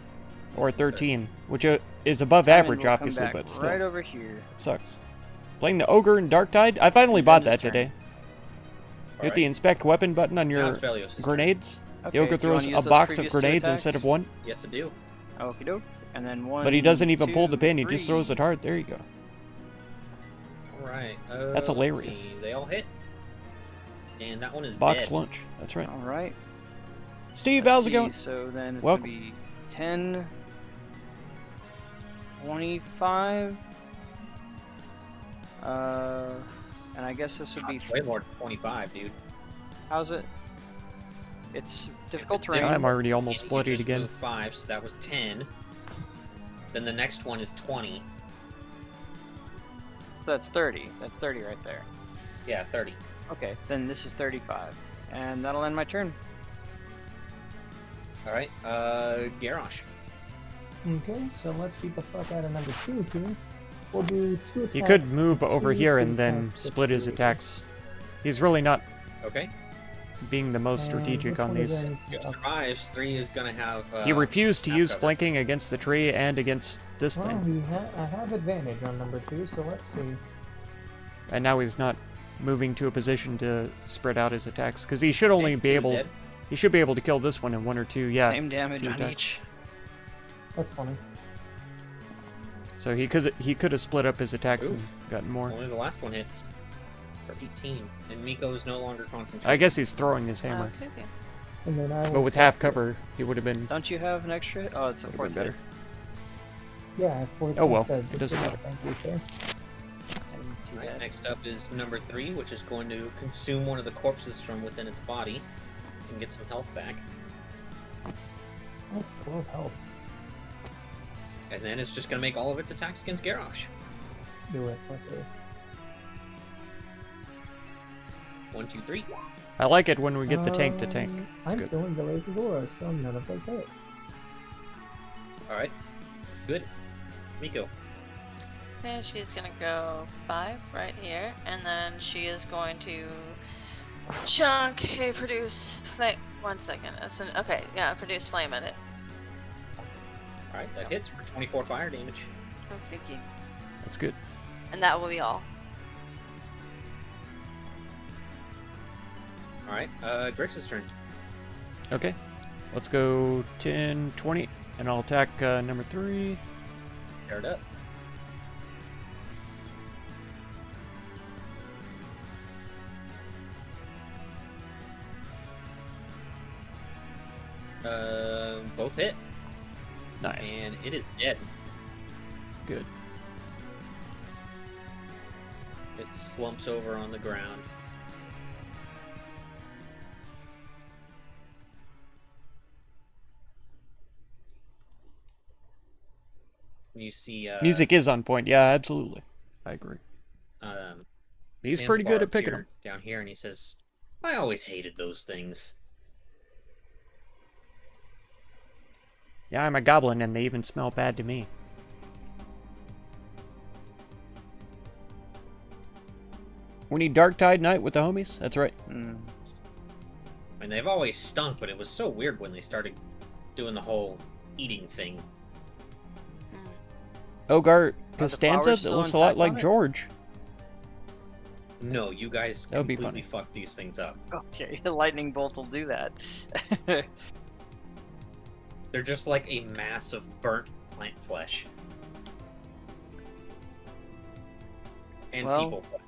or 13, which is above Timon average, will come obviously, back but still right over here. sucks. Playing the Ogre and Darktide, I finally bought Ben's that turn. today. Hit Alright. the inspect weapon button on Now your it's Velios' turn. grenades. Okay, The Ogre do you wanna throws use a those box of previous 2 grenades instead of attacks? 1, Yes, I do. Okie doke. And then 1. but he doesn't even pull the 2, pin. He just 3. throws it hard. There you go. Alright. That's let's hilarious. see. They all hit. And that one is Box dead. lunch. That's right. All right. Steve, Let's how's it see, going? So then it's Welcome. gonna be 10, 25. And I guess this would be. Way more than 25, dude. How's it? It's difficult Yeah, terrain. I'm already almost You bloodied just again. moved 5, so that was 10. Then the next one is 20. That's 30. That's 30 right there. Yeah, 30. Okay, then this is 35. And that'll end my turn. Alright, Garrosh. Okay, so let's beat the fuck out of number 2 here. We'll do 2 attacks. He could move over Two here and quick then attacks split his with attacks. He's really not Okay. being the most strategic which on one is these. in- If survives, 3 is gonna have. He refused to half use cover. flanking against the tree and against this Well, thing. I have advantage on number 2, so let's see. And now he's not moving to a position to spread out his attacks. Because he should only Okay, be two is able... dead. He should be able to kill this one in 1 or 2, yeah. Same damage 2 on attacks. each. That's funny. So he could have split up his attacks and Oof. gotten more. Only the last one hits. For 18. And Miko is no longer concentrating. I guess he's throwing his hammer. Okay, okay. And then I But will with take half the- cover, he would have been Don't you have an extra? Oh, it's a Would've 4th been hit. Yeah, I have 4 Oh, well, attacks, it doesn't matter. Thank you, sir. I didn't see Alright, that. next up is number 3, which is going to consume one of the corpses from within its body and get some health back. Nice, 12 health. And then it's just going to make all of its attacks against Garrosh. Do it, let's see. 1, 2, 3. I like it when we get the tank to tank. It's I'm good. killing Galace's aura, so none of those hit. Alright. Good. Miko. Okay, she's gonna go 5 right here, and then she is going to chunk. Hey, produce flame. 1 second. That's an okay. Yeah, produce flame at it. Alright, that hits for 24 fire damage. Okay, That's good. and that will be all. Alright, Grix's turn. Okay. Let's go 10, 20, and I'll attack number 3. Tear it up. Both hit, Nice. and it is dead. Good. It slumps over on the ground. You see, Music is on point. Yeah, absolutely. I agree. He's pretty good Zanzibar at picking them. appear down here, and he says, "I always hated those things." Yeah, I'm a goblin, and they even smell bad to me. We need Dark Tide Night with the homies. That's right. I mean, they've always stunk, but it was so weird when they started doing the whole eating thing. Ogar the Costanza, flowers that still looks a lot intact like on it? George. No, you guys That would be completely funny. fucked these things up. Okay, a lightning bolt will do that. They're just like a mass of burnt plant flesh. And Well- people flesh.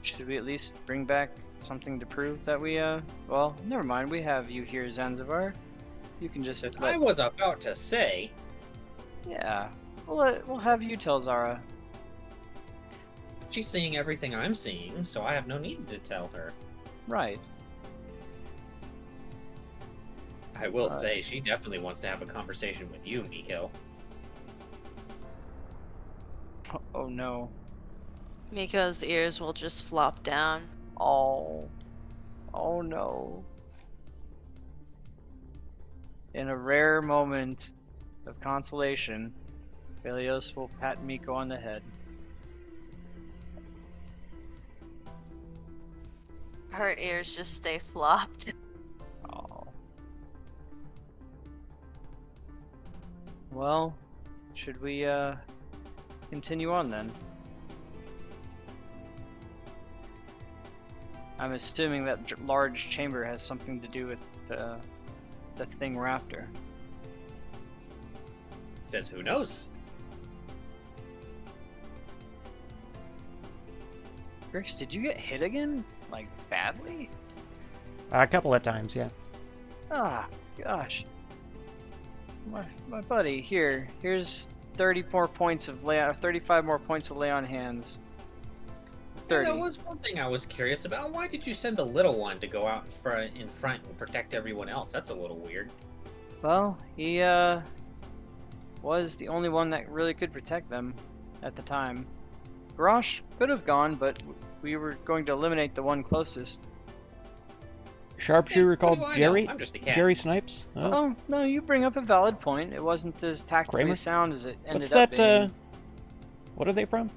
Should we at least bring back something to prove that we, well, never mind, we have you here, Zanzibar. You can just I was about to say, yeah, we'll have you tell Zara. she's seeing everything I'm seeing, so I have no need to tell her. Right. I will say, she definitely wants to have a conversation with you, Miko. Oh no. Miko's ears will just flop down. Oh. Oh no. In a rare moment of consolation, Velios will pat Miko on the head. Her ears just stay flopped. Oh. Well, should we continue on then? I'm assuming that large chamber has something to do with the thing we're after. Says, who knows? Grix, did you get hit again? Like, badly? A couple of times, yeah. Ah, gosh. My buddy, here's 30 more points of 35 more points of lay on hands. Yeah, 30. that was one thing I was curious about. Why did you send the little one to go out in front and protect everyone else? That's a little weird. Well, he was the only one that really could protect them at the time. Garrosh could have gone, but we were going to eliminate the one closest. Sharpshooter What called do I know? Jerry? I'm just a cat. Jerry Snipes? Oh. Oh, no, you bring up a valid point. It wasn't as tactically Kramer? sound as it ended What's up that, being. what are they from?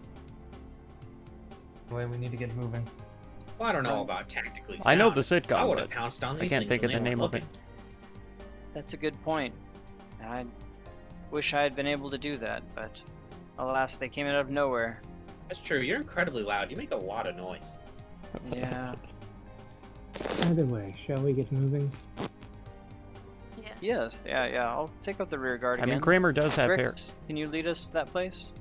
Anyway, we need to get moving. Well, I don't know about tactically. I know sound. the sitcom, I would but have pounced on I these can't things think when of the they name weren't of it. looking. That's a good point. I wish I had been able to do that, but alas, they came out of nowhere. That's true. You're incredibly loud. You make a lot of noise. Yeah. Either way, shall we get moving? Yes. Yeah. I'll take up the rear guard I again. mean, Kramer does have hair. Grix, can you lead us to that place?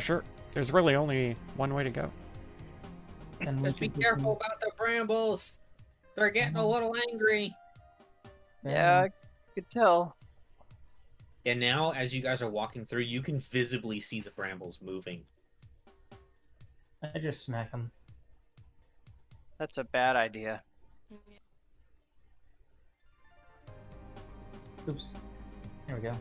Sure. There's really only one way to go. And we Just be should careful about the brambles. They're getting a little angry. Yeah, I could tell. And now, as you guys are walking through, you can visibly see the brambles moving. I just smack him. That's a bad idea. Oops. There we go.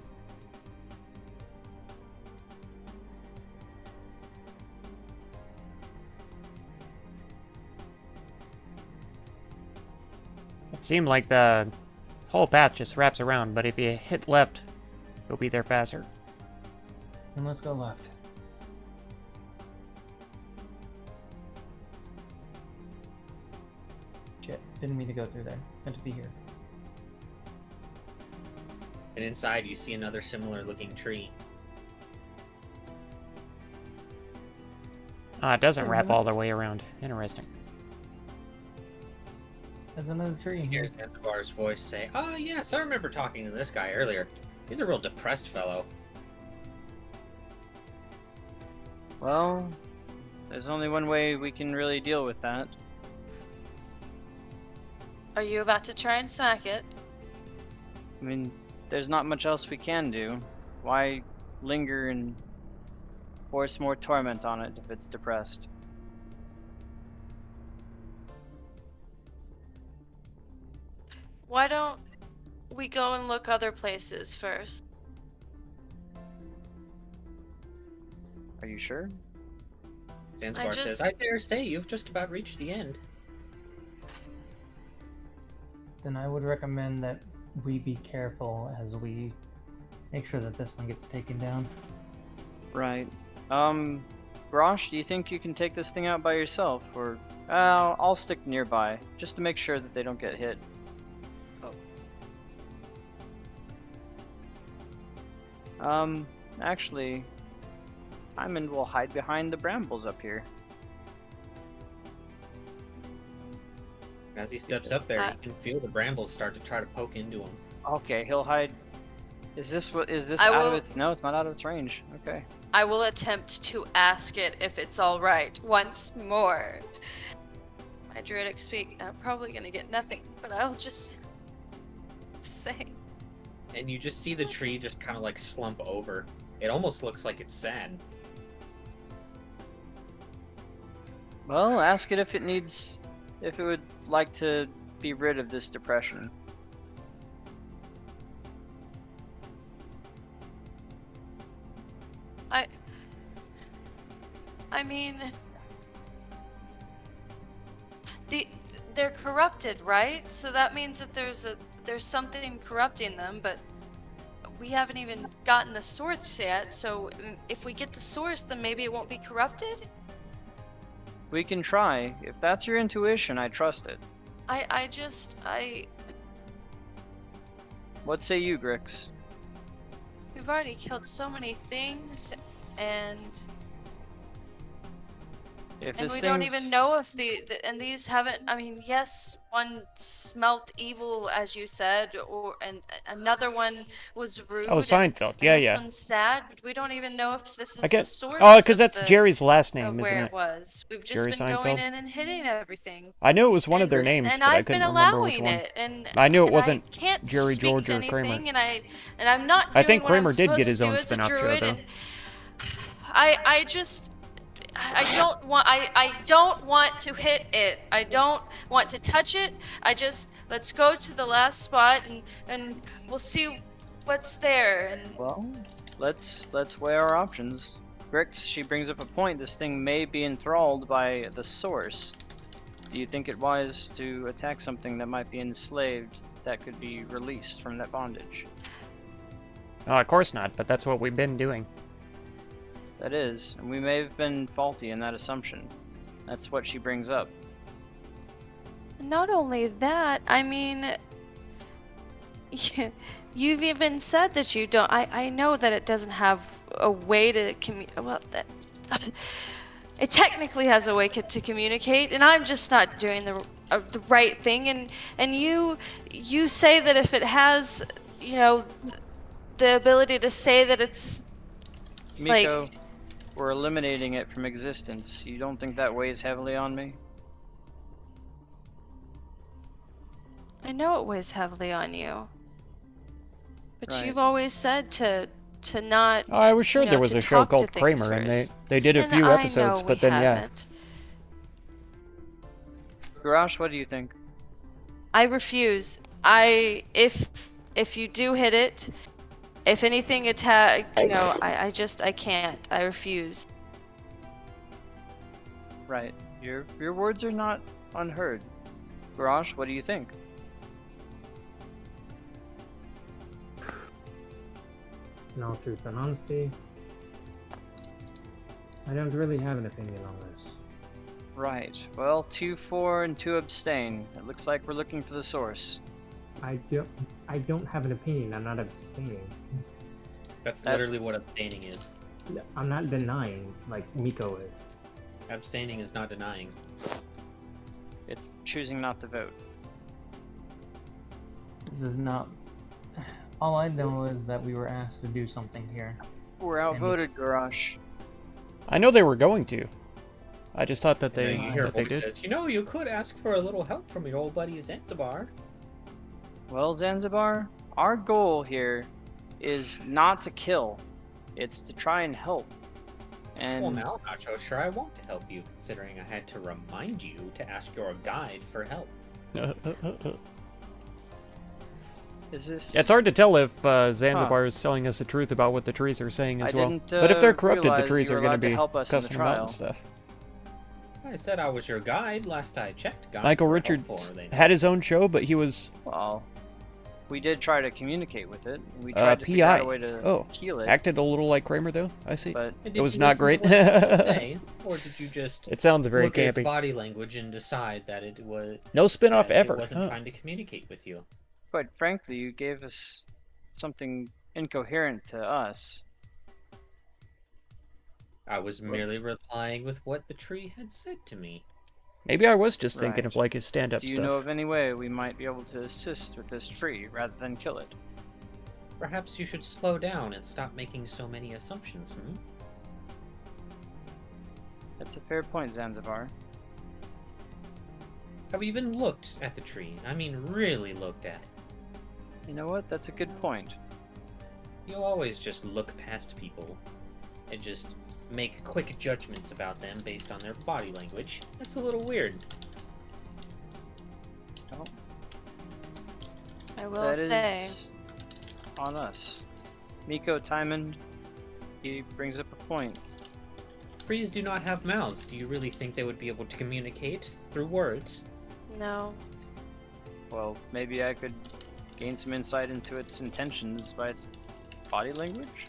It seemed like the whole path just wraps around, but if you hit left, you'll be there faster. Then let's go left. Shit, didn't mean to go through there. Meant to be here. And inside you see another similar looking tree. It doesn't wrap all the way around. Interesting. There's another tree You here. hear Zanzibar's voice say, "Oh yes, I remember talking to this guy earlier. He's a real depressed fellow." Well, there's only one way we can really deal with that. Are you about to try and smack it? I mean, there's not much else we can do. Why linger and force more torment on it if it's depressed? Why don't we go and look other places first? Are you sure? Zanzibar says, "I dare say you've just about reached the end." Then I would recommend that we be careful as we make sure that this one gets taken down. Right. Grosh, do you think you can take this thing out by yourself? Or, I'll stick nearby, just to make sure that they don't get hit. Actually, Diamond will hide behind the brambles up here. As he steps up there, you can feel the brambles start to try to poke into him. Okay, he'll hide. Is this out of it? No, it's not out of its range. Okay. I will attempt to ask it if it's alright once more. My druidic speak, I'm probably gonna get nothing, but I'll just say. And you just see the tree just kind of like slump over. It almost looks like it's sad. Well, ask it if it would like to be rid of this depression. I mean, they're corrupted, right? So that means that there's something corrupting them, but we haven't even gotten the source yet. So if we get the source, then maybe it won't be corrupted. We can try. If that's your intuition, I trust it. What say you, Grix? We've already killed so many things, and we don't even know if and these haven't. I mean, yes, one smelt evil, as you said, and another one was rude. Oh, Seinfeld. And Yeah, this yeah. one's sad, but we don't even know if this is I guess. the source. Oh, because of that's Jerry's last name, of isn't where it? it was. We've just Jerry been going Seinfeld? in and hitting everything. I knew it was one of their names, and but I I've couldn't been remember which allowing one. it, and I knew it and wasn't I can't Jerry, speak George, to or Kramer. anything, and I'm not. I doing think what I'm Kramer did get supposed his to own do as a spin-off show, druid, though. and I don't want to hit it. I don't want to touch it. Let's go to the last spot and we'll see what's there. And Well, let's weigh our options. Grix, she brings up a point. This thing may be enthralled by the source. Do you think it wise to attack something that might be enslaved that could be released from that bondage? Oh, of course not, but that's what we've been doing. That is, and we may have been faulty in that assumption. That's what she brings up. not only that, I mean, you've even said that you don't. I know that it doesn't have a way to well, that it technically has a way to communicate, and I'm just not doing the right thing. And you say that if it has, the ability to say that it's Miko, like, we're eliminating it from existence. You don't think that weighs heavily on me? I know it weighs heavily on you, but Right. you've always said to not. Oh, I was sure there was to a show talk to called things Kramer, and first. they did a And few I episodes, know but we then yeah. haven't. Garrosh, what do you think? I refuse. If you do hit it, if anything attack, I can't. I refuse. Right. Your words are not unheard. Garrosh, what do you think? In all truth and honesty, I don't really have an opinion on this. Right. Well, 2 for and 2 abstain. It looks like we're looking for the source. I don't have an opinion. I'm not abstaining. That's That- literally what abstaining is. I'm not denying like Miko is. Abstaining is not denying. It's choosing not to vote. This is not. All I know is that we were asked to do something here. We're outvoted, Garrosh. I know they were going to. I just thought that And they then you hear a that they voice did. says, you know, you could ask for a little help from your old buddy Zanzibar. Well, Zanzibar, our goal here is not to kill. It's to try and help. And Well, now I'm not so sure I want to help you, considering I had to remind you to ask your guide for help. is this? It's hard to tell if Zanzibar is telling us the truth about what the trees are saying as I well. didn't, But if they're corrupted, the realize trees you are were going allowed to to be help us in the cussing them out trial. and stuff. I said I was your guide last I checked. Guides Michael were Richards helpful, they had his own show, but he was Well, we did try to communicate with it. We tried to figure PI. out a way to Oh, heal it, acted a little like Kramer, though. I see. but Did It was you not listen to great. what he had to say, or did you just It sounds very look at its campy. body language and decide that it was No spin-off that ever. It wasn't Huh. trying to communicate with you. quite frankly, you gave us something incoherent to us. I was merely replying with what the tree had said to me. Maybe I was just thinking Right. of like his stand-up Do you stuff. know of any way we might be able to assist with this tree rather than kill it? Perhaps you should slow down and stop making so many assumptions, hmm? That's a fair point, Zanzibar. Have you even looked at the tree? I mean, really looked at it. You know what? That's a good point. You always just look past people and just make quick judgments about them based on their body language. That's a little weird. I will That say. is on us. Miko Timon, he brings up a point. Trees do not have mouths. Do you really think they would be able to communicate through words? No. Well, maybe I could gain some insight into its intentions by its body language?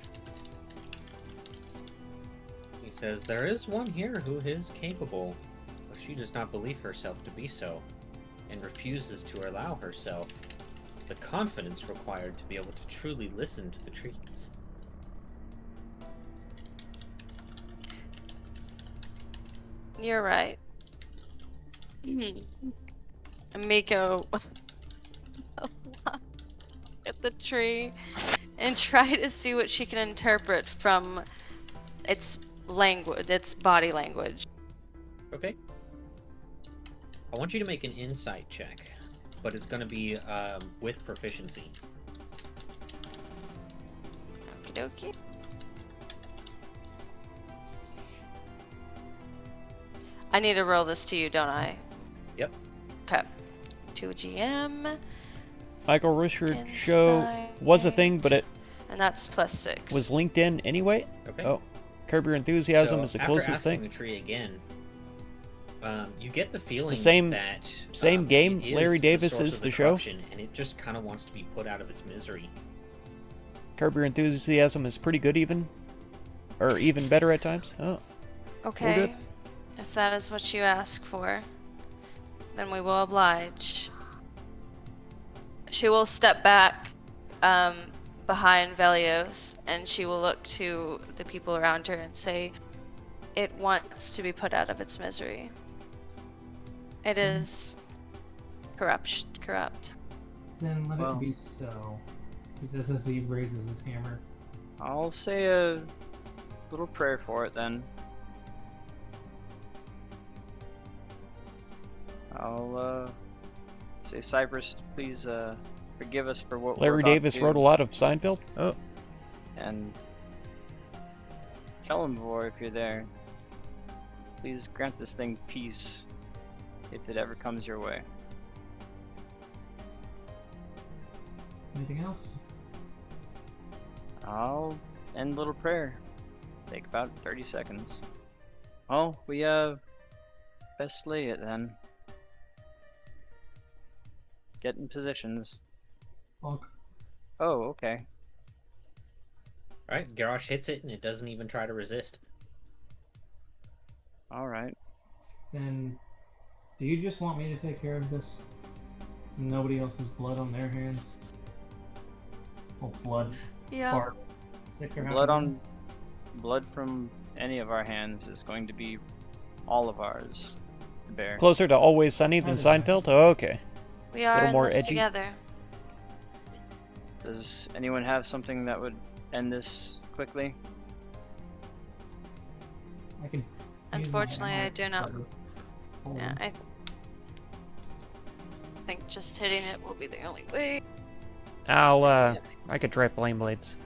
He says, there is one here who is capable, but she does not believe herself to be so, and refuses to allow herself the confidence required to be able to truly listen to the trees. You're right. Miko at the tree and try to see what she can interpret from its language, its body language. Okay. I want you to make an insight check, but it's going to be with proficiency. Okie dokie. I need to roll this to you, don't I? Yep. Okay. To GM, Michael Richards show was a thing, but it and that's +6. was LinkedIn anyway. Okay. Oh, Curb Your Enthusiasm So, is the after closest asking thing. the tree again, you get the feeling same- that same game, it is Larry the Davis source is of the show? corruption, and it just kind of wants to be put out of its misery. Curb Your Enthusiasm is pretty good even, or even better at times. Oh, Okay. good. If that is what you ask for, then we will oblige. She will step back behind Velios, and she will look to the people around her and say, it wants to be put out of its misery. It is corrupt. Then let Well. it be so. He says as he raises his hammer. I'll say a little prayer for it then. I'll say, Cypress, please forgive us for what we're Larry about to Davis do. wrote a lot of Seinfeld. Oh, And Kellenvor, if you're there, please grant this thing peace if it ever comes your way. Anything else? I'll end little prayer. Take about 30 seconds. Oh, we best slay it then. Get in positions. Hulk. Oh, okay. Alright, Garrosh hits it, and it doesn't even try to resist. All right. And do you just want me to take care of this? Nobody else's blood on their hands? Well, blood. Yeah. Or sick or Blood from any of our hands is going to be all of ours to bear. Closer to Always Sunny than Seinfeld? Oh, okay. We a are little in more this edgy? together. Does anyone have something that would end this quickly? I can. use my Unfortunately, I hammer do not. to hold Yeah, him. I think just hitting it will be the only way. I could try Flame Blades.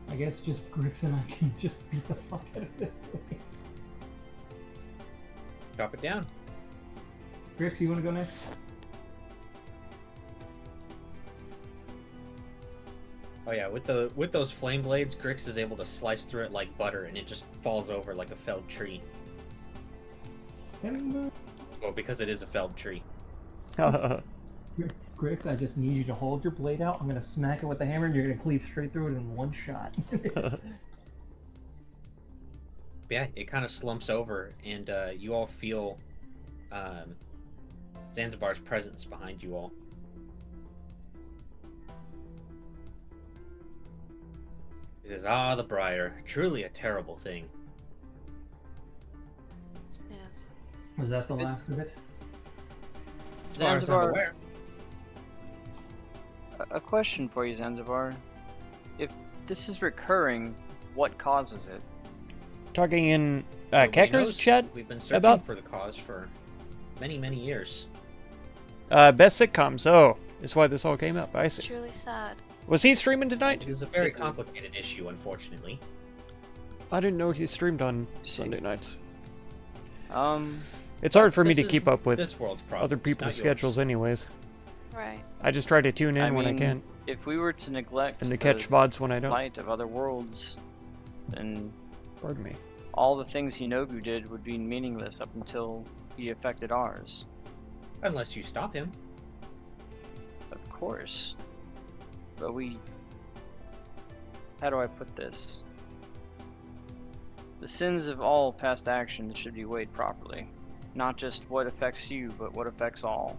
I guess just Grix and I can just beat the fuck out of this place. Drop it down. Grix, you want to go next? Oh yeah, with those flame blades, Grix is able to slice through it like butter, and it just falls over like a felled tree. Timber. Well, because it is a felled tree. Grix, I just need you to hold your blade out. I'm gonna smack it with the hammer, and you're gonna cleave straight through it in one shot. Yeah, it kind of slumps over, and you all feel Zanzibar's presence behind you all. He says, "Ah, the briar, truly a terrible thing." Yes. Was that the last of it? As far as I'm Zanzibar, aware. a question for you, Zanzibar. If this is recurring, what causes it? Talking in Nobody Kekker's knows. chat We've been searching about for the cause for many, many years. best sitcoms. Oh, is why this all came up. I It's see. truly sad. Was he streaming tonight? It is a very complicated issue, unfortunately. I didn't know he streamed on Sunday nights. Um, It's hard for me This to is keep up with this world's problem. other people's schedules anyways. Right. I just try to tune in I when I mean, can if we were to neglect and to the catch VODs when I don't. light of other worlds, then Pardon me. all the things Hinogu did would be meaningless up until he affected ours. Unless you stop him. Of course. But how do I put this? The sins of all past actions should be weighed properly. Not just what affects you, but what affects all.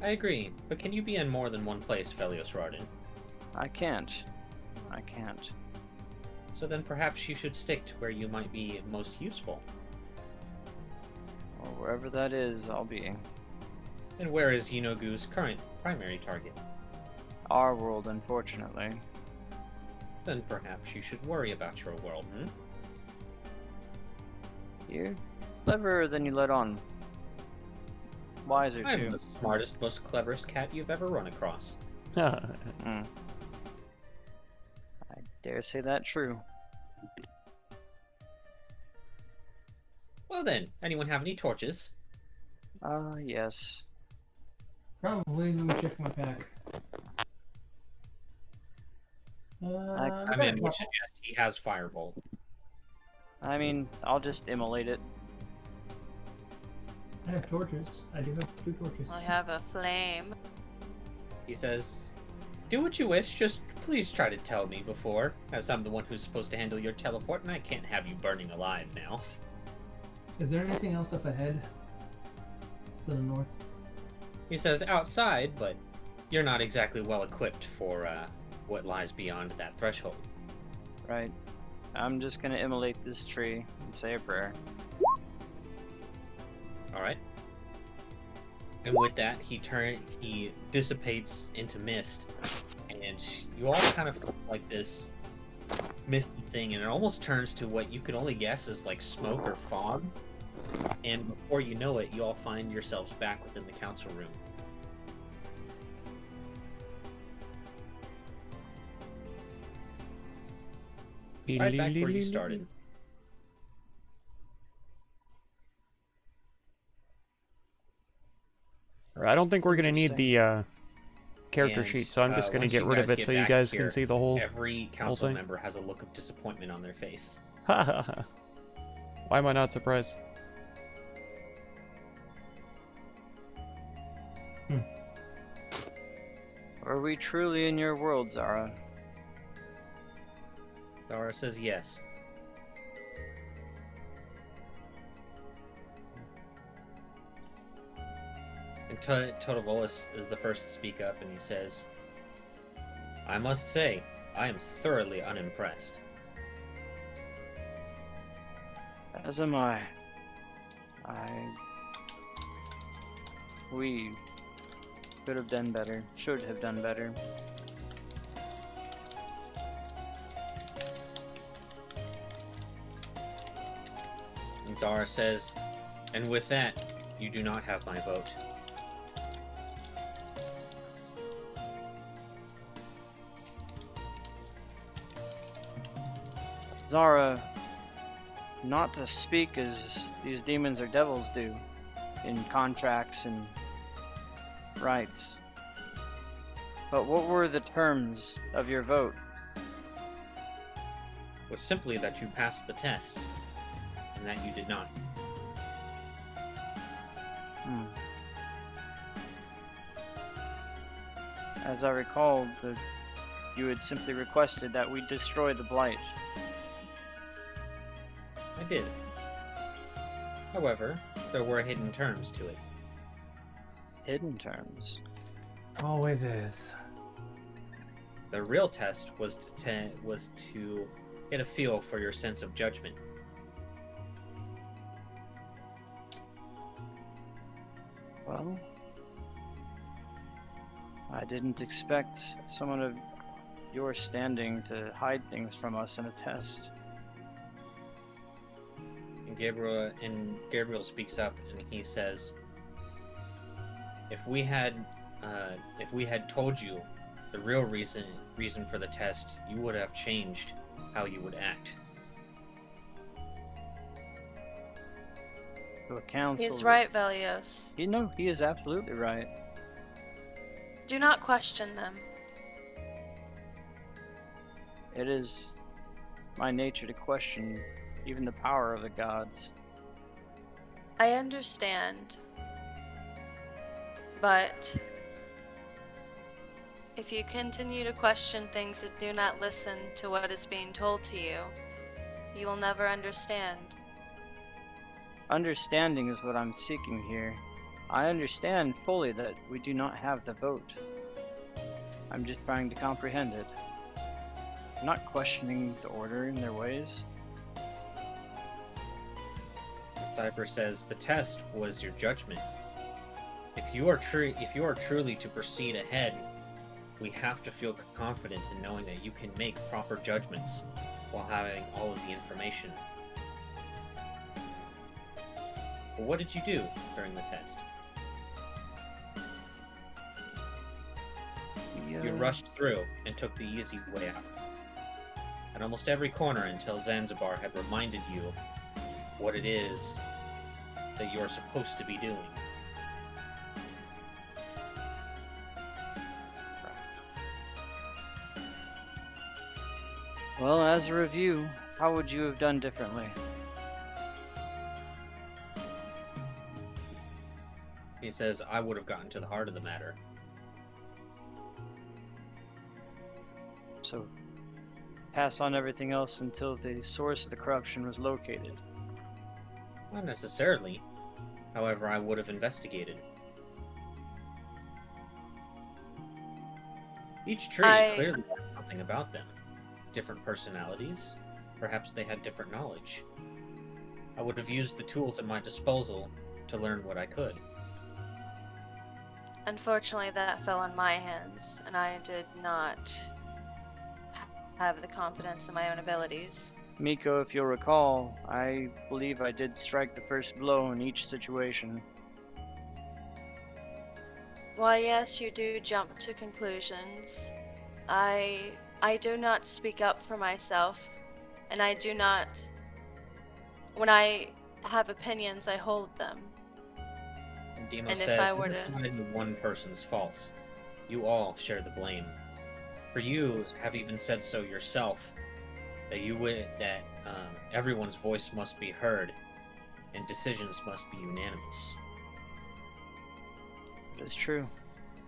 I agree, but can you be in more than one place, Felios Rardin? I can't. So then perhaps you should stick to where you might be most useful. Or wherever that is, I'll be. And where is Yinogu's current primary target? Our world, unfortunately. Then perhaps you should worry about your world, hmm? You're cleverer than you let on. Wiser, I'm too. the smartest, most cleverest cat you've ever run across. I dare say that true. Well then, anyone have any torches? Yes. Probably. Let me check my pack. I mean, would suggest he has Firebolt. I mean, I'll just immolate it. I have torches. I do have 2 torches. I have a flame. He says, "Do what you wish, just please try to tell me before, as I'm the one who's supposed to handle your teleport, and I can't have you burning alive now." Is there anything else up ahead? To the north? He says, "Outside, but you're not exactly well equipped for what lies beyond that threshold." Right. I'm just gonna immolate this tree and say a prayer. Alright. And with that, he dissipates into mist, and you all kind of feel like this misty thing, and it almost turns to what you could only guess is like smoke or fog. And before you know it, you all find yourselves back within the council room. Right back where you started. I don't think we're gonna need the character And, sheet, so I'm just gonna once get you rid of guys it get so you back guys here, can see the whole Every council thing. member has a look of disappointment on their face. Ha ha ha. Why am I not surprised? Are we truly in your world, Zara? Zara says yes. And Totovolus is the first to speak up, and he says, I must say, I am thoroughly unimpressed. As am I. We could have done better, should have done better. And Zara says, and with that, you do not have my vote. Zara, not to speak as these demons or devils do, in contracts and rights. But what were the terms of your vote? Was simply that you passed the test, and that you did not. As I recall, you had simply requested that we destroy the Blight. I did. However, there were hidden terms to it. Hidden terms. Always is. The real test was to get a feel for your sense of judgment. Well, I didn't expect someone of your standing to hide things from us in a test. And Gabriel speaks up and he says, if we had told you the real reason for the test, you would have changed how you would act. To a council. He's right, Velios. He is absolutely right. Do not question them. It is my nature to question even the power of the gods. I understand. But if you continue to question things and do not listen to what is being told to you, you will never understand. Understanding is what I'm seeking here. I understand fully that we do not have the vote. I'm just trying to comprehend it. I'm not questioning the order and their ways. Cypher says the test was your judgment. If you are truly to proceed ahead, we have to feel confident in knowing that you can make proper judgments while having all of the information. But what did you do during the test? You rushed through and took the easy way out. At almost every corner until Zanzibar had reminded you what it is that you're supposed to be doing. Well, as a review, how would you have done differently? He says, I would have gotten to the heart of the matter. So, pass on everything else until the source of the corruption was located. Not necessarily. However, I would have investigated. Each tree clearly had something about them. Different personalities. Perhaps they had different knowledge. I would have used the tools at my disposal to learn what I could. Unfortunately, that fell on my hands, and I did not have the confidence in my own abilities. Miko, if you'll recall, I believe I did strike the first blow in each situation. Why, yes, you do jump to conclusions. I do not speak up for myself, and I do not... When I have opinions, I hold them. And Demo And if says, I were to- it's not even one person's fault. You all share the blame. For you have even said so yourself, that everyone's voice must be heard, and decisions must be unanimous. It is true.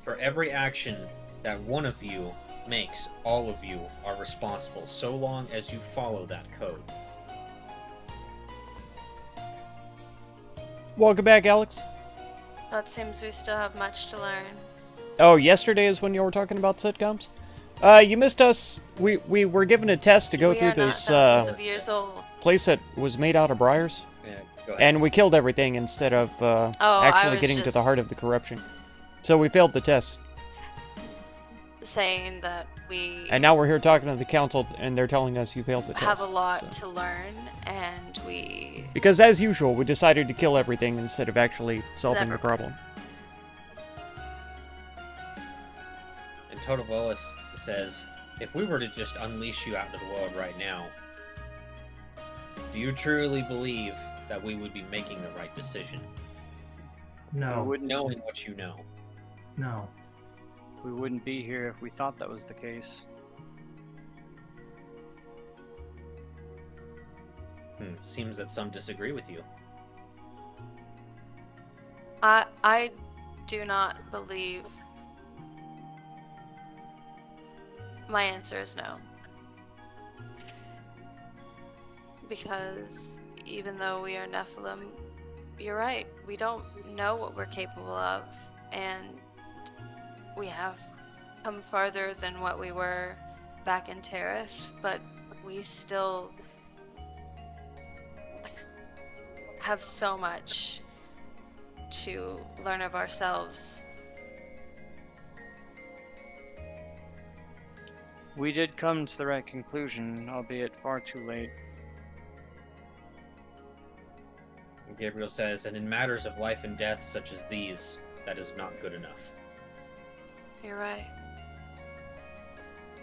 For every action that one of you makes, all of you are responsible so long as you follow that code. Welcome back, Alex. It seems we still have much to learn. Oh, yesterday is when you were talking about sitcoms? You missed us. We were given a test to go We through are not this thousands of years old. place that was made out of briars, Yeah, go ahead. and we killed everything instead of I actually was getting to the just- heart of the corruption. So we failed the test. Saying that we And now we're here talking to the council, and they're telling us you failed the have test. a lot so. to learn, and we Because as usual, we decided to kill everything instead of actually solving Never the problem. And Total Willis says, if we were to just unleash you out into the world right now, do you truly believe that we would be making the right decision? No. Knowing what you know. No. We wouldn't be here if we thought that was the case. Seems that some disagree with you. I do not believe. My answer is no. Because even though we are Nephilim, you're right, we don't know what we're capable of, and we have come farther than what we were back in Terrath, but we still have so much to learn of ourselves. We did come to the right conclusion, albeit far too late. Gabriel says, and in matters of life and death such as these, that is not good enough. You're right.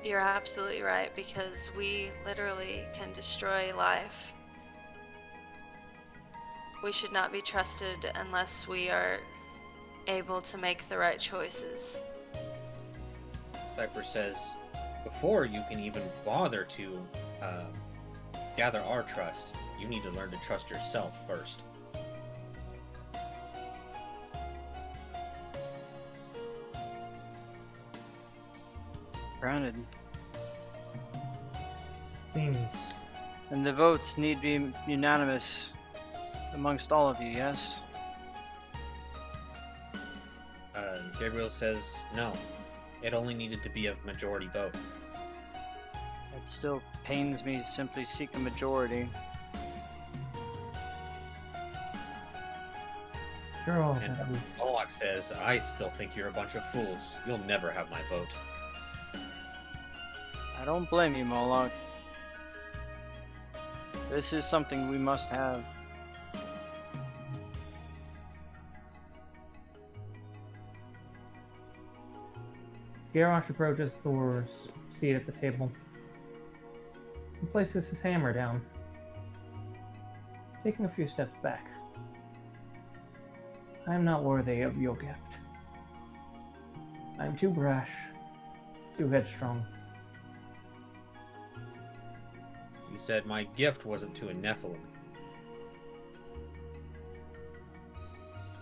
You're absolutely right, because we literally can destroy life. We should not be trusted unless we are able to make the right choices. Cypher says, before you can even bother to gather our trust, you need to learn to trust yourself first. Granted. Seems. And the votes need be unanimous amongst all of you, yes? Gabriel says, no. It only needed to be a majority vote. It still pains me to simply seek a majority. Girl, And Moloch says, I still think you're a bunch of fools. You'll never have my vote. I don't blame you, Moloch. This is something we must have. Garrosh approaches Thor's seat at the table. He places his hammer down, taking a few steps back. I am not worthy of your gift. I am too brash, too headstrong. You said my gift wasn't to a Nephilim.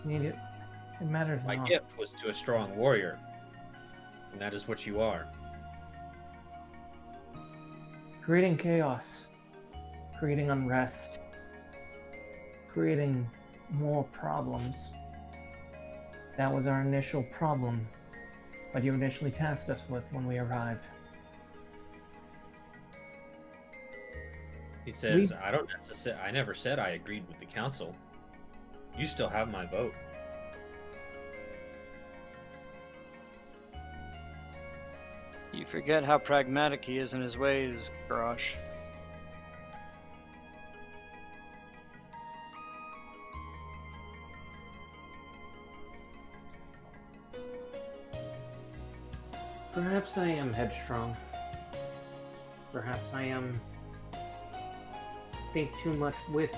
Need it. It matters My not. gift was to a strong warrior. And that is what you are. Creating chaos, creating unrest, creating more problems. That was our initial problem, what you initially tasked us with when we arrived. He says, I never said I agreed with the council. You still have my vote. You forget how pragmatic he is in his ways, Garrosh. Perhaps I am headstrong. Perhaps I think too much with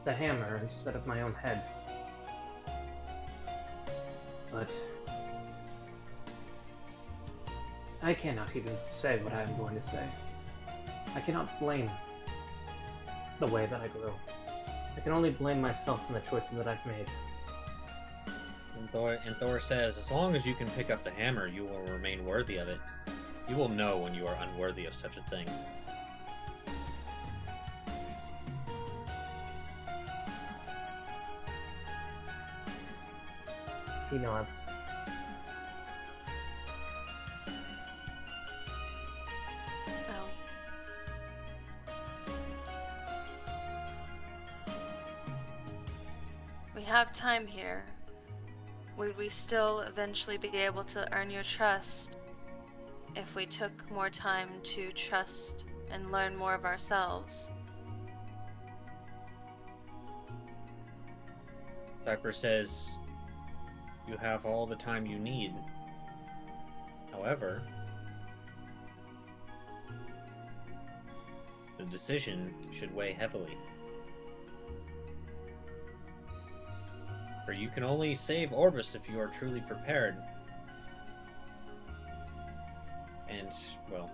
the hammer instead of my own head. But I cannot even say what I am going to say. I cannot blame the way that I grew. I can only blame myself and the choices that I've made. And Thor says, as long as you can pick up the hammer, you will remain worthy of it. You will know when you are unworthy of such a thing. He nods. Oh. We have time here. Would we still eventually be able to earn your trust if we took more time to trust and learn more of ourselves? Cypher says, you have all the time you need. However, the decision should weigh heavily. For you can only save Orbis if you are truly prepared. And, well,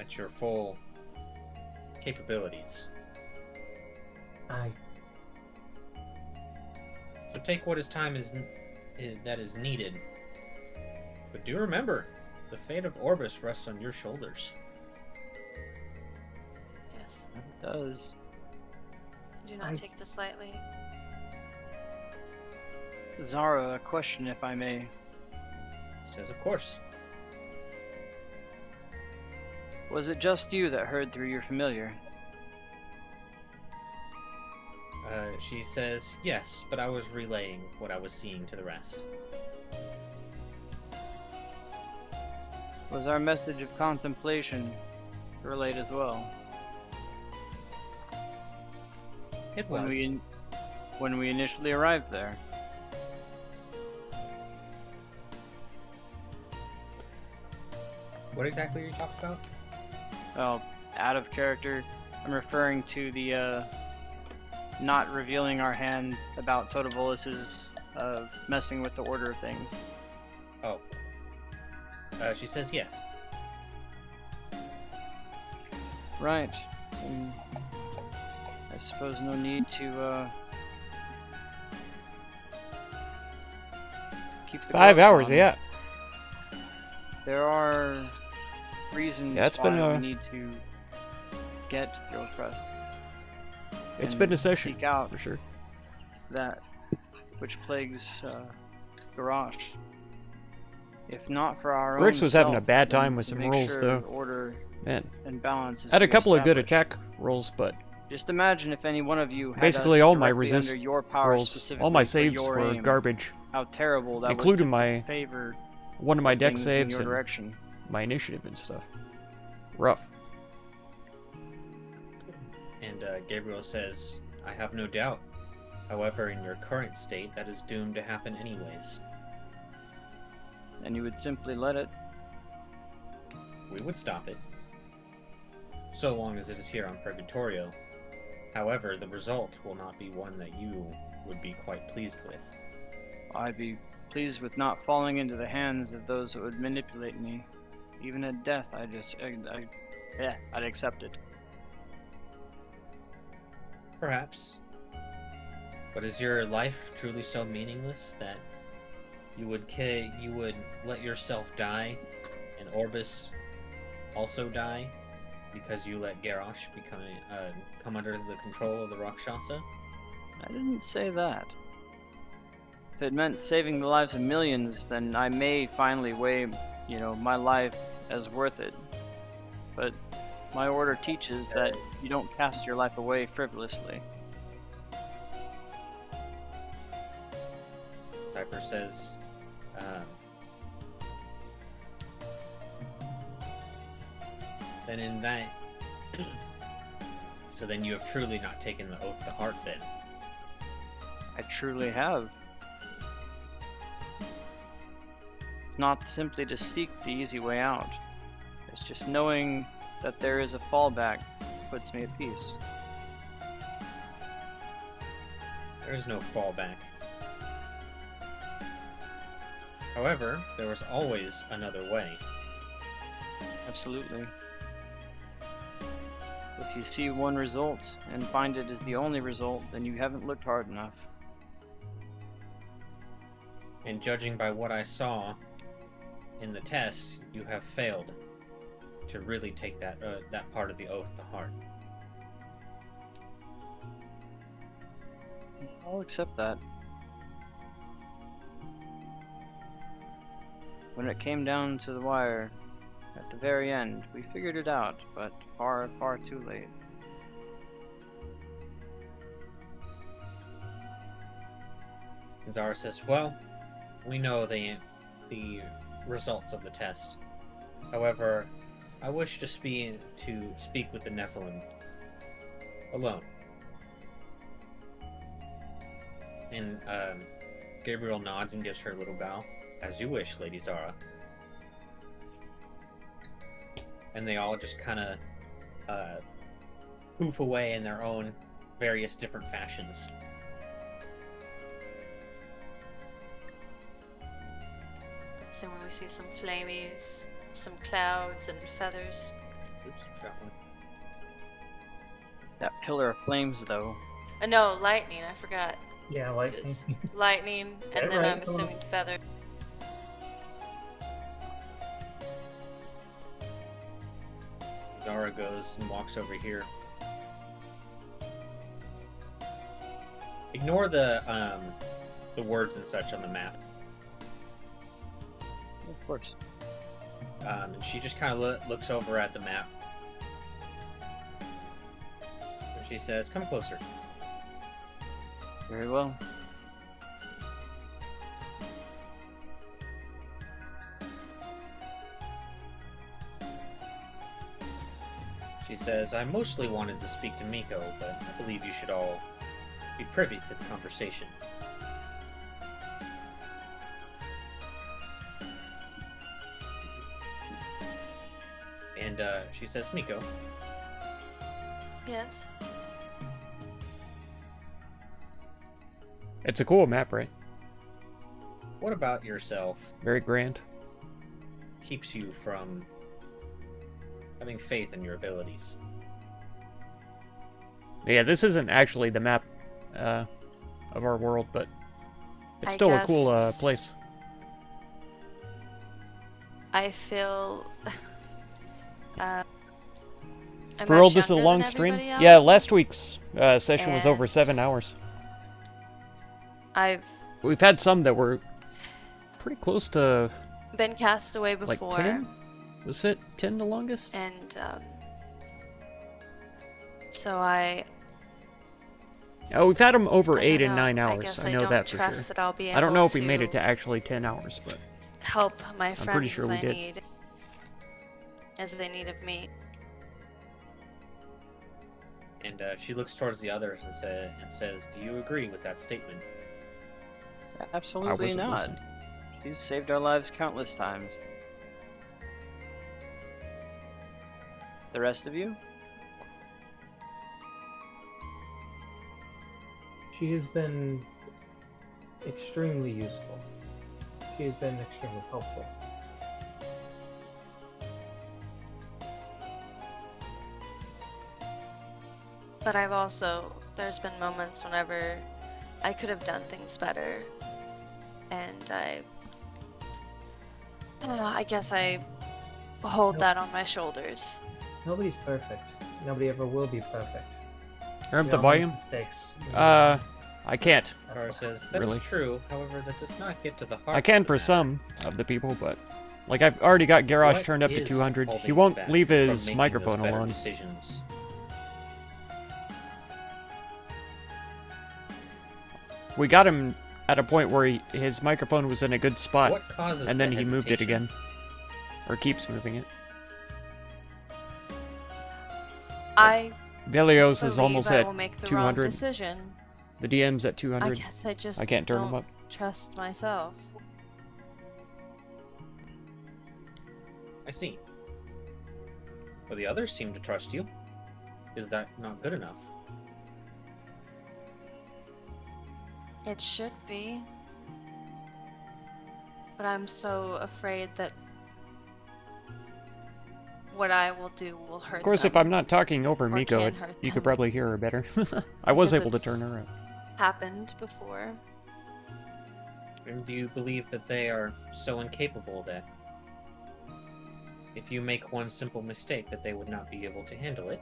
at your full capabilities. Aye. So take what that is needed. But do remember, the fate of Orbis rests on your shoulders. Yes. It does. Do not take this lightly. Zara, a question if I may. He says, of course. Was it just you that heard through your familiar? She says, yes, but I was relaying what I was seeing to the rest. Was our message of contemplation relayed as well? It was. When we initially arrived there? What exactly are you talking about? Well, out of character, I'm referring to the not revealing our hand about Totobolus's messing with the order of things. Oh. She says yes. Right. And I suppose no need to keep the 5 gloves hours, on. yeah. There are reasons Yeah, it's why been we a- need to get Gilchrist. It's and been a session, seek out for sure. that which plagues Garrosh. If not for our Grix own was having a self, bad then time with to some make rolls, sure though. Order Man, and balance is I had a to be couple of good established. attack rolls, but Just imagine if any one of you had basically us all my directly resist under your power rolls, specifically all my for saves your were aim, garbage. How terrible that Including would my favor one of my deck things in saves your and direction. my initiative and stuff. Rough. And Gabriel says, I have no doubt. However, in your current state, that is doomed to happen anyways. And you would simply let it. We would stop it. So long as it is here on Purgatorio. However, the result will not be one that you would be quite pleased with. I'd be pleased with not falling into the hands of those that would manipulate me. Even at death, I'd accept it. Perhaps. But is your life truly so meaningless that you would let yourself die and Orbis also die because you let Garrosh come under the control of the Rakshasa? I didn't say that. If it meant saving the lives of millions, then I may finally weigh, my life as worth it. But my order teaches that you don't cast your life away frivolously. Cypher says, then in that... So then you have truly not taken the oath to heart then. I truly have. It's not simply to seek the easy way out. It's just knowing that there is a fallback puts me at peace. There is no fallback. However, there was always another way. Absolutely. If you see one result and find it is the only result, then you haven't looked hard enough. And judging by what I saw, in the test, you have failed to really take that that part of the oath to heart. I'll accept that. When it came down to the wire, at the very end, we figured it out, but far, far too late. Zara says, well, we know the results of the test. However, I wish to speak with the Nephilim alone. And Gabriel nods and gives her a little bow. As you wish, Lady Zara. And they all just kind of poof away in their own various different fashions. So when we see some flamies, some clouds and feathers. Oops, got one. That pillar of flames, though. No, lightning, I forgot. Yeah, like Because lightning, Get and it then right, I'm come on. assuming feather. Zara goes and walks over here. Ignore the words and such on the map. Of course. And she just kind of looks over at the map. And she says, come closer. Very well. She says, I mostly wanted to speak to Miko, but I believe you should all be privy to the conversation. And she says, Miko, Yes. It's a cool map, right? what about yourself Very grand. keeps you from having faith in your abilities? Yeah, this isn't actually the map of our world, but it's I still a cool guess- place. I feel. Am For I all this is a younger long than stream. everybody Yeah, else? last week's session was over And- 7 hours. I've We've had some that were pretty close to been cast away like before, 10. Was it 10 the longest? and so I. Oh, we've had them over I 8 don't and know. 9 I hours. guess I know don't that for trust sure. that I'll be I don't able know if we made it to actually 10 hours, but help my friends pretty sure as we I did. need, as they need of me. And she looks towards the others and says, do you agree with that statement? I Absolutely wasn't not. listening. You've saved our lives countless times. The rest of you? she has been extremely useful. She has been extremely helpful. But I've also, there's been moments whenever I could have done things better, and I don't know, I guess I hold Nope. that on my shoulders. Nobody's perfect. Nobody ever will be perfect. Turn up We the all make volume. mistakes. I can't. Zara says, that is Really? true, however, that does not get to the heart I can of the for matter. some of the people, but like I've already got Garrosh What turned up to is 200. holding He you won't back leave from his making microphone those better alone. decisions? We got him at a point where his microphone was in a good spot, What causes and then that he moved it hesitation? again, or keeps moving it. I Velios believe is almost I at will make the 200. wrong decision. The DM's at I 200. guess I just I can't turn don't him up. trust myself. I see. But the others seem to trust you. Is that not good enough? It should be. But I'm so afraid that what I will do will hurt Of course, them. if I'm not talking over Or Miko, can hurt you them. could probably hear her better. I was Because able to it's- turn her up. Happened before. And do you believe that they are so incapable that if you make one simple mistake, that they would not be able to handle it.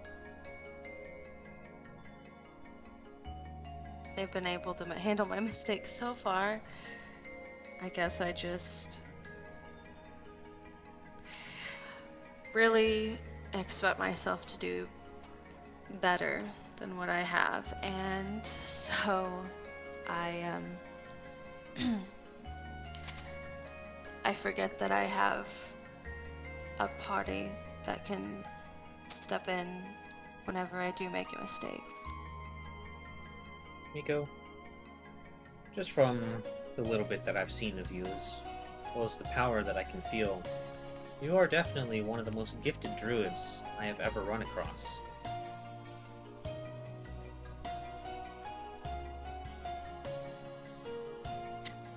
They've been able to handle my mistakes so far. I guess I just really expect myself to do better than what I have, and so I I forget that I have a party that can step in whenever I do make a mistake. Miko, just from the little bit that I've seen of you, as well as the power that I can feel, you are definitely one of the most gifted druids I have ever run across.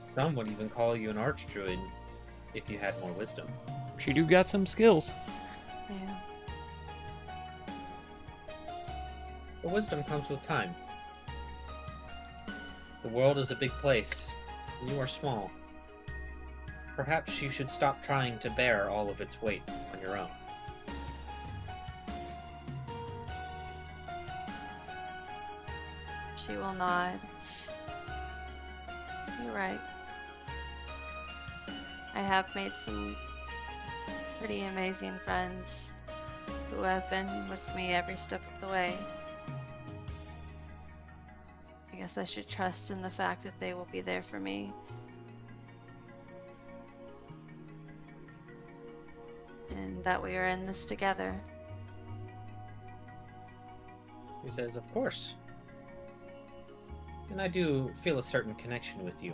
Some would even call you an archdruid if you had more wisdom. She do got some skills. Yeah. But wisdom comes with time. The world is a big place, and you are small. Perhaps you should stop trying to bear all of its weight on your own. She will nod. You're right. I have made some pretty amazing friends who have been with me every step of the way. I guess I should trust in the fact that they will be there for me. And that we are in this together. He says, "Of course. And I do feel a certain connection with you.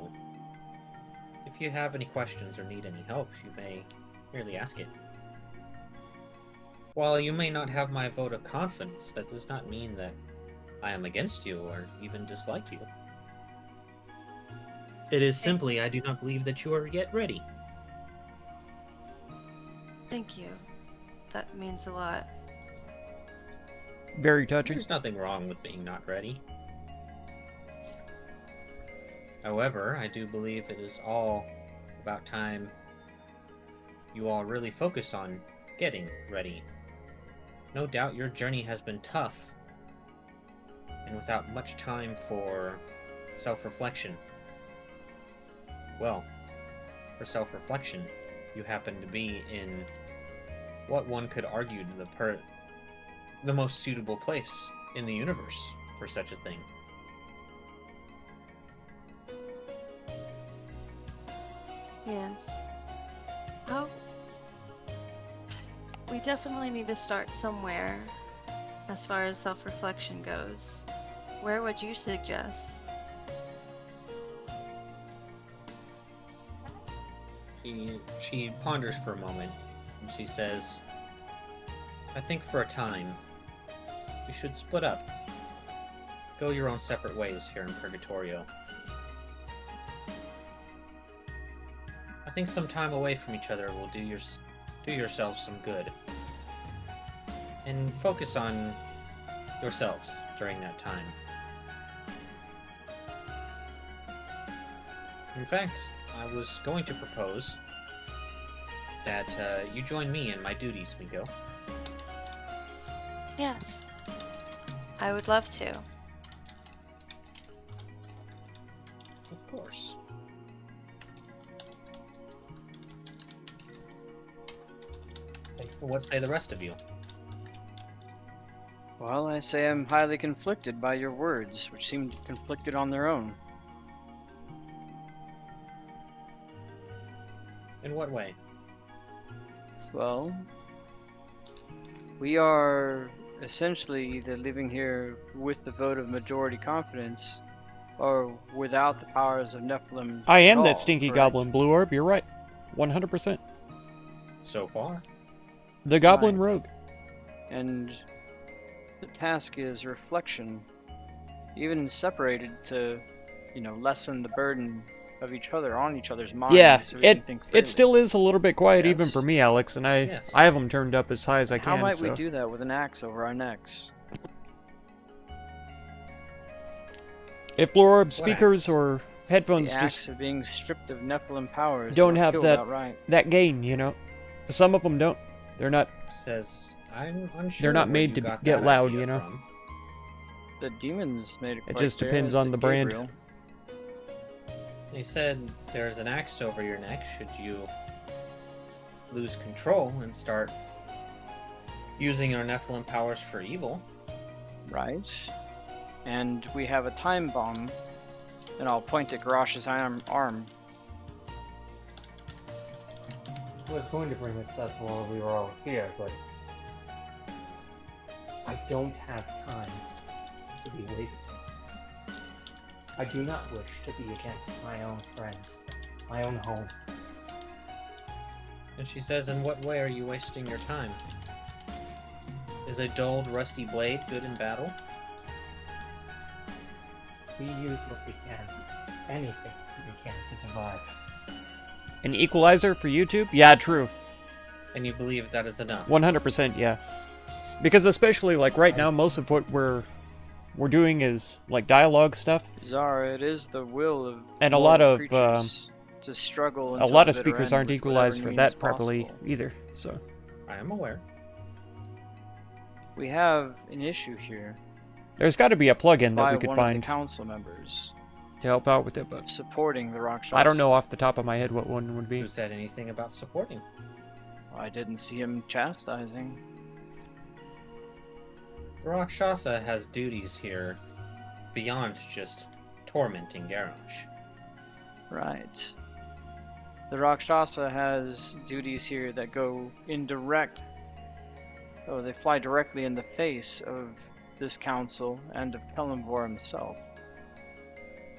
If you have any questions or need any help, you may merely ask it. While you may not have my vote of confidence, that does not mean that I am against you or even dislike you. It is simply I do not believe that you are yet ready." Thank you. That means a lot. Very touching. There's nothing wrong with being not ready. However, I do believe it is all about time you all really focus on getting ready. No doubt your journey has been tough, and without much time for self-reflection. Well, for self-reflection, you happen to be in what one could argue the most suitable place in the universe for such a thing. Yes. Oh. We definitely need to start somewhere as far as self-reflection goes. Where would you suggest? She ponders for a moment, and she says, "I think for a time, you should split up. Go your own separate ways here in Purgatorio. I think some time away from each other will do yourselves some good. And focus on yourselves during that time. In fact, I was going to propose that you join me in my duties, Miko." Yes. I would love to. Of course. What say the rest of you? Well, I say I'm highly conflicted by your words, which seem conflicted on their own. In what way? Well, we are essentially either living here with the vote of majority confidence or without the powers of Nephilim. I am at that all, stinky correct? goblin, Blue Orb. You're right. 100%. So far? The goblin Right. rogue. And the task is reflection, even separated to, lessen the burden of each other on each other's minds. Yeah, so we can think it freely. still is a little bit quiet even Yes. for me, Alex, and Yes. I have them turned up as high as I How can. might so. we do that with an axe over our necks? If Blue Orb What speakers axe? or headphones The axe just of being stripped of Nephilim powers. don't or have killed that- outright. that gain, you know, some of them don't. They're not. Says, I'm unsure. They're not where made you to got get that loud, idea you know? from. The demons made it. It quite just clear depends as on did the brand. Gabriel. They said there's an axe over your neck should you lose control and start using your Nephilim powers for evil. Right. And we have a time bomb, and I'll point at Garrosh's arm. I was going to bring this up while we were all here, but I don't have time to be wasted. I do not wish to be against my own friends, my own home. And she says, in what way are you wasting your time? Is a dulled, rusty blade good in battle? We use what we can, anything we can to survive. An equalizer for YouTube? Yeah, true. And you believe that is enough? 100%, yeah. Because especially like right now, most of what we're doing is like dialogue stuff, Zara, it is the will of and a lot mortal of creatures to struggle. a until lot the of bitter speakers end aren't with equalized whatever for that means properly possible. either. So I am aware. We have an issue here there's got to be a plugin that by we could one find of the council members to help out with it, but supporting the Rakshasa. I don't know off the top of my head what one would be. Who said anything about supporting? I didn't see him chastising. The Rakshasa has duties here beyond just tormenting Garrosh. Right. The Rakshasa has duties here that go in direct. Oh, they fly directly in the face of this council and of Kelemvor himself.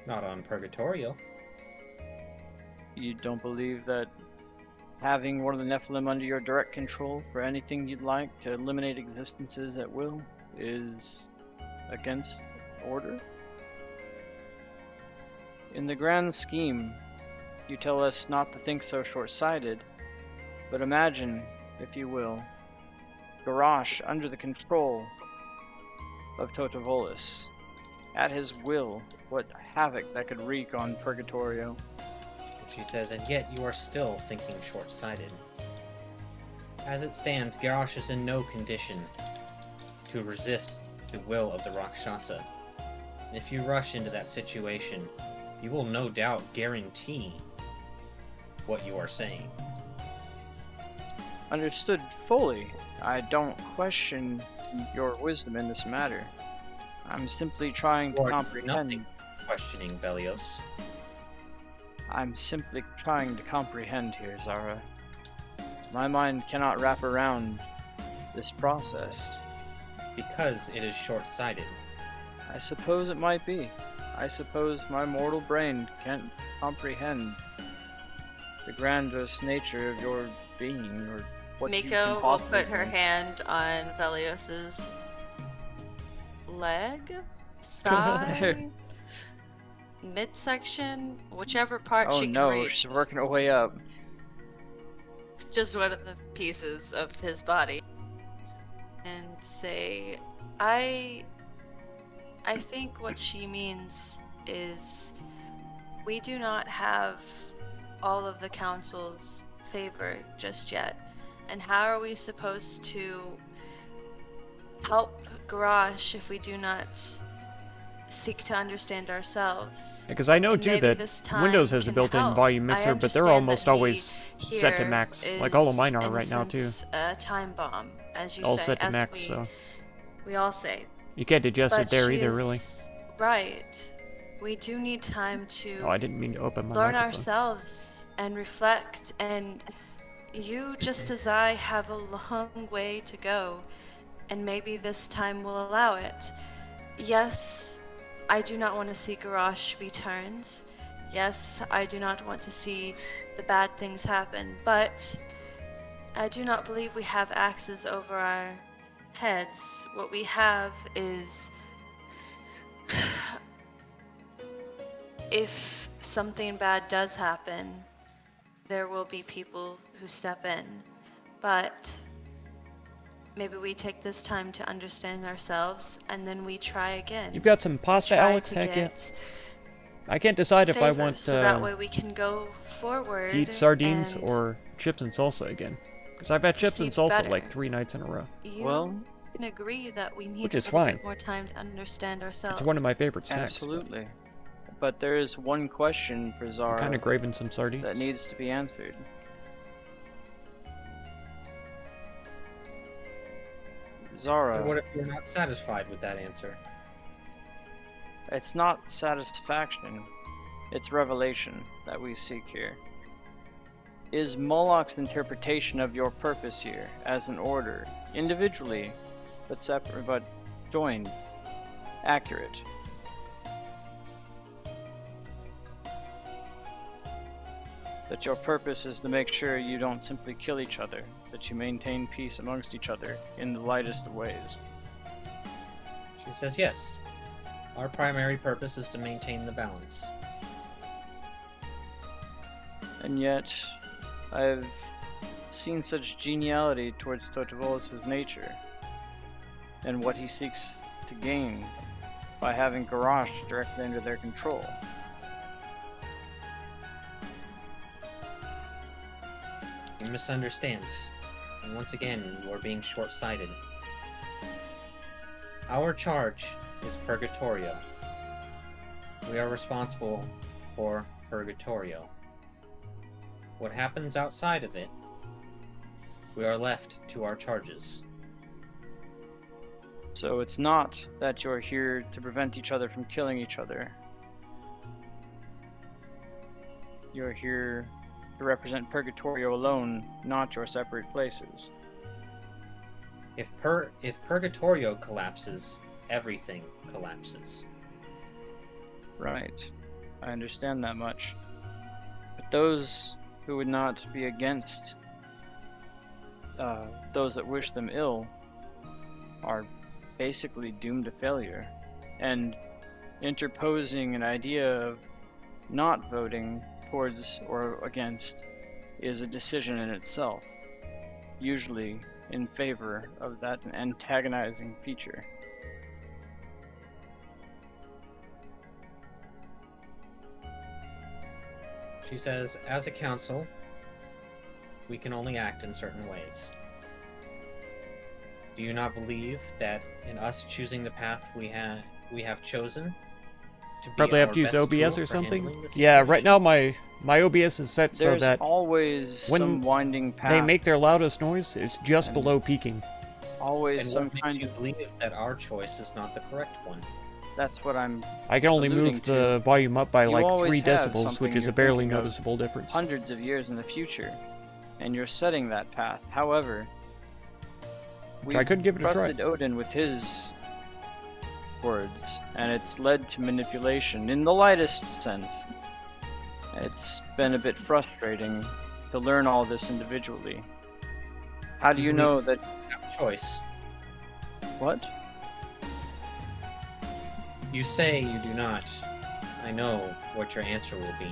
Not on Purgatorio. You don't believe that having one of the Nephilim under your direct control for anything you'd like to eliminate existences at will is against order? In the grand scheme, you tell us not to think so short-sighted, but imagine, if you will, Garrosh under the control of Totovolus. At his will, what havoc that could wreak on Purgatorio. She says, and yet you are still thinking short-sighted. As it stands, Garrosh is in no condition to resist the will of the Rakshasa. And if you rush into that situation, you will no doubt guarantee what you are saying. Understood fully. I don't question your wisdom in this matter. I'm simply trying to You are comprehend. nothing questioning Belios. I'm simply trying to comprehend here, Zara. My mind cannot wrap around this process. Because it is short-sighted. I suppose it might be. I suppose my mortal brain can't comprehend the grandiose nature of your being, or what you can Miko will possibly put her do. hand on Velios's leg, thigh, midsection, whichever part Oh she can no, reach. she's working her way up. Just one of the pieces of his body, and say, I think what she means is we do not have all of the council's favor just yet. And how are we supposed to help Garrosh if we do not seek to understand ourselves? Because I know And too maybe that this time Windows has a can built-in help. volume I mixer, but they're understand almost that he always set to here max, like all of is, mine are in a right now too. sense, a time bomb, as you All say, set to as max, we, so we all say. you can't adjust But it there she either, really. is right. We do need time to Oh, I didn't mean to open my learn microphone. ourselves and reflect, and you, just as I, have a long way to go, and maybe this time will allow it. Yes, I do not want to see Garrosh be turned. Yes, I do not want to see the bad things happen, but I do not believe we have axes over our heads. What we have is if something bad does happen, there will be people who step in. But maybe we take this time to understand ourselves, and then we try again. You've got some pasta, Try Alex? to Heck yeah. get I can't decide if I favor, want so that way we can go forward to eat sardines and or chips and salsa again. Because I've had chips and Perceived salsa better. like 3 nights in a row. You Well, can agree that we need Which a is little fine. bit more time to understand ourselves. It's one of my favorite snacks. absolutely. But there is one question for I'm Zara kind of craving some sardines. that needs to be answered. Zara, And what if you're not satisfied with that answer? it's not satisfaction, it's revelation that we seek here. Is Moloch's interpretation of your purpose here, as an order, individually, but separate, but joined, accurate? That your purpose is to make sure you don't simply kill each other, that you maintain peace amongst each other in the lightest of ways. She says yes. Our primary purpose is to maintain the balance. And yet, I've seen such geniality towards Totovolis' nature, and what he seeks to gain by having Garrosh directly under their control. You misunderstand. And once again, you are being short-sighted. Our charge is Purgatorio. We are responsible for Purgatorio. What happens outside of it, we are left to our charges. So it's not that you're here to prevent each other from killing each other. You're here to represent Purgatorio alone, not your separate places. If Purgatorio collapses, everything collapses. Right. I understand that much. But those who would not be against those that wish them ill are basically doomed to failure. And interposing an idea of not voting towards or against is a decision in itself, usually in favor of that antagonizing feature. She says, as a council, we can only act in certain ways. Do you not believe that in us choosing the path we have chosen, to be Probably have our to use best OBS tool or for something. handling the Yeah, right situation? now my OBS is set so There's that always when some winding path. they make their loudest noise, it's just And- below peaking. always And some what makes kind you of. believe that our choice is not the correct one? That's what I'm. I can only alluding move the volume up by You like always 3 have decibels, something which is you're a barely thinking of. noticeable difference. Hundreds of years in the future, and you're setting that path. However, I could give it a try. trusted Odin with his words, and it's led to manipulation in the lightest sense. It's been a bit frustrating to learn all this individually. How do you Mhm. know that? You have a choice. What? You say you do not. I know what your answer will be.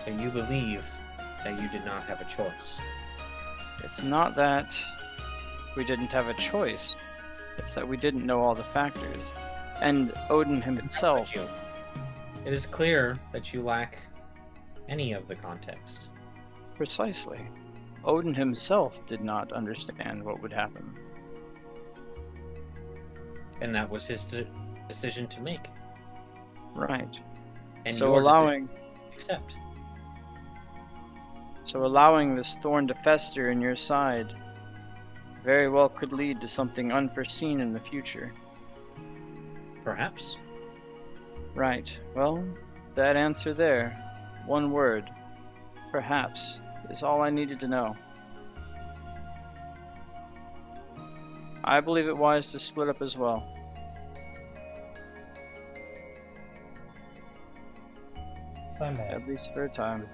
But you believe that you did not have a choice. It's not that we didn't have a choice. It's that we didn't know all the factors. And Odin himself. But you. It is clear that you lack any of the context. Precisely. Odin himself did not understand what would happen. And that was his decision to make. Right. And So your allowing decision to accept. so allowing this thorn to fester in your side very well could lead to something unforeseen in the future. Perhaps. Right. Well, that answer there, one word, perhaps, is all I needed to know. I believe it wise to split up as well. If I may, At least for a time.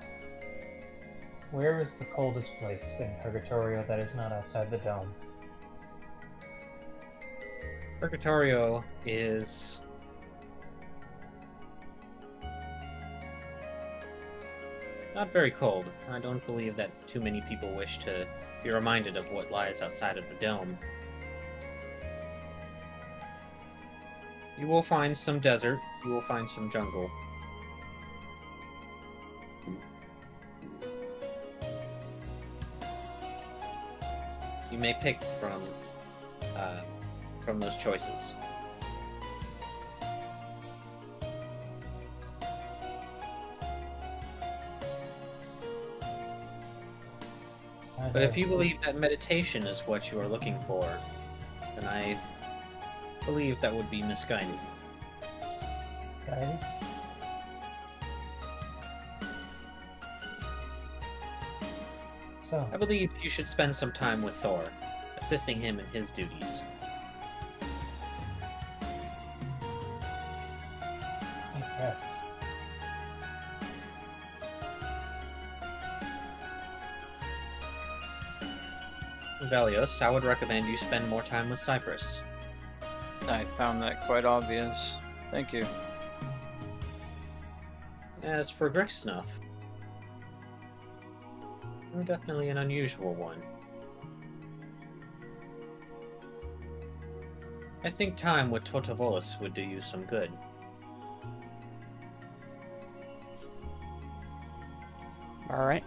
where is the coldest place in Purgatorio that is not outside the dome? Purgatorio is not very cold. I don't believe that too many people wish to be reminded of what lies outside of the dome. You will find some desert, you will find some jungle. You may pick from those choices. But if you believe that meditation is what you are looking for, then I believe that would be misguided. Guided? So, I believe you should spend some time with Thor, assisting him in his duties. I guess. Velios, I would recommend you spend more time with Cypress. I found that quite obvious. Thank you. As for Grixsnuff, you're definitely an unusual one. I think time with Totovolis would do you some good. Alright.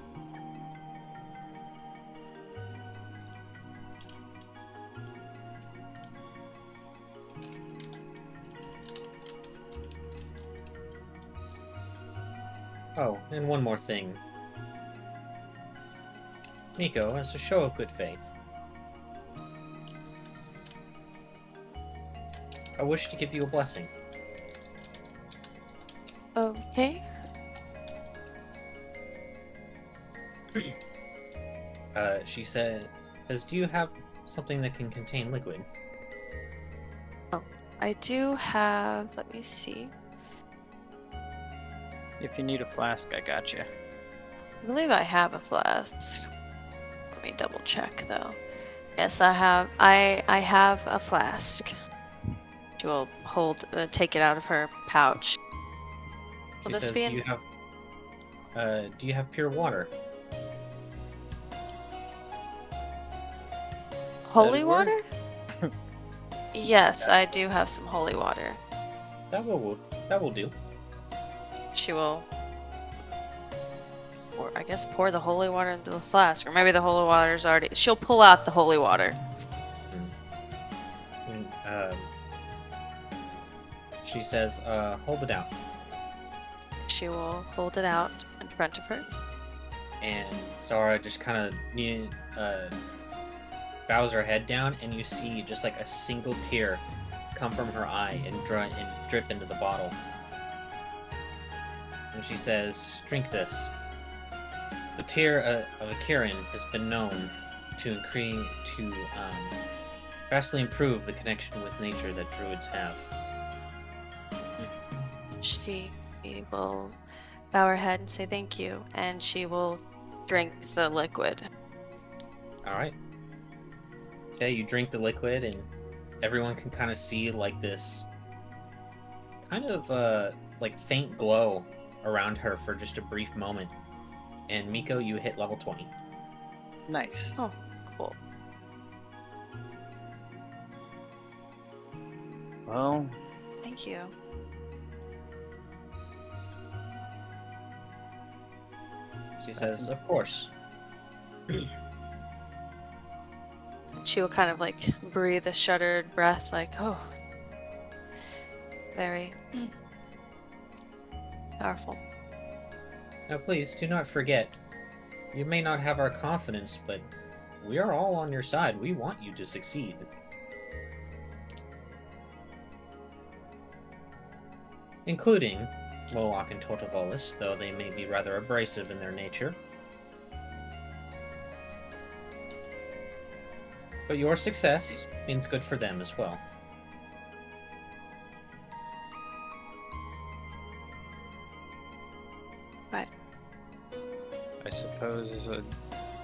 Oh, and one more thing. Miko, as a show of good faith, I wish to give you a blessing. Okay. She says, do you have something that can contain liquid? I do have. Let me see. If you need a flask, I got you. I believe I have a flask. Let me double check though. Yes, I have. I have a flask. She will take it out of her pouch. Will She this says, be do you have pure water? holy work? water? Yes, I do have some holy water. That will do. She will, or I guess, pour the holy water into the flask, or maybe the holy water is already. She'll pull out the holy water. And, she says, hold it out. She will hold it out in front of her. And Zara just kind of bows her head down, and you see just like a single tear come from her eye and drip into the bottle. And she says, drink this. The tear of a Kirin has been known to vastly improve the connection with nature that druids have. She will bow her head and say thank you, and she will drink the liquid. Alright. Okay, you drink the liquid, and everyone can kind of see like this kind of like faint glow around her for just a brief moment. And Miko, you hit level 20. Nice. Oh, cool. Well, Thank you. She says, of course. She will kind of like breathe a shuddered breath, like, oh, very powerful. Now please, do not forget, you may not have our confidence, but we are all on your side. We want you to succeed. Including Moloch and Totovolis, though they may be rather abrasive in their nature. But your success means good for them as well. Right. I suppose as a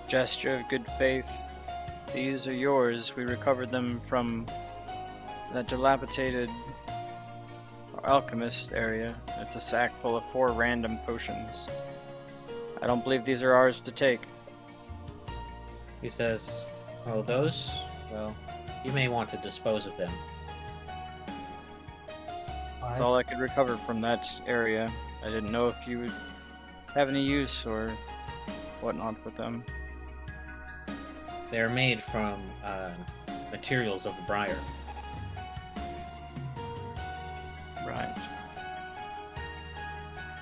gesture of good faith, these are yours. We recovered them from that dilapidated alchemist area. It's a sack full of 4 random potions. I don't believe these are ours to take. He says, oh, those? Well, you may want to dispose of them. That's all I could recover from that area. I didn't know if you would have any use or whatnot with them. They're made from materials of the briar. Right.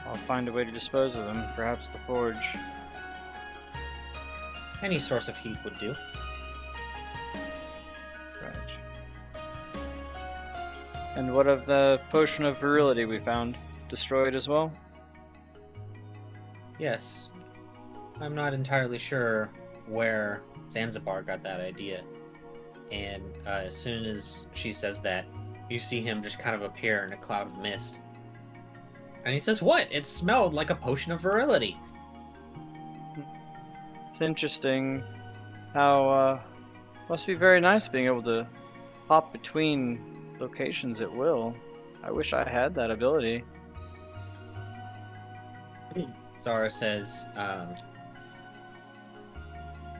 I'll find a way to dispose of them. Perhaps the forge. Any source of heat would do. Right. And what of the potion of virility we found? Destroyed as well? Yes. I'm not entirely sure where Zanzibar got that idea. And as soon as she says that, you see him just kind of appear in a cloud of mist. And he says, "What? It smelled like a potion of virility." It's interesting how must be very nice being able to hop between locations at will. I wish I had that ability. Zara says,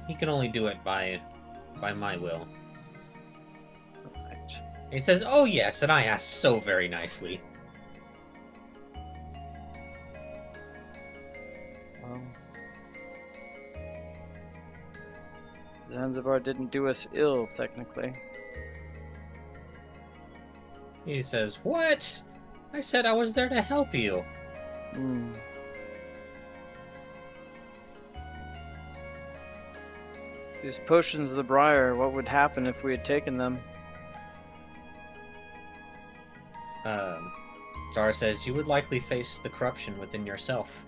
he can only do it by my will. Right. He says, "Oh yes, and I asked so very nicely." Well, Zanzibar didn't do us ill, technically. He says, "What? I said I was there to help you." Hmm. These potions of the briar, what would happen if we had taken them? Zara says, "You would likely face the corruption within yourself."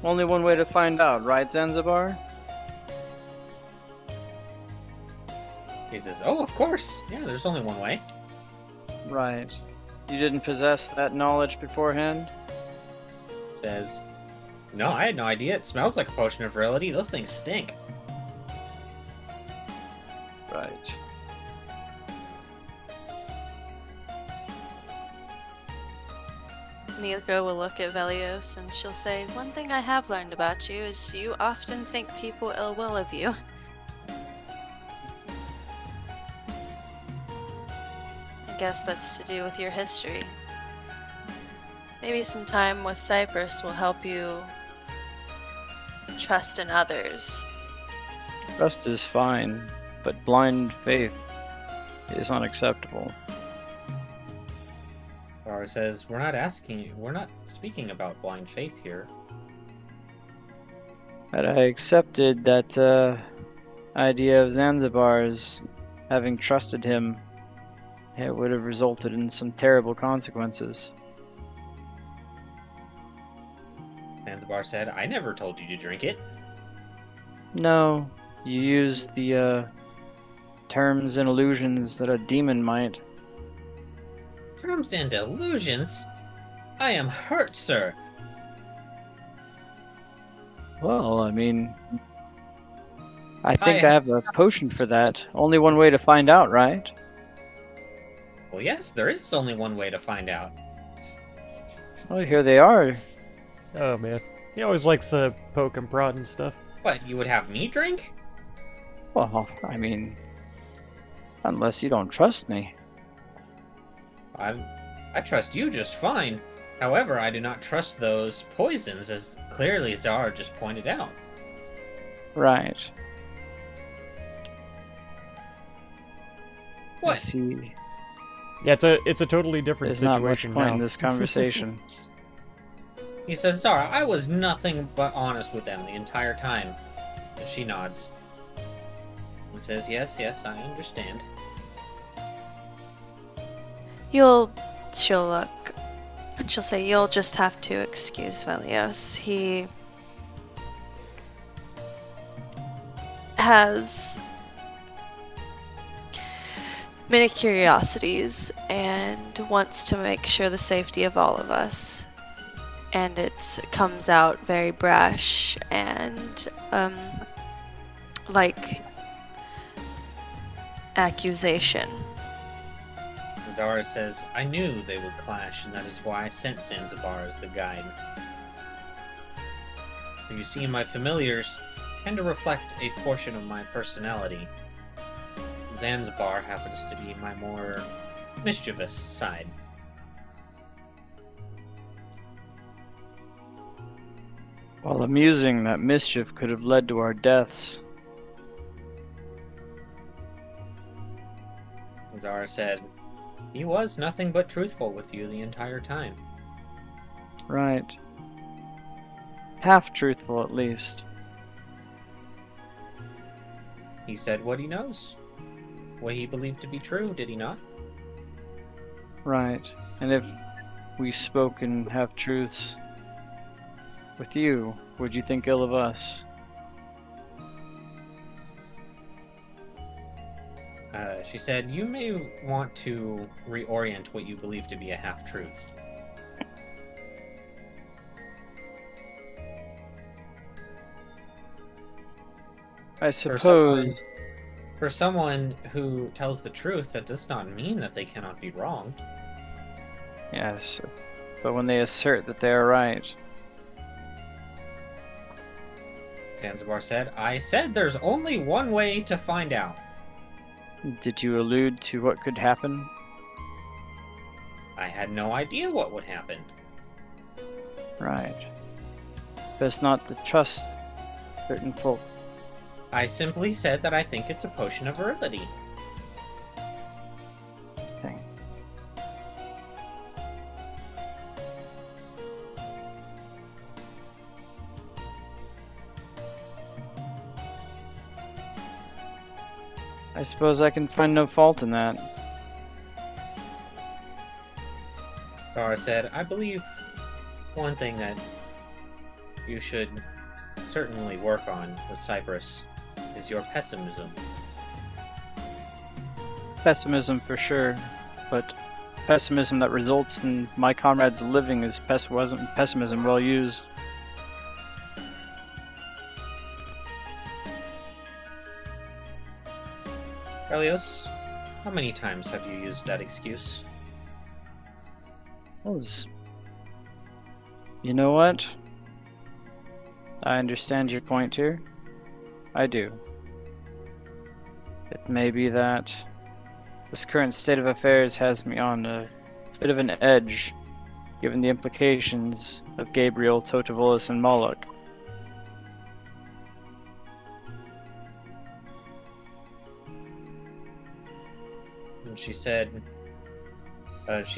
Only one way to find out, right, Zanzibar? He says, "Oh, of course. Yeah, there's only one way." Right. You didn't possess that knowledge beforehand? Says, "No, I had no idea. It smells like a potion of virility. Those things stink." Right. Milko will look at Velios and she'll say, "One thing I have learned about you is you often think people ill will of you." I guess that's to do with your history. Maybe some time with Cypress will help you trust in others. Trust is fine, but blind faith is unacceptable. Zara says, we're not speaking about blind faith here." Had I accepted that idea of Zanzibar's, having trusted him, it would have resulted in some terrible consequences. Zanzibar said, "I never told you to drink it." No, you used the terms and illusions that a demon might. "Terms and illusions? I am hurt, sir." Well, I mean, I think I have a potion for that. Only one way to find out, right? Well, yes, there is only one way to find out. Oh, here they are. Oh man, he always likes to poke and prod and stuff. What, you would have me drink? Well, I mean, unless you don't trust me. I trust you just fine. However, I do not trust those poisons, as clearly Zara just pointed out. Right. I What? see. Yeah, it's a totally different There's not much situation point now. in this conversation. He says, "Zara, I was nothing but honest with them the entire time." And she nods. And says, yes, I understand. She'll look, and she'll say, "You'll just have to excuse Velios. He has many curiosities and wants to make sure the safety of all of us. And it comes out very brash and like accusation." Zara says, "I knew they would clash, and that is why I sent Zanzibar as the guide. You see, my familiars tend to reflect a portion of my personality. Zanzibar happens to be my more mischievous side." While amusing, that mischief could have led to our deaths. Zara said, he was nothing but truthful with you the entire time. Right. Half truthful, at least. He said what he knows. What he believed to be true, did he not? Right. And if we spoke in half-truths with you, would you think ill of us? She said, you may want to reorient what you believe to be a half-truth. I suppose. For someone who tells the truth, that does not mean that they cannot be wrong. Yes, but when they assert that they are right. Zanzibar said, I said there's only one way to find out. Did you allude to what could happen? I had no idea what would happen. Right. Best not to trust certain folk. I simply said that I think it's a potion of virility. Thing. I suppose I can find no fault in that. Zara said, I believe one thing that you should certainly work on with Cyprus is your pessimism. Pessimism for sure, but pessimism that results in my comrades living is pessimism well used. Helios, how many times have you used that excuse? You know what? I understand your point here. I do. It may be that this current state of affairs has me on a bit of an edge, given the implications of Gabriel, Totovolus, and Moloch. And she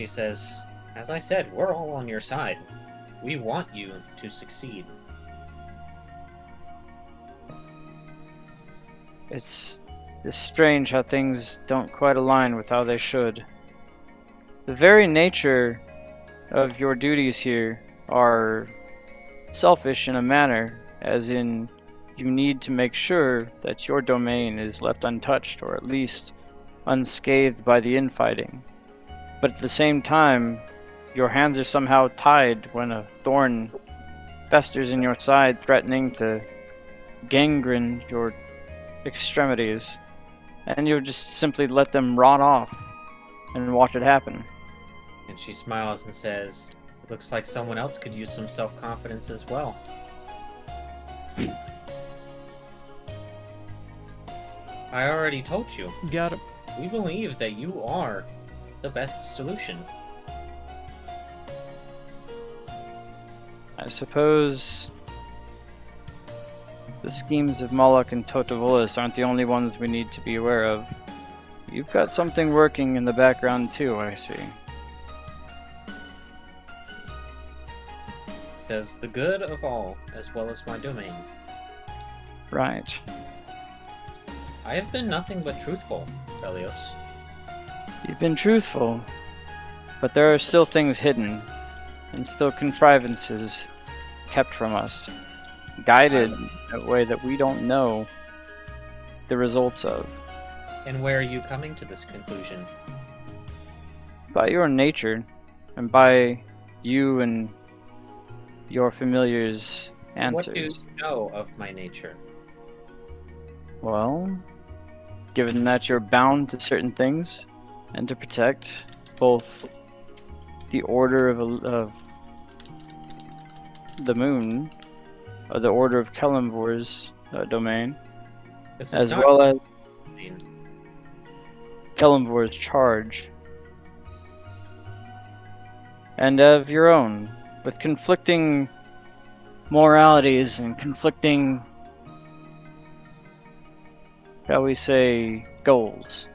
says, as I said, we're all on your side. We want you to succeed. It's strange how things don't quite align with how they should. The very nature of your duties here are selfish in a manner, as in you need to make sure that your domain is left untouched, or at least unscathed by the infighting. But at the same time, your hands are somehow tied when a thorn festers in your side, threatening to gangrene your extremities, and you just simply let them rot off and watch it happen. And she smiles and says, it looks like someone else could use some self-confidence as well. I already told you. Got it. We believe that you are the best solution. I suppose the schemes of Moloch and Totovolus aren't the only ones we need to be aware of. You've got something working in the background too, I see. Says the good of all, as well as my domain. Right. I have been nothing but truthful, Helios. You've been truthful, but there are still things hidden, and still contrivances kept from us, guided in a way that we don't know the results of. And where are you coming to this conclusion? By your nature, and by you and your familiars' answers. What do you know of my nature? Well, given that you're bound to certain things, and to protect both the order of the moon, or the order of Kelemvor's domain, This is as not well as domain. Kelemvor's charge, and of your own, with conflicting moralities and conflicting, shall we say, goals.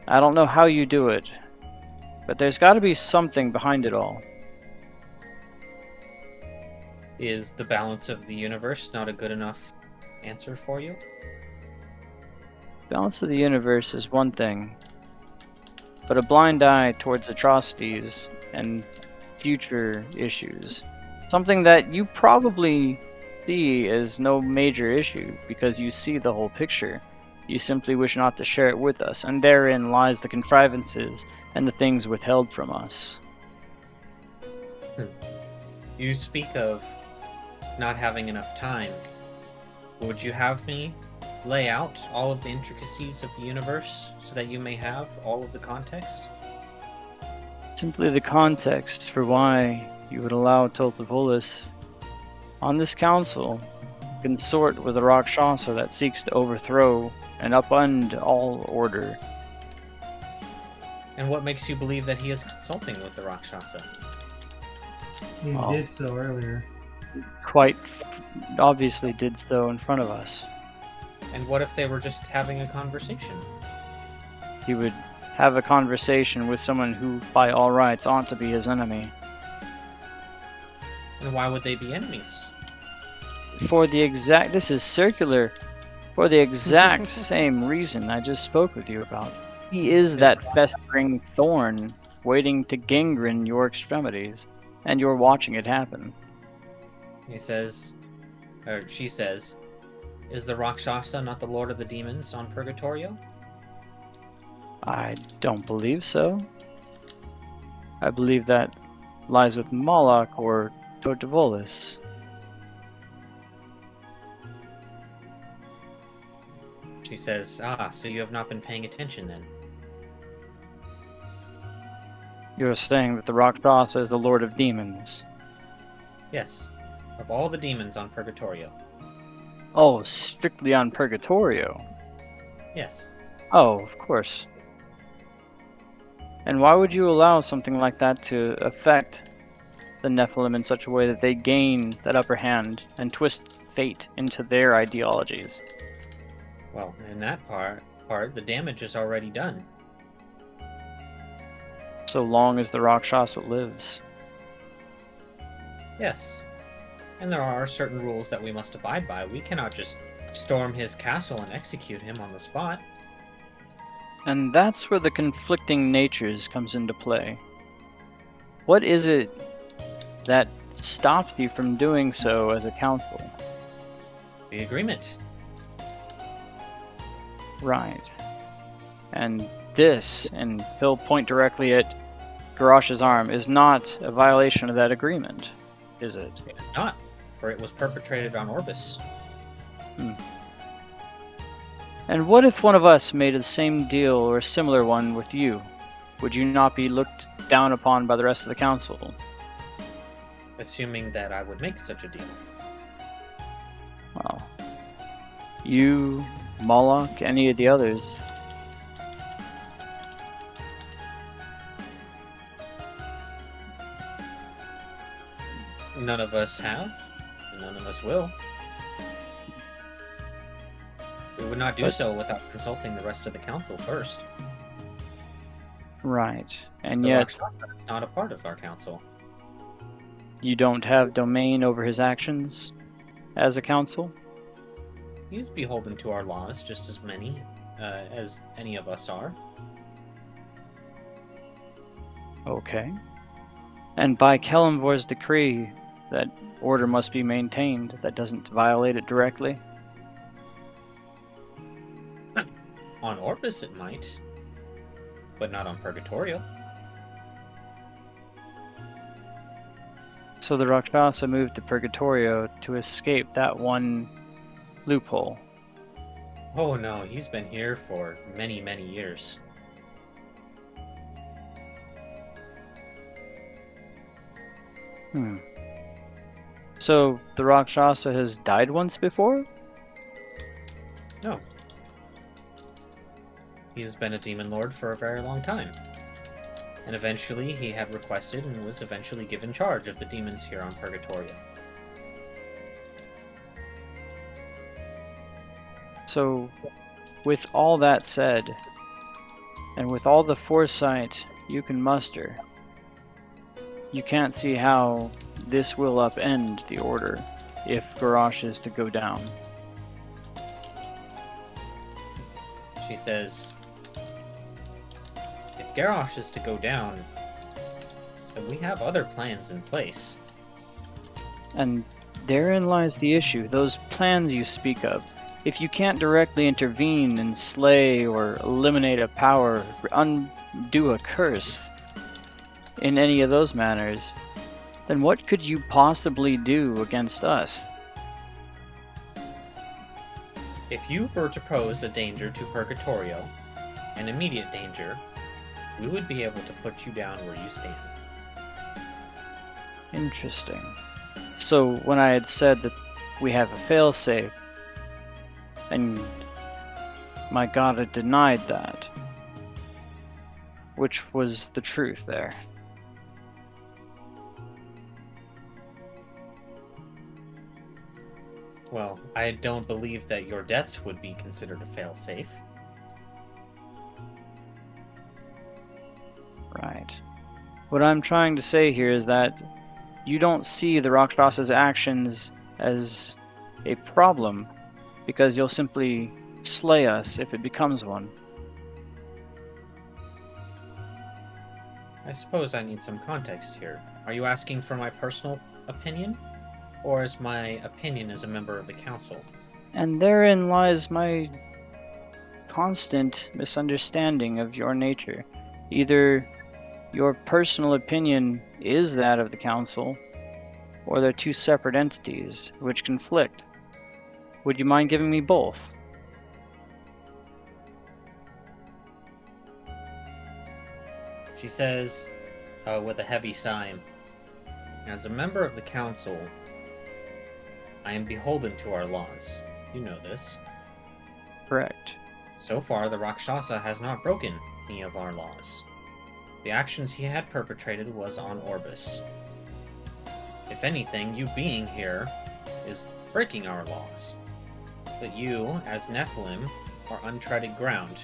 I don't know how you do it, but there's got to be something behind it all. Is the balance of the universe not a good enough answer for you? Balance of the universe is one thing, but a blind eye towards atrocities and future issues, something that you probably see as no major issue because you see the whole picture. You simply wish not to share it with us, and therein lies the contrivances and the things withheld from us. You speak of not having enough time. Would you have me lay out all of the intricacies of the universe so that you may have all of the context? Simply the context for why you would allow Toltevolis on this council consort with a Rakshasa that seeks to overthrow and upend all order. And what makes you believe that he is consulting with the Rakshasa? He Oh. did so earlier. Quite obviously did so in front of us. And what if they were just having a conversation? He would have a conversation with someone who, by all rights, ought to be his enemy. And why would they be enemies? This is circular, for the exact same reason I just spoke with you about. He is that festering thorn waiting to gangrene your extremities, and you're watching it happen. He says, or she says, is the Rakshasa not the lord of the demons on Purgatorio? I don't believe so. I believe that lies with Moloch or Toltevolis. She says, so you have not been paying attention then. You're saying that the Rakshasa is the lord of demons. Yes, of all the demons on Purgatorio. Oh, strictly on Purgatorio. Yes. Oh, of course. And why would you allow something like that to affect the Nephilim in such a way that they gain that upper hand and twist fate into their ideologies? Well, in that part, the damage is already done. So long as the Rakshasa lives. Yes. And there are certain rules that we must abide by. We cannot just storm his castle and execute him on the spot. And that's where the conflicting natures comes into play. What is it that stops you from doing so as a council? The agreement. Right. And this, and he'll point directly at Garrosh's arm, is not a violation of that agreement, is it? It is not, for it was perpetrated on Orbis. And what if one of us made the same deal or a similar one with you? Would you not be looked down upon by the rest of the council? Assuming that I would make such a deal. Well, you, Moloch, any of the others. None of us have, and none of us will. We would not do But- so without consulting the rest of the council first. Right. And The yet, Rakshasa is not a part of our council. you don't have domain over his actions as a council? He is beholden to our laws just as many as any of us are. Okay. And by Kelemvor's decree, that order must be maintained. That doesn't violate it directly. On Orbis it might, but not on Purgatorio. So the Rakshasa moved to Purgatorio to escape that one loophole. Oh no, he's been here for many, many years. So the Rakshasa has died once before? No. He has been a demon lord for a very long time. And eventually he had requested and was eventually given charge of the demons here on Purgatorio. So, with all that said, and with all the foresight you can muster, you can't see how this will upend the Order if Garrosh is to go down. She says, if Garrosh is to go down, then we have other plans in place. And therein lies the issue. Those plans you speak of, if you can't directly intervene and slay or eliminate a power, undo a curse in any of those manners, then what could you possibly do against us? If you were to pose a danger to Purgatorio, an immediate danger, we would be able to put you down where you stand. Interesting. So when I had said that we have a failsafe, and my god had denied that, which was the truth there? Well, I don't believe that your deaths would be considered a failsafe. Right. What I'm trying to say here is that you don't see the Rakshas's actions as a problem, because you'll simply slay us if it becomes one. I suppose I need some context here. Are you asking for my personal opinion? Or is my opinion as a member of the council? And therein lies my constant misunderstanding of your nature. Either your personal opinion is that of the council, or they're two separate entities which conflict. Would you mind giving me both? She says, with a heavy sigh, as a member of the council, I am beholden to our laws. You know this. Correct. So far, the Rakshasa has not broken any of our laws. The actions he had perpetrated was on Orbis. If anything, you being here is breaking our laws. But you, as Nephilim, are untreaded ground,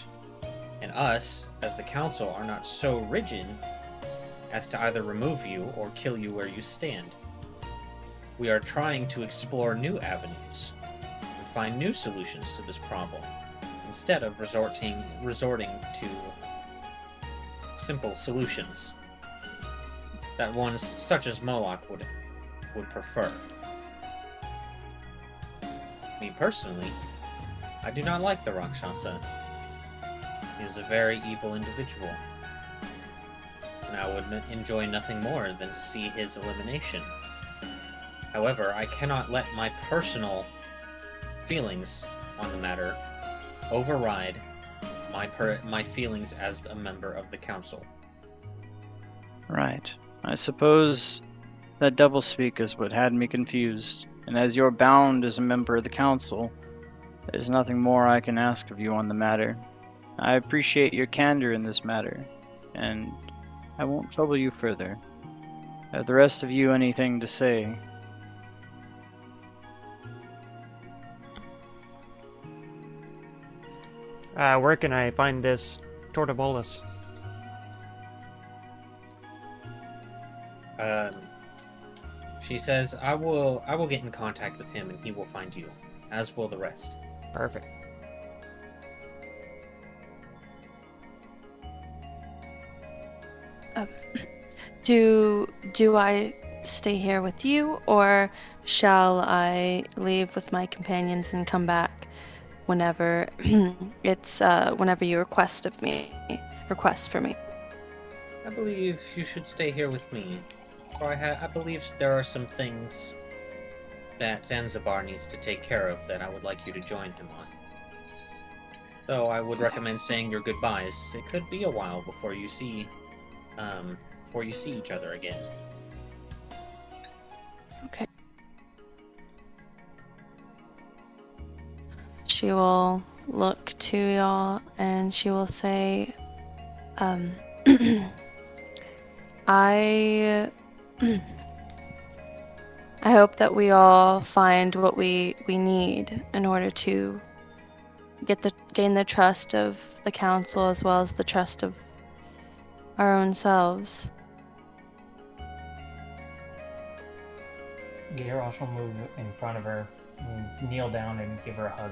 and us, as the council, are not so rigid as to either remove you or kill you where you stand. We are trying to explore new avenues and find new solutions to this problem, instead of resorting to simple solutions that ones such as Moloch would prefer. Me personally, I do not like the Rakshasa. He is a very evil individual, and I would enjoy nothing more than to see his elimination. However, I cannot let my personal feelings on the matter override my feelings as a member of the council. Right. I suppose that doublespeak is what had me confused, and as you're bound as a member of the council, there's nothing more I can ask of you on the matter. I appreciate your candor in this matter, and I won't trouble you further. Have the rest of you anything to say? Where can I find this Tortibolus? She says, I will get in contact with him and he will find you, as will the rest. Perfect. Do I stay here with you, or shall I leave with my companions and come back whenever whenever you request for me? I believe you should stay here with me. For I believe there are some things that Zanzibar needs to take care of that I would like you to join him on. Though I would recommend saying your goodbyes. It could be a while before you see each other again. Okay. She will look to y'all and she will say, I hope that we all find what we need in order to gain the trust of the council as well as the trust of our own selves. Garrosh will move in front of her, and kneel down and give her a hug.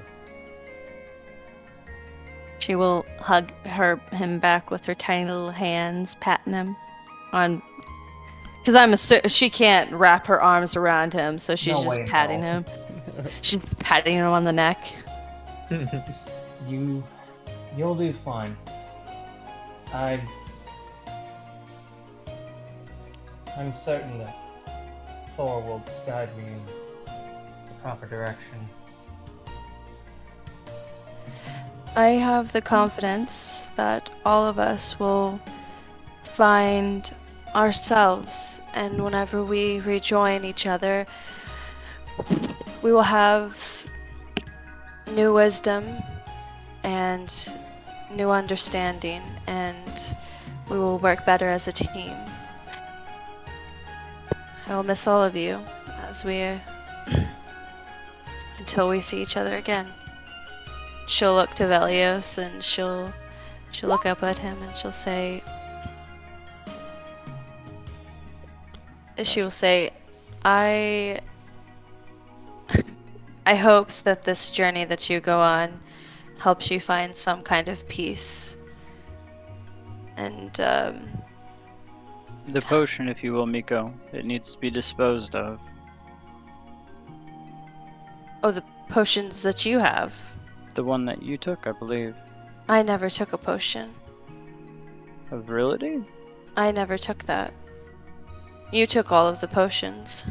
She will hug him back with her tiny little hands, patting him on. Because she can't wrap her arms around him, so she's No just way, patting no. him. She's patting him on the neck. You'll do fine. I'm certain that Thor will guide me in the proper direction. I have the confidence that all of us will find ourselves, and whenever we rejoin each other, we will have new wisdom and new understanding, and we will work better as a team. I will miss all of you as until we see each other again. She'll look to Velios and she'll look up at him and she'll say, I hope that this journey that you go on helps you find some kind of peace. And The potion, if you will, Miko, it needs to be disposed of. oh, the potions that you have. The one that you took, I believe. I never took a potion. Of virility? I never took that. You took all of the potions.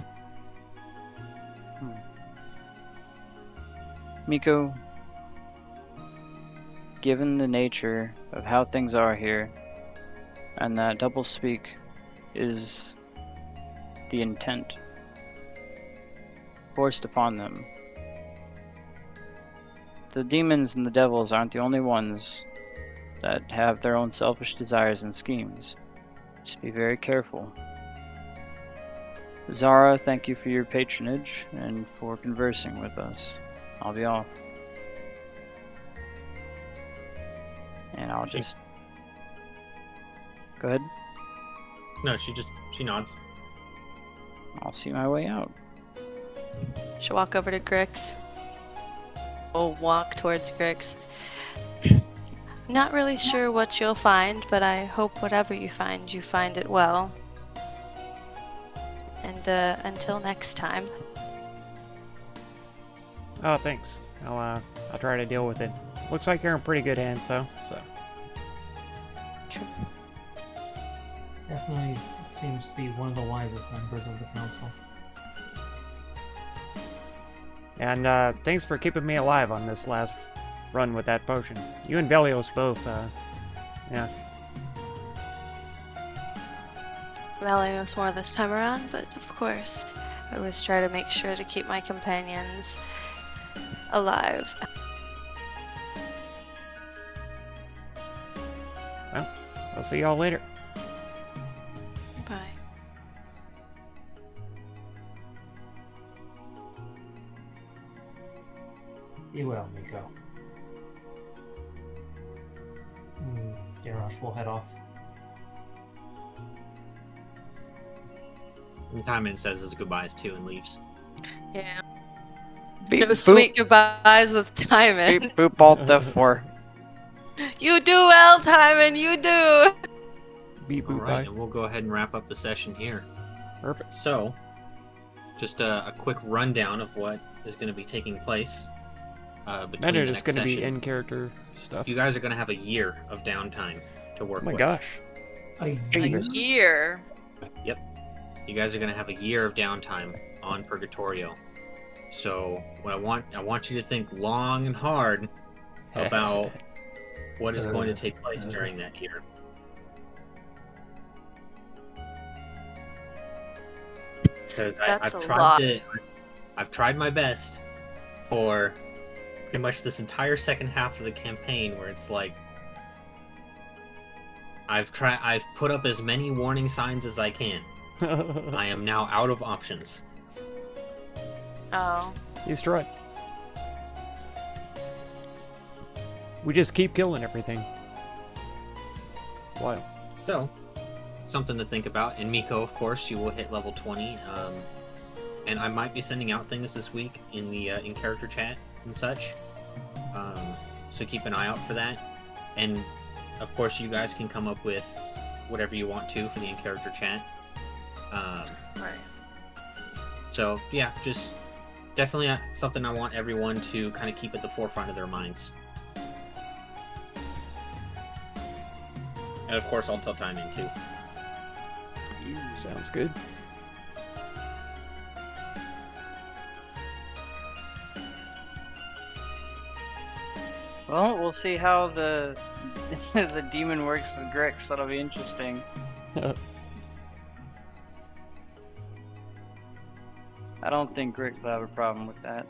Miko, given the nature of how things are here, and that doublespeak is the intent forced upon them, the demons and the devils aren't the only ones that have their own selfish desires and schemes. Just be very careful. Zara, thank you for your patronage and for conversing with us. I'll be off. And I'll just... Go ahead. No, she nods. I'll see my way out. She'll walk over to Grix. We'll walk towards Grix. Not really sure what you'll find, but I hope whatever you find it well. And until next time. Oh, thanks. I'll try to deal with it. Looks like you're in pretty good hands, so. Definitely seems to be one of the wisest members of the council. And thanks for keeping me alive on this last run with that potion. You and Velios both, yeah. Valios more this time around, but of course, I always try to make sure to keep my companions alive. Well, I'll see y'all later. Bye. You will, Miko. Garrosh will head off. And Timon says his goodbyes too and leaves. Yeah. Beep, No sweet goodbyes with Timon. Beep, boop, alt F4. You do well, Timon, you do! Beep boop Alright, bye. and we'll go ahead and wrap up the session here. Perfect. So, just a quick rundown of what is going to be taking place. Between Matter the is next going to be session. in character stuff. You guys are going to have a year of downtime to work Oh my with. gosh. A year. You guys are going to have a year of downtime on Purgatorio. So, what I want you to think long and hard about what is going to take place during that year. Because That's I've a tried lot. I've tried my best for pretty much this entire second half of the campaign, where it's like I've put up as many warning signs as I can. I am now out of options. Oh. He's tried. We just keep killing everything. Wow. So, something to think about. And Miko, of course, you will hit level 20. And I might be sending out things this week in the in-character chat and such. So keep an eye out for that. And of course, you guys can come up with whatever you want to for the in-character chat. Right. So yeah, just definitely something I want everyone to kind of keep at the forefront of their minds. And of course, I'll tell time in too. Sounds good. Well, we'll see how the the demon works with Grix. That'll be interesting. I don't think Grix will have a problem with that.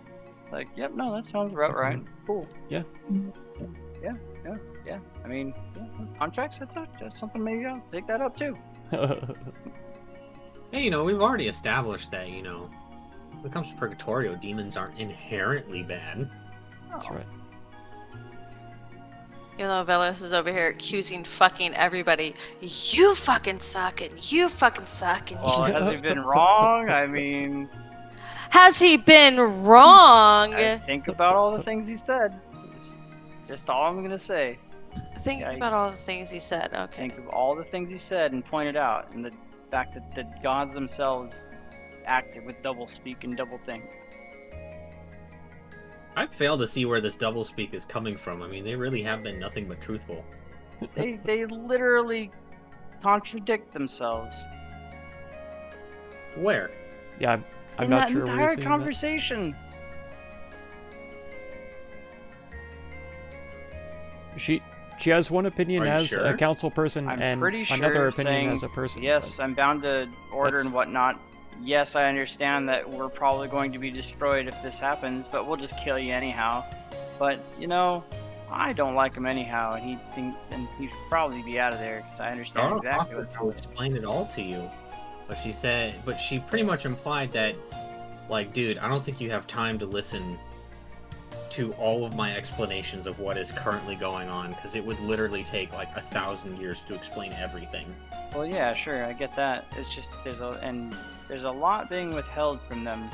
Like, yep, no, that sounds about right. Cool. Yeah. Yeah. I mean, yeah, contracts, that's something maybe I'll pick that up too. Hey, we've already established that, when it comes to Purgatorio, demons aren't inherently bad. That's right. Even though Velas is over here accusing fucking everybody, you fucking suck and you fucking suck and you. Well, has he been wrong? I mean, Has he been wrong? think about all the things he said. Just all I'm gonna say. Think Yeah, about all the things he said. Okay. Think of all the things he said and pointed out, and the fact that the gods themselves acted with double speak and double think. I fail to see where this doublespeak is coming from. I mean, they really have been nothing but truthful. They literally contradict themselves. Where? Yeah, I'm not sure in where that you're entire seeing conversation. that. She has one opinion Are you as sure? a council person I'm and pretty sure another opinion saying, as a person. Yes, I'm bound to order That's- and whatnot. Yes, I understand that we're probably going to be destroyed if this happens, but we'll just kill you anyhow. But I don't like him anyhow, and he should probably be out of there because I understand exactly what's I'll explain it all to you. But she pretty much implied that, like, dude, I don't think you have time to listen to all of my explanations of what is currently going on, because it would literally take like 1,000 years to explain everything. Well, yeah, sure, I get that. It's just there's a lot being withheld from them.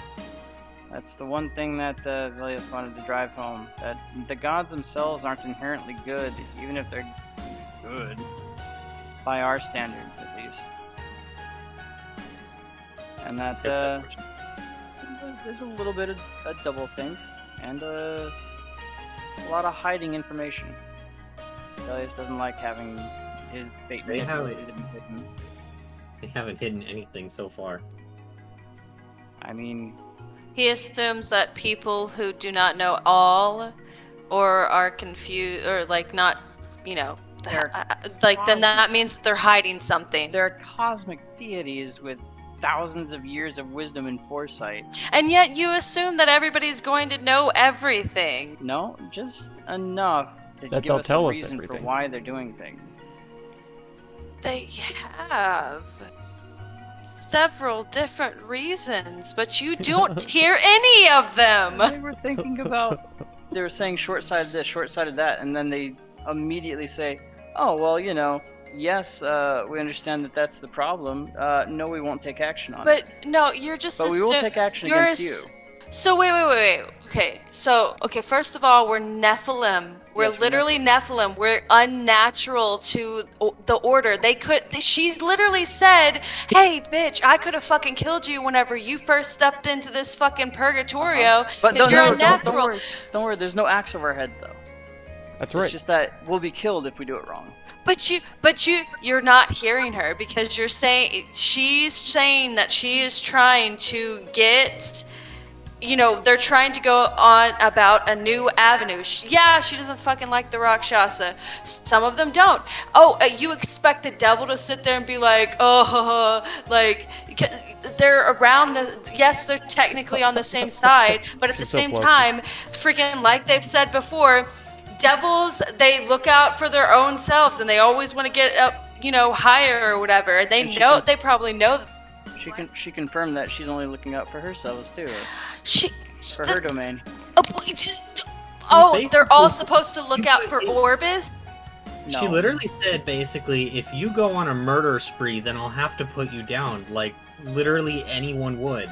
That's the one thing that Velius wanted to drive home. That the gods themselves aren't inherently good, even if they're good by our standards, at least. And that there's a little bit of a double think and a lot of hiding information. Velius doesn't like having his fate They manipulated and hidden. They haven't hidden anything so far. I mean, He assumes that people who do not know all or are confused or like not, They're then that means they're hiding something. they're cosmic deities with thousands of years of wisdom and foresight. And yet you assume that everybody's going to know everything. No, just enough to That give they'll us tell a us reason for everything. why they're doing things. They have several different reasons, but you don't hear any of them. They were thinking about, they were saying short-sighted this, short-sighted that, and then they immediately say, oh, well, yes, we understand that that's the problem. No, we won't take action on it. But no, you're just But we will take action you're against ass- you. So wait. Okay, first of all, we're Nephilim. We're Yes, we're literally Nephilim. We're unnatural to the order. She literally said, "Hey, bitch, I could have fucking killed you whenever you first stepped into this fucking Purgatorio But because you're unnatural." Don't worry, there's no axe over our head, though. That's It's right. just that we'll be killed if we do it wrong. But you're not hearing her because she's saying that she is trying to get, they're trying to go on about a new avenue. She doesn't fucking like the Rakshasa. Some of them don't. Oh, you expect the devil to sit there and be like, they're around yes, they're technically on the same side, but at the She's so same flustered. time, freaking like they've said before, devils, they look out for their own selves and they always want to get up, higher or whatever. And they probably know. She confirmed that she's only looking out for herself too, She. for her domain. Oh, they're all basically- supposed to look out for Orbis? No. She literally said, basically, if you go on a murder spree, then I'll have to put you down. Like, literally anyone would.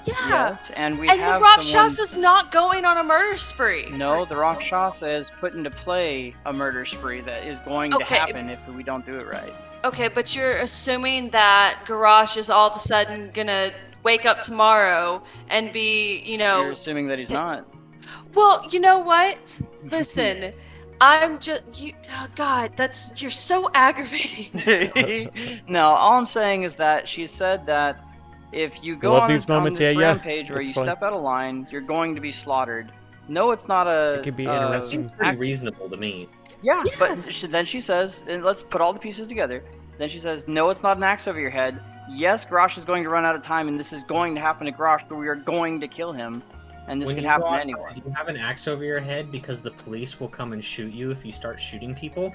Yeah. Yes, and we And the have Rakshasa's not going on a murder spree. No, the Rakshasa has put into play a murder spree that is going to Okay. happen if we don't do it right. Okay, but you're assuming that Garrosh is all of a sudden gonna wake up tomorrow and be, You're assuming that he's not. Well, you know what? Listen, I'm just oh God, you're so aggravating. No, all I'm saying is that she said that if you go Love on, these on moments, this yeah, yeah. rampage where It's you fun. step out of line, you're going to be slaughtered. No, it's not a. It could be uh, interesting. Seems pretty reasonable to me. Yeah, Yeah. but then she says, and let's put all the pieces together. Then she says, no, it's not an axe over your head. Yes, Garrosh is going to run out of time, and this is going to happen to Garrosh, but we are going to kill him. And this When could you happen go to outside, anyone. do you have an axe over your head because the police will come and shoot you if you start shooting people?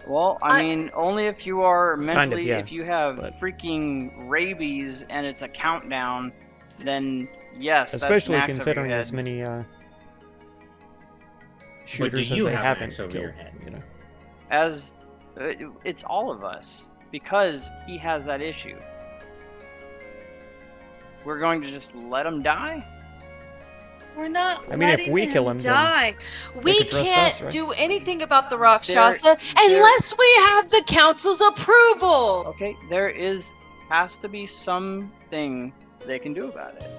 Well, I mean, only if you are mentally, yeah, if you have but- freaking rabies and it's a countdown, then yes, Especially that's an axe over considering your as head. many But do shooters as you they have an haven't axe over killed. your head? You know. As it's all of us because he has that issue. We're going to just let him die? We're not I mean, if letting we kill him, then die. We could trust can't us, right? do anything about the Rakshasa unless we have the council's approval. Okay, has to be something they can do about it.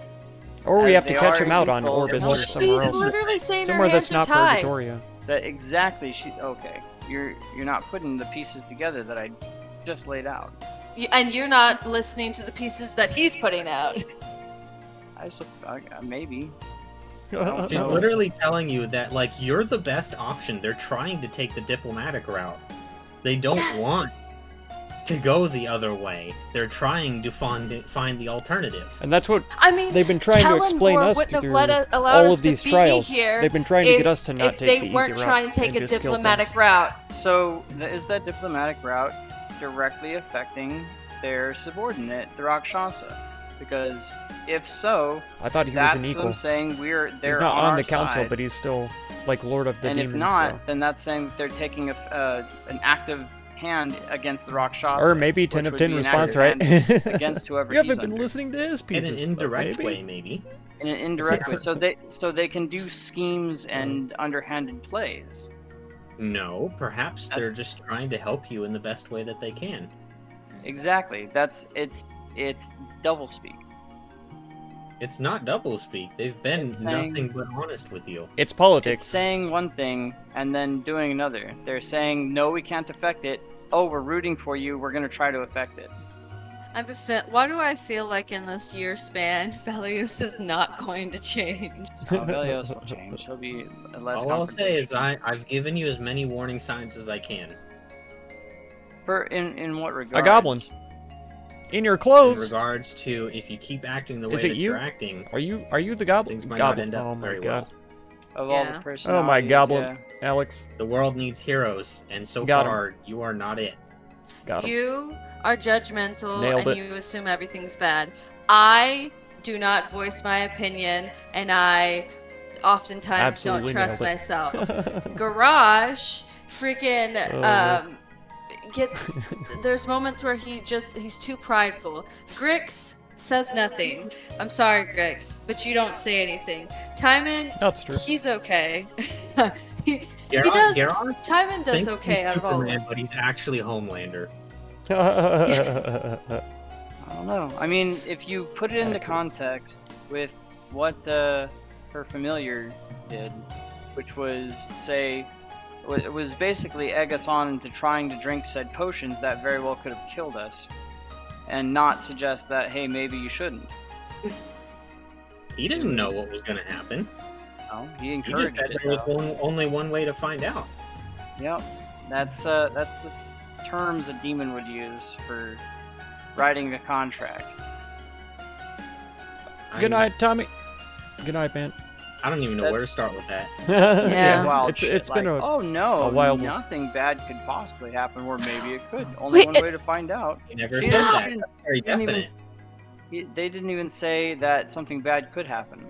Or we As have to they catch are him out on evil, Orbis they'll or shoot somewhere She's else. literally saying Somewhere her hands that's not are tied. Purgatoria. That exactly. Okay, you're not putting the pieces together that I just laid out. And you're not listening to the pieces that he's putting out. Maybe. She's No. literally telling you that, like, you're the best option. They're trying to take the diplomatic route. They don't Yes. want to go the other way. They're trying to find the alternative. And that's what I mean, they've been trying to explain Kellenborg us wouldn't have through allowed all us of these to trials. Be here They've been trying to if, get us to not if take they the easy weren't route trying to take and a just kill diplomatic things. route. So is that diplomatic route directly affecting their subordinate, the Rakshasa? Because if so, I thought he was that's an equal. them saying they're He's not on on our the council, side. but he's still like Lord of the And Demons. if not, so. then that's saying they're taking an active hand against the Rakshasa. Or maybe 10 which of would 10 be an response, active right? hand against whoever You haven't he's been under. listening to his In pieces. an but indirect maybe. way, maybe. In an indirect way, so they can do schemes and underhanded plays. No, perhaps they're just trying to help you in the best way that they can. Exactly. It's doublespeak. It's not doublespeak. They've been It's saying- nothing but honest with you. It's politics. It's saying one thing and then doing another. They're saying no, we can't affect it. Oh, we're rooting for you. We're gonna try to affect it. Why do I feel like in this year span, Valius is not going to change? Oh, Velios will change. He'll be less. All I'll say is confrontational. I've given you as many warning signs as I can. In what regard? A goblin. In your In clothes. regards to if you keep acting the way Is it that you? you're acting, Are you the goblin? things might not Goblin. end up Oh my very god. well. Of all Yeah. the Oh personalities. my goblin. yeah. Alex. The world needs heroes, and so Got 'em. far, you are not it. Got him. You are judgmental Nailed and it. you assume everything's bad. I do not voice my opinion, and I oftentimes Absolutely don't trust nailed it. myself. Garage freaking Oh. gets there's moments where he's too prideful. Grix says nothing. I'm sorry, Grix, but you don't say anything. Timon, That's true. he's okay. he Gerard, does. Gerard Timon does thinks okay he's out of all of Superman, them. but he's actually Homelander. I don't know. I mean, if you put it into context with what her familiar did, which was say, it was basically egg us on into trying to drink said potions that very well could have killed us, and not suggest that hey maybe you shouldn't. He didn't know what was going to happen. No, he He just encouraged said it. there was though. only one way to find out. Yep, that's the terms a demon would use for writing a contract. Good night, Tommy. Good night, man. I don't even know That's- where to start with that. Yeah. Wild It's shit, been like, a oh no, a wild one. nothing bad could possibly happen, or maybe it could. Only Wait, one way to find out. He never He said didn't that. even- That's very didn't even- definite. They didn't even say that something bad could happen.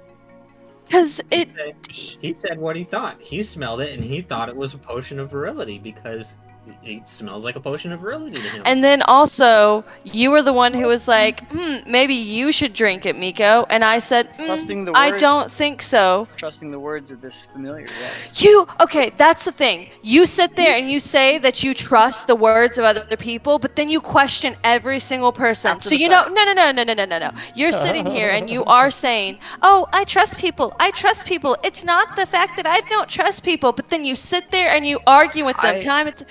Because it. He said what he thought. He smelled it and he thought it was a potion of virility because it smells like a potion of virility to him. And then also, you were the one who was like, maybe you should drink it, Miko. And I said, Trusting the I word. don't think so. Trusting the words of this familiar. Yes. Okay, that's the thing. You sit there and you say that you trust the words of other people, but then you question every single person. After So the you know, fact. no. You're sitting here and you are saying, oh, I trust people. I trust people. It's not the fact that I don't trust people, but then you sit there and you argue with them.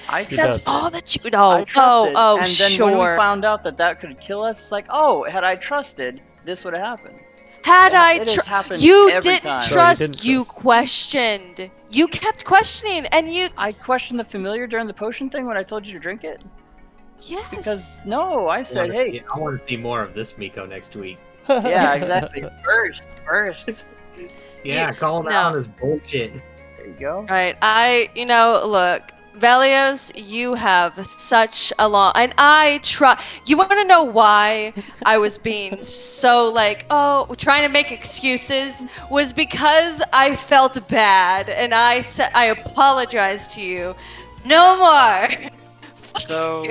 I He That's does. all that you know. I trusted, Oh, and then sure. when we found out that could kill us, it's like, oh, had I trusted, this would have happened. Had I It has happened you every didn't time. So you trust, didn't you trust. questioned. You kept questioning, and you I questioned the familiar during the potion thing when I told you to drink it. yes. Because no, I said, hey, I want to see more of this Miko next week. yeah, exactly. First. Yeah, call him no. out on his bullshit. There you go. Right. Look, Velios, you have such a long, and I try. You want to know why I was being so like, trying to make excuses was because I felt bad, and I said I apologize to you. No more. So,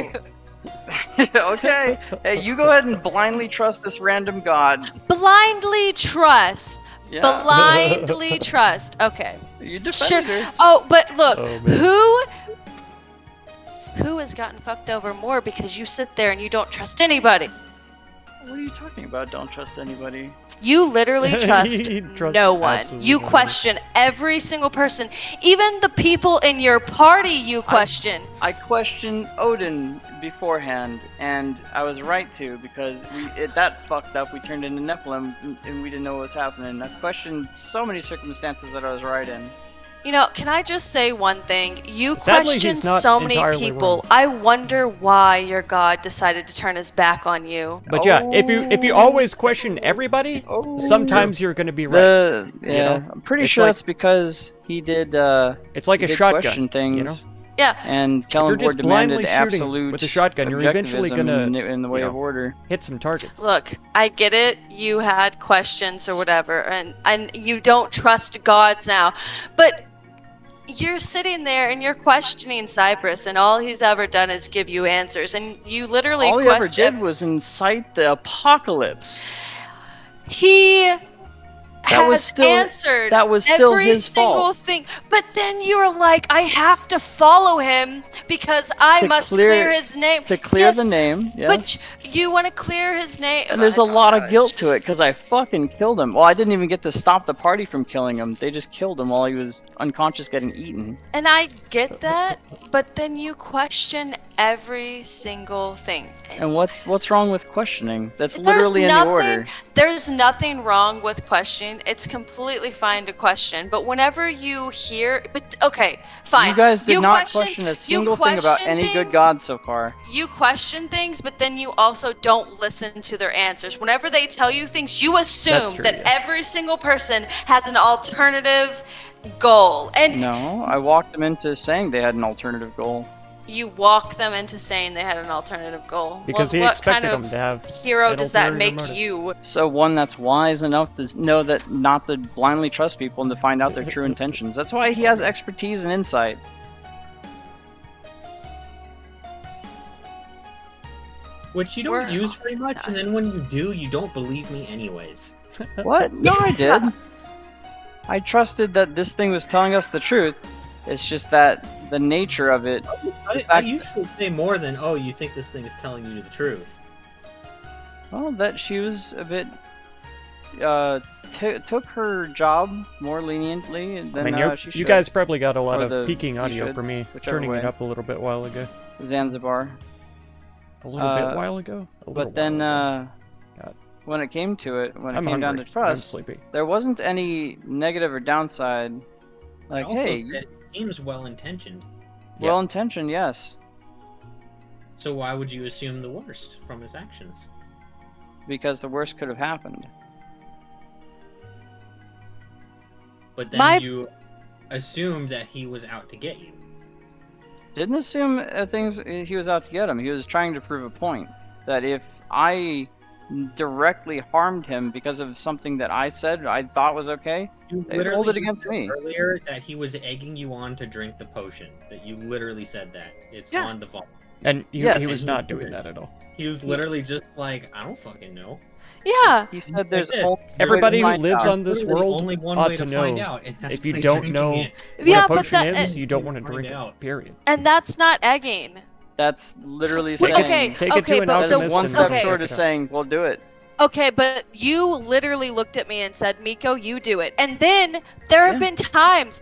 okay. Hey, you go ahead and blindly trust this random god. Blindly trust. Yeah, Blindly trust. Okay. you Sure. defended her. Oh, but look, Oh, man. who has gotten fucked over more because you sit there and you don't trust anybody? What are you talking about? Don't trust anybody. You literally trust He trusts no one. absolutely You no one. question every single person, even the people in your party. You question. I questioned Odin beforehand, and I was right to because that fucked up. We turned into Nephilim, and we didn't know what was happening. I questioned so many circumstances that I was right in. You know, can I just say one thing? You Sadly, question he's not so many entirely people. wrong. I wonder why your god decided to turn his back on you. But yeah, if you always question everybody, Oh. sometimes you're gonna be right. Yeah, know? I'm pretty It's sure like- that's because he did. It's like he a did shotgun. question things, You know, Yeah. and if you're Kellenborg just blindly demanded shooting absolute with a shotgun, you're eventually objectivism gonna in the way you of know, order. hit some targets. Look, I get it. You had questions or whatever, and you don't trust gods now, but you're sitting there and you're questioning Cypress, and all he's ever done is give you answers, and you literally All he ever question. did was incite the apocalypse. He That was has still- answered that was still every his single fault. thing, but then you're like, I have to follow him because I To must clear- clear his name. To clear Yes, the name, yes. But you want to clear his name. And there's I a don't lot know, of it's guilt to just- it because I fucking killed him. Well, I didn't even get to stop the party from killing him. They just killed him while he was unconscious getting eaten. And I get that, but then you question every single thing. And what's wrong with questioning? That's There's literally in the nothing- order. There's nothing wrong with questioning. It's completely fine to question. But whenever you hear, okay, fine. You guys did not question question a you single thing about question any good things. god so far. You question things, but then you also don't listen to their answers. Whenever they tell you things, you assume true, that yeah. every single person has an alternative goal. And No, I walked them into saying they had an alternative goal. you walk them into saying they had an alternative goal. Because Well, he what expected kind him of to have. hero an does that ulterior make motive. you? So one that's wise enough to know that not to blindly trust people and to find out their true intentions. That's why he has expertise and insight. Which you don't We're- use very much, and then when you do, you don't believe me anyways. What? No, I did. I trusted that this thing was telling us the truth. It's just that the nature of it. I fact- usually say more than, oh, you think this thing is telling you the truth. Well, that she was a bit. Took her job more leniently than I mean, she you should. guys probably got a lot Or of the- peaking you audio should, for me whichever turning it way. up a little bit while ago. Zanzibar. A little bit Uh, while ago. A little But then, while ago. God. when it came to it, when I'm it came down hungry. to I'm trust, sleepy. there wasn't any negative or downside. Like, I also hey, said, it seems well-intentioned. Yeah. well intentioned, yes, So why would you assume the worst from his actions? because the worst could have happened. But then My- you assumed that he was out to get you. Didn't assume things he was out to get him. He was trying to prove a point that if I directly harmed him because of something that I said I thought was okay, You they hold it against said me. earlier that he was egging you on to drink the potion. That you literally said that. It's Yeah. on the vault. And he Yes. was not doing that at all. He was literally just like, I don't fucking know. Yeah. He said there's Like this. only one way to Everybody who find lives out. on this Literally world only one ought way to find know out, and that's if you by don't drinking know it. what Yeah, a but potion that- is, you don't want to Find drink it. out. Period. And that's not egging. That's literally Wait, saying okay, Take it to an but that the- is alchemist one and step okay. short check of it out. saying, "We'll do it." Okay, but you literally looked at me and said, Miko, you do it. And then there have been times,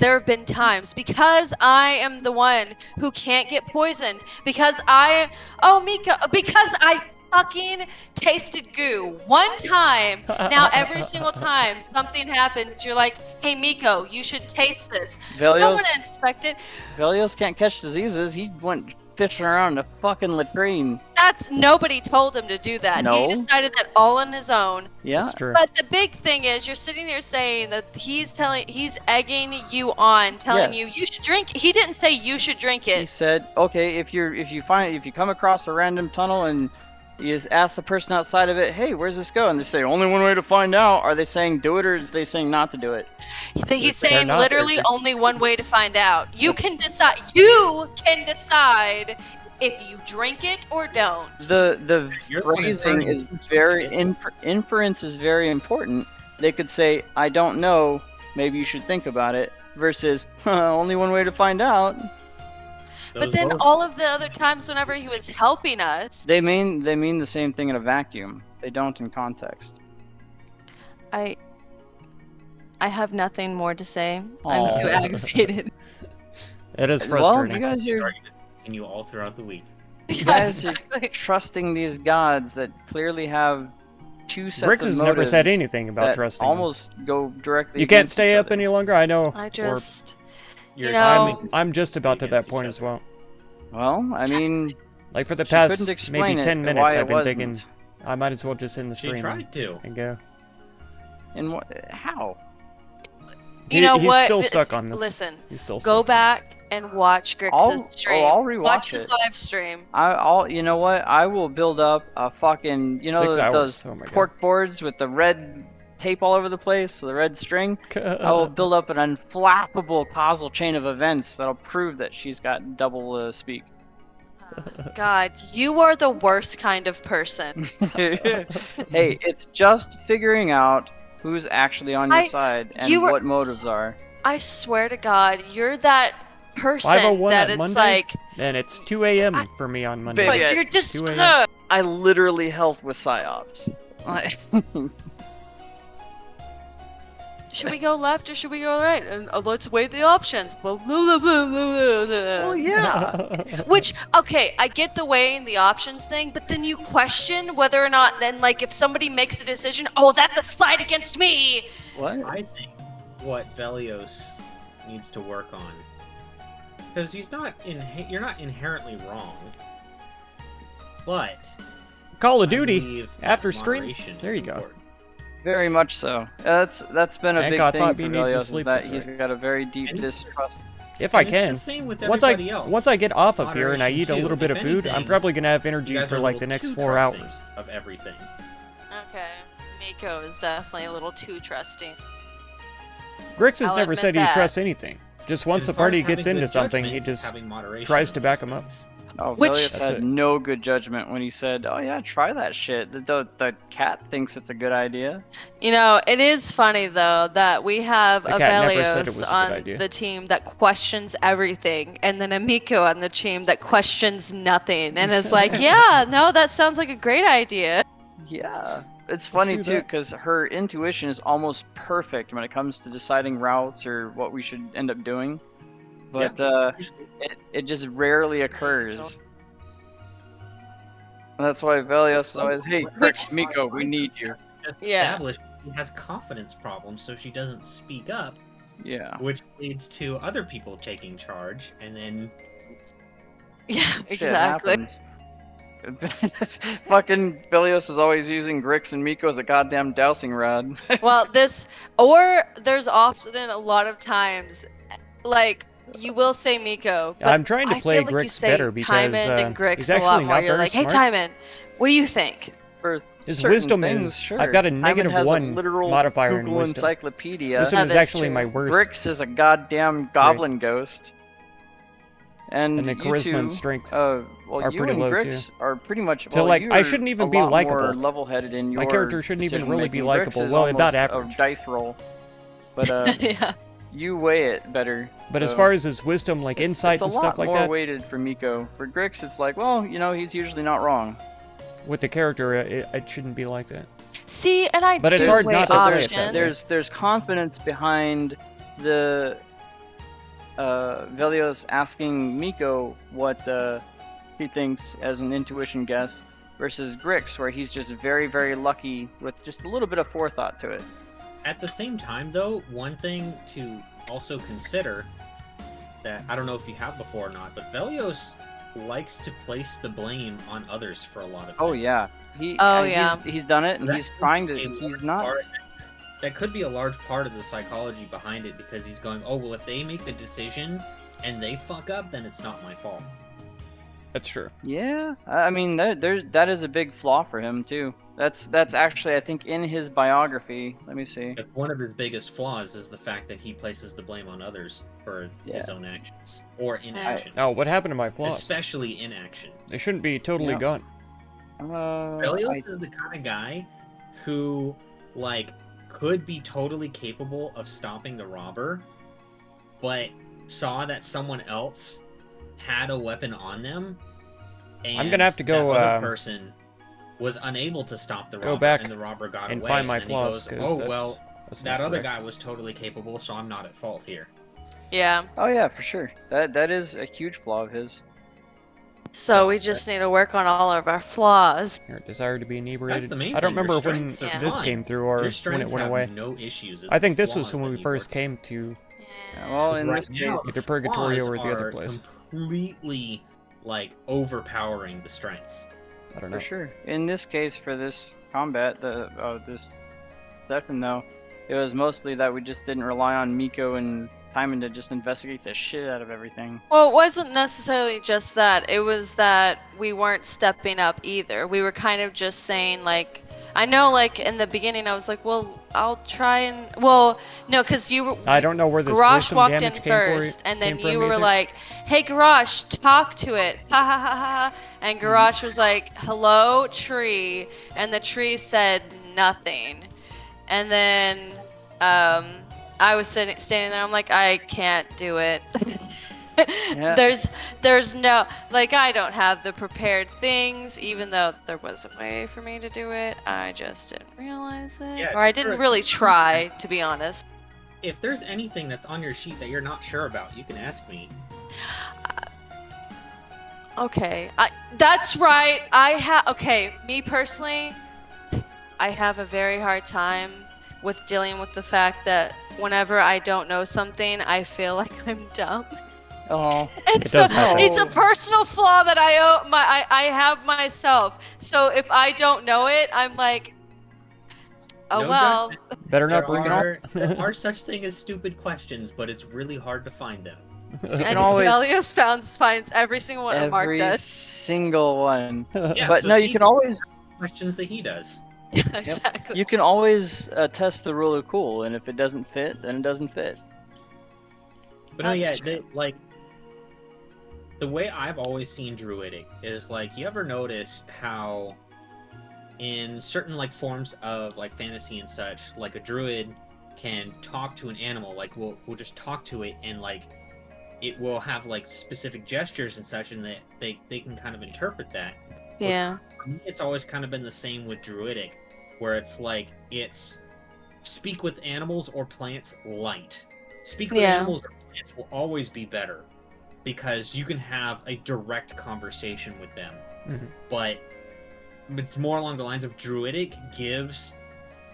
because I am the one who can't get poisoned, because Miko, because I fucking tasted goo one time. Now every single time something happens, you're like, hey Miko, you should taste this. You don't Velios, want to inspect it. Velios can't catch diseases. He went fishing around in a fucking latrine. Nobody told him to do that. No. He decided that all on his own. Yeah. That's true. But the big thing is, you're sitting here saying that he's egging you on, telling Yes. you should drink. He didn't say you should drink He it. said, "Okay, if you come across a random tunnel and you just ask the person outside of it, hey, where's this go?" And they say, "Only one way to find out." Are they saying do it, or are they saying not to do it? He's They're saying not. literally only one way to find out. You can decide. You can decide if you drink it or don't. The You're the one phrasing that's is very inference is very important. They could say, "I don't know. Maybe you should think about it," versus only one way to find out. But then all of the other times whenever he was helping us, They mean the same thing in a vacuum. They don't in context. I have nothing more to say. Aw. I'm too aggravated. It is Well, frustrating. you guys are Starting to continue all throughout the week. you guys are trusting these gods that clearly have two sets Grix of has never said motives anything about that trusting. them. almost go directly. You can't against stay each up other. any longer. I know. I Or just, You're know- I'm just about to that against point each as other. well. Well, I mean, Like for the she past couldn't explain maybe it 10 why minutes, it I've been wasn't. thinking I might as well just end the She stream tried to. and go. And what? How? you know he's what? still stuck on this. Listen, He's still go stuck. back and watch Grix's stream. I'll rewatch Watch his it. live stream. I'll. You know what? I will build up a fucking. You know 6 hours. those Oh my god. cork boards with the red tape all over the place, the red string. I will build up an unflappable causal chain of events that'll prove that she's got double speak. God, you are the worst kind of person. Hey, it's just figuring out who's actually on your side and you were- what motives are. I swear to God, you're that person 5:01 that on it's Monday? like, And it's 2 a.m. for me on Monday. Baby, but at you're just 2 a.m. ugh. I literally help with psyops. Should we go left or should we go right? And let's weigh the options. Blah, blah, blah, blah, blah, blah. Oh yeah. Which, okay, I get the weighing the options thing, but then you question whether or not then, like, if somebody makes a decision, oh, that's a slide against me. What? I think what Velios needs to work on, because you're not inherently wrong, but Call of I Duty believe after stream. moderation There is you go. important. Very much so. That's been a Thank big God, thing thought for you need to Velios is sleep, that that's he's right. got a very deep And- distrust. If I And it's can. the same with Once everybody else. I get off of here and I Moderation eat a too. little bit If of food, I'm anything, probably gonna have You energy guys for are a like little the next too 4 trusting hours. of everything. Okay, Miko is definitely a little too trusting. Grix has I'll never admit said he that. trusts anything. Just once And a part party of having gets into good something, judgment he is just having moderation tries to on back those him up. things. Oh, Which- Velios That's had it. no good judgment when he said, "Oh yeah, try that shit." The cat thinks it's a good idea. You know, it is funny though that we have The cat never said it Avelios was a good on idea. the team that questions everything, and then Amiko on the team that questions nothing, and is like, "Yeah, no, that sounds like a great idea." Yeah. It's funny do too, that. because her intuition is almost perfect when it comes to deciding routes or what we should end up doing. But it just rarely occurs. And that's why Velios is always, "Hey, Grix, Miko, we need you." Yeah. Established she has confidence problems, so she doesn't speak up, Yeah. which leads to other people taking charge, and then Yeah, Shit exactly. happens. Fucking Velios is always using Grix and Miko as a goddamn dowsing rod. Well, there's often a lot of times, like, you will say Miko. But I'm trying to I play feel like you Grix say better because Tymon and Grix he's a lot actually more. not You're very like, hey, smart. Tymon, what do you think? For His certain wisdom things, is sure. I've got a Hyman has -1 literal modifier in Google wisdom. encyclopedia. Wisdom That is is actually true. my worst. Grix is a goddamn goblin ghost. And And the you charisma two, and strength well, are you pretty and low, Grix are pretty much. So, well, like, I you're shouldn't even a be lot likable. more level-headed in your My character shouldn't even really be decision-making. likable. Grix is Well, almost about a average. dice roll, but yeah. you weigh it better. But as so far as his wisdom, like insight it's and a lot stuff like more that, weighted for Miko. For Grix, it's like, well, he's usually not wrong. with the character, it shouldn't be like that. See, and I But it's do hard weigh not to play it that way. options. There's confidence behind the Velios asking Miko what he thinks as an intuition guess versus Grix, where he's just very, very lucky with just a little bit of forethought to it. At the same time, though, one thing to also consider that I don't know if you have before or not, but Velios likes to place the blame on others for a lot of things. Oh yeah, he's done it, and That he's trying to. could be a He's large not. part- That could be a large part of the psychology behind it, because he's going, oh, well, if they make the decision and they fuck up, then it's not my fault. That's true. Yeah, I mean that is a big flaw for him too. That's actually, I think, in his biography. Let me see. But one of his biggest flaws is the fact that he places the blame on others for his own actions or inaction, Oh, what happened to my flaws? especially inaction. They shouldn't be totally Yeah. gone. Velios is the kind of guy who, like, could be totally capable of stopping the robber, but saw that someone else had a weapon on them, and I'm gonna have to go, that other person was unable to stop the robber, go back and the robber got and away. find my and then flaws, he 'cause goes, oh well, that's that not other correct. guy was totally capable, so I'm not at fault here. Yeah. Oh yeah, for sure. That is a huge flaw of his. So we just need to work on all of our flaws. Here, desire to be inebriated. the main I don't thing, your remember when strengths are this fine. came through or Your when strengths it went have away. no issues. It's I think the this was flaws when that we need first working. came to. Yeah, well, in Right this case, now, Either the Purgatorio flaws or the other are place. completely, like, overpowering the strengths. I don't know. for sure. In this case, for this combat, this session though, it was mostly that we just didn't rely on Miko and Timon to just investigate the shit out of everything. Well, it wasn't necessarily just that. It was that we weren't stepping up either. We were kind of just saying, like, I know, like, in the beginning, I was like, well, I'll try and... Well, no, because you were... I don't know where this Garrosh wisdom walked in damage came first, and then came from you were either. like, hey, Garrosh, talk to it. Ha ha ha ha. And Garrosh was like, hello, tree. And the tree said nothing. And then I was standing there, I'm like, I can't do it. Yeah. There's no, like, I don't have the prepared things, even though there was a way for me to do it. I just didn't realize it. Yeah, Or I sure. didn't really try, to be honest. If there's anything that's on your sheet that you're not sure about, you can ask me. Okay, that's right. Okay, me personally, I have a very hard time with dealing with the fact that whenever I don't know something, I feel like I'm dumb. Oh, It's does happen. it's a personal flaw that I have myself. So if I don't know it, I'm like, oh No well. judgment. Better not bring it up. There are such thing as stupid questions, but it's really hard to find them. And always- Velios finds every single one that Mark every does. single one. Yeah, But so no, you see can the always questions that he does. Exactly. you can always test the rule of cool, and if it doesn't fit, then it doesn't fit. But no, That's yeah, like, the way I've always seen Druidic is, like, you ever notice how in certain, like, forms of, like, fantasy and such, like, a druid can talk to an animal, like, we'll just talk to it, and, like, it will have, like, specific gestures and such, and that they can kind of interpret that. Yeah. For me, it's always kind of been the same with Druidic, where it's like, it's speak with animals or plants light. Speak with Yeah. animals or plants will always be better, because you can have a direct conversation with them. Mhm. But it's more along the lines of Druidic gives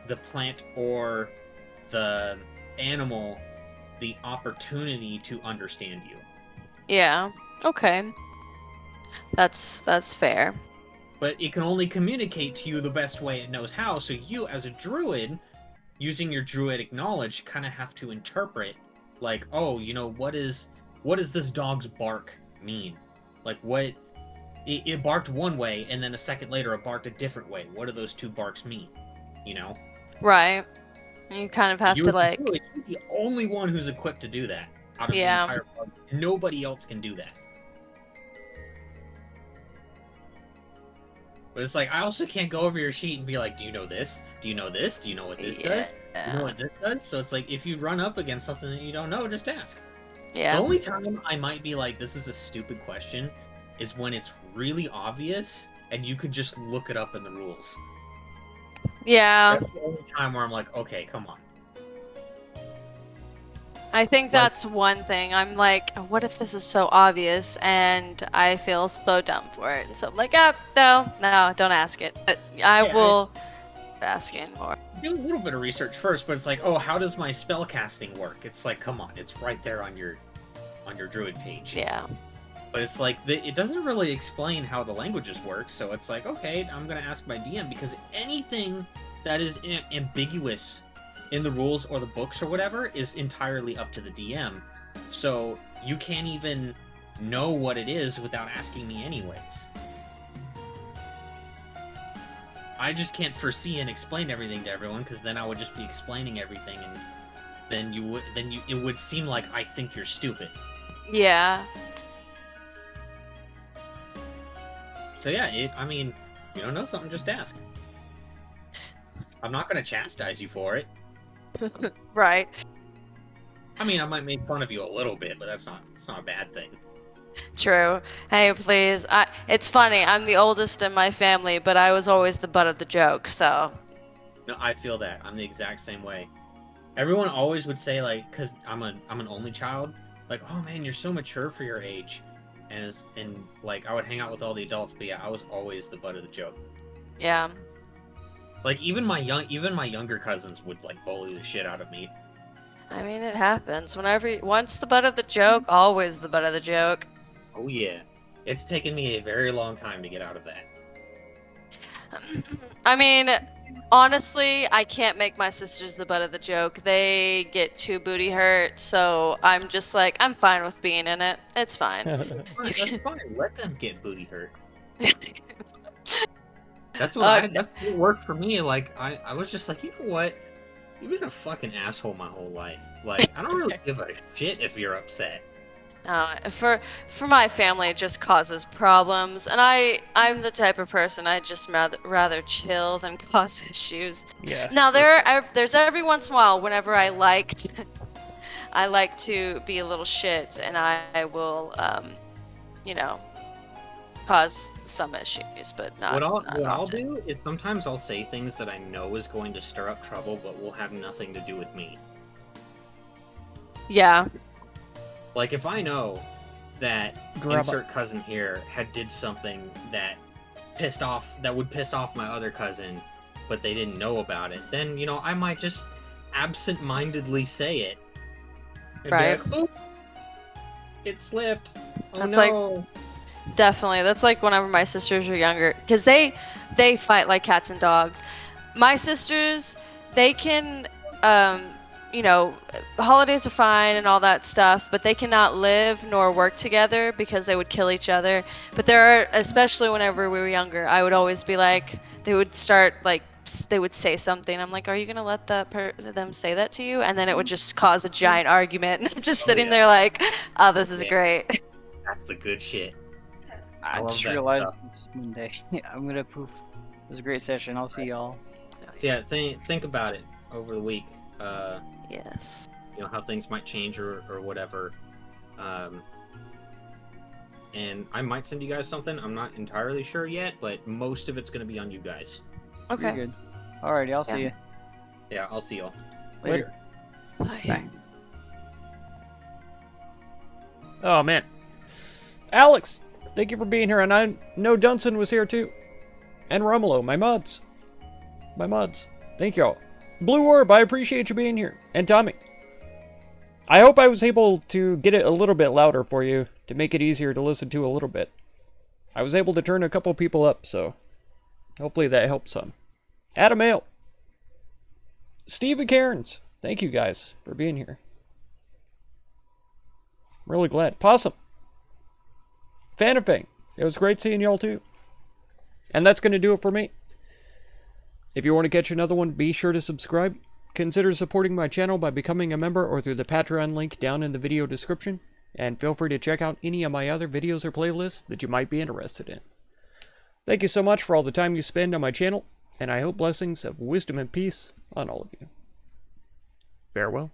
the plant or the animal the opportunity to understand you. Yeah. Okay. That's fair. But it can only communicate to you the best way it knows how, so you, as a druid, using your druidic knowledge, kind of have to interpret, like, oh, you know, what is this dog's bark mean? Like, what it barked one way, and then a second later it barked a different way. What do those two barks mean? You know? Right. You kind of have You to would like. really be the only one who's equipped to do that out of Yeah. the entire club. Nobody else can do that. But it's like, I also can't go over your sheet and be like, do you know this? Do you know this? Do you know what this does? Do you know what this does? So it's like, if you run up against something that you don't know, just ask. Yeah. The only time I might be like, this is a stupid question, is when it's really obvious and you could just look it up in the rules. Yeah. That's the only time where I'm like, okay, come on. I think that's one thing. I'm like, what if this is so obvious and I feel so dumb for it? And so I'm like, no, don't ask it. But I Yeah, will ask it more. Do a little bit of research first, but it's like, oh, how does my spell casting work? It's like, come on, it's right there on your druid page. Yeah. But it's like, it doesn't really explain how the languages work, so it's like, okay, I'm going to ask my DM, because anything that is ambiguous in the rules or the books or whatever is entirely up to the DM. So you can't even know what it is without asking me anyways. I just can't foresee and explain everything to everyone, because then I would just be explaining everything, and then it would seem like I think you're stupid. Yeah. So yeah, I mean, you don't know something, just ask. I'm not going to chastise you for it. Right. I mean, I might make fun of you a little bit, but it's not a bad thing. True. Hey, please. It's funny. I'm the oldest in my family, but I was always the butt of the joke. So. No, I feel that. I'm the exact same way. Everyone always would say, like, because I'm an only child, like, oh man, you're so mature for your age, and like I would hang out with all the adults, but yeah, I was always the butt of the joke. Yeah. Like even my younger cousins would like bully the shit out of me. I mean, it happens. Once the butt of the joke, always the butt of the joke. Oh yeah, it's taken me a very long time to get out of that. I mean, honestly, I can't make my sisters the butt of the joke. They get too booty hurt, so I'm just like, I'm fine with being in it. It's fine. That's fine. Let them get booty hurt. That's what worked for me. Like I was just like, you know what? You've been a fucking asshole my whole life. Like I don't really give a shit if you're upset. For my family, it just causes problems, and I'm the type of person I just rather chill than cause issues. Yeah. Now there's every once in a while whenever I like to be a little shit, and I will cause some issues, but not. What not I'll often. do is sometimes I'll say things that I know is going to stir up trouble, but will have nothing to do with me. Yeah. Like if I know that Grab insert cousin here did something that would piss off my other cousin, but they didn't know about it, then I might just absent-mindedly say it. And Right. Be like, "Oop, it slipped. Oh That's no." Definitely. That's like whenever my sisters are younger, because they fight like cats and dogs. My sisters, they can, holidays are fine and all that stuff, but they cannot live nor work together because they would kill each other. But especially whenever we were younger, I would always be like, they would start like, they would say something. I'm like, are you gonna let them say that to you? And then it would just cause a giant argument. And I'm just sitting there like, oh, this is Yeah. great. That's the good shit. I love just that realized stuff. it's Monday. I'm gonna poof. It was a great session. I'll see y'all. So yeah, think about it over the week. Yes. How things might change or whatever. And I might send you guys something. I'm not entirely sure yet, but most of it's going to be on you guys. You're Okay. good. Alrighty, I'll see you Yeah, I'll see y'all. later. Bye. Bye. Oh man. Alex, thank you for being here, and I know Dunson was here too. And Romulo, my mods. Thank y'all. Blue Orb, I appreciate you being here. And Tommy. I hope I was able to get it a little bit louder for you to make it easier to listen to a little bit. I was able to turn a couple people up, so hopefully that helped some. Adam Ale. Stephen Cairns. Thank you guys for being here. I'm really glad. Possum. Fanafang. It was great seeing y'all too. And that's going to do it for me. If you want to catch another one, be sure to subscribe. Consider supporting my channel by becoming a member or through the Patreon link down in the video description. And feel free to check out any of my other videos or playlists that you might be interested in. Thank you so much for all the time you spend on my channel, and I hope blessings of wisdom and peace on all of you. Farewell.